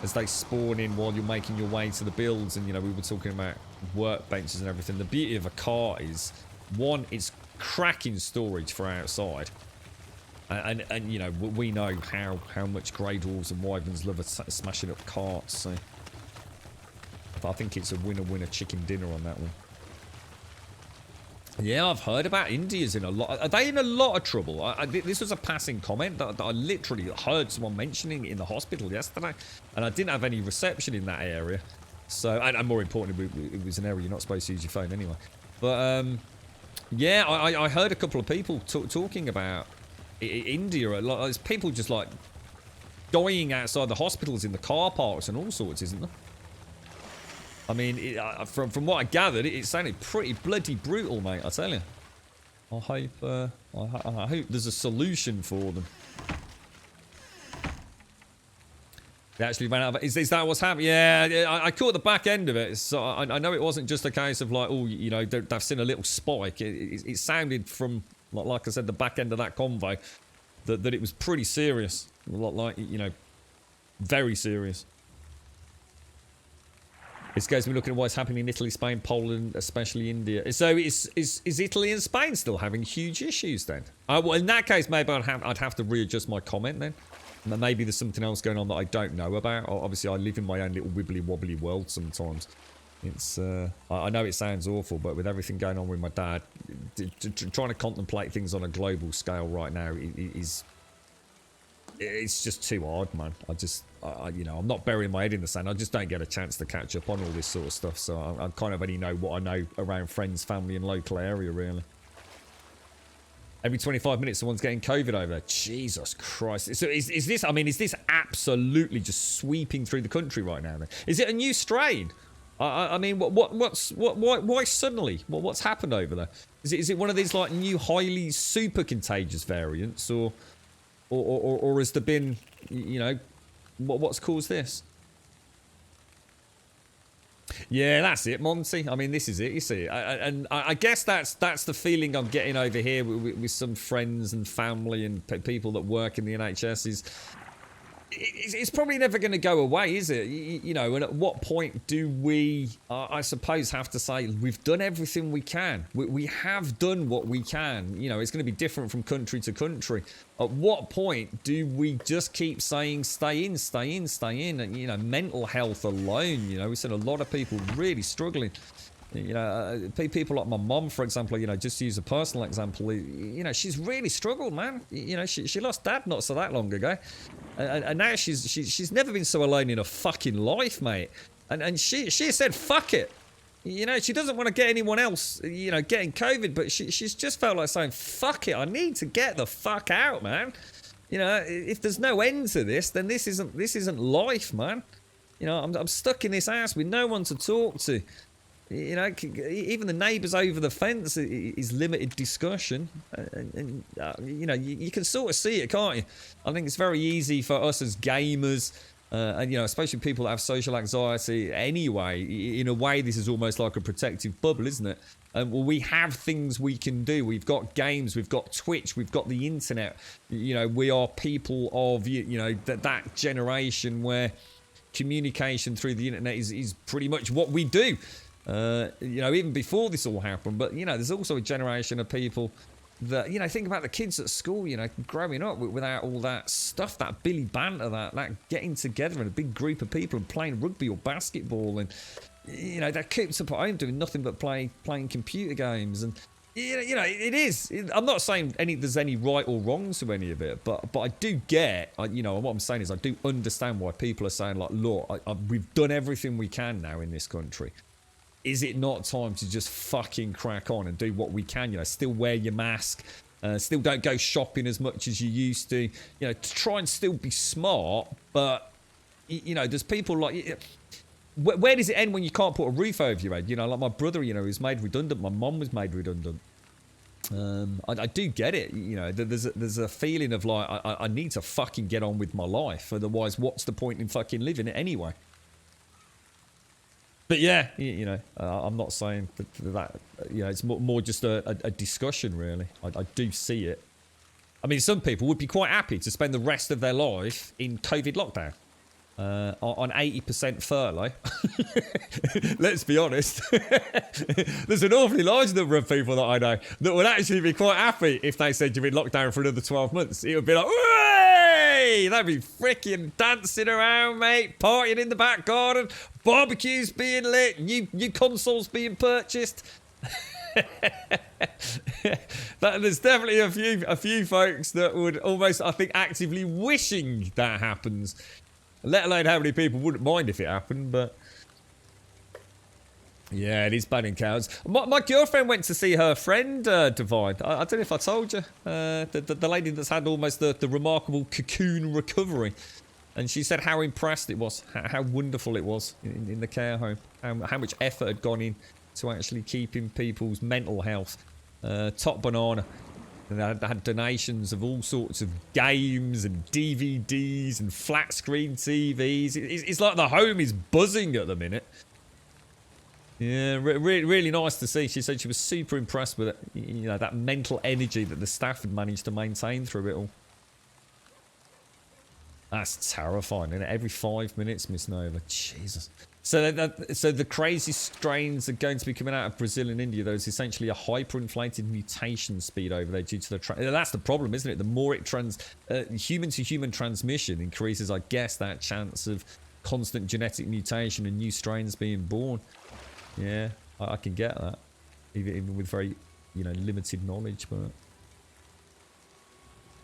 as they spawn in while you're making your way to the builds. And, you know, we were talking about workbenches and everything. The beauty of a cart is, one, it's cracking storage for outside. And you know, we know how much grey dwarves and wyverns love smashing up carts, so I think it's a winner chicken dinner on that one. Yeah, I've heard about India's in a lot. Are they in a lot of trouble? This was a passing comment that I literally heard someone mentioning in the hospital yesterday, and I didn't have any reception in that area. So, and more importantly, it was an area you're not supposed to use your phone anyway. But yeah, I heard a couple of people talking about India. There's people just like dying outside the hospitals in the car parks and all sorts, isn't there? I mean, from what I gathered, it sounded pretty bloody brutal, mate, I tell you. I hope there's a solution for them. They actually ran out of... Is that what's happening? Yeah, I caught the back end of it. So I know it wasn't just a case of like, oh, you know, they've seen a little spike. It sounded from, like I said, the back end of that convo, that it was pretty serious. Like, you know, very serious. This goes, we're looking at what's happening in Italy, Spain, Poland, especially India. So is Italy and Spain still having huge issues then? Well, in that case, maybe I'd have to readjust my comment then. Maybe there's something else going on that I don't know about. Obviously, I live in my own little wibbly-wobbly world sometimes. It's I know it sounds awful, but with everything going on with my dad, trying to contemplate things on a global scale right now it's just too hard, man. You know, I'm not burying my head in the sand. I just don't get a chance to catch up on all this sort of stuff. So I kind of only know what I know around friends, family, and local area, really. Every 25 minutes, someone's getting COVID over there. Jesus Christ! So is this? I mean, is this absolutely just sweeping through the country right now? Then is it a new strain? I mean, why suddenly? What's happened over there? Is it one of these like new highly super contagious variants, or has there been, you know, what's caused this? Yeah, that's it, Monty. I mean, this is it. You see, and I guess that's the feeling I'm getting over here with some friends and family and people that work in the NHS. Is it's probably never going to go away, is it? You know, and at what point do we, I suppose, have to say we've done everything we can? We have done what we can. You know, it's going to be different from country to country. At what point do we just keep saying stay in, stay in, stay in? And, you know, mental health alone, you know, we've seen a lot of people really struggling. You know, people like my mom, for example, you know, just to use a personal example, you know, she's really struggled, man. You know, she lost dad not so that long ago. And now she's never been so alone in her fucking life, mate. And she said, fuck it. You know, she doesn't want to get anyone else, you know, getting COVID, but she's just felt like saying, fuck it, I need to get the fuck out, man. You know, if there's no end to this, then this isn't life, man. You know, I'm stuck in this house with no one to talk to. You know, even the neighbours over the fence is limited discussion. And you know, you can sort of see it, can't you? I think it's very easy for us as gamers, and, you know, especially people that have social anxiety anyway. In a way, this is almost like a protective bubble, isn't it? Well, we have things we can do. We've got games, we've got Twitch, we've got the internet. You know, we are people of, you know, that generation where communication through the internet is pretty much what we do. You know, even before this all happened. But, you know, there's also a generation of people that, you know, think about the kids at school, you know, growing up without all that stuff, that Billy banter, that getting together in a big group of people and playing rugby or basketball. And, you know, they're cooped up at home doing nothing but playing computer games. And, you know, it is. I'm not saying there's any right or wrongs to any of it, but I do get, you know, what I'm saying is I do understand why people are saying, like, look, we've done everything we can now in this country. Is it not time to just fucking crack on and do what we can? You know, still wear your mask, still don't go shopping as much as you used to. You know, to try and still be smart, but, you know, there's people like... Where does it end when you can't put a roof over your head? You know, like my brother, you know, was made redundant. My mum was made redundant. I do get it. You know, there's a feeling of like, I need to fucking get on with my life. Otherwise, what's the point in fucking living it anyway? But yeah, you know, I'm not saying that you know, it's more just a discussion, really. I do see it. I mean, some people would be quite happy to spend the rest of their life in COVID lockdown. On 80% furlough. Let's be honest. There's an awfully large number of people that I know that would actually be quite happy if they said you're in lockdown for another 12 months. It would be like, hey, that'd be freaking dancing around, mate, partying in the back garden, barbecues being lit, new consoles being purchased. There's definitely a few folks that would almost, I think, actively wishing that happens. Let alone how many people wouldn't mind if it happened, but... Yeah, it is bad in cows. My girlfriend went to see her friend, Divine. I don't know if I told you. The lady that's had almost the remarkable cocoon recovery. And she said how impressed it was, how wonderful it was in the care home. How much effort had gone in to actually keeping people's mental health top banana. And they had donations of all sorts of games and DVDs and flat screen TVs. It's like the home is buzzing at the minute. Yeah, really nice to see. She said she was super impressed with it. You know, that mental energy that the staff had managed to maintain through it all. That's terrifying, isn't it? Every 5 minutes, Miss Nova. Jesus. So the crazy strains are going to be coming out of Brazil and India. There's essentially a hyperinflated mutation speed over there due to the... That's the problem, isn't it? The more it human-to-human transmission increases, I guess, that chance of constant genetic mutation and new strains being born. Yeah, I can get that. Even with very, limited knowledge, but...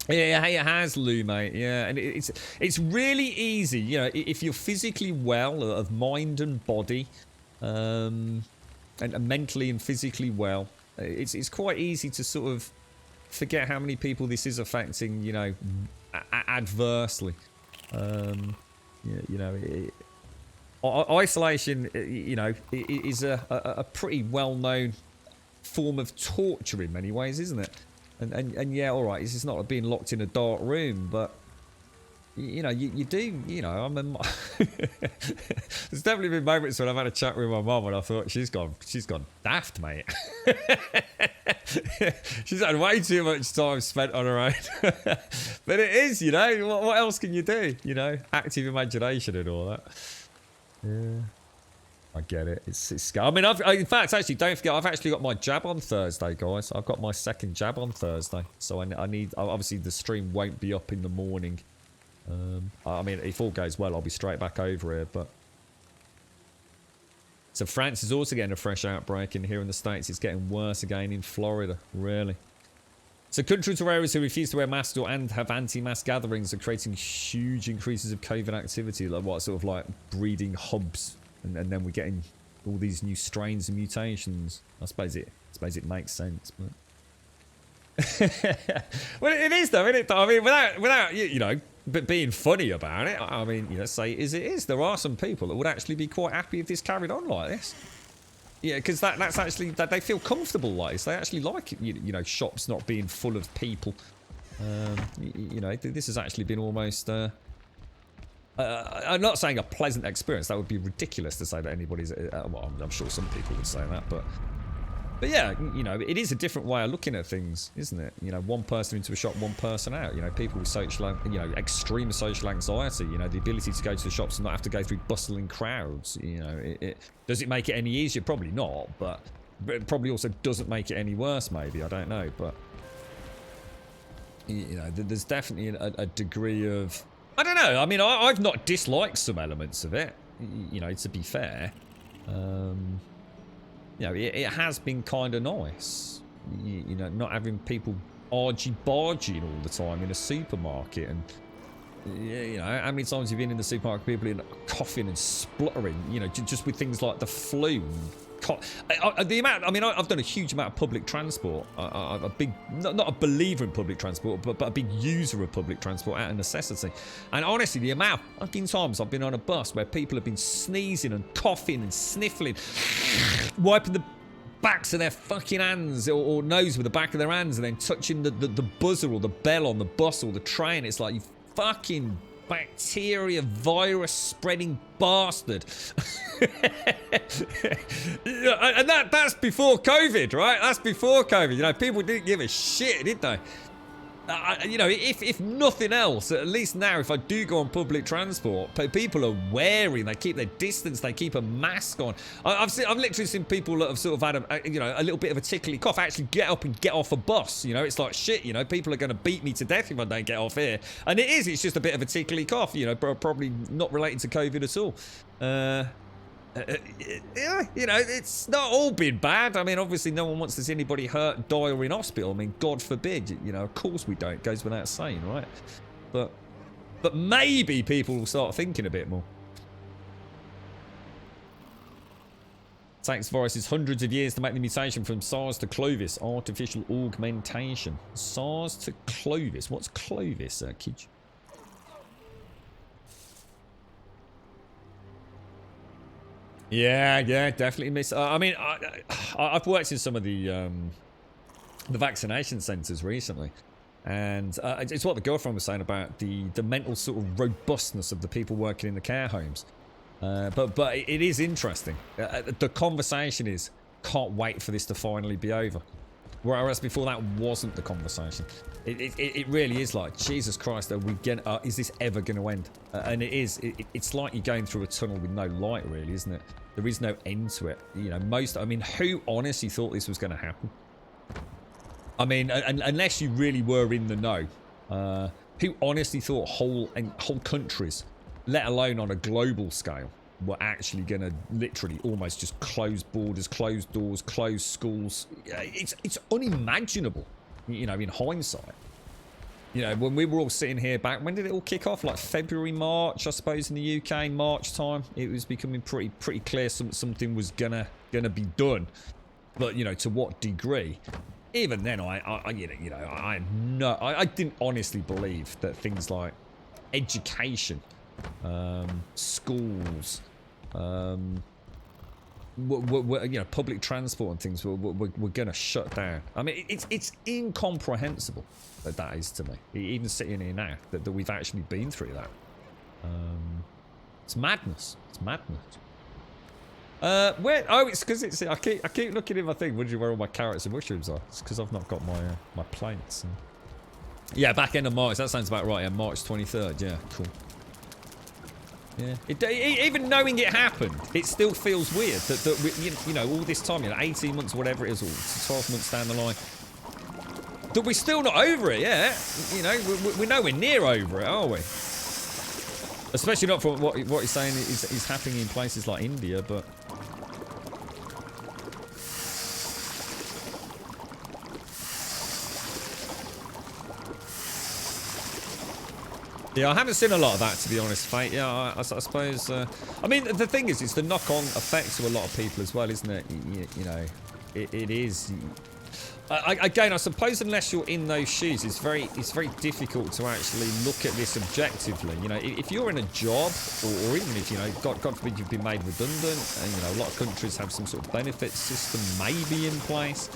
Yeah, it has, Lou, mate. Yeah, and it's really easy, if you're physically well, of mind and body, and mentally and physically well, it's quite easy to sort of forget how many people this is affecting, adversely. Isolation, is a pretty well-known form of torture in many ways, isn't it? And yeah, all right, it's not being locked in a dark room, but you do, there's definitely been moments when I've had a chat with my mum and I thought she's gone daft, mate. She's had way too much time spent on her own. But it is, what else can you do? Active imagination and all that. Yeah. I get it. It's. I mean, in fact, actually, don't forget, I've actually got my jab on Thursday, guys. I've got my second jab on Thursday, so I need. Obviously, the stream won't be up in the morning. I mean, if all goes well, I'll be straight back over here. But so France is also getting a fresh outbreak, and here in the States, it's getting worse again in Florida. Really. So countries or areas who refuse to wear masks and have anti-mask gatherings are creating huge increases of COVID activity, like breeding hubs. And then we're getting all these new strains and mutations. I suppose it makes sense, but well, it is though, isn't it? I mean, without but being funny about it. I mean, say it is. There are some people that would actually be quite happy if this carried on like this. Yeah, because that's actually that they feel comfortable like this. They actually like shops not being full of people. This has actually been almost. I'm not saying a pleasant experience. That would be ridiculous to say that anybody's... well, I'm sure some people would say that, but yeah, it is a different way of looking at things, isn't it? One person into a shop, one person out. People with extreme social anxiety. The ability to go to the shops and not have to go through bustling crowds. Does it make it any easier? Probably not, but it probably also doesn't make it any worse. Maybe, I don't know, but there's definitely a degree of... I don't know. I mean, I've not disliked some elements of it, to be fair. It has been kind of nice, not having people argy-barging all the time in a supermarket. And, how many times have you been in the supermarket, people in coughing and spluttering, just with things like the flu. The amount, I mean, I've done a huge amount of public transport. I'm a big, not a believer in public transport, but a big user of public transport out of necessity. And honestly, the amount of fucking times I've been on a bus where people have been sneezing and coughing and sniffling, wiping the backs of their fucking hands or nose with the back of their hands and then touching the buzzer or the bell on the bus or the train. It's like, you fucking bacteria virus spreading bastard. And that's before COVID, right? That's before COVID. People didn't give a shit, did they? If nothing else, at least now, if I do go on public transport, people are wearing, they keep their distance, they keep a mask on. I've literally seen people that have sort of had a little bit of a tickly cough actually get up and get off a bus. It's like shit. People are going to beat me to death if I don't get off here. And it's just a bit of a tickly cough. Probably not related to COVID at all. It's not all been bad. I mean, obviously no one wants to see anybody hurt, die or in hospital. I mean, God forbid, of course we don't. It goes without saying, right? But maybe people will start thinking a bit more. Takes viruses hundreds of years to make the mutation from SARS to Clovis. Artificial augmentation. SARS to Clovis. What's Clovis, Kidge? Yeah, definitely miss. I mean, I've worked in some of the vaccination centres recently, and it's what the girlfriend was saying about the mental sort of robustness of the people working in the care homes. But it is interesting. The conversation is, can't wait for this to finally be over. Whereas before that wasn't the conversation. It really is like, Jesus Christ, are we gonna, is this ever going to end? And it is. It's like you're going through a tunnel with no light, really, isn't it? There is no end to it. You know, I mean, who honestly thought this was going to happen? I mean, unless you really were in the know, who honestly thought whole countries, let alone on a global scale, were actually going to literally almost just close borders, close doors, close schools? It's unimaginable, you know, in hindsight. You know, when we were all sitting here back, when did it all kick off? Like February, March, I suppose, in the UK, March time. It was becoming pretty clear something was gonna be done. But, you know, to what degree? Even then, I didn't honestly believe that things like education, schools, you know, public transport and things were going to shut down. I mean, it's incomprehensible that is to me. Even sitting here now, that we've actually been through that. It's madness. It's madness. Where? Oh, it's because it's. I keep looking at my thing, wondering where all my carrots and mushrooms are. It's because I've not got my plates. And... Yeah, back end of March. That sounds about right. Yeah, March 23rd. Yeah, cool. Yeah. Even knowing it happened, it still feels weird that we, you know, all this time, you know, 18 months, whatever it is, or 12 months down the line, that we're still not over it yet. You know, we're nowhere near over it, are we? Especially not from what he's saying is happening in places like India, but. Yeah, I haven't seen a lot of that, to be honest, Fate. Yeah, I suppose... I mean, the thing is, it's the knock-on effect to a lot of people as well, isn't it? You know, it is... Again, I suppose unless you're in those shoes, it's very difficult to actually look at this objectively. You know, if you're in a job, or even if, you know, God forbid you've been made redundant, and, you know, a lot of countries have some sort of benefit system maybe in place...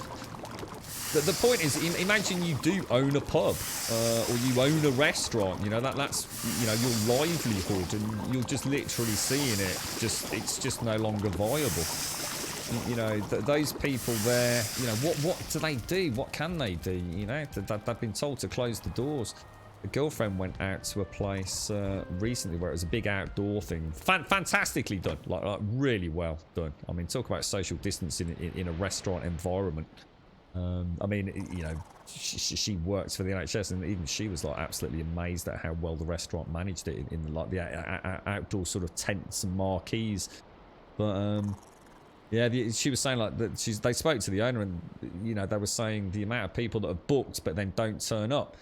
The point is, imagine you do own a pub, or you own a restaurant, you know, that's, you know, your livelihood, and you're just literally seeing it, it's just no longer viable. You know, those people there, you know, what do they do? What can they do? You know, they've been told to close the doors. A girlfriend went out to a place recently where it was a big outdoor thing. Fantastically done, like really well done. I mean, talk about social distancing in a restaurant environment. I mean, you know, she works for the NHS, and even she was like absolutely amazed at how well the restaurant managed it in like the outdoor sort of tents and marquees. But yeah, she was saying like that they spoke to the owner, and you know, they were saying the amount of people that are booked but then don't turn up.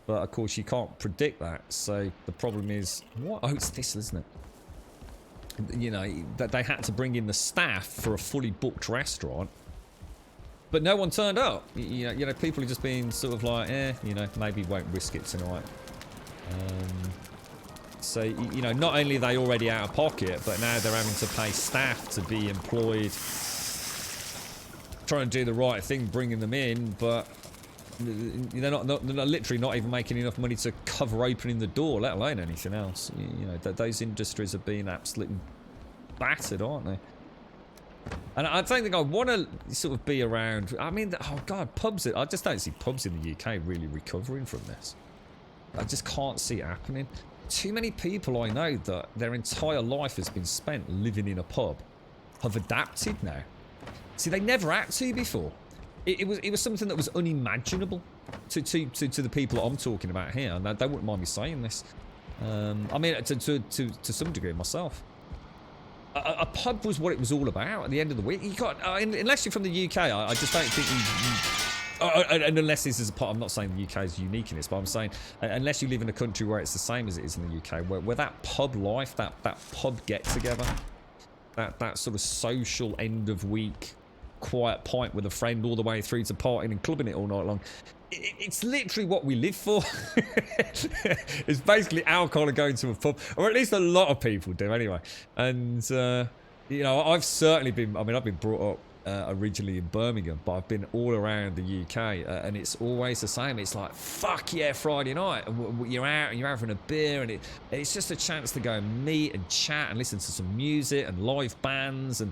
But of course, you can't predict that. So the problem is, what? Oh, it's this, isn't it? You know, that they had to bring in the staff for a fully booked restaurant. But no one turned up. You know, people are just being sort of like, you know, maybe won't risk it tonight. So, you know, not only are they already out of pocket, but now they're having to pay staff to be employed, trying to do the right thing, bringing them in, but they're literally not even making enough money to cover opening the door, let alone anything else. You know, those industries are being absolutely battered, aren't they? And I don't think I want to sort of be around. I mean, oh God, pubs. I just don't see pubs in the UK really recovering from this. I just can't see it happening. Too many people I know that their entire life has been spent living in a pub have adapted now. See, they never had to before. It was something that was unimaginable to the people I'm talking about here, and they wouldn't mind me saying this. I mean, to some degree myself. A pub was what it was all about at the end of the week. You can't, unless you're from the UK, I just don't think and unless this is a part, I'm not saying the UK is unique in this, but I'm saying unless you live in a country where it's the same as it is in the UK, where that pub life, that pub get together, that sort of social end of week, quiet pint with a friend all the way through to partying and clubbing it all night long. It's literally what we live for. It's basically alcohol and going to a pub, or at least a lot of people do anyway. And you know, I've certainly been, I mean, I've been brought up originally in Birmingham, but I've been all around the UK, and it's always the same. It's like, fuck yeah, Friday night, and you're out and you're having a beer, and it's just a chance to go and meet and chat and listen to some music and live bands. And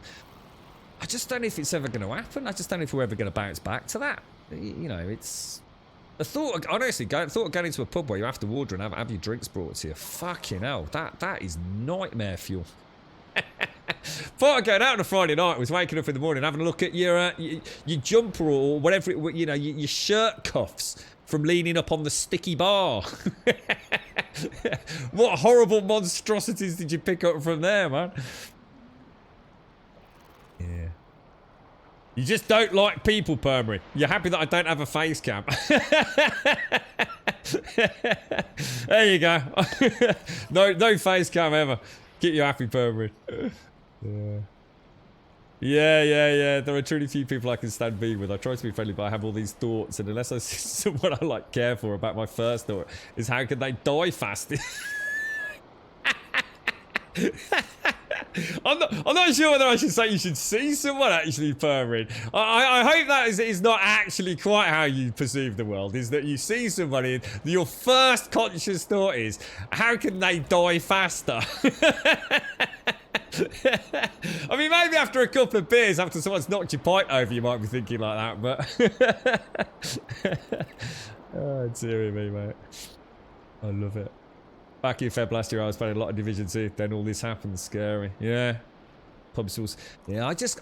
I just don't know if it's ever going to happen. I just don't know if we're ever going to bounce back to that. you know, it's... I thought, honestly, thought of going into a pub where you have to order and have your drinks brought to you. Fucking hell, that is nightmare fuel. Thought of going out on a Friday night, was waking up in the morning, having a look at your jumper or whatever, you know, your shirt cuffs from leaning up on the sticky bar. What horrible monstrosities did you pick up from there, man? Yeah. You just don't like people, Permery. You're happy that I don't have a face cam. There you go. No face cam ever. Get you happy, Permery. Yeah. There are truly few people I can stand being with. I try to be friendly, but I have all these thoughts, and unless I see someone I like care for, about my first thought is how can they die fast? I'm not sure whether I should say you should see someone actually, Permery. I hope that is not actually quite how you perceive the world, is that you see somebody and your first conscious thought is, how can they die faster? I mean, maybe after a couple of beers, after someone's knocked your pint over, you might be thinking like that, but... Oh, dearie me, mate. I love it. Back in Feb last year, I was playing a lot of Division 2. Then all this happened. Scary. Yeah. Pub stalls. Yeah, I just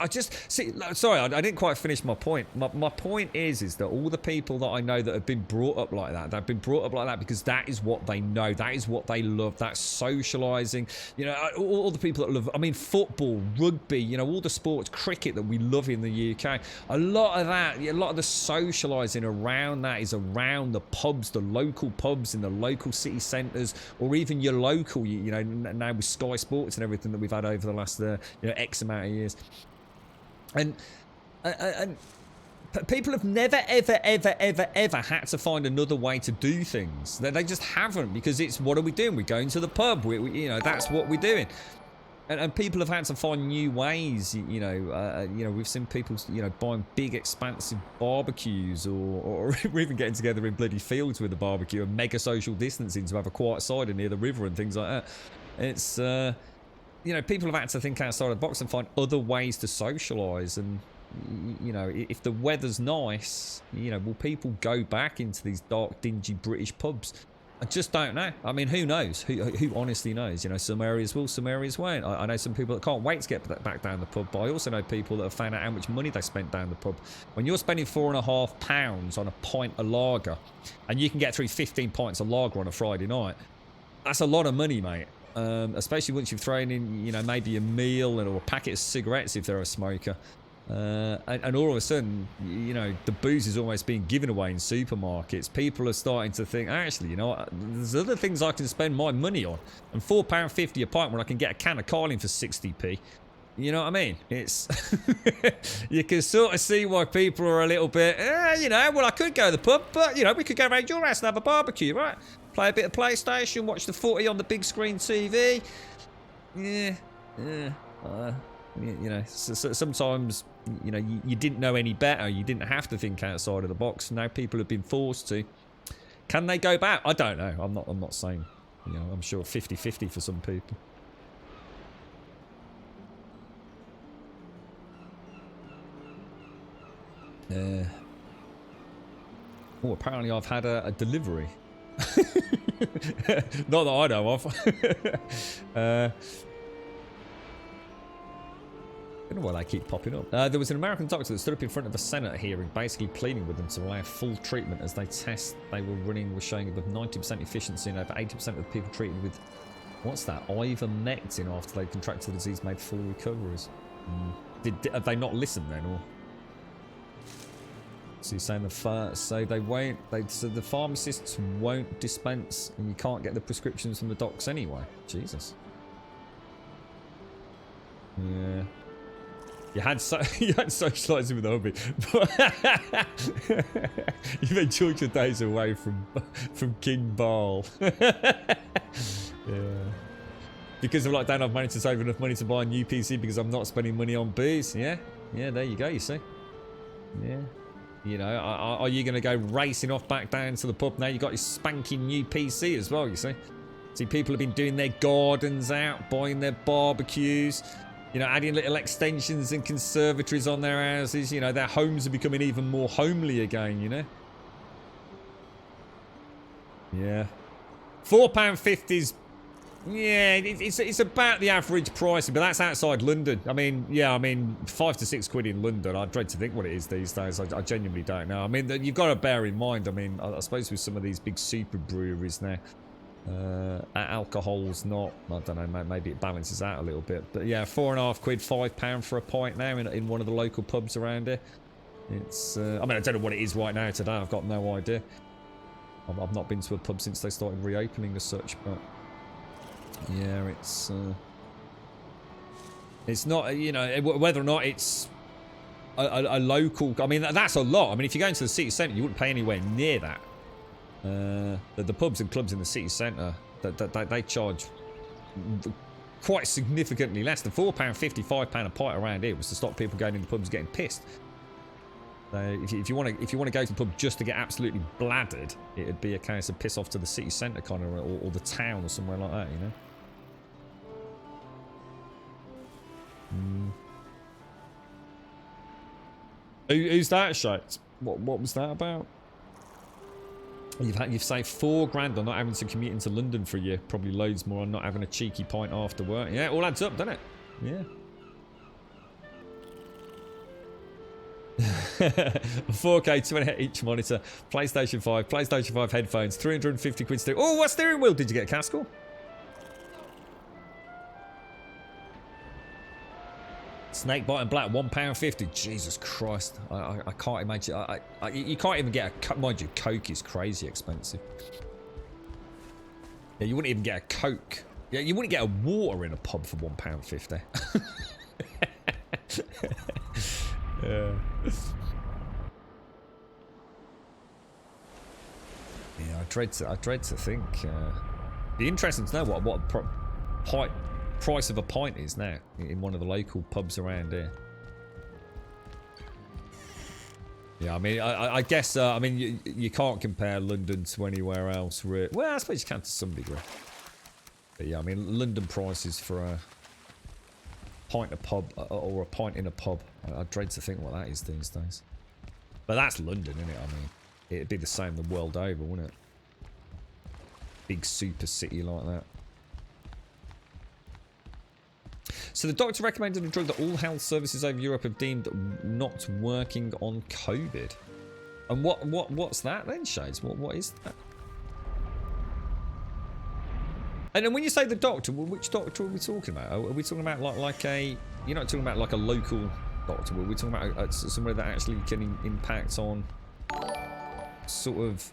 see. Sorry, I didn't quite finish my point. My point is that all the people that I know that have been brought up like that, they've been brought up like that because that is what they know. That is what they love. That's socialising. You know, all the people that love. I mean, football, rugby. You know, all the sports, cricket that we love in the UK. A lot of that, a lot of the socialising around that is around the pubs, the local pubs in the local city centres, or even your local. You know, now with Sky Sports and everything that we've had over the last, X amount of years, and people have never ever had to find another way to do things. They just haven't, because it's, what are we doing? We're going to the pub. We you know, that's what we're doing. And people have had to find new ways. You know, we've seen people, buying big, expansive barbecues, or even getting together in bloody fields with a barbecue and mega social distancing to have a quiet cider near the river and things like that. It's people have had to think outside the box and find other ways to socialise. And, if the weather's nice, will people go back into these dark, dingy British pubs? I just don't know. I mean, who knows? Who honestly knows? Some areas will, some areas won't. I know some people that can't wait to get back down the pub, but I also know people that have found out how much money they spent down the pub. When you're spending £4.50 on a pint of lager, and you can get through 15 pints of lager on a Friday night, that's a lot of money, mate. Especially once you've thrown in, maybe a meal or a packet of cigarettes if they're a smoker. And all of a sudden, the booze is almost being given away in supermarkets. People are starting to think, actually, there's other things I can spend my money on. And £4.50 a pint when I can get a can of Carling for 60p. You know what I mean? It's... you can sort of see why people are a little bit, well, I could go to the pub, but, we could go around your house and have a barbecue, right? Play a bit of PlayStation, watch the footy on the big screen TV. Sometimes, you didn't know any better. You didn't have to think outside of the box. Now people have been forced to. Can they go back? I don't know. I'm not saying, I'm sure 50-50 for some people. Oh, apparently I've had a delivery. Not that I know of. I don't know why they keep popping up. There was an American doctor that stood up in front of a Senate hearing, basically pleading with them to allow full treatment as they test they were running was showing above 90% efficiency, and over 80% of the people treated with, what's that, ivermectin after they contracted the disease made full recoveries. Have they not listened then, or? So you're saying the pharmacists won't dispense, and you can't get the prescriptions from the docs anyway. Jesus. Yeah. You had socialising with the hobby, but you've enjoyed your days away from King Baal. Yeah. Because of lockdown, I've managed to save enough money to buy a new PC because I'm not spending money on booze. Yeah, there you go. You see. Yeah. Are you going to go racing off back down to the pub now? You got your spanking new PC as well, you see. See, people have been doing their gardens out, buying their barbecues. you know, adding little extensions and conservatories on their houses. You know, their homes are becoming even more homely again, you know. Yeah. £4.50's, yeah, it's about the average price, but that's outside London. I mean, yeah, I mean, £5 to £6 in London. I dread to think what it is these days. I genuinely don't know. I mean, you've got to bear in mind, I mean, I suppose with some of these big super breweries now, alcohol's not, I don't know, maybe it balances out a little bit. But yeah, £4.50, £5 for a pint now in one of the local pubs around here. It's, I mean, I don't know what it is right now today. I've got no idea. I've not been to a pub since they started reopening as such, but yeah, it's not, you know, whether or not it's a local, I mean, that's a lot. I mean, if you go into the city centre, you wouldn't pay anywhere near that. The pubs and clubs in the city centre, they charge quite significantly less. The £4.50, £5 a pint around here was to stop people going in the pubs getting pissed. If you want to go to the pub just to get absolutely bladdered, it'd be a case of piss off to the city centre kind of, or the town or somewhere like that, you know. Who's that, Shakes? What was that about? You've saved £4 on not having to commute into London for a year. Probably loads more on not having a cheeky pint after work. Yeah, it all adds up, doesn't it? Yeah. 4K 20 each monitor, PlayStation 5 headphones, 350 quid steering. Oh, what steering wheel? Did you get a Castle? Snakebite and black, £1.50. Jesus Christ, I can't imagine. You can't even get a, mind you, Coke is crazy expensive. Yeah, you wouldn't even get a Coke. Yeah, you wouldn't get a water in a pub for £1.50. Yeah. Yeah, I dread to think. Be interesting to know what price of a pint is now in one of the local pubs around here. Yeah, I mean, I guess, I mean, you can't compare London to anywhere else. Well, I suppose you can to some degree. But yeah, I mean, London prices for a pint a pub or a pint in a pub, I dread to think what that is these days. But that's London, isn't it? I mean, it'd be the same the world over, wouldn't it? Big super city like that. So the doctor recommended a drug that all health services over Europe have deemed not working on COVID. And what's that then, Shades? What is that? And then when you say the doctor, which doctor are we talking about? Are we talking about like a... You're not talking about like a local doctor. We're talking about somebody that actually can impact on sort of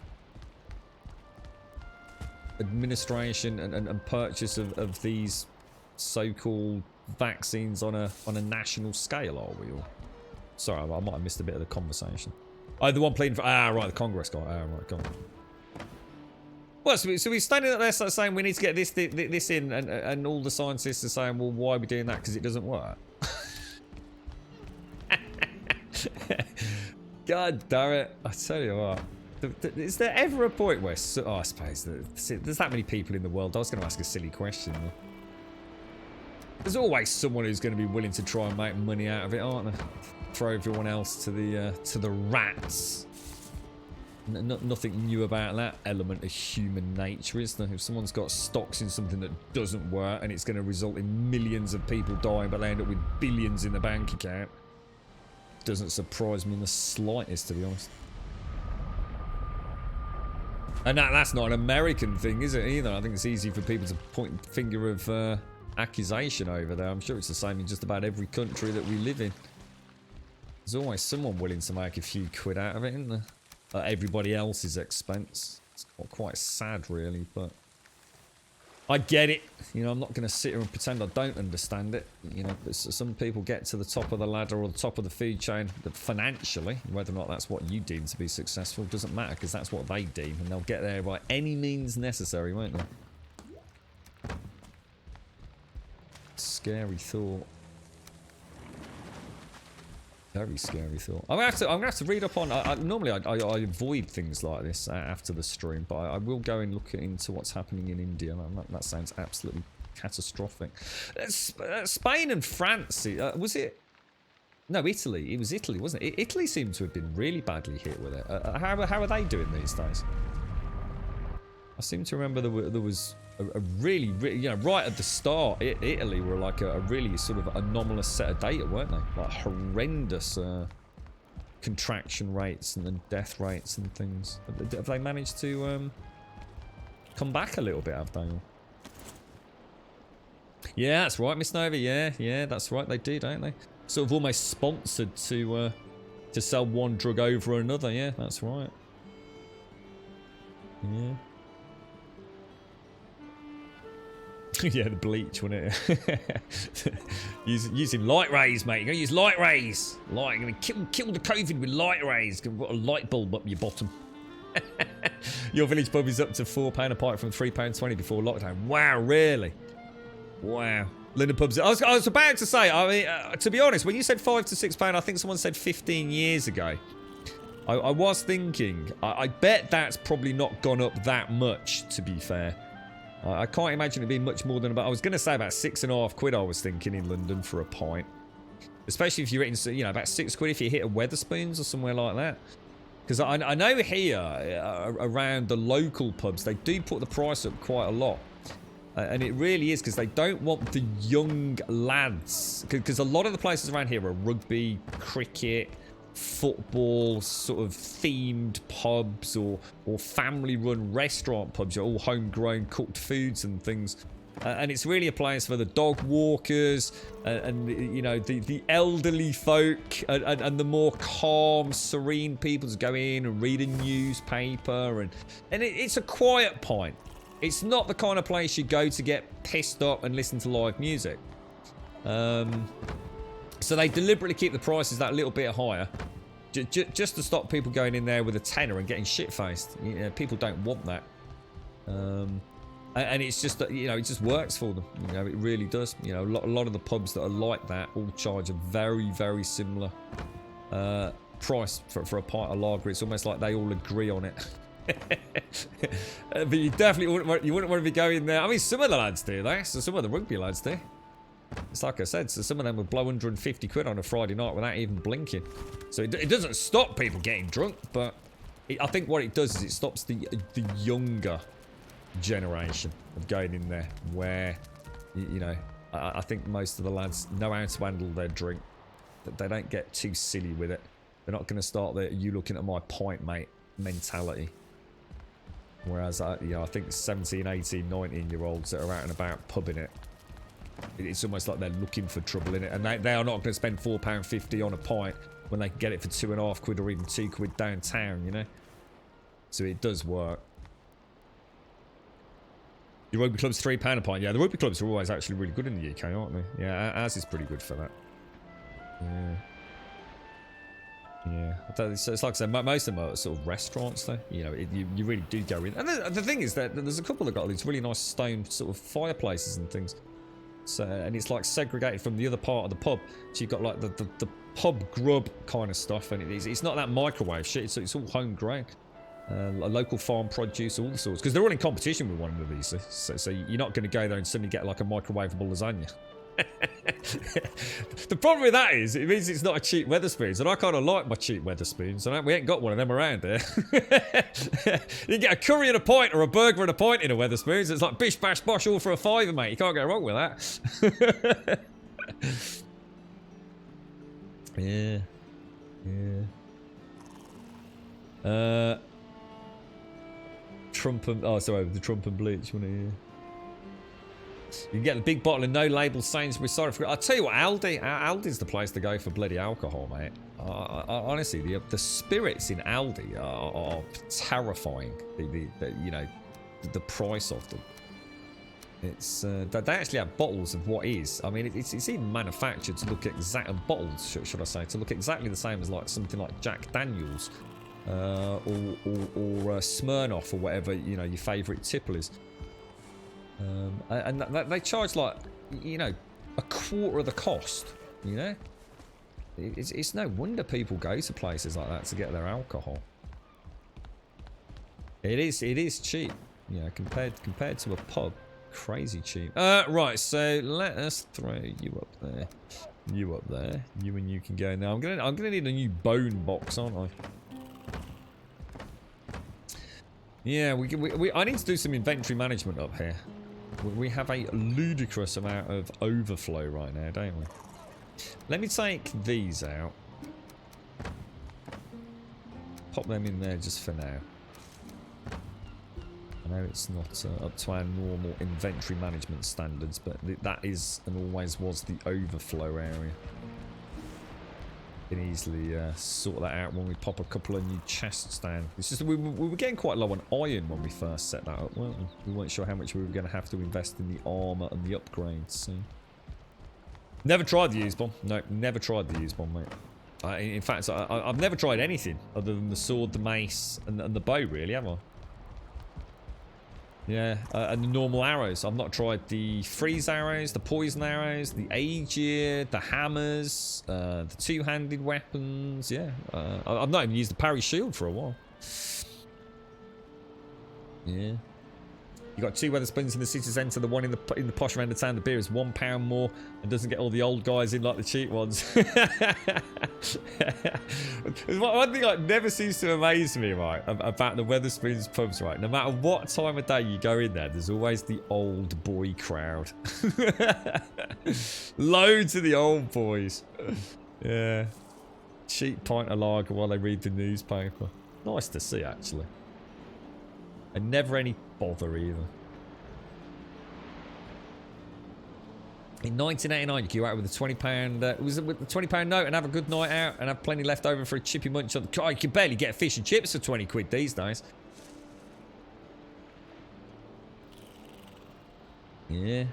administration and purchase of these so-called vaccines on a national scale, are we? Or sorry, I might have missed a bit of the conversation. Oh, the one pleading for... Ah, right, the Congress guy. Ah, right, go on. Well, so we're standing up there saying we need to get this in, and all the scientists are saying, well, why are we doing that? Because it doesn't work. God damn it. I tell you what. Is there ever a point where... Oh, I suppose there's that many people in the world. I was going to ask a silly question. There's always someone who's going to be willing to try and make money out of it, aren't there? Throw everyone else to the rats. Nothing new about that element of human nature, is there? If someone's got stocks in something that doesn't work and it's going to result in millions of people dying, but they end up with billions in the bank account, doesn't surprise me in the slightest, to be honest. And that's not an American thing, is it, either? I think it's easy for people to point the finger of accusation over there. I'm sure it's the same in just about every country that we live in. There's always someone willing to make a few quid out of it, isn't there? At everybody else's expense. It's quite sad, really, but I get it. You know, I'm not going to sit here and pretend I don't understand it. You know, some people get to the top of the ladder or the top of the food chain financially. Whether or not that's what you deem to be successful doesn't matter, because that's what they deem, and they'll get there by any means necessary, won't they? Scary thought. Very scary thought. I'm gonna have to read up on. Normally I avoid things like this after the stream, but I will go and look into what's happening in India. That sounds absolutely catastrophic. Spain and France, was it? No, Italy. It was Italy, wasn't it? Italy seemed to have been really badly hit with it. How are they doing these days? I seem to remember there was a really, you know, right at the start, Italy were like a really sort of anomalous set of data, weren't they? Like horrendous contraction rates and then death rates and things. Have they managed to come back a little bit, have they? Yeah, that's right, Miss Nova. Yeah, that's right. They do, don't they? Sort of almost sponsored to sell one drug over another. Yeah, that's right. Yeah. Yeah, the bleach, wasn't it? using light rays, mate. You're going to use light rays. You're going to kill the COVID with light rays. You've got a light bulb up your bottom. Your village pub is up to £4 a pint from £3.20 before lockdown. Wow, really? Wow. London pubs. I was about to say, I mean, to be honest, when you said £5 to £6, I think someone said 15 years ago. I was thinking, I bet that's probably not gone up that much, to be fair. I can't imagine it being much more than about, I was going to say about £6.50 I was thinking in London for a pint. Especially if you're hitting, you know, about £6 if you hit a Wetherspoons or somewhere like that. Because I know here, around the local pubs, they do put the price up quite a lot. And it really is because they don't want the young lads. Because a lot of the places around here are rugby, cricket, football, sort of themed pubs or family-run restaurant pubs. You're all homegrown cooked foods and things. And it's really a place for the dog walkers and you know, the elderly folk and the more calm, serene people to go in and read a newspaper. And it's a quiet pint. It's not the kind of place you go to get pissed up and listen to live music. So they deliberately keep the prices that little bit higher. Just to stop people going in there with a tenner and getting shit-faced. You know, people don't want that. And it's just that, you know, it just works for them. You know, it really does. You know, a lot of the pubs that are like that all charge a very, very similar price for a pint of lager. It's almost like they all agree on it. But you definitely wouldn't want to be going there. I mean, some of the lads do, though. So some of the rugby lads do. It's like I said, so some of them would blow £150 on a Friday night without even blinking. So it doesn't stop people getting drunk, but I think what it does is it stops the younger generation of going in there where, you know, I think most of the lads know how to handle their drink. They don't get too silly with it. They're not going to start the "you looking at my pint, mate" mentality. Whereas, you know, I think 17, 18, 19-year-olds that are out and about pubbing it, it's almost like they're looking for trouble in it. And they are not going to spend £4.50 on a pint when they can get it for £2.50 or even £2 downtown, you know? So it does work. Your rugby club's £3 a pint. Yeah, the rugby clubs are always actually really good in the UK, aren't they? Yeah, ours is pretty good for that. Yeah. Yeah. So it's like I said, most of them are sort of restaurants, though. You know, you really do go in. And the thing is that there's a couple that got these really nice stone sort of fireplaces and things. So, and it's like segregated from the other part of the pub. So you've got like the pub grub kind of stuff, and it's not that microwave shit. It's all homegrown. A local farm produce, all the sorts, because they're all in competition with one another. So you're not going to go there and suddenly get like a microwavable lasagna. The problem with that is it means it's not a cheap Wetherspoons, and I kind of like my cheap Wetherspoons, and we ain't got one of them around here. You get a curry and a pint or a burger and a pint in a Wetherspoons. It's like bish bash bosh all for a £5, mate. You can't go wrong with that. Yeah. Trump and the Trump and bleach, wasn't it? Yeah. You can get the big bottle of no label Sainsbury's. Sorry for. I'll tell you what, Aldi's the place to go for bloody alcohol, mate. Honestly, the spirits in Aldi are terrifying. The price of them. It's they actually have bottles of what is. I mean, it's even manufactured to look bottles, should I say, to look exactly the same as like something like Jack Daniels, or Smirnoff or whatever, you know, your favourite tipple is. And they charge like, you know, a quarter of the cost, you know. It's no wonder people go to places like that to get their alcohol. It is cheap, you know, compared to a pub. Crazy cheap. Right, so let us throw you up there. You up there. You and you can go now. I'm gonna need a new bone box, aren't I? Yeah, I need to do some inventory management up here. We have a ludicrous amount of overflow right now, don't we? Let me take these out. Pop them in there just for now. I know it's not up to our normal inventory management standards, but that is and always was the overflow area. Can easily sort that out when we pop a couple of new chests down. It's just we were getting quite low on iron when we first set that up, weren't we? We weren't sure how much we were going to have to invest in the armor and the upgrades. So. Never tried the use bomb. No, never tried the use bomb, mate. In fact, I've never tried anything other than the sword, the mace, and the bow, really, have I? Yeah, and the normal arrows. I've not tried the freeze arrows, the poison arrows, the Aegir, the hammers, the two-handed weapons. Yeah, I've not even used the parry shield for a while. Yeah. You got 2 Weatherspoons in the city centre. The one in the posh end of town. The beer is £1 more and doesn't get all the old guys in like the cheap ones. One thing that never seems to amaze me, right, about the Weatherspoons pubs, right? No matter what time of day you go in there, there's always the old boy crowd. Loads of the old boys. Yeah. Cheap pint of lager while they read the newspaper. Nice to see, actually. And never any bother either. In 1989, you could go out with a £20, was it with the £20 note and have a good night out and have plenty left over for a chippy munch on the car. You can barely get fish and chips for 20 quid these days. Yeah.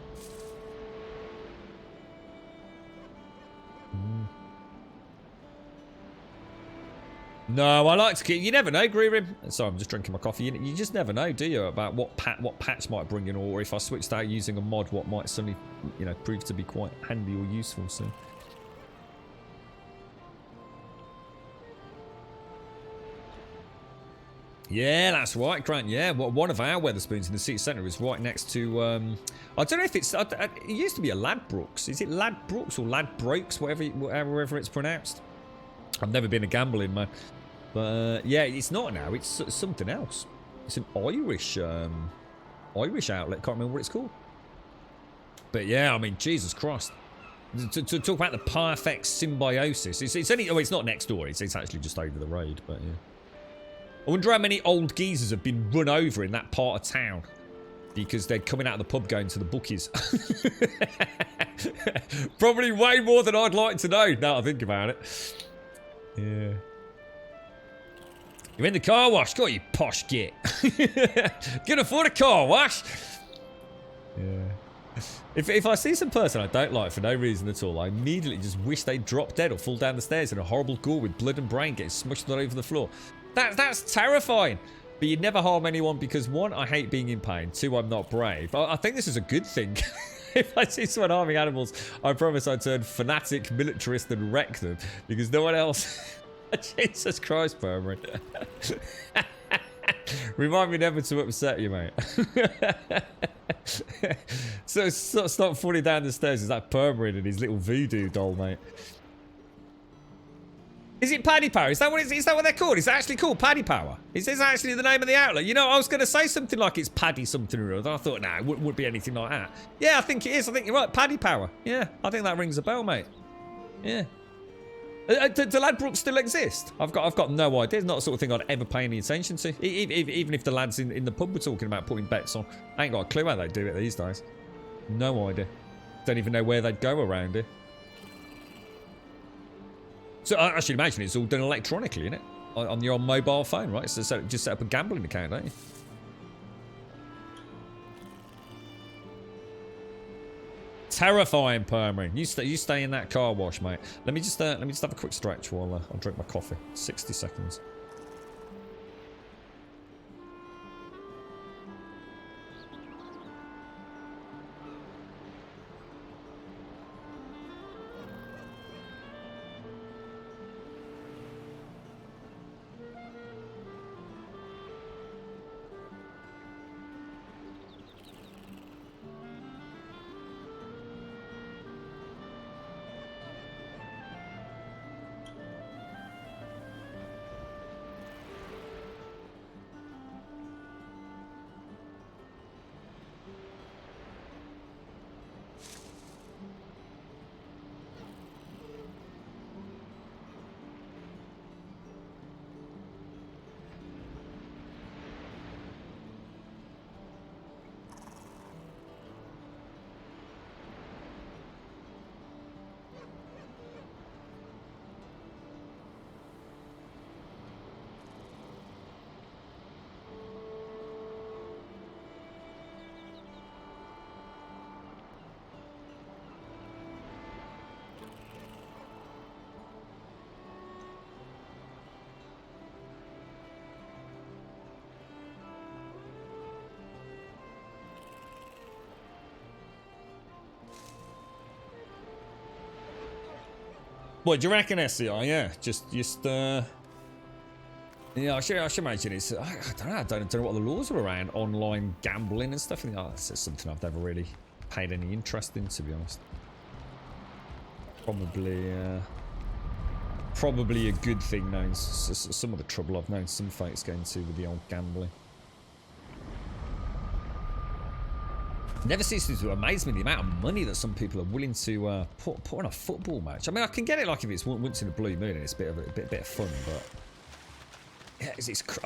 No, I like to keep. You never know, Greerim. Sorry, I'm just drinking my coffee. You just never know, do you? About what patch might bring in, or if I switched out using a mod, what might suddenly, prove to be quite handy or useful. So. Yeah, that's right, Grant. Yeah, one of our Weatherspoons in the city centre is right next to. I don't know if it's. It used to be a Ladbrokes. Is it Ladbrokes or Ladbrokes, whatever it's pronounced? I've never been a gambling man. But yeah, it's not now. It's something else. It's an Irish outlet. Can't remember what it's called. But yeah, I mean, Jesus Christ. To talk about the perfect symbiosis. It's only. Oh, it's not next door. It's actually just over the road. But yeah. I wonder how many old geezers have been run over in that part of town. Because they're coming out of the pub going to the bookies. Probably way more than I'd like to know, now I think about it. Yeah. You're in the car wash. God, you posh git. Can afford a car wash. Yeah. If I see some person I don't like for no reason at all, I immediately just wish they'd drop dead or fall down the stairs in a horrible gore with blood and brain getting smushed all over the floor. That's terrifying. But you'd never harm anyone because 1, I hate being in pain. 2, I'm not brave. I think this is a good thing. If I see someone harming animals, I promise I turn fanatic, militarist, and wreck them because no one else. Jesus Christ, Permanent. Remind me never to upset you, mate. So stop falling down the stairs. Is that Permanent and his little voodoo doll, mate? Is it Paddy Power? Is that what they're called? Is it actually called Paddy Power? Is this actually the name of the outlet? You know, I was going to say something like it's Paddy something or other. I thought, nah, it wouldn't be anything like that. Yeah, I think it is. I think you're right. Paddy Power. Yeah, I think that rings a bell, mate. Yeah. Do Ladbrokes still exist? I've got no idea. It's not the sort of thing I'd ever pay any attention to. Even if the lads in the pub were talking about putting bets on. I ain't got a clue how they do it these days. No idea. Don't even know where they'd go around here. So I should imagine it's all done electronically, innit? On your mobile phone, right? So just set up a gambling account, don't you? Terrifying, Permering. You stay in that car wash, mate. Let me just have a quick stretch while I drink my coffee. 60 seconds. What do you reckon, SCI? Yeah, just yeah, I should imagine it's. I don't know what the laws are around online gambling and stuff. That's something I've never really paid any interest in, to be honest. Probably a good thing, knowing some of the trouble I've known some folks get into with the old gambling. Never ceases to amaze me the amount of money that some people are willing to put on a football match. I mean, I can get it like if it's once in a blue moon and it's a bit of fun, but yeah,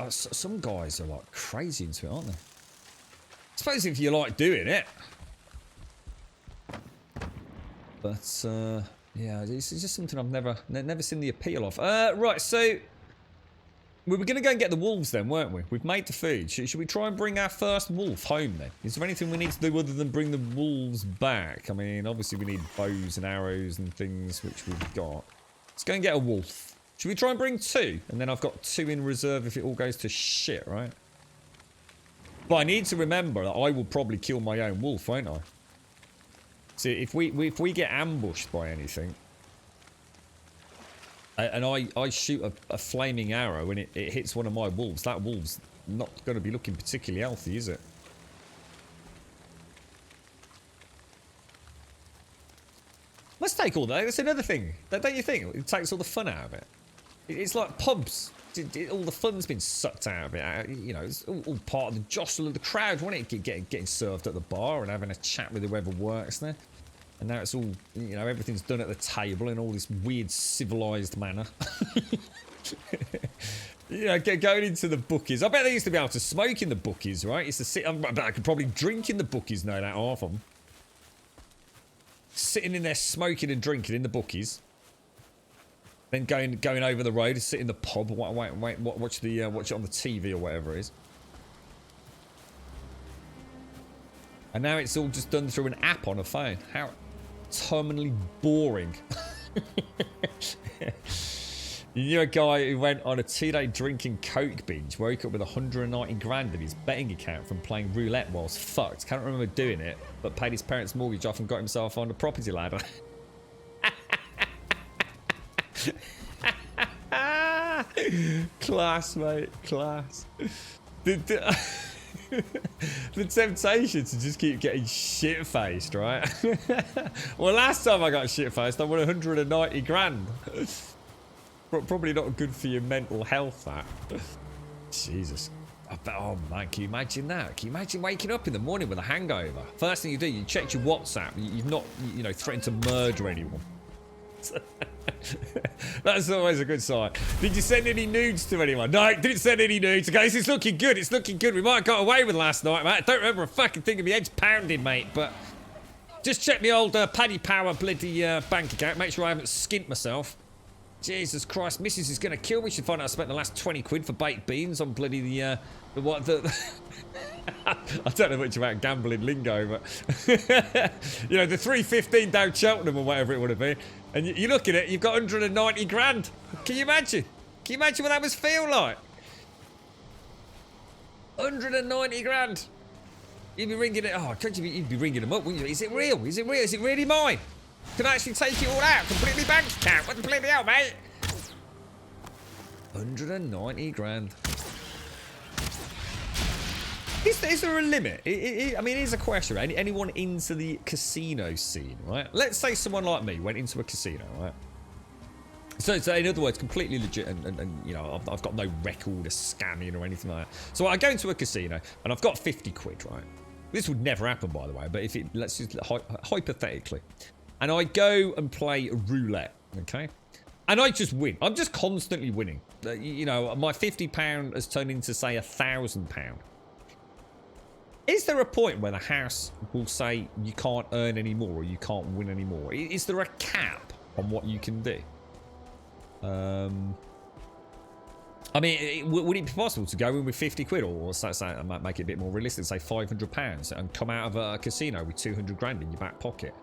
some guys are like crazy into it, aren't they? I suppose if you like doing it, but yeah, it's just something I've never seen the appeal of. Right, so we were going to go and get the wolves then, weren't we? We've made the food. Should we try and bring our first wolf home then? Is there anything we need to do other than bring the wolves back? I mean, obviously we need bows and arrows and things, which we've got. Let's go and get a wolf. Should we try and bring 2? And then I've got 2 in reserve if it all goes to shit, right? But I need to remember that I will probably kill my own wolf, won't I? See, if we get ambushed by anything, and I shoot a flaming arrow and it hits one of my wolves, that wolf's not going to be looking particularly healthy, is it? Let's take all that. That's another thing. Don't you think? It takes all the fun out of it. It's like pubs. All the fun's been sucked out of it. You know, it's all part of the jostle of the crowd, wasn't it? Getting served at the bar and having a chat with whoever works there. And now it's all, you know, everything's done at the table in all this weird civilized manner. You know, going into the bookies. I bet they used to be able to smoke in the bookies, right? Used to sit. I bet I could probably drink in the bookies, no doubt, half of them. Sitting in there smoking and drinking in the bookies. Then going over the road, sit in the pub, watch it on the TV or whatever it is. And now it's all just done through an app on a phone. How terminally boring. You know a guy who went on a 2-day drinking coke binge, woke up with 190 grand in his betting account from playing roulette whilst fucked. Can't remember doing it, but paid his parents' mortgage off and got himself on the property ladder. Class, mate, class. The temptation to just keep getting shit-faced, right? Well, last time I got shit-faced, I won 190 grand. Probably not good for your mental health, that. Jesus. I bet, oh man, can you imagine that? Can you imagine waking up in the morning with a hangover? First thing you do, you check your WhatsApp. You've not, you know, threatened to murder anyone. That's always a good sign. Did you send any nudes to anyone? No, didn't send any nudes. Okay, it's looking good. It's looking good. We might have got away with last night, mate. I don't remember a fucking thing of my head's pounding, mate. But just check my old Paddy Power bloody bank account. Make sure I haven't skint myself. Jesus Christ, Mrs. is going to kill me. She'll find out I spent the last 20 quid for baked beans on bloody the I don't know much about gambling lingo, but you know, the 315 down Cheltenham or whatever it would have been. And you look at it, you've got 190 grand. Can you imagine? Can you imagine what that must feel like? 190 grand. You'd be ringing it. Oh, can't you'd be ringing them up, wouldn't you? Is it real? Is it real? Is it really mine? Can I actually take it all out? Can put it in my bank account? What the bloody hell, mate? 190 grand. Is there a limit? I mean, here's a question. Anyone into the casino scene, right? Let's say someone like me went into a casino, right? So in other words, completely legit, and you know, I've got no record of scamming or anything like that. So I go into a casino, and I've got 50 quid, right? This would never happen, by the way, but if it, let's just, hypothetically. And I go and play roulette, okay? And I just win. I'm just constantly winning. You know, my £50 has turned into, say, £1,000. Is there a point where the house will say you can't earn any more or you can't win any more? Is there a cap on what you can do? I mean, would it be possible to go in with 50 quid or say, I might make it a bit more realistic, say £500 and come out of a casino with 200 grand in your back pocket?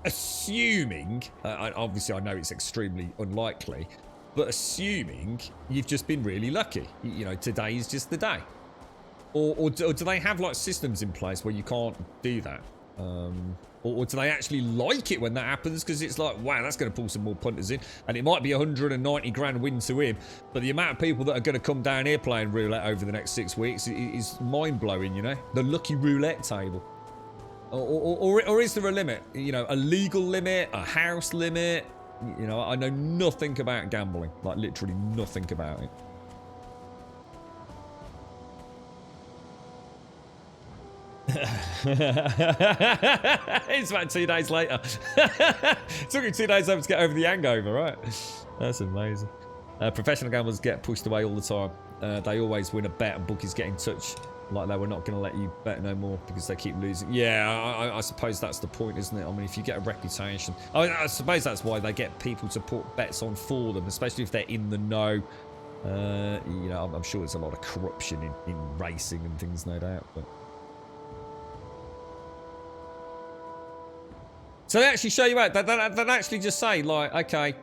Assuming, obviously I know it's extremely unlikely, but assuming you've just been really lucky. You know, today is just the day. Or do they have like systems in place where you can't do that? Or do they actually like it when that happens? Because it's like, wow, that's going to pull some more punters in. And it might be 190 grand win to him. But the amount of people that are going to come down here playing roulette over the next 6 weeks is mind-blowing, you know? The lucky roulette table. Or is there a limit? You know, a legal limit, a house limit? You know, I know nothing about gambling. Like, literally nothing about it. It's about 2 days later. It took me 2 days over to get over the hangover, right? That's amazing. Professional gamblers get pushed away all the time. They always win a bet and bookies get in touch like they were not going to let you bet no more because they keep losing. Yeah, I suppose that's the point, isn't it? I mean, if you get a reputation, I suppose that's why they get people to put bets on for them, especially if they're in the know. You know, I'm sure there's a lot of corruption in racing and things, no doubt. But so they actually show you out. They actually just say, like, okay,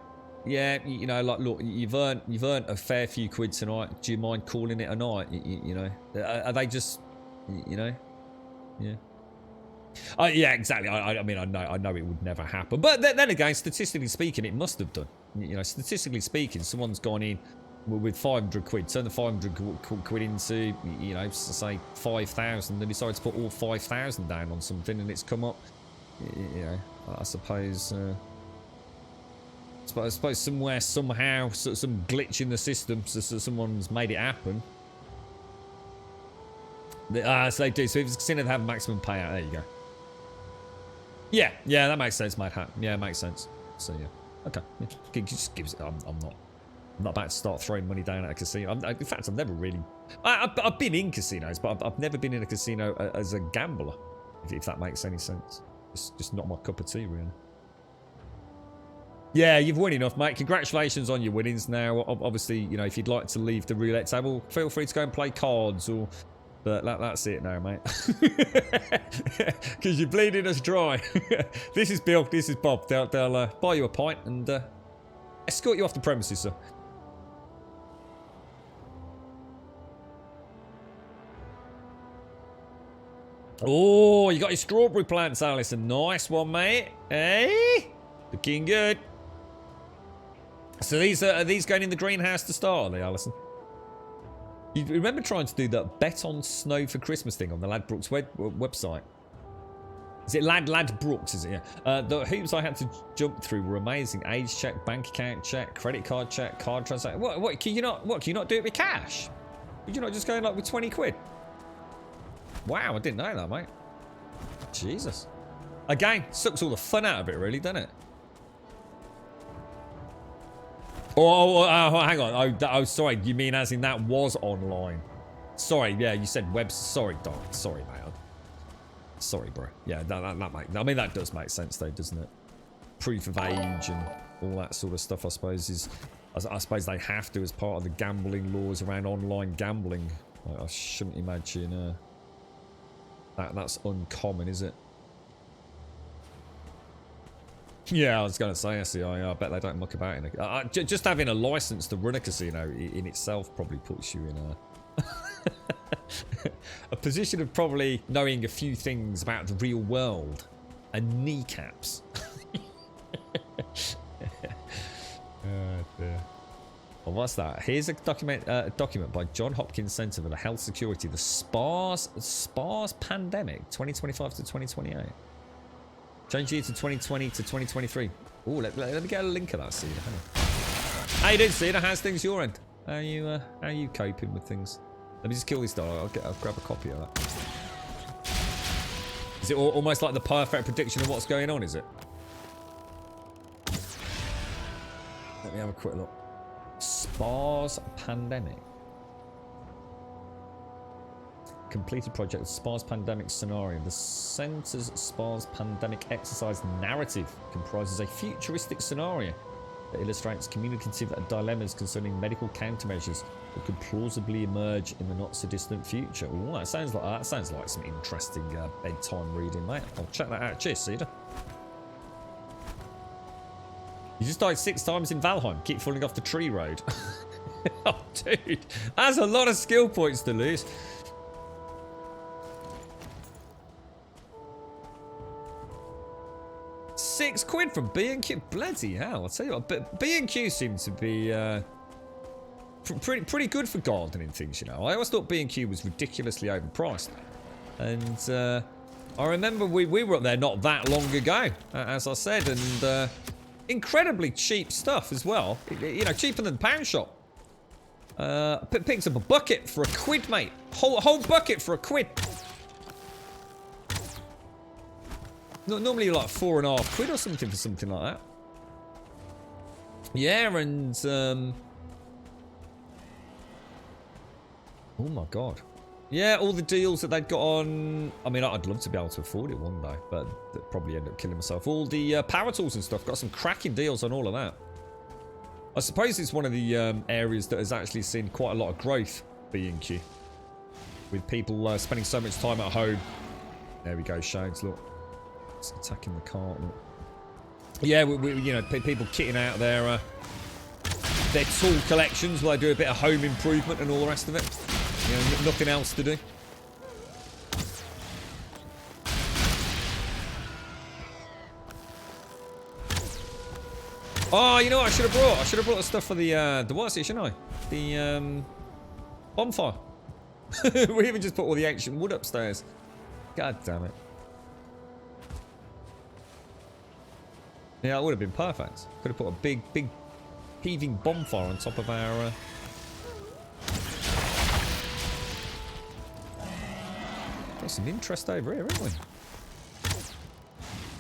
yeah, you know, like, look, you've earned a fair few quid tonight. Do you mind calling it a night? You know, are they just, you know, yeah. Yeah, exactly. I mean, I know it would never happen, but then again, statistically speaking, it must have done. You know, statistically speaking, someone's gone in with 500 quid, turn the 500 quid into, you know, say 5,000, then decide to put all 5,000 down on something, and it's come up. You know, I suppose somewhere, somehow, some glitch in the system, so someone's made it happen. So they do. So if it's a casino, they have a maximum payout. There you go. Yeah, that makes sense, mate. Yeah, it makes sense. So yeah, okay. Yeah. It just gives. I'm not about to start throwing money down at a casino. In fact, I've never really. I've been in casinos, but I've never been in a casino as a gambler. If that makes any sense. It's just not my cup of tea, really. Yeah, you've won enough, mate. Congratulations on your winnings. Now, obviously, you know, if you'd like to leave the roulette table, feel free to go and play cards, or. But that's it now, mate. Because you're bleeding us dry. This is Bill. This is Bob. They'll buy you a pint and escort you off the premises, sir. Oh, you got your strawberry plants, Alison. Nice one, mate. Hey, looking good. So are these going in the greenhouse to start, are they, Alison? You remember trying to do that bet on snow for Christmas thing on the Ladbrokes website? Is it Ladbrokes, is it? Yeah. The hoops I had to jump through were amazing. Age check, bank account check, credit card check, card transaction. What can you not do it with cash? Would you not just go in like with 20 quid? Wow, I didn't know that, mate. Jesus. Again, sucks all the fun out of it, really, doesn't it? Oh, hang on. Oh, sorry. You mean as in that was online? Sorry, yeah, you said web. Sorry, Doc. Sorry, mate. Sorry, bro. Yeah, that does make sense, though, doesn't it? Proof of age and all that sort of stuff, I suppose, I suppose they have to as part of the gambling laws around online gambling. I shouldn't imagine that's uncommon, is it? Yeah, I was going to say, I bet they don't muck about in a... just having a license to run a casino in itself probably puts you in a position of probably knowing a few things about the real world and kneecaps. Oh, dear. Well, what's that? Here's a document by John Hopkins Center for the Health Security, the SPARS Pandemic, 2025 to 2028. Change year to 2020 to 2023. Oh, let me get a link of that, Cedar. How you doing, Cedar? How's things your end? How are you coping with things? Let me just kill this dog. I'll grab a copy of that. Is it almost like the perfect prediction of what's going on, is it? Let me have a quick look. SPARS Pandemic. Completed project, SPARS Pandemic Scenario. The Centre's SPARS Pandemic Exercise narrative comprises a futuristic scenario that illustrates communicative dilemmas concerning medical countermeasures that could plausibly emerge in the not-so-distant future. Ooh, that sounds like some interesting bedtime reading, mate. I'll check that out. Cheers, Cedar. You just died 6 times in Valheim. Keep falling off the tree road. Oh, dude. That's a lot of skill points to lose. 6 quid from B&Q. Bloody hell, I'll tell you what. But B&Q seemed to be pretty good for gardening things, you know. I always thought B&Q was ridiculously overpriced. And I remember we were up there not that long ago, as I said, and incredibly cheap stuff as well. You know, cheaper than the pound shop. Picked up a bucket for £1, mate. Whole bucket for £1. Normally like £4.50 or something for something like that. Yeah, and oh my god. Yeah, all the deals that they'd got on. I mean, I'd love to be able to afford it one day, but I'd probably end up killing myself. All the power tools and stuff, got some cracking deals on all of that. I suppose it's one of the areas that has actually seen quite a lot of growth, B&Q. With people spending so much time at home. There we go, Shades, look. It's attacking the cart, look. Yeah, you know, people kitting out their tool collections while they do a bit of home improvement and all the rest of it. You know, nothing else to do. Oh, you know what I should have brought? I should have brought the stuff for the what's it, shouldn't I? The bonfire. We even just put all the ancient wood upstairs. God damn it. Yeah, that would have been perfect. Could have put a big heaving bonfire on top of our got some interest over here, haven't we?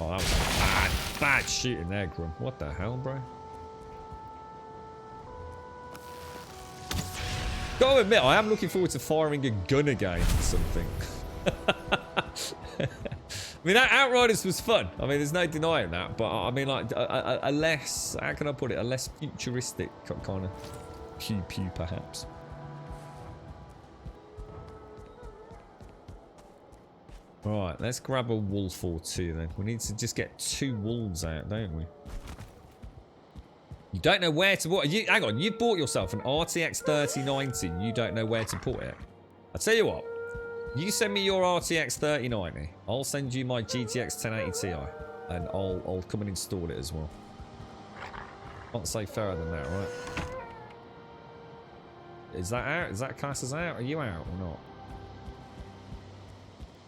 Oh, that was a bad shooting there, Grum. What the hell, bro? Gotta admit, I am looking forward to firing a gun again or something. I mean, Outriders was fun. I mean, there's no denying that. But I mean, like, a less, how can I put it? A less futuristic kind of pew-pew, perhaps. Right, let's grab a wolf or two then. We need to just get 2 wolves out, don't we? You don't know where to put it. Hang on, you bought yourself an RTX 3090. You don't know where to put it. I'll tell you what. You send me your RTX 3090. I'll send you my GTX 1080 Ti. And I'll come and install it as well. Can't say fairer than that, right? Is that out? Is that class as out? Are you out or not?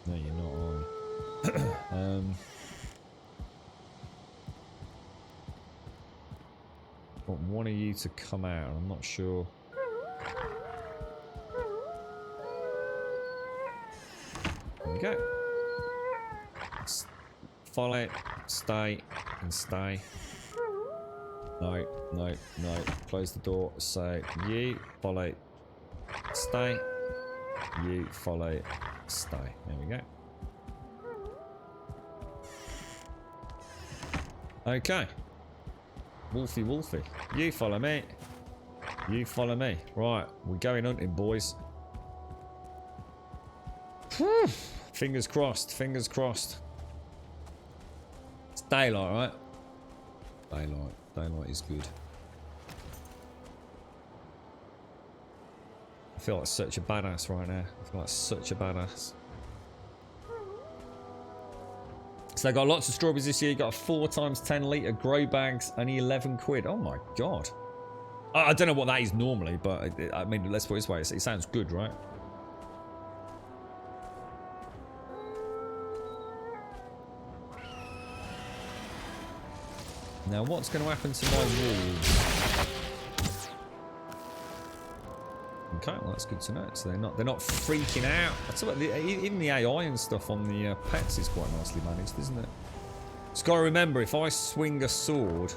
No, you're not, are you? I want one of you to come out. I'm not sure. There we go. Follow, stay, and stay. No, no, no. Close the door. So you follow, stay. You follow, stay. There we go. Okay. Wolfie, Wolfie. You follow me. You follow me. Right, we're going hunting, boys. Whew. Fingers crossed, fingers crossed. It's daylight, right? Daylight. Daylight is good. I feel like such a badass right now. I feel like such a badass. So they got lots of strawberries this year. You got 4 times 10 litre grow bags, only 11 quid. Oh my god. I don't know what that is normally, but I mean, let's put it this way. It sounds good, right? Now, what's going to happen to my wolves? Okay, well, that's good to know. So they're not freaking out. I tell you what, even the AI and stuff on the pets is quite nicely managed, isn't it? Just got to remember, if I swing a sword,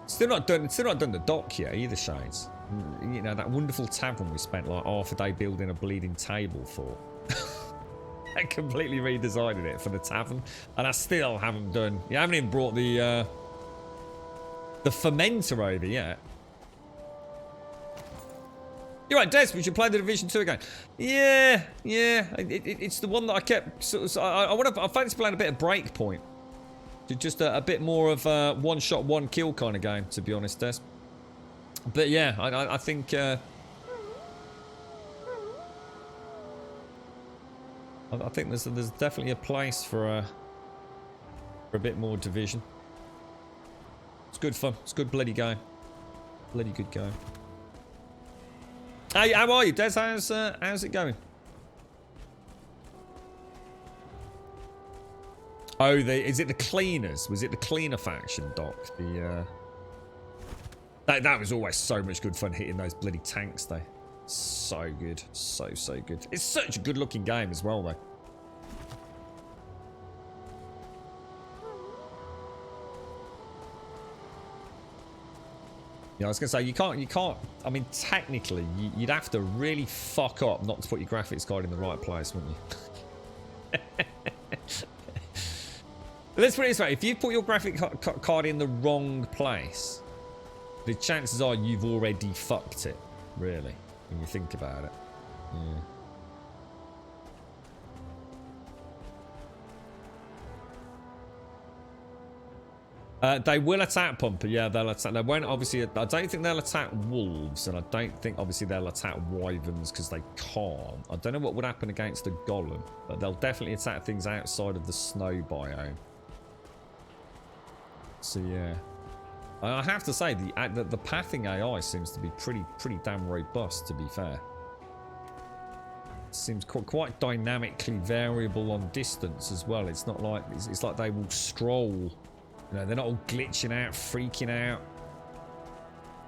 still not done the dock yet either, Shades. You know, that wonderful tavern we spent like half a day building a bleeding table for. I completely redesigning it for the tavern, and I still haven't done. You haven't even brought the fermenter over yet. You're right, Des. We should play the Division 2 again. Yeah. It's the one that I kept. I fancy playing a bit of Breakpoint. Just a bit more of a one shot, one kill kind of game, to be honest, Des. But yeah, I think. I think there's definitely a place for a bit more division. It's good fun. It's good bloody game. Bloody good game. Hey, how are you, Des? How's it going? Oh, is it the cleaners? Was it the cleaner faction, Doc? That was always so much good fun hitting those bloody tanks, though. So good, so good. It's such a good-looking game as well, though. Yeah, I was gonna say you can't. I mean, technically, you'd have to really fuck up not to put your graphics card in the right place, wouldn't you? Let's put it this way: if you put your graphic card in the wrong place, the chances are you've already fucked it. Really, when you think about it. Yeah. They will attack Pumper, yeah, they'll attack. They won't, obviously, I don't think they'll attack wolves, and I don't think, obviously, they'll attack wyverns because they can't. I don't know what would happen against a golem, but they'll definitely attack things outside of the snow biome. So, yeah. I have to say, the pathing AI seems to be pretty damn robust, to be fair. Seems quite dynamically variable on distance as well. It's not like, it's like they will stroll. You know, they're not all glitching out, freaking out.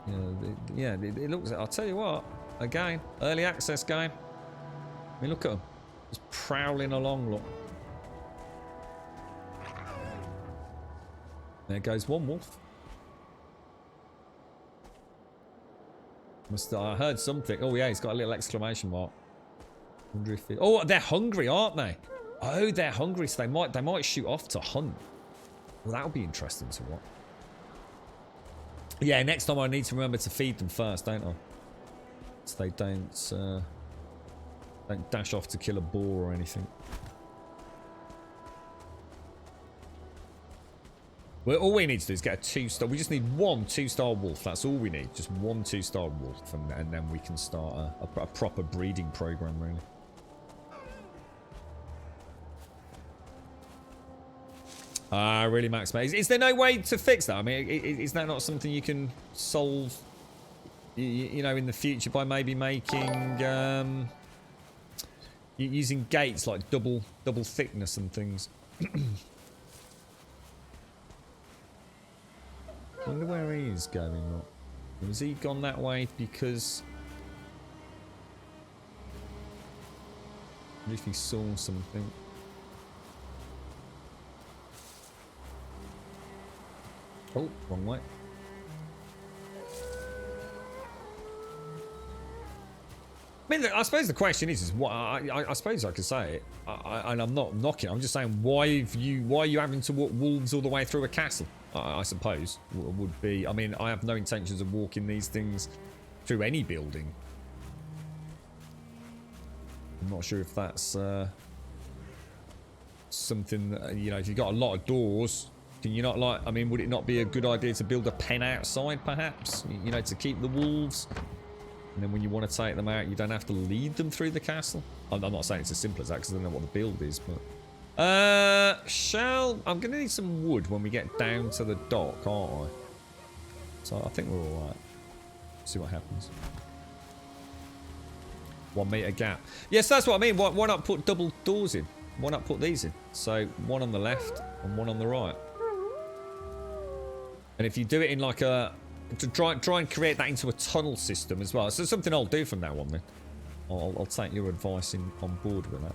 You know, yeah, it looks... I'll tell you what. Again, early access game. I mean, look at them. Just prowling along, look. There goes one wolf. I heard something. Oh, yeah, he's got a little exclamation mark. Wonder if oh, they're hungry, aren't they? Oh, they're hungry, so they might shoot off to hunt. Well, that'll be interesting to watch. Yeah, next time I need to remember to feed them first, don't I? So they don't dash off to kill a boar or anything. Well, all we need to do is get a 2-star. We just need one 2-star wolf. That's all we need. Just one 2-star wolf, and then we can start a proper breeding program, really. Really, Max, mate. Is there no way to fix that? I mean, is that not something you can solve, you know, in the future by maybe making, using gates like double thickness and things? I wonder where he is going. Look. Has he gone that way because... I wonder if he saw something. Oh, wrong way. I mean, I suppose the question is what I suppose I could say it, and I'm not knocking. I'm just saying, why are you having to walk wolves all the way through a castle? I suppose would be. I mean, I have no intentions of walking these things through any building. I'm not sure if that's something that, you know, if you've got a lot of doors. Can you not, like, I mean, would it not be a good idea to build a pen outside, perhaps? You know, to keep the wolves? And then when you want to take them out, you don't have to lead them through the castle? I'm not saying it's as simple as that, because I don't know what the build is, but... I'm going to need some wood when we get down to the dock, aren't I? So I think we're alright. See what happens. 1 meter gap. Yes, that's what I mean. Why not put double doors in? Why not put these in? So, one on the left and one on the right. And if you do it in like a... to try and create that into a tunnel system as well. So something I'll do from now on then. I'll take your advice on board with that.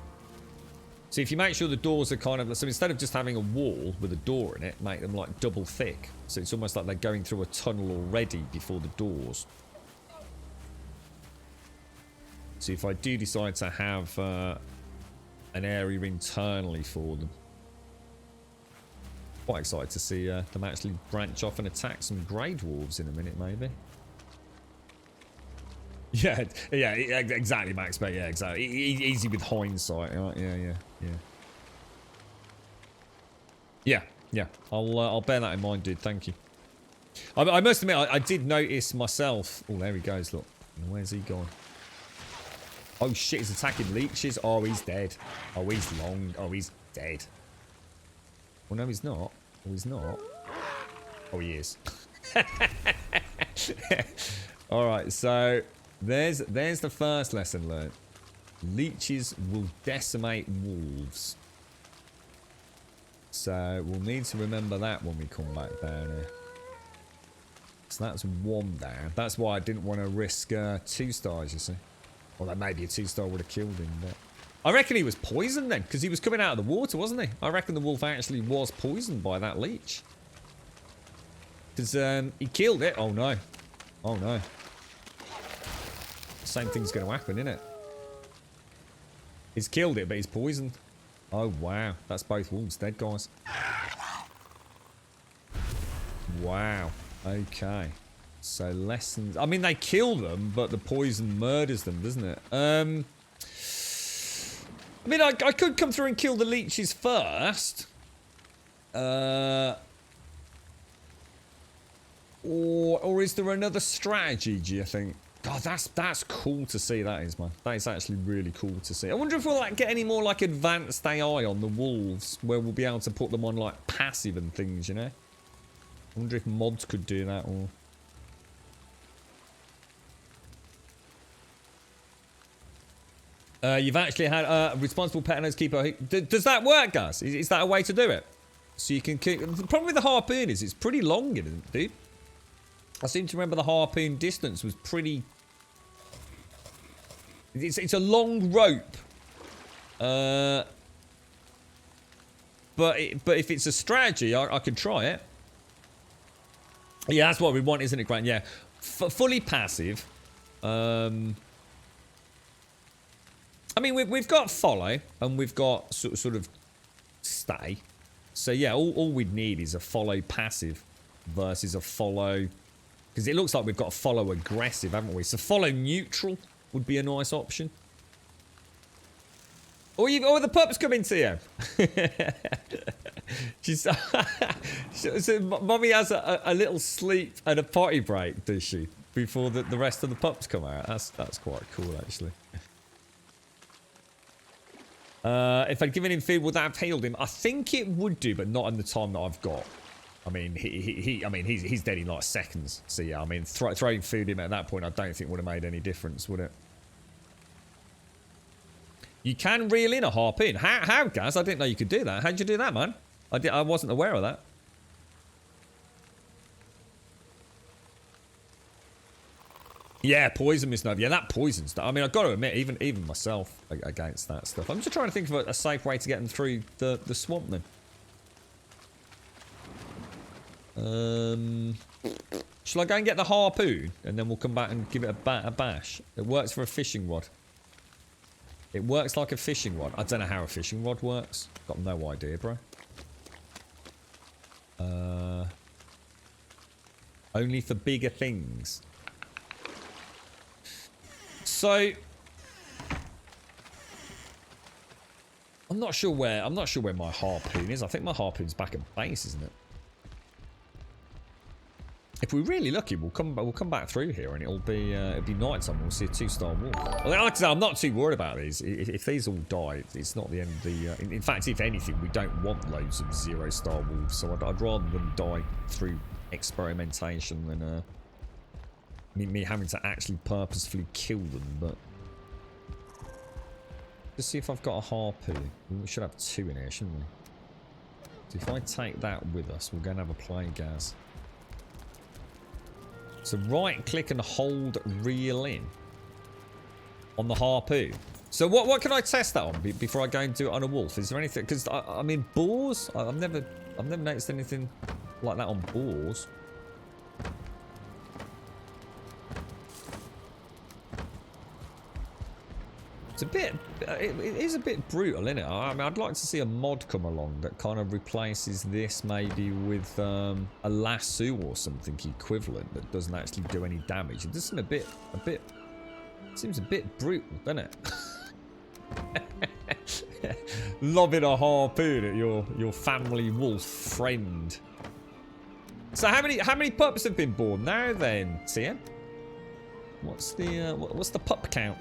So if you make sure the doors are kind of... So instead of just having a wall with a door in it, make them like double thick. So it's almost like they're going through a tunnel already before the doors. So if I do decide to have an area internally for them... Quite excited to see them actually branch off and attack some grey dwarves in a minute, maybe. Yeah, exactly, Max, mate. Yeah, exactly. Easy with hindsight, right? Yeah. I'll bear that in mind, dude. Thank you. I must admit, I did notice myself. Oh, there he goes. Look, where's he gone? Oh shit, he's attacking leeches. Oh, he's dead. Oh, he's long. Oh, he's dead. Well, no, he's not. Oh, he's not. Oh, he is. Alright, so there's the first lesson learned. Leeches will decimate wolves. So we'll need to remember that when we come back down here. So that's 1 down. That's why I didn't want to risk 2 stars, you see. Well, that maybe a 2-star would have killed him, but... I reckon he was poisoned then, because he was coming out of the water, wasn't he? I reckon the wolf actually was poisoned by that leech. Because he killed it. Oh, no. Oh, no. Same thing's going to happen, isn't it? He's killed it, but he's poisoned. Oh, wow. That's both wolves dead, guys. Wow. Okay. So, lessons... I mean, they kill them, but the poison murders them, doesn't it? I mean, I could come through and kill the leeches first. Or is there another strategy, do you think? God, that's cool to see, that is, man. That is actually really cool to see. I wonder if we'll like get any more like advanced AI on the wolves, where we'll be able to put them on like passive and things, you know? I wonder if mods could do that, or... You've actually had a responsible pet owners keeper. Does that work, guys? Is that a way to do it? So you can keep... The problem with the harpoon is it's pretty long, isn't it, dude? I seem to remember the harpoon distance was pretty... It's a long rope. But if it's a strategy, I could try it. Yeah, that's what we want, isn't it, Grant? Yeah. Fully passive. I mean, we've got follow, and we've got sort of stay. So, yeah, all we'd need is a follow passive versus a follow... Because it looks like we've got a follow aggressive, haven't we? So follow neutral would be a nice option. Or the pups coming to you. So Mommy has a little sleep and a potty break, does she? Before the rest of the pups come out. That's quite cool, actually. If I'd given him food, would that have healed him? I think it would do, but not in the time that I've got. I mean, he's dead in like seconds. So yeah, I mean, throwing food in at that point, I don't think would have made any difference, would it? You can reel in a harpoon. How, Gaz? I didn't know you could do that. How'd you do that, man? I wasn't aware of that. Yeah, poison, Miss Nova. Yeah, that poisons. I mean, I've got to admit, even myself against that stuff. I'm just trying to think of a safe way to get them through the swamp then. Shall I go and get the harpoon and then we'll come back and give it a bash? It works for a fishing rod. It works like a fishing rod. I don't know how a fishing rod works. Got no idea, bro. Only for bigger things. So I'm not sure where my harpoon is. I think my harpoon's back at base, isn't it? If we're really lucky, we'll come back through here and it'll be night time. We'll see a 2-star wolf. Well, like I said, I'm not too worried about these. If these all die, it's not the end of the. In fact, if anything, we don't want loads of 0-star wolves. So I'd rather them die through experimentation than me having to actually purposefully kill them. But let's see if I've got a harpoon. We should have 2 in here, shouldn't we? So if I take that with us, we're going to have a play, Gaz. So right click and hold reel in on the harpoon. So what can I test that on before I go and do it on a wolf? Is there anything? Because I mean boars. I've never noticed anything like that on boars. It's a bit. It is a bit brutal, isn't it? I mean, I'd like to see a mod come along that kind of replaces this, maybe with a lasso or something equivalent that doesn't actually do any damage. It does seem a bit. Seems a bit brutal, doesn't it? Lobbing a harpoon at your family wolf friend. So how many pups have been born now then, Tia? What's the pup count?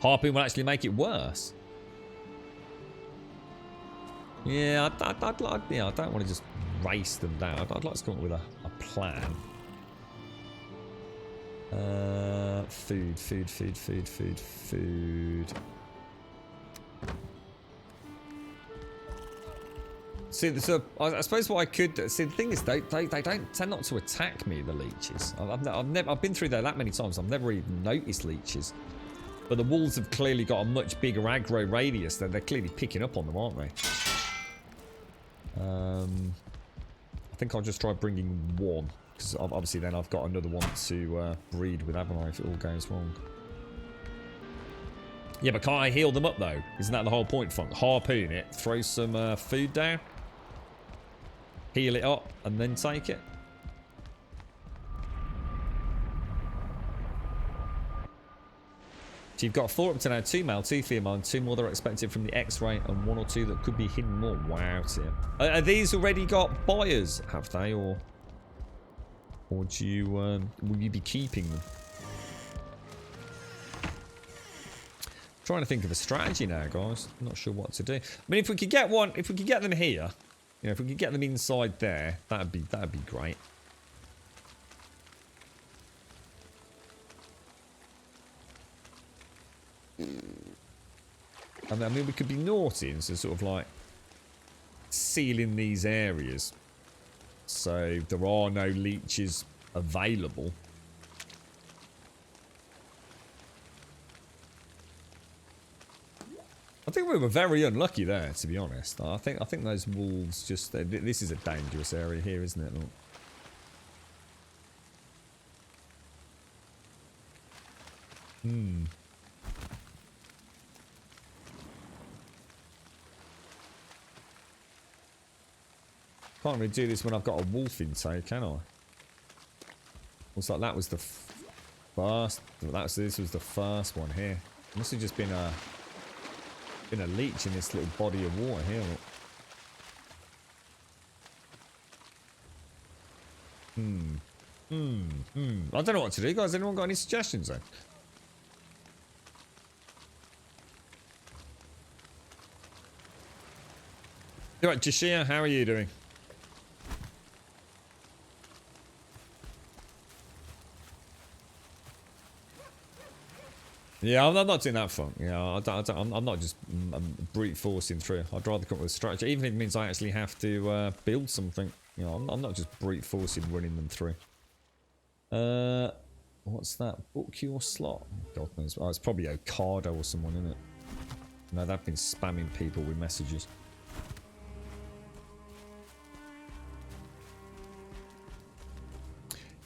Harpoon will actually make it worse. Yeah, I'd like. Yeah, I don't want to just race them down. I'd like to come up with a plan. Food. See, so I suppose what I could do, see, the thing is, they don't tend not to attack me, the leeches. I've been through there that many times. I've never even noticed leeches. But the wolves have clearly got a much bigger aggro radius. They're clearly picking up on them, aren't they? I think I'll just try bringing one, because obviously then I've got another one to breed with, haven't I, if it all goes wrong. Yeah, but can't I heal them up, though? Isn't that the whole point, Funk? Harpoon it, throw some food down, heal it up, and then take it. So you've got 4 up to now, 2 male, 2 female, and 2 more that are expected from the X-ray, and 1 or 2 that could be hidden more. Wow, Tim. Are these already got buyers, have they, or do you, will you be keeping them? Trying to think of a strategy now, guys. I'm not sure what to do. I mean, if we could get one, if we could get them here, you know, if we could get them inside there, that'd be great. And I mean, we could be naughty and so sort of like seal in these areas so there are no leeches available. I think we were very unlucky there, to be honest. I think those wolves just... This is a dangerous area here, isn't it? Look. Can't really do this when I've got a wolf intake, can I? Looks like that was the first... This was the first one here. Must have just been a leech in this little body of water here. I don't know what to do, guys. Anyone got any suggestions then? Alright, Jashia, how are you doing? Yeah, I'm not doing that fun. Yeah, I'm not just brute forcing through. I'd rather come up with a strategy, even if it means I actually have to build something. You know, I'm not just brute forcing running them through. What's that? Book your slot. God knows. Oh, it's probably Ocado or someone, isn't it? No, they've been spamming people with messages.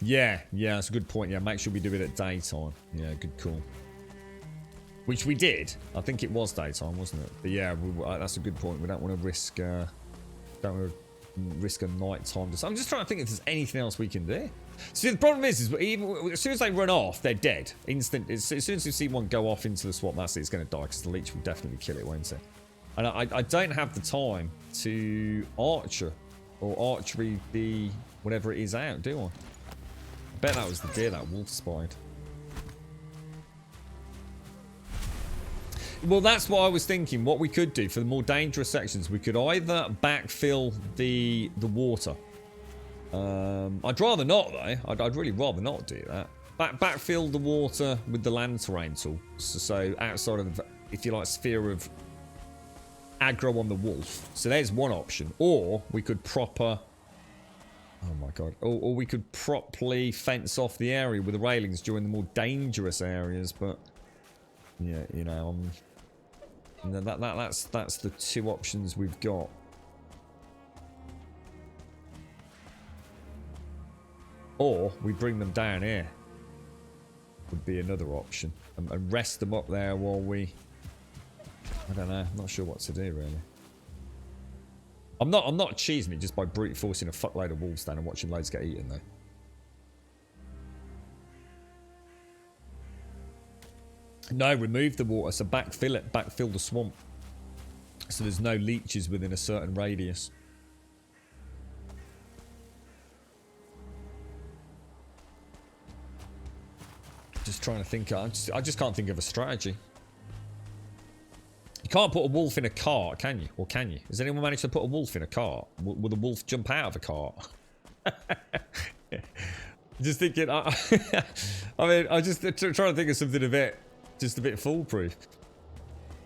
Yeah, that's a good point. Yeah, make sure we do it at daytime. Yeah, good call. Which we did. I think it was daytime, wasn't it? But yeah, that's a good point. We don't want to risk. Risk a night time. I'm just trying to think if there's anything else we can do. See, the problem is even as soon as they run off, they're dead. Instant. As soon as you see one go off into the swamp, that's it. It's going to die because the leech will definitely kill it, won't it? And I don't have the time to archer or archery the whatever it is out, do I? I bet that was the deer that wolf spied. Well, that's what I was thinking. What we could do for the more dangerous sections, we could either backfill the water. I'd rather not, though. I'd really rather not do that. Backfill the water with the land terrain tool. So outside of, if you like, sphere of aggro on the wolf. So there's one option. Or we could proper... Oh my god. Or we could properly fence off the area with the railings during the more dangerous areas. But, yeah, you know, that's the 2 options we've got. Or we bring them down here. Would be another option. And rest them up there while we... I don't know. I'm not sure what to do, really. I'm not cheesing it just by brute forcing a fuckload of wolves down and watching loads get eaten, though. No, remove the water. So backfill it. Backfill the swamp. So there's no leeches within a certain radius. Just trying to think. I just can't think of a strategy. You can't put a wolf in a cart, can you? Or can you? Has anyone managed to put a wolf in a cart? Will the wolf jump out of a cart? Just thinking, I mean, I just trying to think of something just a bit foolproof.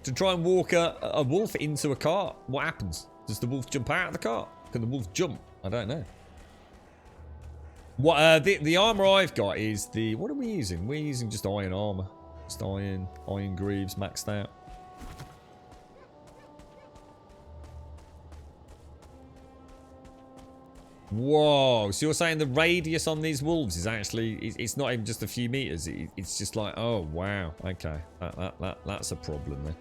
To try and walk a wolf into a cart, what happens? Does the wolf jump out of the cart? Can the wolf jump? I don't know. What the armor I've got is the, what are we using? We're using just iron armor, just iron greaves maxed out. Whoa, so you're saying the radius on these wolves is actually, it's not even just a few meters, it's just like, oh wow, okay, that's a problem then.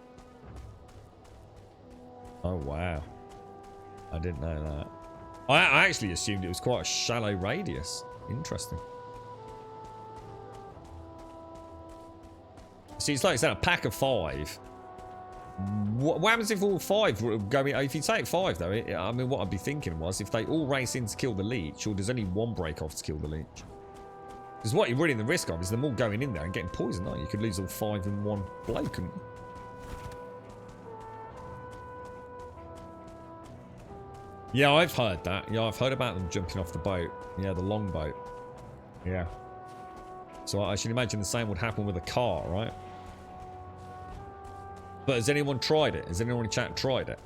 Oh wow, I didn't know that. I actually assumed it was quite a shallow radius. Interesting. See, it's like it's a pack of 5. What happens if all 5 were going? If you take 5 though, I mean, what I'd be thinking was if they all race in to kill the leech, or does only one break off to kill the leech? Because what you're running the risk of is them all going in there and getting poisoned. Aren't you? You could lose all 5 in one blow, couldn't you? Yeah, I've heard that. Yeah, I've heard about them jumping off the boat. Yeah, the longboat. Yeah. So I should imagine the same would happen with a car, right? But has anyone tried it? Has anyone in chat tried it?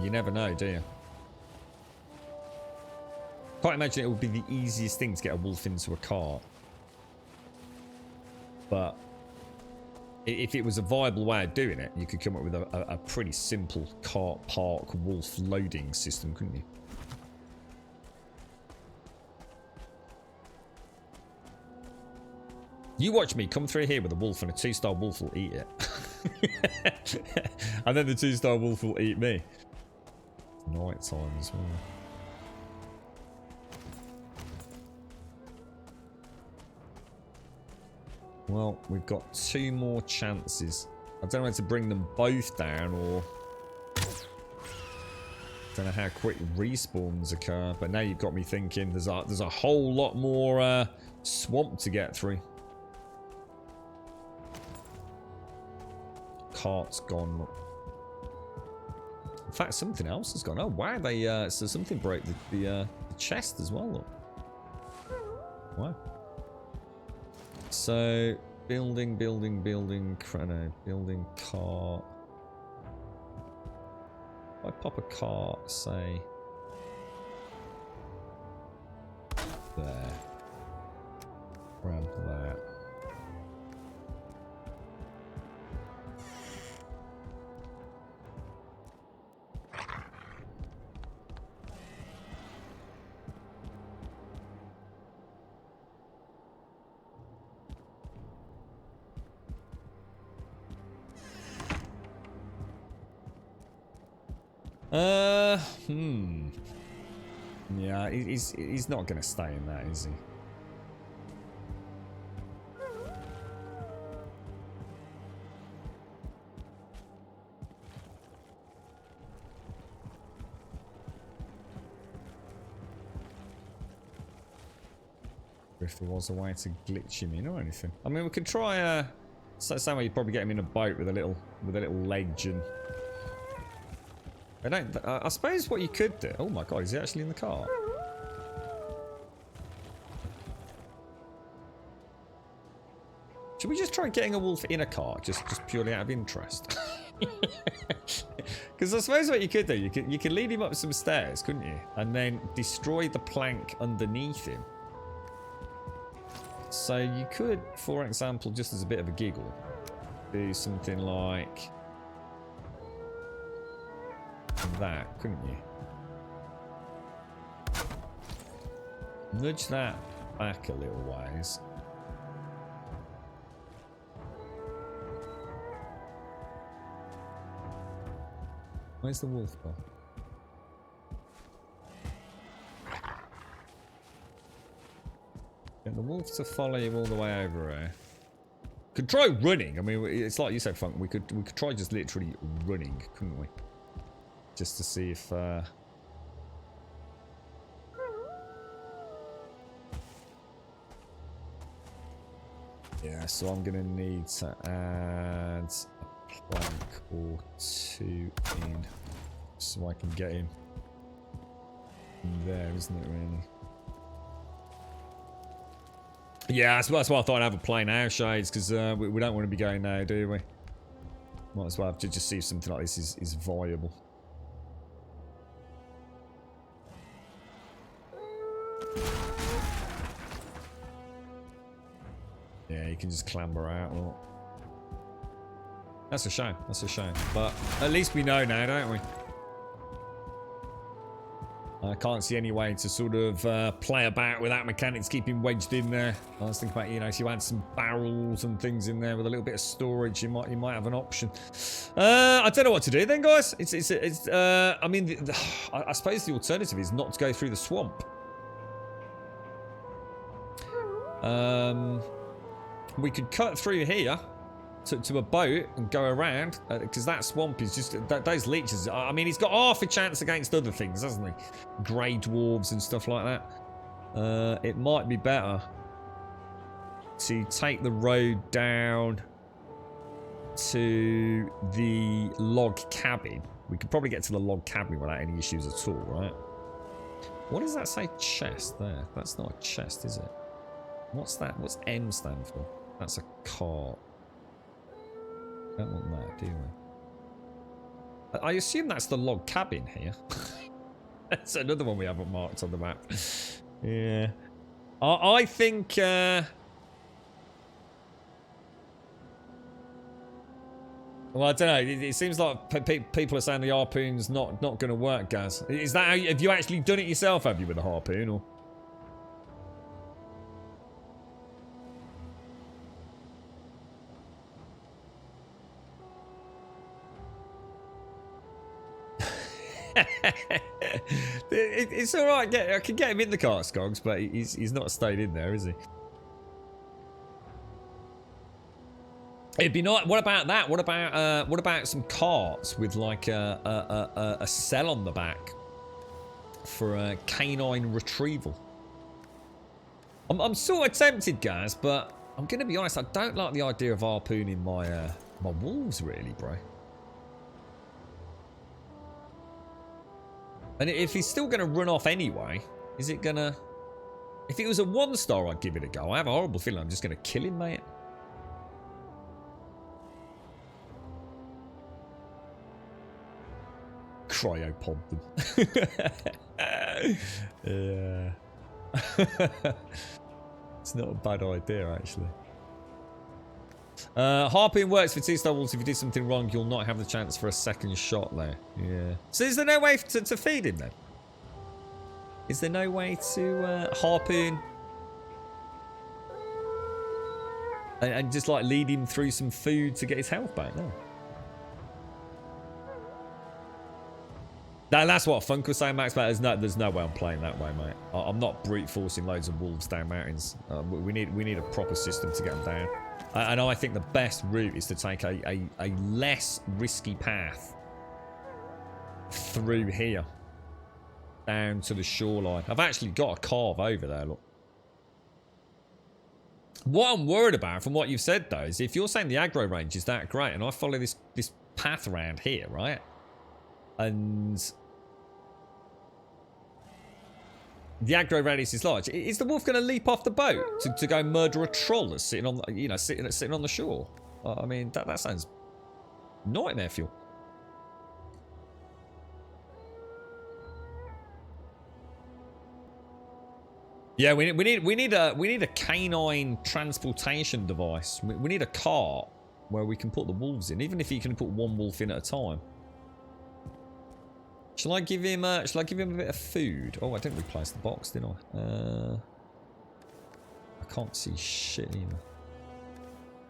You never know, do you? Can't imagine it would be the easiest thing to get a wolf into a cart. But if it was a viable way of doing it, you could come up with a pretty simple cart park wolf loading system, couldn't you? You watch me come through here with a wolf and a 2-star wolf will eat it. And then the 2-star wolf will eat me. Night time as well. Well, we've got 2 more chances. I don't know whether to bring them both down or... Don't know how quick respawns occur, but now you've got me thinking there's a whole lot more swamp to get through. Cart's gone. Look. In fact, something else has gone. Oh wow, they so something broke the chest as well. Look. Wow. So building, building cart. If I pop a cart, say there, around there. Yeah, he's not going to stay in that, is he? If there was a way to glitch him in or anything. I mean, we could try same way you'd probably get him in a boat with a little ledge and... I suppose what you could do... Oh my god, is he actually in the car? Should we just try getting a wolf in a car, just purely out of interest? Because I suppose what you could do, you could lead him up some stairs, couldn't you? And then destroy the plank underneath him. So you could, for example, just as a bit of a giggle, do something like... that, couldn't you? Nudge that back a little ways. Where's the wolf bar? Get the wolf to follow you all the way over here. Could try running. I mean, it's like you said, Funk. We could try just literally running, couldn't we? Just to see if Yeah, so I'm going to need to add a plank or 2 in so I can get him there, isn't it, really? Yeah, that's why I thought I'd have a plane now, Shades, because we don't want to be going now, do we? Might as well have to just see if something like this is viable. Yeah, you can just clamber out. Look. That's a shame. That's a shame. But at least we know now, don't we? I can't see any way to sort of play about without mechanics keeping wedged in there. I was thinking about, you know, if you had some barrels and things in there with a little bit of storage, you might have an option. I don't know what to do then, guys. I mean, I suppose the alternative is not to go through the swamp. We could cut through here to a boat and go around, because that swamp is just those leeches. I mean, he's got half a chance against other things, hasn't he? Grey dwarves and stuff like that. It might be better to take the road down to the log cabin. We could probably get to the log cabin without any issues at all, right? What does that say? Chest there. That's not a chest, is it? What's that? What's M stand for? That's a cart. Don't want that, do we? I assume that's the log cabin here. That's another one we haven't marked on the map. Yeah. I think... Well, I don't know. It seems like people are saying the harpoon's not going to work, Gaz. Is that how have you actually done it yourself, have you, with the harpoon, or...? It's all right. I can get him in the cart, Skogs, but he's not stayed in there, is he? It'd be nice. What about that? What about some carts with like a cell on the back for a canine retrieval? I'm sort of tempted, guys, but I'm gonna be honest. I don't like the idea of harpooning my my wolves, really, bro. And if he's still going to run off anyway, is it going to... If it was a 1-star, I'd give it a go. I have a horrible feeling I'm just going to kill him, mate. Cryopod them. Yeah. It's not a bad idea, actually. Harpoon works for 2-star wolves. If you do something wrong, you'll not have the chance for a second shot there. Yeah. So is there no way to feed him then? Is there no way to harpoon and just like lead him through some food to get his health back? No. That's what Funk was saying, Max. There's no way I'm playing that way, mate. I'm not brute forcing loads of wolves down mountains. We need a proper system to get them down. And I think the best route is to take a less risky path through here down to the shoreline. I've actually got a carve over there, look. What I'm worried about from what you've said, though, is if you're saying the aggro range is that great and I follow this path around here, right? And the aggro radius is large. Is the wolf going to leap off the boat to go murder a troll that's sitting on, you know, sitting on the shore? I mean, that sounds nightmare fuel. Yeah, we need a canine transportation device. We need a cart where we can put the wolves in, even if you can put one wolf in at a time. Shall I give him a bit of food? Oh, I didn't replace the box, did I? I can't see shit either.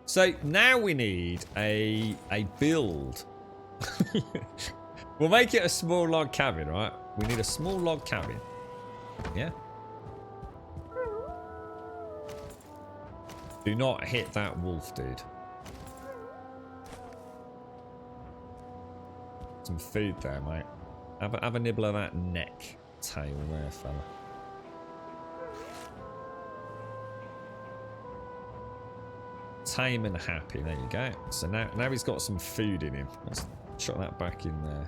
So now we need a build. We'll make it a small log cabin, right? We need a small log cabin. Yeah. Do not hit that wolf, dude. Some food there, mate. Have a nibble of that neck tail there, fella. tame and happy. There you go. So now he's got some food in him. Let's chuck that back in there.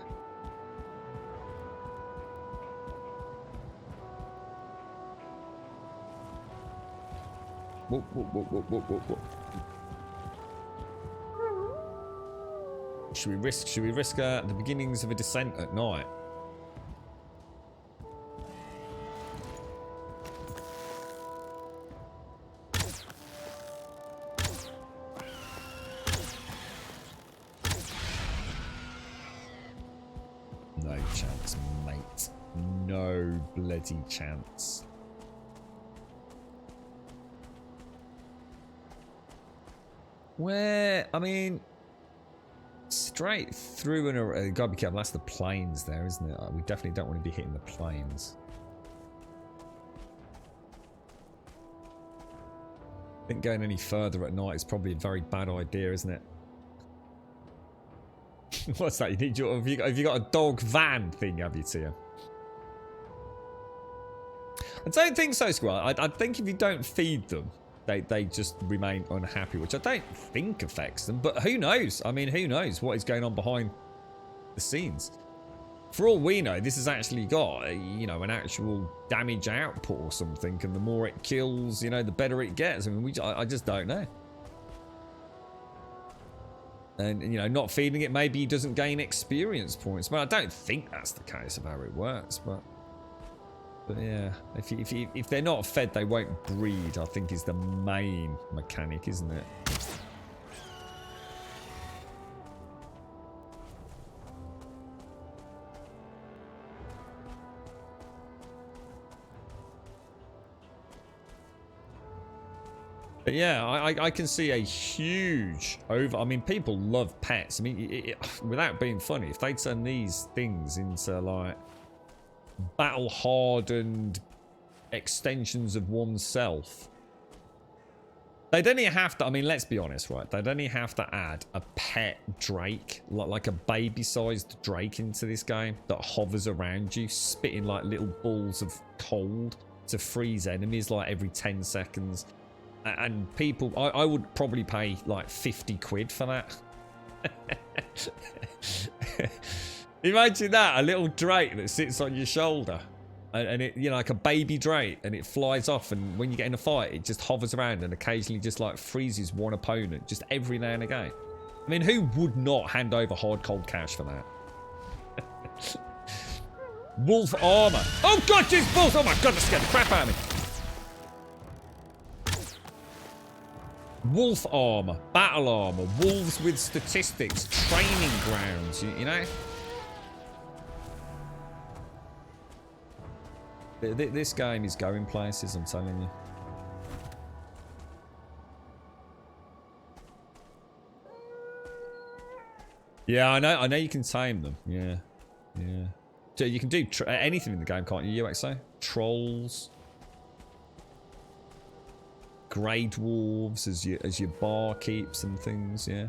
Whoop, whoop, whoop, whoop, whoop, whoop, whoop. Should we risk the beginnings of a descent at night? No chance, mate. No bloody chance. Where, I mean, straight through and around. Gotta be careful, that's the plains there, isn't it? We definitely don't want to be hitting the plains. I think going any further at night is probably a very bad idea, isn't it? What's that? You need your, have you got a dog van thing, have you, Tia? I don't think so, Squirrel. I think if you don't feed them, they just remain unhappy, which I don't think affects them. But who knows? I mean, who knows what is going on behind the scenes? For all we know, this has actually got, you know, an actual damage output or something. And the more it kills, you know, the better it gets. I mean, I just don't know. And, you know, not feeding it, maybe he doesn't gain experience points. But I don't think that's the case of how it works. But yeah, if they're not fed, they won't breed, I think is the main mechanic, isn't it? But yeah, I can see a huge I mean, people love pets. I mean, without being funny, if they turn these things into like battle-hardened extensions of oneself, they'd only have to, I mean, let's be honest, right? They'd only have to add a pet drake, like a baby-sized drake into this game that hovers around you, spitting like little balls of cold to freeze enemies like every 10 seconds. And people, I would probably pay like 50 quid for that. Imagine that, a little drake that sits on your shoulder. And it, you know, like a baby drake, and it flies off, and when you get in a fight, it just hovers around and occasionally just like freezes one opponent just every now and again. I mean, who would not hand over hard cold cash for that? Wolf armor. Oh god, it's wolves! Oh my god, that scared the crap out of me. Wolf armor, battle armor, wolves with statistics, training grounds, you know? This game is going places, I'm telling you. Yeah, I know you can tame them. Yeah. So you can do anything in the game, can't you, UXO? Trolls. Grey dwarves as your barkeeps and things, yeah.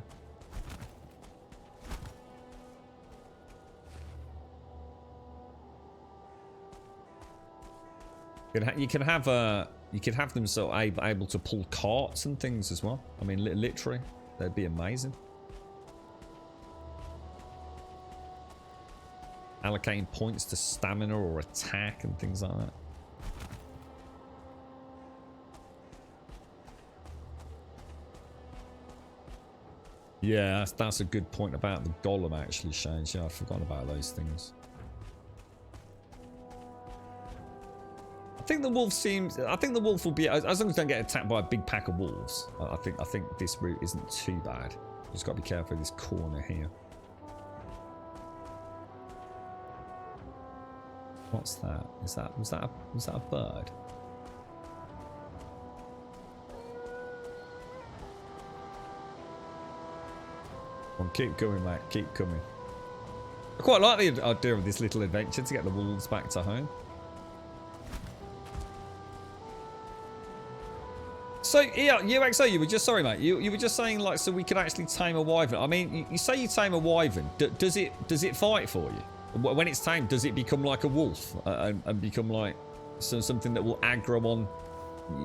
You can have them sort of able to pull carts and things as well. I mean, literally, that'd be amazing. Allocating points to stamina or attack and things like that. Yeah, that's a good point about the golem actually, Shane. Yeah, I forgot about those things. I think the wolf will be, as long as you don't get attacked by a big pack of wolves. I think this route isn't too bad. Just got to be careful of this corner here. What's that? Was that a bird? Come on, keep coming, mate. Keep coming. I quite like the idea of this little adventure to get the wolves back to home. So, yeah, UXO, you were just, sorry, mate. You were just saying, like, so we could actually tame a wyvern. I mean, you say you tame a wyvern. Does it fight for you? When it's tamed, does it become like a wolf and become like something that will aggro on,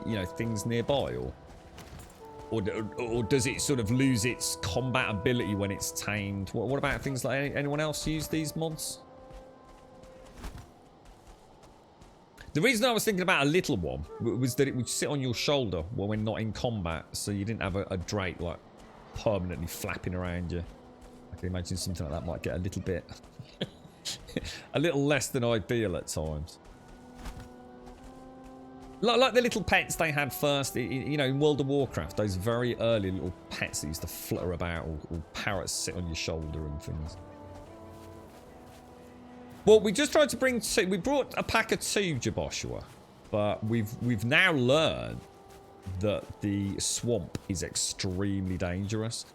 you know, things nearby, or? or does it sort of lose its combat ability when it's tamed? What about things like anyone else use these mods? The reason I was thinking about a little one was that it would sit on your shoulder when we're not in combat, so you didn't have a Drake like permanently flapping around you. I can imagine something like that might get a little bit, a little less than ideal at times. Like the little pets they had first, you know, in World of Warcraft, those very early little pets that used to flutter about, or parrots sit on your shoulder and things. Well, we just tried to bring two. We brought a pack of 2, Joshua, but we've now learned that the swamp is extremely dangerous.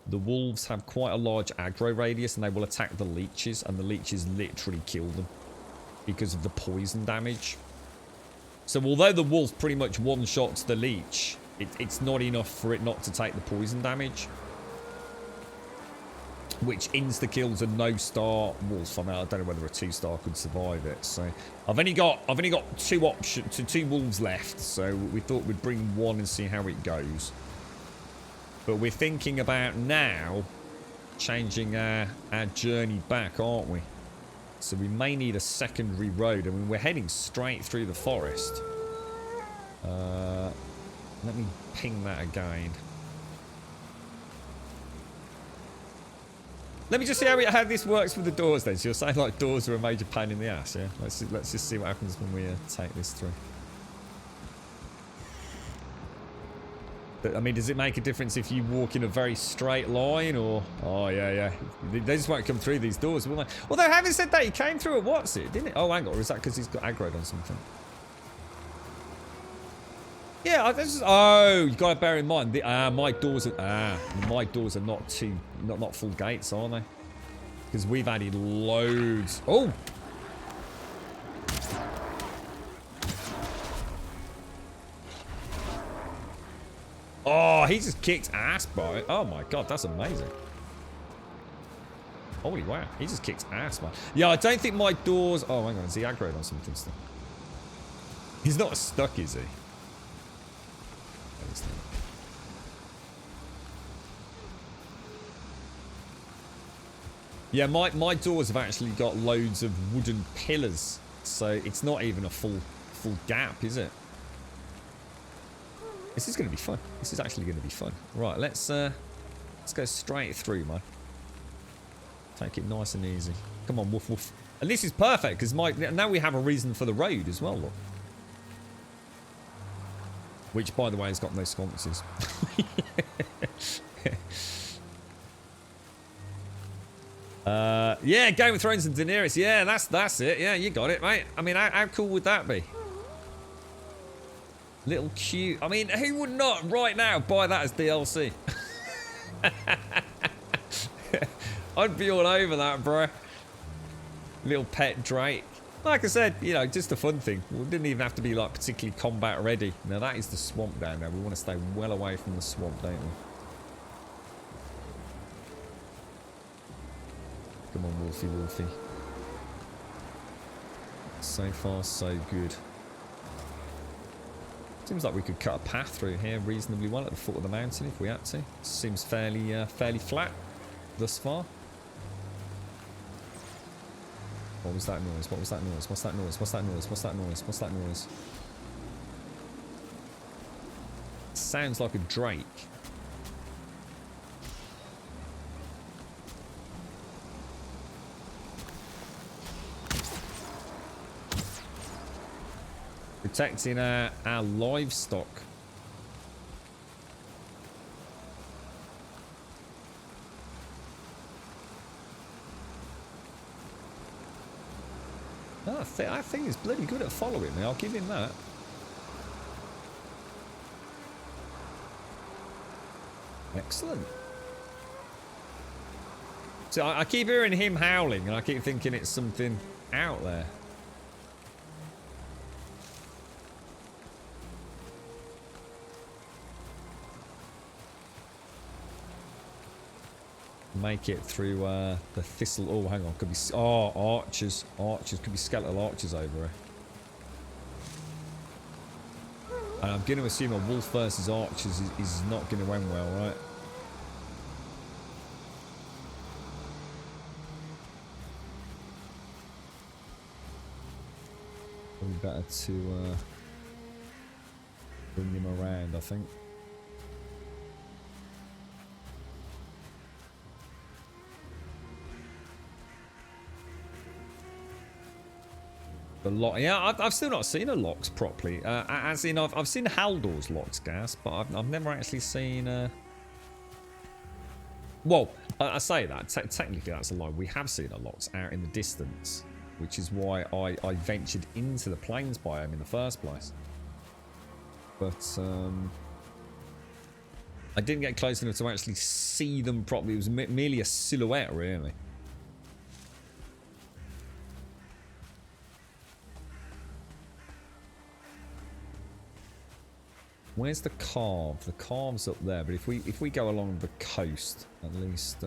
The wolves have quite a large aggro radius, and they will attack the leeches, and the leeches literally kill them because of the poison damage. So although the wolf pretty much one-shots the leech, it's not enough for it not to take the poison damage, which insta-kills a no-star wolf. I mean, I don't know whether a 2-star could survive it. So I've only got 2 options, 2 wolves left. So we thought we'd bring 1 and see how it goes. But we're thinking about now changing our journey back, aren't we? So we may need a secondary road. I mean, we're heading straight through the forest. Let me ping that again. Let me just see how this works with the doors then. So you're saying like doors are a major pain in the ass, yeah? Let's just see what happens when we take this through. But, I mean, does it make a difference if you walk in a very straight line or... Oh, yeah. They just won't come through these doors, will they? Although, having said that, he came through at what's it, didn't it? Oh, hang on. Or is that because he's got aggroed on something? Yeah, oh, you got to bear in mind. My doors are not full gates, are they? Because we've added loads. Oh! Oh, he just kicked ass by it. Oh my god, that's amazing. Holy wow, he just kicked ass, man. Yeah, I don't think my doors... Oh, hang on, is he aggroed on something still? He's not stuck, is he? Yeah, my doors have actually got loads of wooden pillars, so it's not even a full gap, is it? This is going to be fun. This is actually going to be fun. Right, let's go straight through, man. Take it nice and easy. Come on, woof woof. And this is perfect because now we have a reason for the road as well. Look. Which, by the way, has got no sconces. Yeah, Game of Thrones and Daenerys. Yeah, that's it. Yeah, you got it, mate. I mean, how cool would that be? Little cute. I mean, who would not right now buy that as DLC? I'd be all over that, bro. Little pet Drake. Like I said, you know, just a fun thing. We didn't even have to be like particularly combat ready. Now that is the swamp down there. We want to stay well away from the swamp, don't we? Come on, Wolfie, Wolfie. So far, so good. Seems like we could cut a path through here reasonably well at the foot of the mountain if we had to. Seems fairly flat thus far. What was that noise? What was that noise? What's that noise? What's that noise? What's that noise? What's that noise? Sounds like a drake. Protecting our livestock. Oh, I think he's bloody good at following me. I'll give him that. Excellent. So I keep hearing him howling, and I keep thinking it's something out there. Make it through the thistle. Oh, hang on. Could be... Oh, archers. Archers. Could be skeletal archers over here. And I'm going to assume a wolf versus archers is not going to end well, right? Probably better to bring him around, I think. The lock, yeah, I've still not seen a locks properly. As in, I've seen Haldor's locks, gas, but I've never actually seen. Well, I say that technically that's a lie. We have seen a locks out in the distance, which is why I ventured into the plains biome in the first place. But I didn't get close enough to actually see them properly. It was merely a silhouette, really. Where's the carve? The carve's up there, but if we go along the coast, at least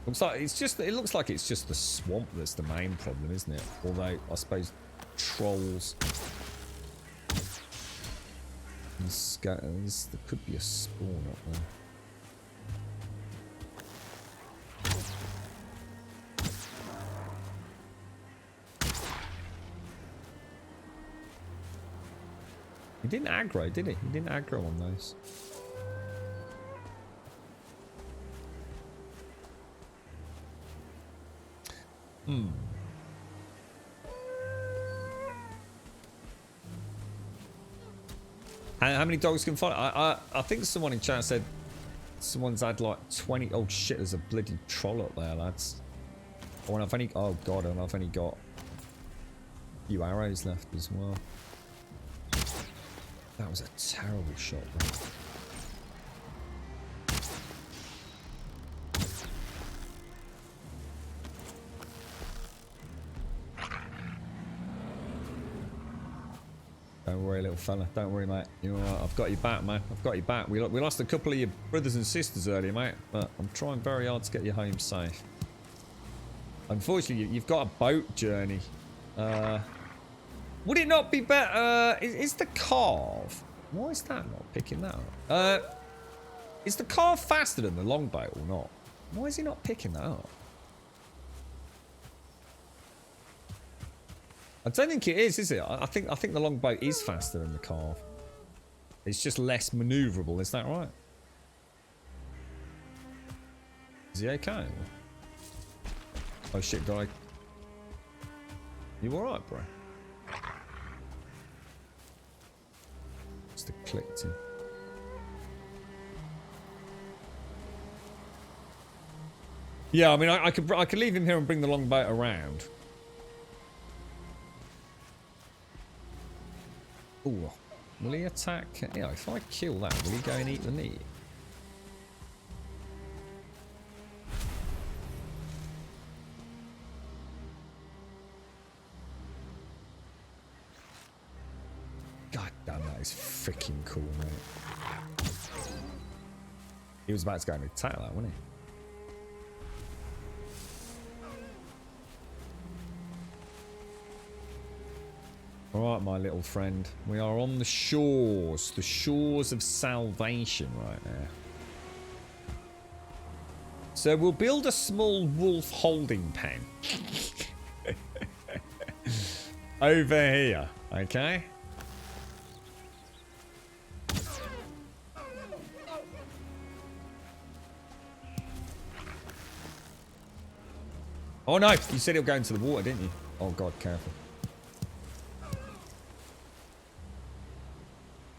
looks like it looks like it's just the swamp that's the main problem, isn't it? Although I suppose trolls and scatters, there could be a spawn up there. He didn't aggro, did he? He didn't aggro on those. How many dogs can follow? I think someone in chat said someone's had like 20. Oh shit, there's a bloody troll up there, lads. Oh, and I've only, oh god, and I've only got a few arrows left as well. That was a terrible shot, bro. Don't worry, little fella. Don't worry, mate. You're all right. I've got your back, man. I've got your back. We lost a couple of your brothers and sisters earlier, mate. But I'm trying very hard to get you home safe. Unfortunately, you've got a boat journey. Would it not be better? Is the carve? Why is that not picking that up? Is the carve faster than the longboat or not? Why is he not picking that up? I don't think it is it? I think the longboat is faster than the carve. It's just less maneuverable. Is that right? Is he okay? Oh shit! Did I? You all right, bro? Just clicked him. Yeah, I mean, I could leave him here and bring the longboat around. Ooh, will he attack? Yeah, if I kill that, will he go and eat the meat? God damn, that is freaking cool, mate. He was about to go and attack that, wasn't he? Alright, my little friend. We are on the shores of salvation right now. So we'll build a small wolf holding pen. Over here, okay? Oh no, you said he'll go into the water, didn't you? Oh god, careful.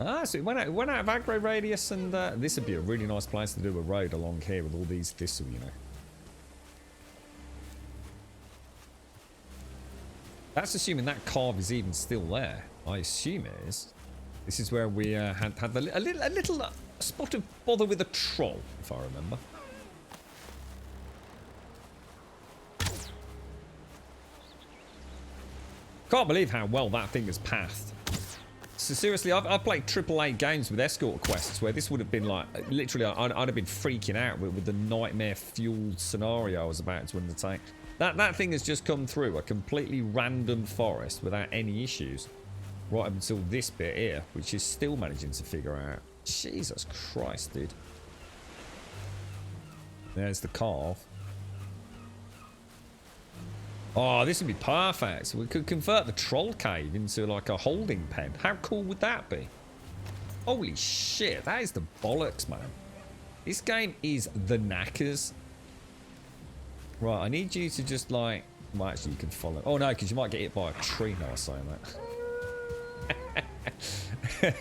Ah, so it went out of aggro radius, and this would be a really nice place to do a road along here with all these thistle, you know. That's assuming that carve is even still there. I assume it is. This is where we had a little spot of bother with a troll, if I remember. Can't believe how well that thing has pathed. So seriously, I've played AAA games with escort quests where this would have been like, literally, I'd have been freaking out with the nightmare-fueled scenario I was about to undertake. That thing has just come through a completely random forest without any issues. right up until this bit here, which is still managing to figure out. Jesus Christ, dude. There's the carve. Oh, this would be perfect. We could convert the troll cave into like a holding pen. How cool would that be? Holy shit, that is the bollocks, man. This game is the knackers. Right, I need you to just like... Well, actually, you can follow. Oh, no, because you might get hit by a tree now saying that.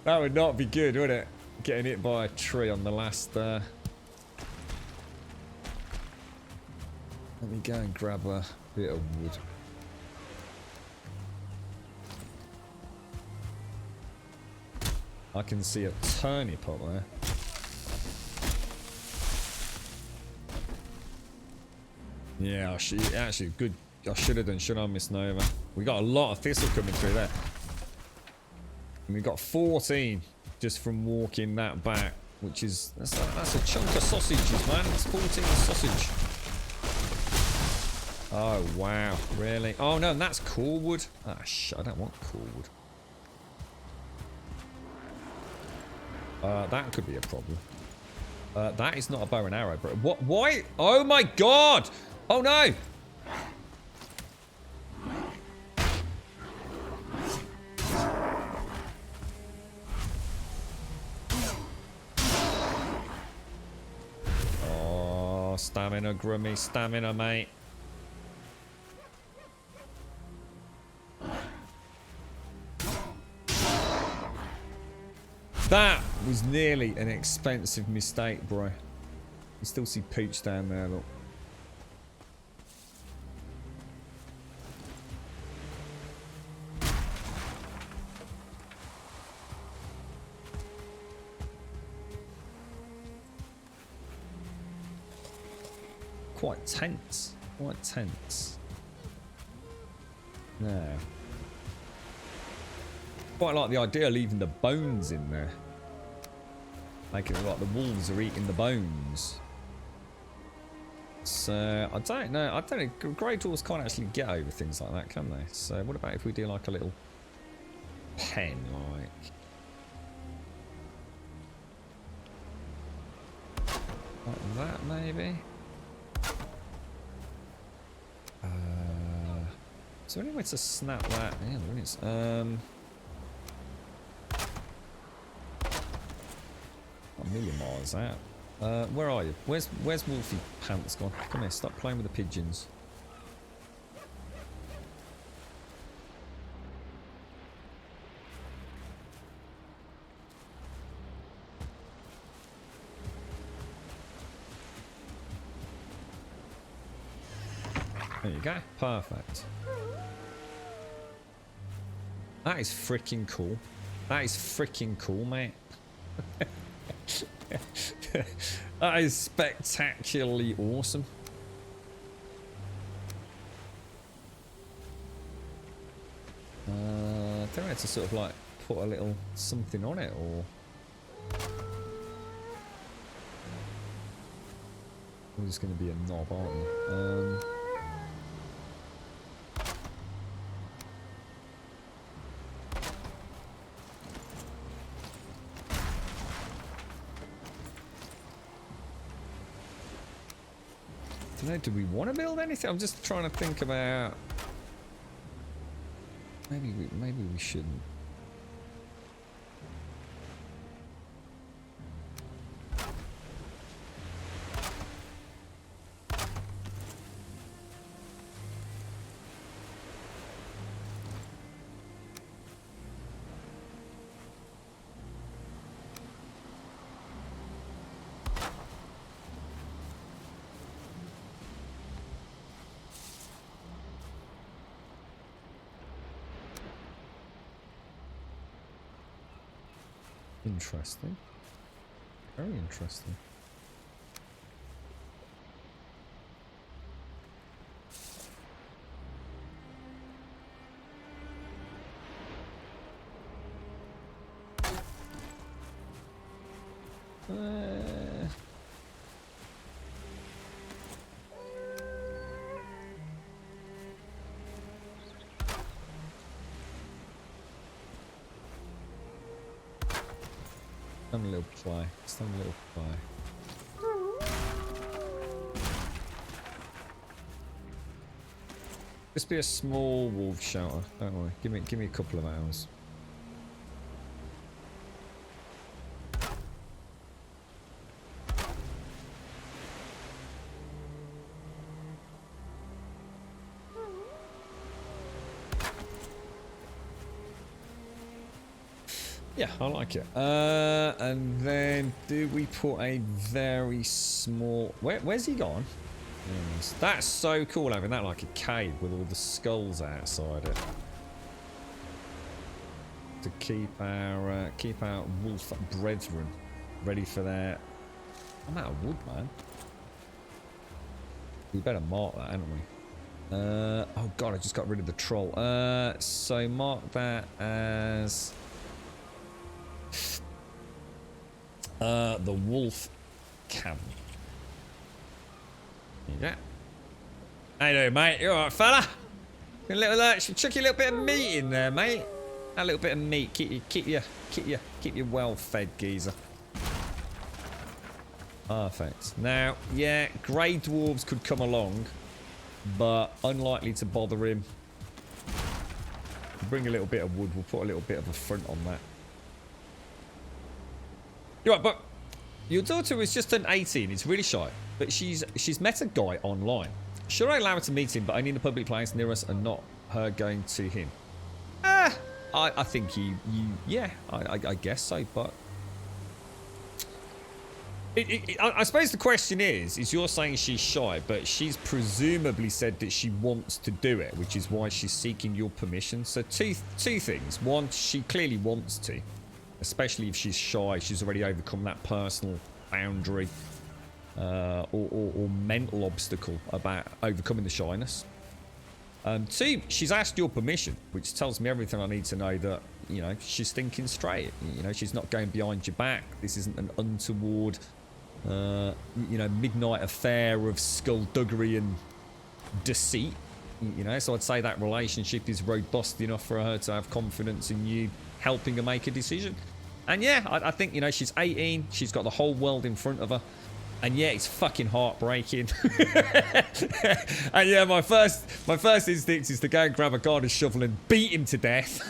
That would not be good, would it? Getting hit by a tree on the last... Let me go and grab a bit of wood. I can see a turnip up there. Yeah, actually good. I should have done, should I, Miss Nova? We got a lot of thistle coming through there. And we got 14 just from walking that back, which is that's a chunk of sausages, man. It's 14 sausage. Oh wow, really? Oh no, and that's core wood. Ah shit, I don't want core wood. That could be a problem. That is not a bow and arrow, bro. What? Why? Oh my god! Oh no! Oh, stamina, Grummy, stamina, mate. That was nearly an expensive mistake, bro. You still see Pooch down there, look. Quite tense. Quite tense. No. Quite like the idea of leaving the bones in there. Making it like the wolves are eating the bones. So, I don't know. I don't know. Grey Dwarves can't actually get over things like that, can they? So, what about if we do like a little pen, like that, maybe? Is there any way to snap that? Yeah, there is. A million miles out. Where are you? Where's Wolfie Pants gone? Come here, stop playing with the pigeons. There you go. Perfect. That is freaking cool. That is freaking cool, mate. That is spectacularly awesome. I don't know, to sort of like put a little something on it, or we're just going to be a knob, aren't we? Do we want to build anything? I'm just trying to think about. Maybe we shouldn't. Interesting. Very interesting. Done a little play. Just done a little play. Just be a small wolf shelter. Don't worry. Give me a couple of hours. Yeah, I like it. And then do we put a very small... Where's he gone? Yes. That's so cool having that like a cave with all the skulls outside it. To keep our wolf brethren ready for their... I'm out of wood, man. We better mark that, haven't we? Oh god, I just got rid of the troll. So mark that as... the wolf cabin. Yeah. How you doing, mate? You alright, fella? A little, chuck you a little bit of meat in there, mate. A little bit of meat. Keep you well fed, geezer. Perfect. Now, yeah, grey dwarves could come along, but unlikely to bother him. Bring a little bit of wood. We'll put a little bit of a front on that. You're right, but your daughter was just turned 18. It's really shy, but she's met a guy online. Should I allow her to meet him, but only in a public place near us and not her going to him? I think yeah, I guess so, but I suppose the question is you're saying she's shy, but she's presumably said that she wants to do it, which is why she's seeking your permission. So two things. One, she clearly wants to, especially if she's shy. She's already overcome that personal boundary or mental obstacle about overcoming the shyness. Two, she's asked your permission, which tells me everything I need to know that, you know, she's thinking straight. You know, she's not going behind your back. This isn't an untoward, you know, midnight affair of skullduggery and deceit. You know, so I'd say that relationship is robust enough for her to have confidence in you helping her make a decision. And yeah, I think, you know, she's 18. She's got the whole world in front of her. And yeah, it's fucking heartbreaking. And yeah, my first instinct is to go and grab a garden shovel and beat him to death.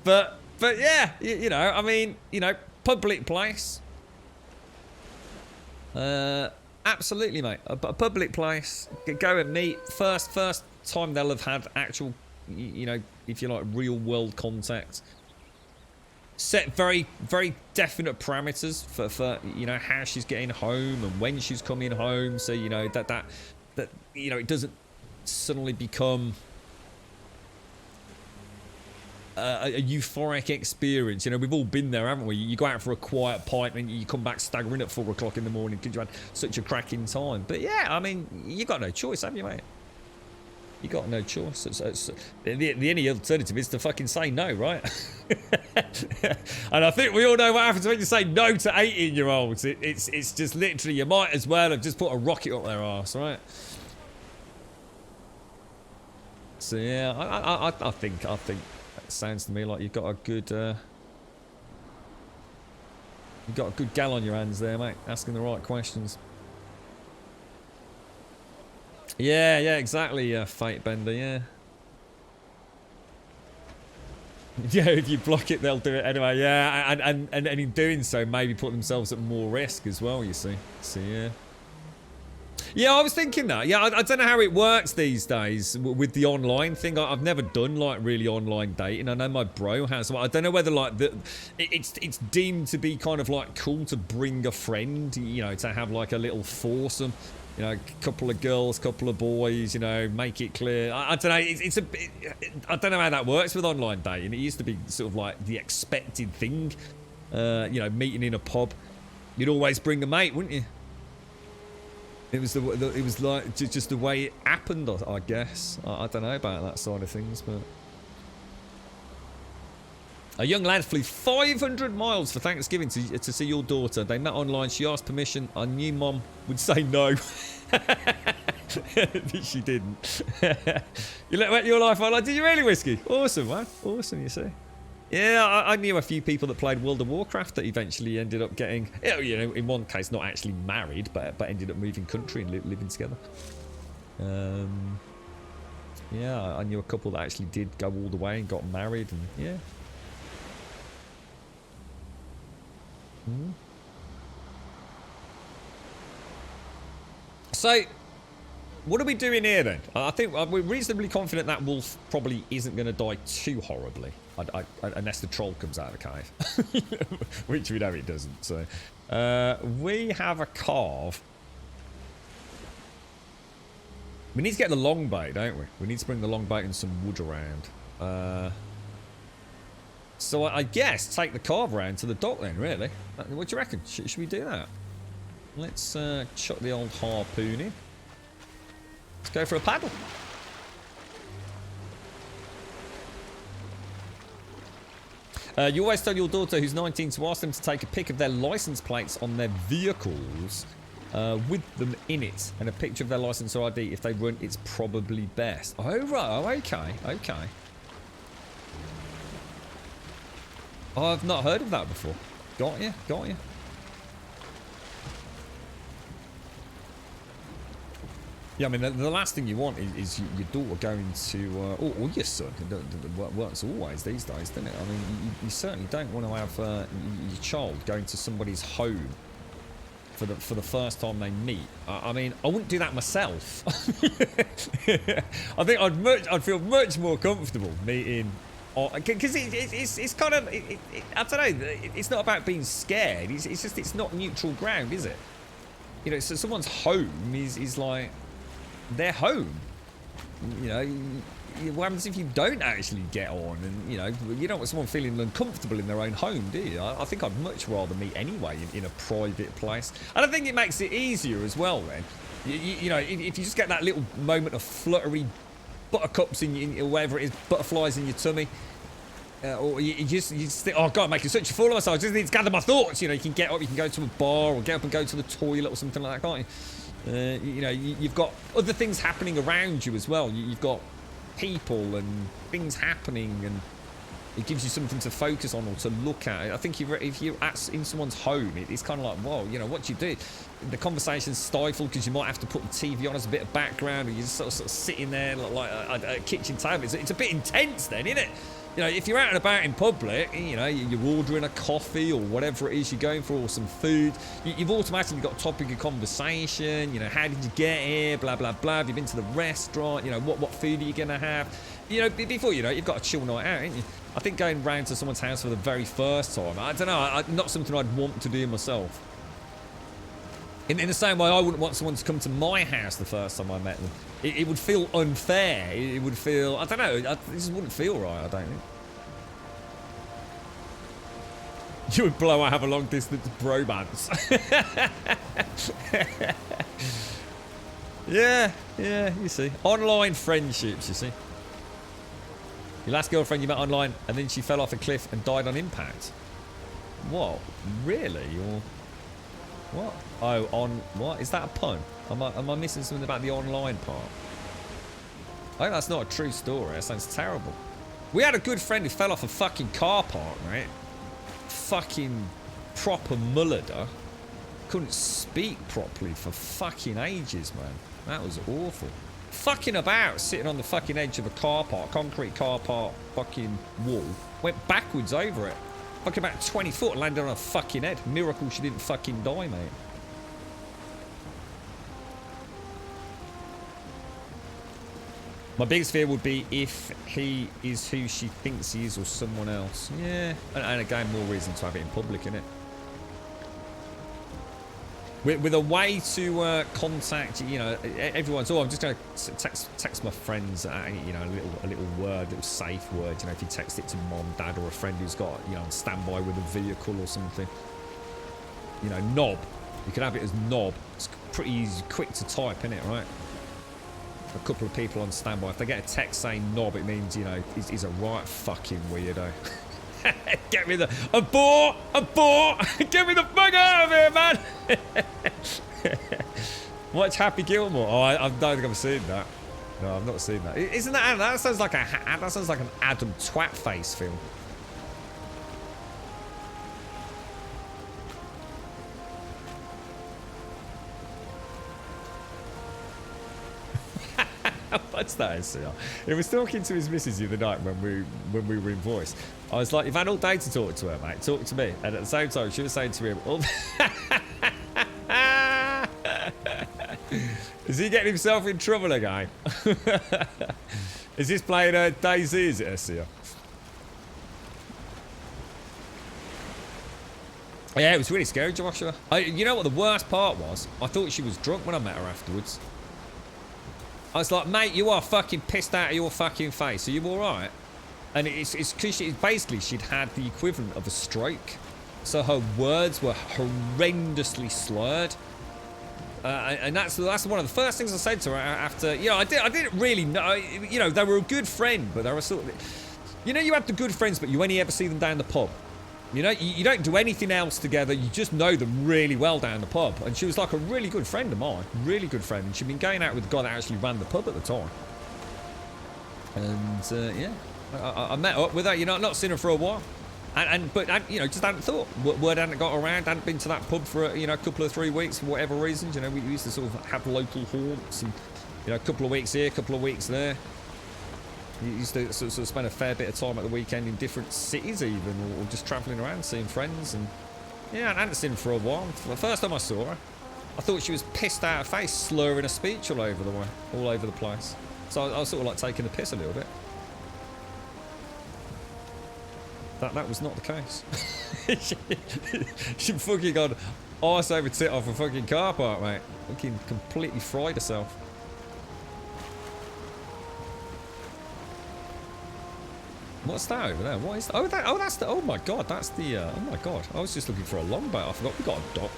but yeah, you know, I mean, you know, public place. Absolutely, mate. A public place. Go and meet. First time they'll have had actual, you know, if you like, real world contact. Set very, very definite parameters for you know, how she's getting home and when she's coming home, so you know that you know, it doesn't suddenly become a euphoric experience. You know, we've all been there, haven't we? You go out for a quiet pint and you come back staggering at 4 o'clock in the morning because you had such a cracking time. But yeah, I mean, you got no choice, have you, mate? You got no choice. The only alternative is to fucking say no, right? And I think we all know what happens when you say no to 18-year-olds. It's just literally, you might as well have just put a rocket up their arse, right? So yeah, I think that sounds to me like you've got a good gal on your hands there, mate. Asking the right questions. Yeah, exactly, Fate Bender, yeah. Yeah, if you block it, they'll do it anyway, yeah, and in doing so, maybe put themselves at more risk as well, you see. So, yeah. Yeah, I was thinking that. Yeah, I don't know how it works these days with the online thing. I've never done, like, really online dating. I know my bro has. I don't know whether, like, it's deemed to be kind of, like, cool to bring a friend, you know, to have, like, a little foursome. You know, a couple of girls, couple of boys, you know, make it clear. I don't know, I don't know how that works with online dating. It used to be sort of like the expected thing. You know, meeting in a pub. You'd always bring a mate, wouldn't you? It was it was like just the way it happened, I guess. I don't know about that side of things, but... A young lad flew 500 miles for Thanksgiving to see your daughter. They met online. She asked permission. I knew Mom would say no. She didn't. You let your life on. Like, did you really, Whiskey? Awesome, man. Awesome, you see. Yeah, I knew a few people that played World of Warcraft that eventually ended up getting, you know, in one case not actually married, but ended up moving country and living together. Yeah, I knew a couple that actually did go all the way and got married, and yeah. So, what are we doing here then? I think we're reasonably confident that wolf probably isn't going to die too horribly, unless the troll comes out of the cave, which we know it doesn't. So, we have a carve. We need to get the longboat, don't we? We need to bring the longboat and some wood around. So I guess take the carve around to the dock then, really. What do you reckon? Should we do that? Let's chuck the old harpoon in. Let's go for a paddle. You always tell your daughter who's 19 to ask them to take a pic of their license plates on their vehicles with them in it, and a picture of their license or ID. If they run, it's probably best. Oh, right. Oh, okay. Okay. I've not heard of that before. Got you. Got you. Yeah, I mean, the last thing you want is your daughter going to, or your son. It works always these days, doesn't it? I mean, you certainly don't want to have your child going to somebody's home for the first time they meet. I mean, I wouldn't do that myself. I think I'd feel much more comfortable meeting, because it's kind of, I don't know. It's not about being scared. It's just it's not neutral ground, is it? You know, so someone's home is like their home. You know, what happens if you don't actually get on? And you know, you don't want someone feeling uncomfortable in their own home, do you? I think I'd much rather meet anyway in a private place, and I think it makes it easier as well. Then, you know, if you just get that little moment of fluttery buttercups in whatever it is, butterflies in your tummy. Or you just think, oh God, I'm making such a fool of myself. I just need to gather my thoughts. You know, you can get up, you can go to a bar, or get up and go to the toilet or something like that, can't you? You know, you've got other things happening around you as well. You've got people and things happening, and it gives you something to focus on or to look at. I think if you're in someone's home, it's kind of like, whoa, you know, what do you do? The conversation's stifled because you might have to put the TV on as a bit of background, or you're just sort of sitting there like a kitchen table. It's a bit intense then, isn't it? You know, if you're out and about in public, you know, you're ordering a coffee or whatever it is you're going for, or some food, you've automatically got a topic of conversation. You know, how did you get here? Blah, blah, blah. Have you been to the restaurant? You know, what food are you going to have? You know, before you know, you've got a chill night out, ain't you? I think going round to someone's house for the very first time, I don't know, not something I'd want to do myself. In the same way, I wouldn't want someone to come to my house the first time I met them. It would feel unfair. It would feel, I don't know, it just wouldn't feel right, I don't think. You and Blow, I have a long distance bromance. Yeah, you see. Online friendships, you see. Your last girlfriend you met online, and then she fell off a cliff and died on impact. What? Really? Or what? Oh, on what? Is that a pun? Am I missing something about the online part? I think that's not a true story. That sounds terrible. We had a good friend who fell off a fucking car park, right? Fucking proper mulleder. Couldn't speak properly for fucking ages, man. That was awful. Fucking about, sitting on the fucking edge of a car park, concrete car park, fucking wall. Went backwards over it. Fucking about 20 foot, landed on her fucking head. Miracle she didn't fucking die, mate. My biggest fear would be if he is who she thinks he is, or someone else. Yeah, and again, more reason to have it in public, innit? With a way to contact, you know, everyone's. Oh, I'm just going to text my friends, you know, a little word, a little safe word. You know, if you text it to mom, dad, or a friend who's got, you know, on standby with a vehicle or something. You know, knob. You can have it as knob. It's pretty easy, quick to type, innit, right? A couple of people on standby. If they get a text saying knob, it means, you know, he's a right fucking weirdo. Get me the abort! Get me the fuck out of here, man! Watch Happy Gilmore. Oh, I don't think I've seen that. No, I've not seen that. Isn't that sounds like an Adam Twatface film? What's that, SCR? He was talking to his missus the other night when we were in voice. I was like, you've had all day to talk to her, mate. Talk to me. And at the same time, she was saying to him, is he getting himself in trouble again? Is this playing DayZ, is it, SCR? Yeah, it was really scary, Joshua. You know what the worst part was? I thought she was drunk when I met her afterwards. I was like, mate, you are fucking pissed out of your fucking face. Are you all right? And it's because basically she'd had the equivalent of a stroke. So her words were horrendously slurred. And that's one of the first things I said to her after, you know, I didn't really know, you know, they were a good friend, but they were sort of, you know, you have the good friends, but you only ever see them down the pub. You know, you don't do anything else together. You just know them really well down the pub. And she was like a really good friend of mine. Really good friend. And she'd been going out with the guy that actually ran the pub at the time. And, yeah. I met up with her. You know, I've not seen her for a while. But you know, just hadn't thought. Word hadn't got around. Hadn't been to that pub for, you know, a couple of 3 weeks for whatever reasons. You know, we used to sort of have local haunts. And, you know, a couple of weeks here, a couple of weeks there. You used to sort of spend a fair bit of time at the weekend in different cities even, or just travelling around, seeing friends. And yeah, I hadn't seen her for a while. The first time I saw her, I thought she was pissed out of face, slurring her speech all over the place. So I was sort of like taking the piss a little bit. That was not the case. she fucking got arse over tit off a fucking car park, mate. Fucking completely fried herself. What's that over there? What is that? Oh, that's the... Oh, my God. That's the... oh, my God. I was just looking for a longboat. I forgot we got a dock.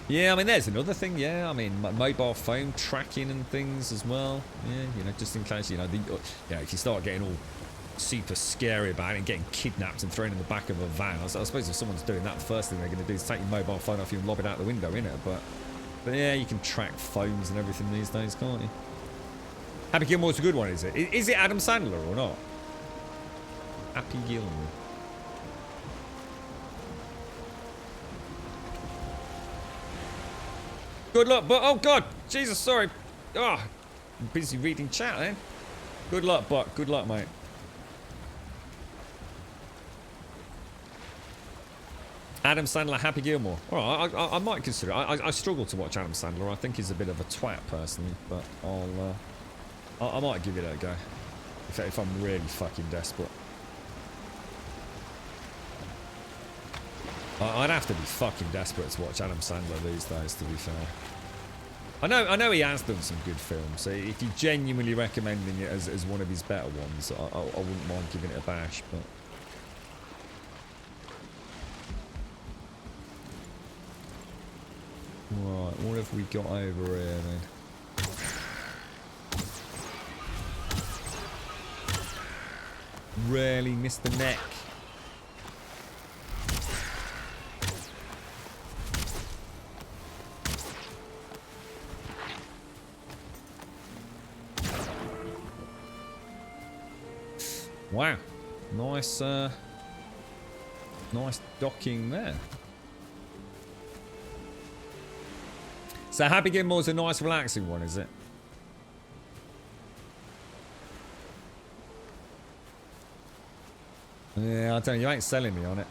Yeah, I mean, there's another thing. Yeah, I mean, mobile phone tracking and things as well. Yeah, you know, just in case, you know, if you start getting all super scary about it and getting kidnapped and thrown in the back of a van. I suppose if someone's doing that, the first thing they're going to do is take your mobile phone off you and lob it out the window, innit? But yeah, you can track phones and everything these days, can't you? Happy Gilmore's a good one, is it? Is it Adam Sandler or not? Happy Gilmore. Good luck, but oh God, Jesus, sorry. Oh, I'm busy reading chat then. Good luck, Buck. Good luck, mate. Adam Sandler, Happy Gilmore. All right, I might consider it. I struggle to watch Adam Sandler. I think he's a bit of a twat, personally, but I might give it a go if I'm really fucking desperate. I'd have to be fucking desperate to watch Adam Sandler these days, to be fair. I know he has done some good films, so if you're genuinely recommending it as one of his better ones, I wouldn't mind giving it a bash, but... Right, what have we got over here then? Really missed the neck. Wow, nice, nice docking there. So Happy Gilmore's a nice relaxing one, is it? Yeah, I don't know, you ain't selling me on it.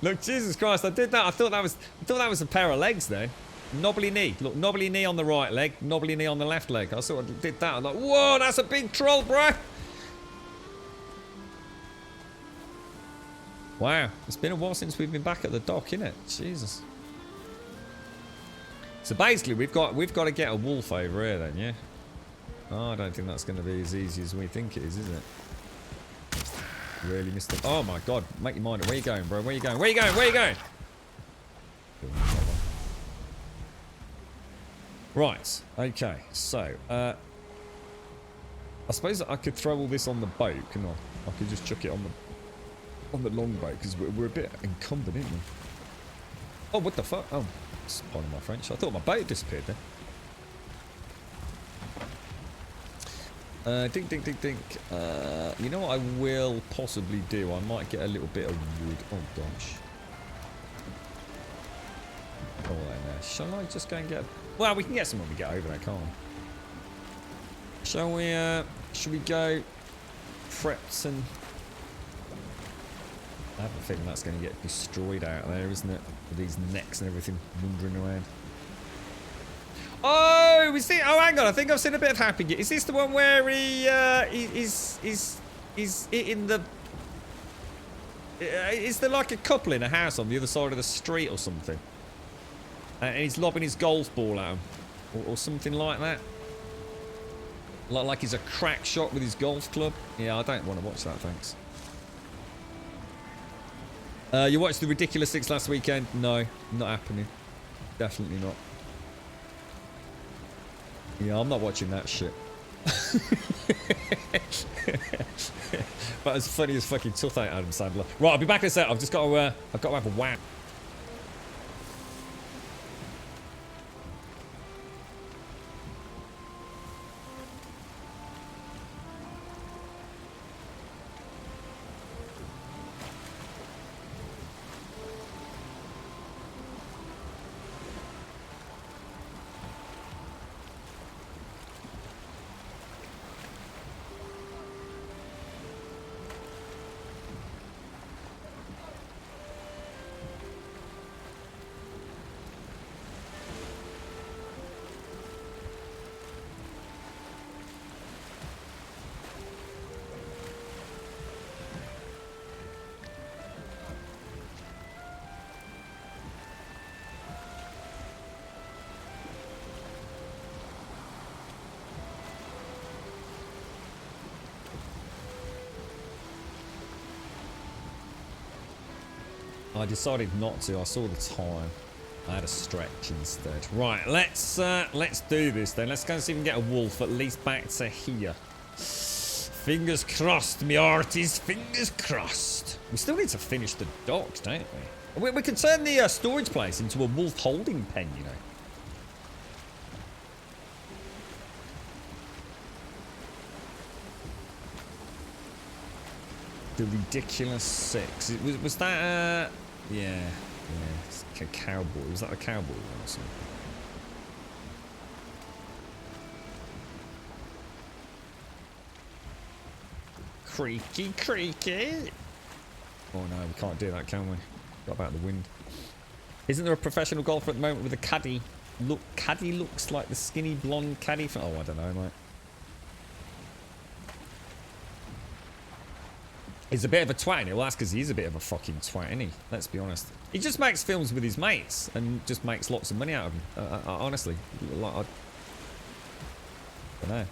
Look, Jesus Christ, I did that. I thought that was a pair of legs there. Knobbly knee. Look, knobbly knee on the right leg, knobbly knee on the left leg. I sort of did that. I'm like, whoa, that's a big troll, bro. Wow, it's been a while since we've been back at the dock, innit? Jesus. So basically, we've got to get a wolf over here then, yeah? Oh, I don't think that's going to be as easy as we think it is it? Really missed it. Oh my God, make your mind up. Where you going, bro? Where you going? Where you going? Where you going? Right, okay, so, I suppose I could throw all this on the boat, couldn't I? I could just chuck it on the longboat, because we're a bit encumbered, aren't we? Oh, what the fuck? Oh, pardon my French. I thought my boat disappeared there. Dink, dink, dink, dink. You know what I will possibly do? I might get a little bit of wood. Oh, gosh. Oh, then, shall I just go and get... Well, we can get some when we get over there, can't we? Shall we go preps and... I have a feeling that's going to get destroyed out there, isn't it? With these necks and everything wandering around. Oh, is it? Oh, hang on. I think I've seen a bit of Happy Gear. Is this the one where he's hitting the... Is there like a couple in a house on the other side of the street or something? And he's lobbing his golf ball at him. Or something like that. Like he's a crack shot with his golf club. Yeah, I don't want to watch that, thanks. You watched The Ridiculous Six last weekend? No, not happening. Definitely not. Yeah, I'm not watching that shit. But as funny as fucking tough out Adam Sandler. Right, I'll be back in a sec. I've just got to have a whack. I decided not to. I saw the time. I had a stretch instead. Right, let's do this then. Let's go and see if we can get a wolf at least back to here. Fingers crossed, me arties. Fingers crossed. We still need to finish the docks, don't we? We can turn the storage place into a wolf holding pen, you know. The Ridiculous Six. Was that yeah, it's a cowboy. Was that a cowboy one or something? Creaky, creaky. Oh no, we can't do that, can we? Got about the wind. Isn't there a professional golfer at the moment with a caddy? Look, caddy looks like the skinny blonde caddy. Oh, I don't know, mate. He's a bit of a twat, well that's because he's a bit of a fucking twat, isn't he? Let's be honest. He just makes films with his mates and just makes lots of money out of them. Honestly, like, I don't know.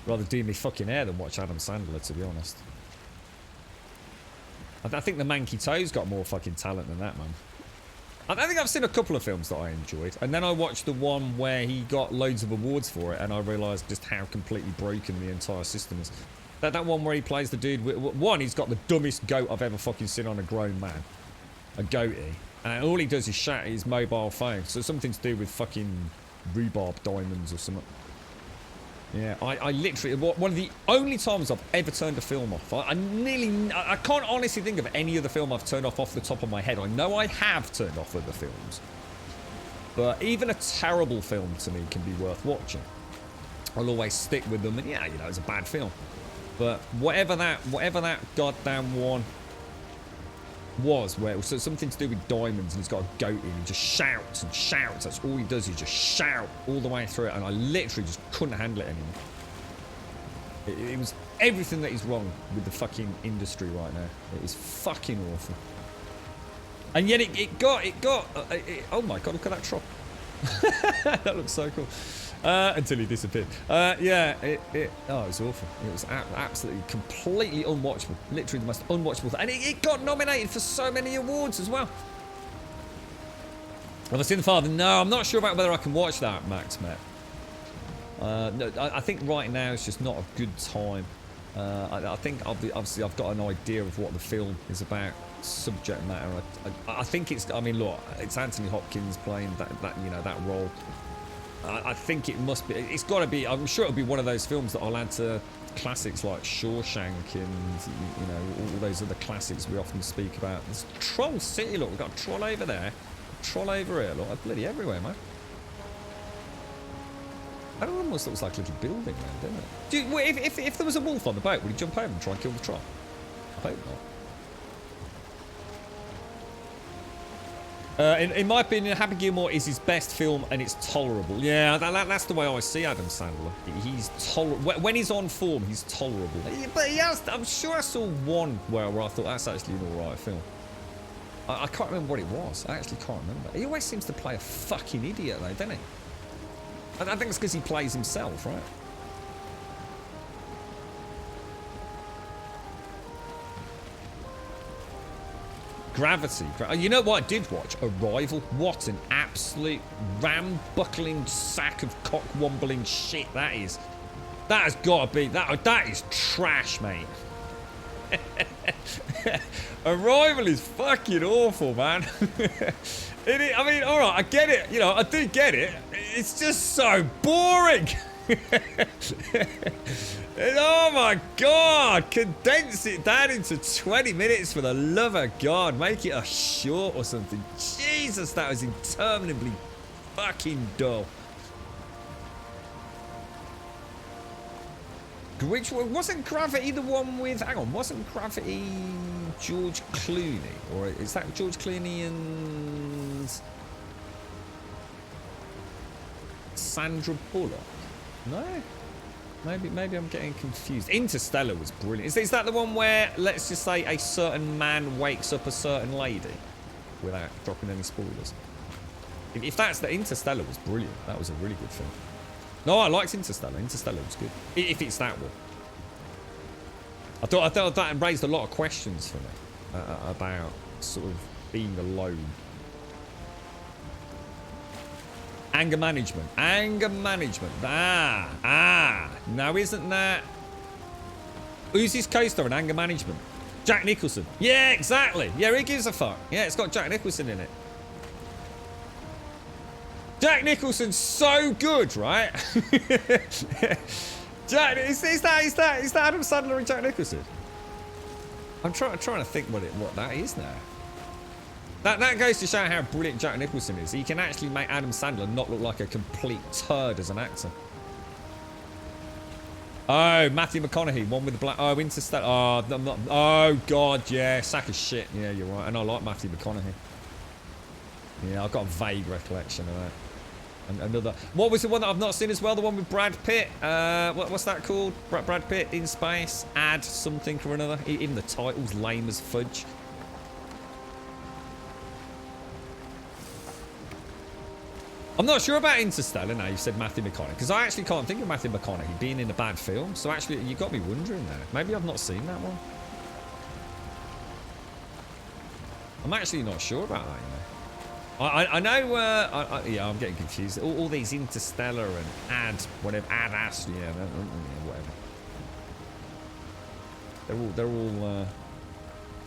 Rather do me fucking hair than watch Adam Sandler, to be honest. I think the Manky Toe's got more fucking talent than that, man. I think I've seen a couple of films that I enjoyed, and then I watched the one where he got loads of awards for it, and I realised just how completely broken the entire system is. That one where he plays the dude with... One, he's got the dumbest goat I've ever fucking seen on a grown man. A goatee. And all he does is shout at his mobile phone. So something to do with fucking rhubarb diamonds or something. Yeah, I literally... One of the only times I've ever turned a film off. I can't honestly think of any other film I've turned off the top of my head. I know I have turned off other films. But even a terrible film to me can be worth watching. I'll always stick with them. And yeah, you know, it's a bad film. But whatever that goddamn one was, where it was something to do with diamonds, and he's got a goatee, and he just shouts and shouts. That's all he does. He just shout all the way through it, and I literally just couldn't handle it anymore. It was everything that is wrong with the fucking industry right now. It is fucking awful. And yet oh my god, look at that truck. That looks so cool. Until he disappeared. Yeah, it was awful. It was absolutely, completely unwatchable. Literally the most unwatchable thing. And it got nominated for so many awards as well. Have I seen The Father? No, I'm not sure about whether I can watch that, Max, mate. No, I think right now it's just not a good time. I think obviously I've got an idea of what the film is about, subject matter. I think it's, I mean, look, it's Anthony Hopkins playing that role. I think it must be, it's got to be, I'm sure it'll be one of those films that I'll add to classics like Shawshank and, you know, all those other classics we often speak about. There's Troll City, look, we've got a troll over there. Troll over here. Look, bloody everywhere, man. That almost looks like a little building then, doesn't it? If there was a wolf on the boat, would he jump over and try and kill the troll? I hope not. In my opinion, Happy Gilmore is his best film and it's tolerable. Yeah, that's the way I see Adam Sandler. He's tolerable. When he's on form, he's tolerable. But he has, I'm sure I saw one where I thought that's actually an alright film. I can't remember what it was. I actually can't remember. He always seems to play a fucking idiot though, doesn't he? I think it's because he plays himself, right? Gravity. You know what I did watch? Arrival. What an absolute ram-buckling sack of cock-wombling shit that is. That has got to be... That is trash, mate. Arrival is fucking awful, man. I mean, all right, I get it. You know, I do get it. It's just so boring. Oh my God! Condense it down into 20 minutes for the love of God. Make it a short or something. Jesus, that was interminably fucking dull. Which one? Wasn't Gravity the one with... Hang on, wasn't Gravity George Clooney? Or is that George Clooney and... Sandra Bullock? No? Maybe I'm getting confused. Interstellar was brilliant. Is that the one where, let's just say, a certain man wakes up a certain lady? Without dropping any spoilers. If that's the... Interstellar was brilliant. That was a really good film. No, I liked Interstellar. Interstellar was good. If it's that one. I thought that raised a lot of questions for me about sort of being alone. Anger management. Anger management. Now isn't that... Who's his co-star in Anger Management? Jack Nicholson. Yeah, exactly. Yeah, who gives a fuck? Yeah, it's got Jack Nicholson in it. Jack Nicholson's so good, right? Jack, is that Adam Sandler and Jack Nicholson? I'm trying to think what that is now. That goes to show how brilliant Jack Nicholson is. He can actually make Adam Sandler not look like a complete turd as an actor. Oh, Matthew McConaughey, one with the black... Oh, Interstellar. Oh, I'm not... Oh, God, yeah. Sack of shit. Yeah, you're right. And I like Matthew McConaughey. Yeah, I've got a vague recollection of that. And another... What was the one that I've not seen as well? The one with Brad Pitt? What's that called? Brad Pitt in space? Add something or another. Even the title's lame as fudge. I'm not sure about Interstellar now you said Matthew McConaughey, because I actually can't think of Matthew McConaughey being in a bad film. So actually, you've got me wondering there. Maybe I've not seen that one. I'm actually not sure about that, you know. I know, yeah, I'm getting confused. All these Interstellar and Ad Astra, yeah, whatever. They're all.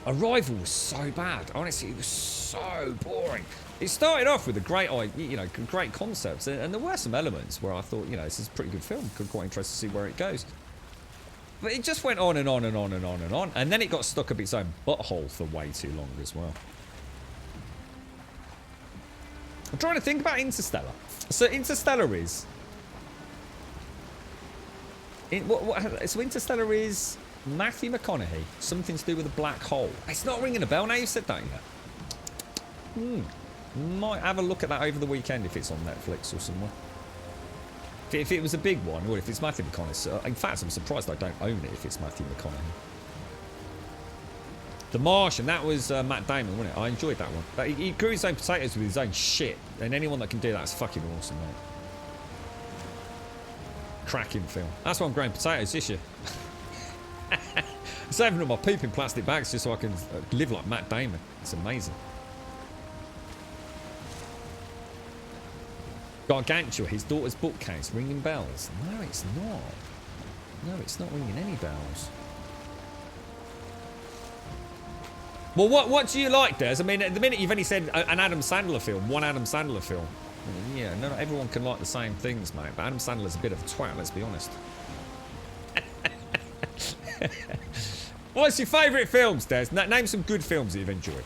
Arrival was so bad. Honestly, it was so boring. It started off with a great, great concepts, and there were some elements where I thought, this is a pretty good film. Quite interested to see where it goes. But it just went on and on and on and on and on, and then it got stuck up its own butthole for way too long as well. I'm trying to think about Interstellar. So Interstellar is... So Interstellar is Matthew McConaughey, something to do with a black hole. It's not ringing a bell now you've said that yet. Might have a look at that over the weekend if it's on Netflix or somewhere. If it was a big one, or if it's Matthew McConaughey. In fact, I'm surprised I don't own it if it's Matthew McConaughey. The Martian, that was Matt Damon, wasn't it? I enjoyed that one. But he grew his own potatoes with his own shit. And anyone that can do that is fucking awesome, mate. Cracking film. That's why I'm growing potatoes this year. I'm saving up my poop in plastic bags just so I can live like Matt Damon. It's amazing. Gargantua, his daughter's bookcase, ringing bells. No, it's not. No, it's not ringing any bells. Well, what do you like, Des? I mean, at the minute you've only said an Adam Sandler film, one Adam Sandler film. Yeah, not everyone can like the same things, mate. But Adam Sandler's a bit of a twat, let's be honest. What's your favourite films, Des? Name some good films that you've enjoyed.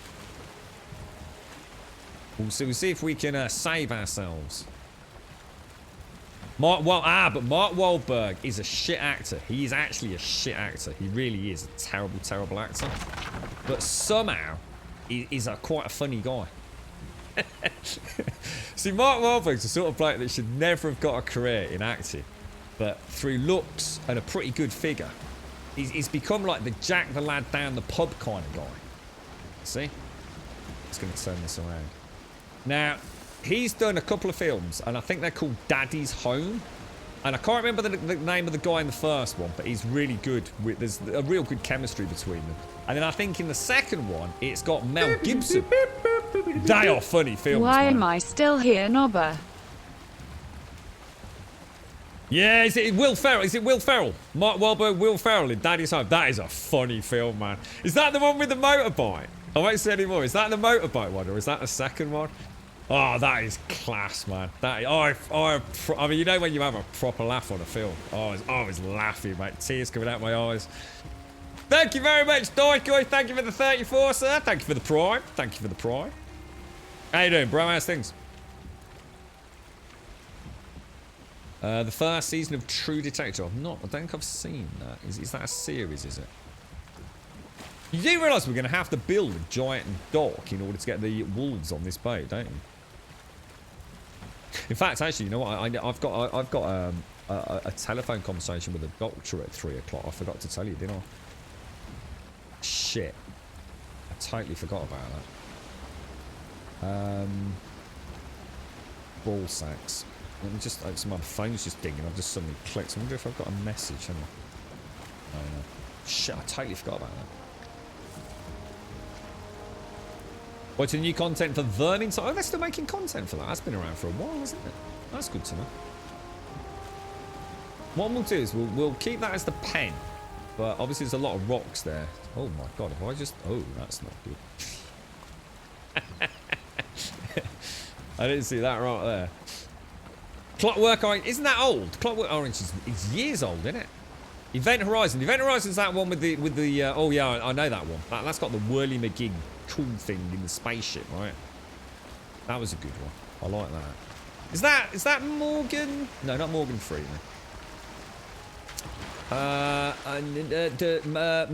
We'll see if we can save ourselves. But Mark Wahlberg is a shit actor. He is actually a shit actor. He really is a terrible, terrible actor. But somehow, he is quite a funny guy. See, Mark Wahlberg's the sort of bloke that should never have got a career in acting. But through looks and a pretty good figure, he's become like the Jack the Lad down the pub kind of guy. See? Just going to turn this around. Now, he's done a couple of films, and I think they're called Daddy's Home. And I can't remember the name of the guy in the first one, but he's really good. There's a real good chemistry between them. And then I think in the second one, it's got Mel Gibson. They are funny films. Why man. am I still here, Nobber? Yeah, is it Will Ferrell? Is it Will Ferrell? Mark Wahlberg, Will Ferrell in Daddy's Home. That is a funny film, man. Is that the one with the motorbike? I won't say any more. Is that the motorbike one, or is that the second one? Oh, that is class, man. I mean, you know when you have a proper laugh on a film. I was laughing, mate. Tears coming out my eyes. Thank you very much, Doikoi. Thank you for the 34, sir. Thank you for the prime. Thank you for the prime. How you doing, bro? How's things? The first season of True Detective. I don't think I've seen that. Is that a series, is it? You do realise we're going to have to build a giant dock in order to get the wolves on this boat, don't you? In fact, actually, you know what? I've got a telephone conversation with a doctor at 3 o'clock. I forgot to tell you, didn't I? Shit. I totally forgot about that. Ball sacks. Let me just... my phone's just dinging. I've just suddenly clicked. I wonder if I've got a message. Hang on. Oh, no. Shit, I totally forgot about that. Watching new content for Vermintide. Oh, they're still making content for that. That's been around for a while, hasn't it? That's good to know. What we'll do is we'll keep that as the pen. But obviously there's a lot of rocks there. Oh my god, if I just... Oh, that's not good. I didn't see that right there. Clockwork Orange. Isn't that old? Clockwork Orange is years old, isn't it? Event Horizon. Event Horizon's that one with the oh yeah, I know that one. That's got the Whirly McGee cool thing in the spaceship, right? That was a good one. I like that. Is that Morgan? No, not Morgan Freeman.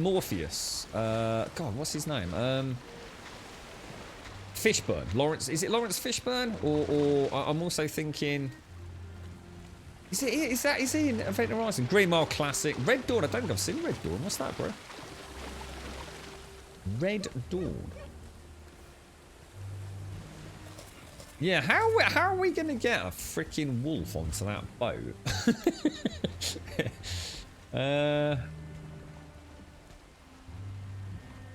Morpheus. God, what's his name? Fishburne. Lawrence. Is it Lawrence Fishburne? Or I'm also thinking. Is he in Event Horizon? Green Mile Classic. Red Dawn. I don't think I've seen Red Dawn. What's that, bro? Red Dawn. Yeah, how are we going to get a freaking wolf onto that boat?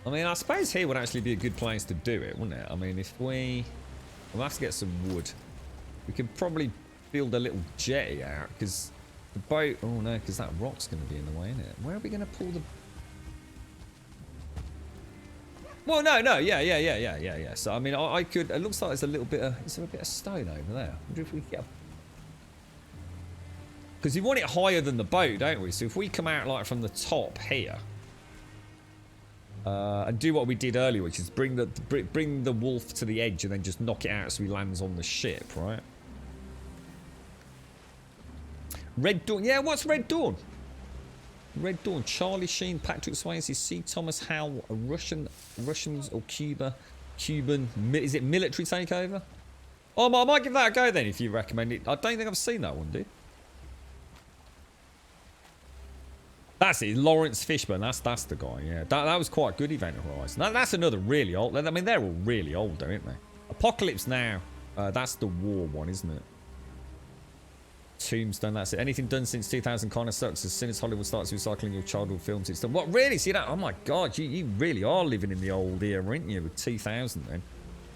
I mean, I suppose here would actually be a good place to do it, wouldn't it? I mean, if we'll have to get some wood. We could probably build a little jetty out, because the boat... Oh, no, because that rock's going to be in the way, isn't it? Where are we going to pull the... Well, no, yeah. So, I mean, I could... It looks like there's a little bit of... Is there a bit of stone over there? I wonder if we can get... Because you want it higher than the boat, don't we? So if we come out, like, from the top here... and do what we did earlier, which is bring the wolf to the edge and then just knock it out so he lands on the ship, right? Red Dawn. Yeah, what's Red Dawn? Red Dawn. Charlie Sheen, Patrick Swayze, C. Thomas Howell, Russians or Cuban. Is it military takeover? Oh, I might give that a go then if you recommend it. I don't think I've seen that one, dude. That's it, Lawrence Fishburne. That's the guy. Yeah, that was quite good. Event Horizon. That's another really old. I mean, they're all really old, aren't they? Apocalypse Now. That's the war one, isn't it? Tombstone. That's it. Anything done since 2000 kind of sucks. As soon as Hollywood starts recycling your childhood films, it's done. What, really? See that? Oh my god, you really are living in the old era, aren't you? With 2000 then.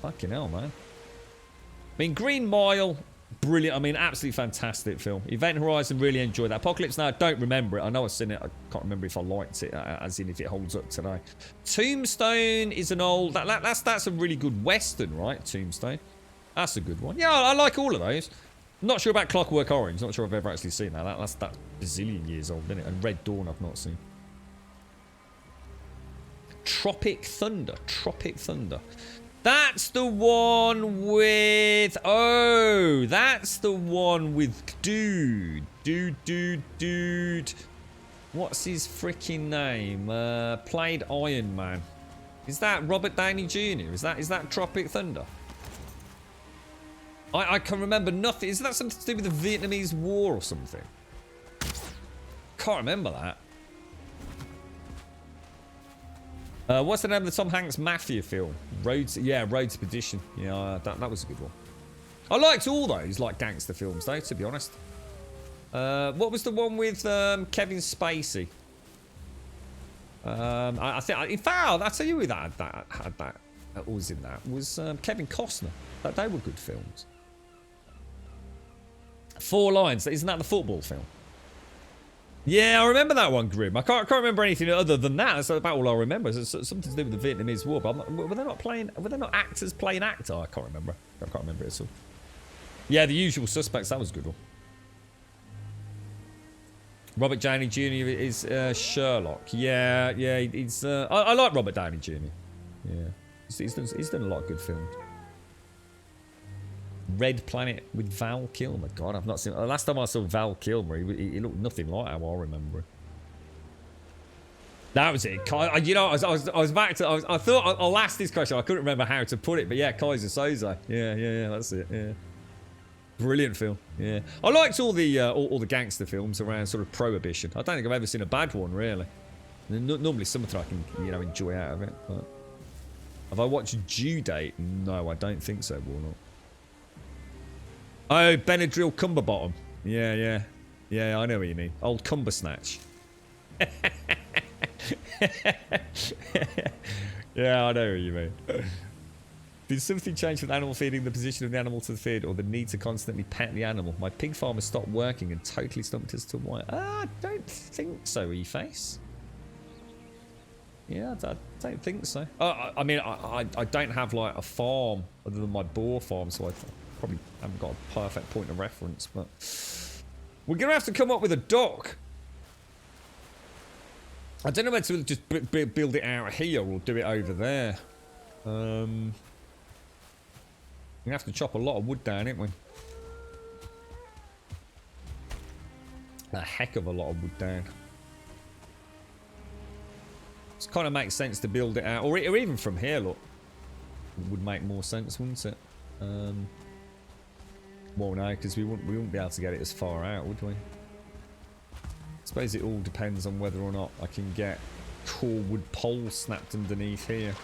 Fucking hell, man. I mean, Green Mile. Brilliant. I mean, absolutely fantastic film. Event Horizon, really enjoyed that. Apocalypse Now, I don't remember it. I know I've seen it. I can't remember if I liked it, as in if it holds up today. Tombstone is an old... That's a really good Western, right? Tombstone. That's a good one. Yeah, I like all of those. I'm not sure about Clockwork Orange. Not sure I've ever actually seen that. That's bazillion years old, isn't it? And Red Dawn I've not seen. Tropic Thunder. That's the one with... Oh, that's the one with dude. Dude. What's his freaking name? Played Iron Man. Is that Robert Downey Jr.? Is that Tropic Thunder? I can remember nothing. Is that something to do with the Vietnamese War or something? Can't remember that. What's the name of the Tom Hanks Mafia film? Road Expedition. Yeah, that was a good one. I liked all those like gangster films though, to be honest. What was the one with Kevin Spacey? I think, in fact, I'll tell you who had that was in that. Was Kevin Costner. They were good films. Four Lions. Isn't that the football film? Yeah, I remember that one, Grim. I can't remember anything other than that. That's about all I remember. It's something to do with the Vietnamese War. But were they not actors playing actor? I can't remember. I can't remember it at all. Yeah, The Usual Suspects. That was a good one. Robert Downey Jr. is Sherlock. Yeah. He's. I like Robert Downey Jr. Yeah, he's done a lot of good films. Red Planet with Val Kilmer. God, I've not seen... The last time I saw Val Kilmer, he looked nothing like how I remember him. That was it. You know, I was back to... I thought I'll ask this question. I couldn't remember how to put it, but yeah, Kaiser Soze. Yeah, that's it. Yeah. Brilliant film. Yeah. I liked all the gangster films around sort of Prohibition. I don't think I've ever seen a bad one, really. Normally something I can, enjoy out of it. But have I watched Due Date? No, I don't think so, Warnock. Oh, Benadryl Cumberbottom. Yeah, I know what you mean. Old Cumbersnatch. Yeah, I know what you mean. Did something change with animal feeding, the position of the animal to the feed, or the need to constantly pet the animal? My pig farm has stopped working and totally stumped us to why. I don't think so, E-Face. Yeah, I don't think so. I mean, I don't have like a farm other than my boar farm, so I probably haven't got a perfect point of reference, but we're gonna have to come up with a dock. I don't know whether to just build it out here or do it over there. We're gonna have to chop a lot of wood down, ain't we? A heck of a lot of wood down. It kind of makes sense to build it out, or even from here. Look, it would make more sense, wouldn't it? Well, no, because we wouldn't be able to get it as far out, would we? I suppose it all depends on whether or not I can get core wood poles snapped underneath here.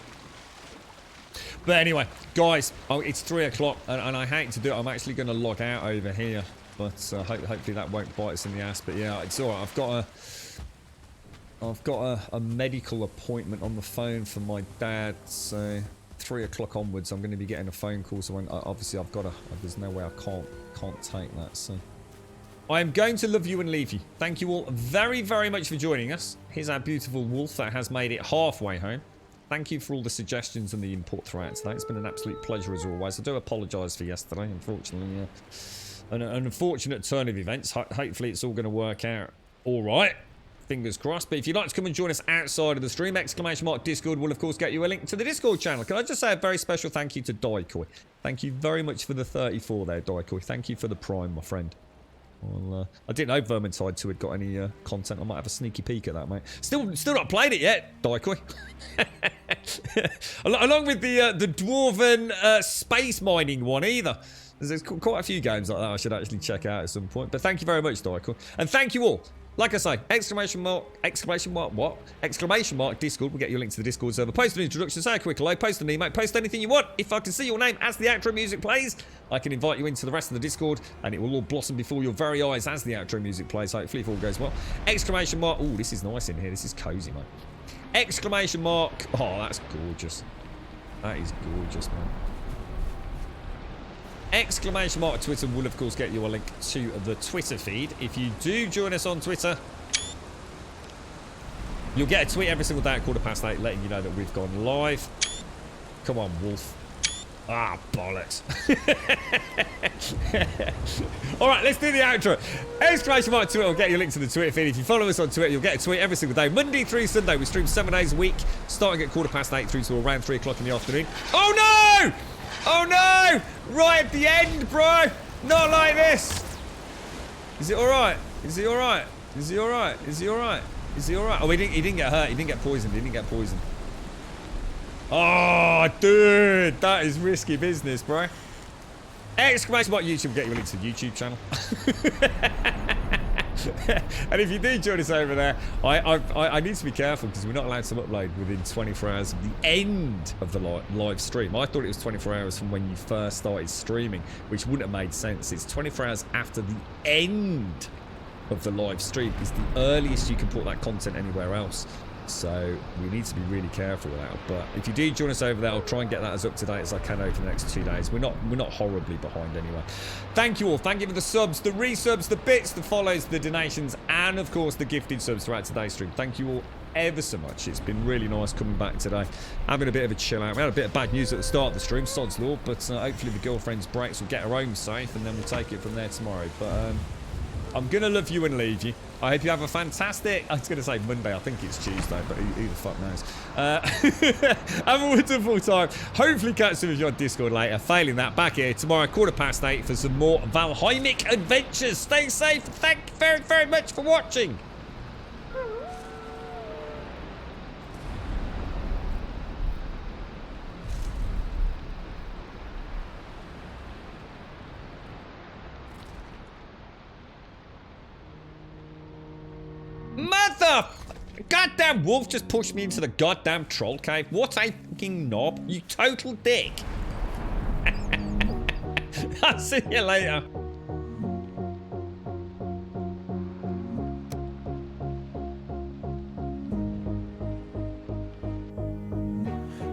But anyway, guys, it's 3 o'clock, and I hate to do it. I'm actually going to log out over here, but hopefully that won't bite us in the ass. But yeah, it's all right. I've got a medical appointment on the phone for my dad, so 3 o'clock onwards I'm going to be getting a phone call, so obviously there's no way I can't take that, so I am going to love you and leave you. Thank you all very, very much for joining us. Here's our beautiful wolf that has made it halfway home. Thank you for all the suggestions and the input throughout today. It's been an absolute pleasure as always. I do apologise for yesterday, unfortunately. An unfortunate turn of events. Hopefully it's all going to work out all right. Fingers crossed. But if you'd like to come and join us outside of the stream, !Discord will of course get you a link to the Discord channel. Can I just say a very special thank you to Daikoi. Thank you very much for the 34 there, Daikoi. Thank you for the prime, my friend. Well, I didn't know Vermintide 2 had got any content. I might have a sneaky peek at that, mate. Still not played it yet, Daikoi. Along with the Dwarven space mining one either. There's quite a few games like that I should actually check out at some point. But thank you very much, Daikoi. And thank you all. Like I say, exclamation mark, what? Exclamation mark, Discord will get you a link to the Discord server. Post an introduction, say a quick hello, post an email, post anything you want. If I can see your name as the outro music plays, I can invite you into the rest of the Discord, and it will all blossom before your very eyes as the outro music plays, hopefully, if all goes well. Exclamation mark, oh, this is nice in here, this is cozy, mate. Exclamation mark, oh, that's gorgeous. That is gorgeous, man. Exclamation mark Twitter will of course get you a link to the Twitter feed. If you do join us on Twitter, you'll get a tweet every single day at 8:15 letting you know that we've gone live. Come on, Wolf. Ah, bollocks. Alright, let's do the outro. Exclamation mark Twitter will get you a link to the Twitter feed. If you follow us on Twitter, you'll get a tweet every single day. Monday through Sunday, we stream 7 days a week, starting at 8:15 through to around 3 o'clock in the afternoon. Oh no! no! Oh no! Right at the end, bro! Not like this! Is it alright? Is he alright? Is he alright? Is he alright? Is he alright? Oh, he didn't get hurt. He didn't get poisoned. He didn't get poisoned. Oh, dude! That is risky business, bro. Exclamation mark YouTube, get you a link to the YouTube channel. And if you do join us over there, I need to be careful because we're not allowed to upload within 24 hours of the end of the live stream. I thought it was 24 hours from when you first started streaming, which wouldn't have made sense. It's 24 hours after the end of the live stream is the earliest you can put that content anywhere else. So we need to be really careful with that. But if you do join us over there, I'll try and get that as up to date as I can over the next 2 days. We're not horribly behind anyway. Thank you all. Thank you for the subs, the resubs, the bits, the follows, the donations, and of course the gifted subs throughout today's stream. Thank you all ever so much. It's been really nice coming back today, having a bit of a chill out. We had a bit of bad news at the start of the stream, sod's law, but hopefully the girlfriend's breaks will get her home safe, and then we'll take it from there tomorrow. But I'm gonna love you and leave you. I hope you have a fantastic, I was gonna say Monday, I think it's Tuesday, but who the fuck knows. Have a wonderful time. Hopefully catch some of you on Discord later. Failing that, back here tomorrow, 8:15 for some more Valheimic adventures. Stay safe. Thank you very, very much for watching. Mother! Goddamn wolf just pushed me into the goddamn troll cave. What a fucking knob. You total dick. I'll see you later.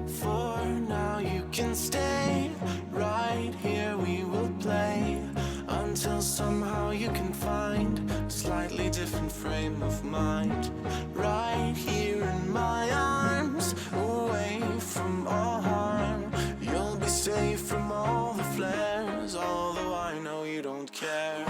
For now you can stay right here, we will play until somehow you can find a slightly different frame of mind. Right here in my arms, away from all harm, you'll be safe from all the flares, although I know you don't care.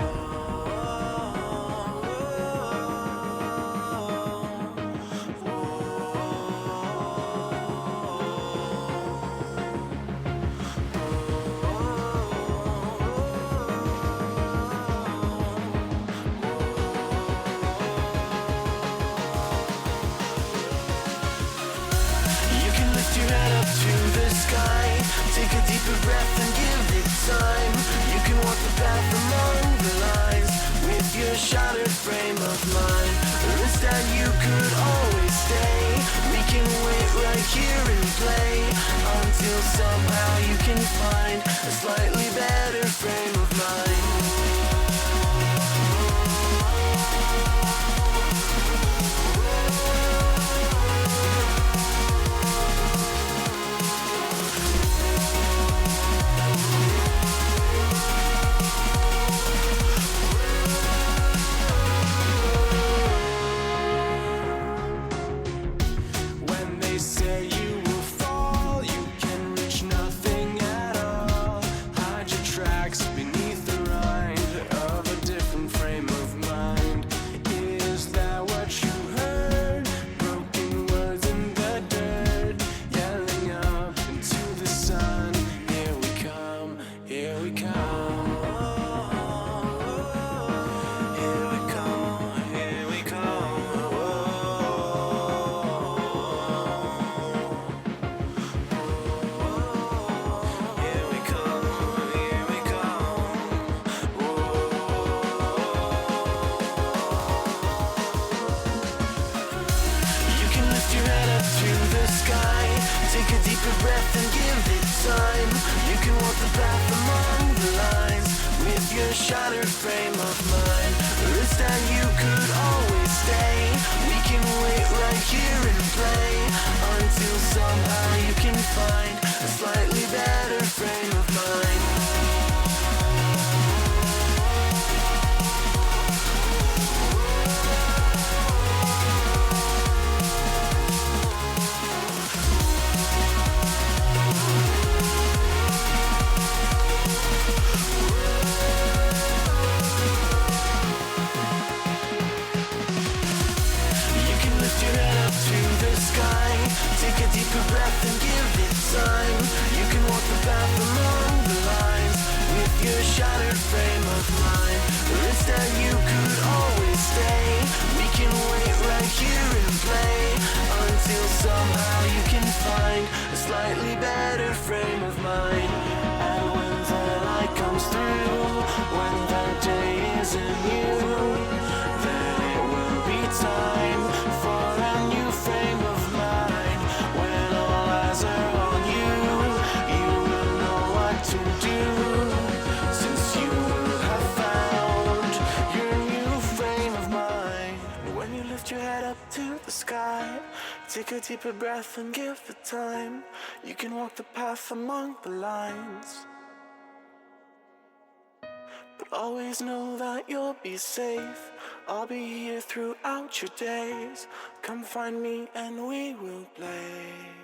Take a deeper breath and give it time. You can walk the path among the lines with your shattered frame of mind. Or instead you could always stay. We can wait right here and play until somehow you can find a slightly better frame of mind. Shattered frame of mind. Or instead you could always stay. We can wait right here and play until somehow you can find a slightly better frame of mind. Take a deeper breath and give it time. slightly better frame of mind. And when the light comes through, when the day isn't new, then it will be time for a new frame of mind. When all eyes are on you, you will know what to do, since you will have found your new frame of mind. When you lift your head up to the sky, take a deeper breath and give it time. You can walk the path among the lines, but always know that you'll be safe. I'll be here throughout your days. Come find me and we will play.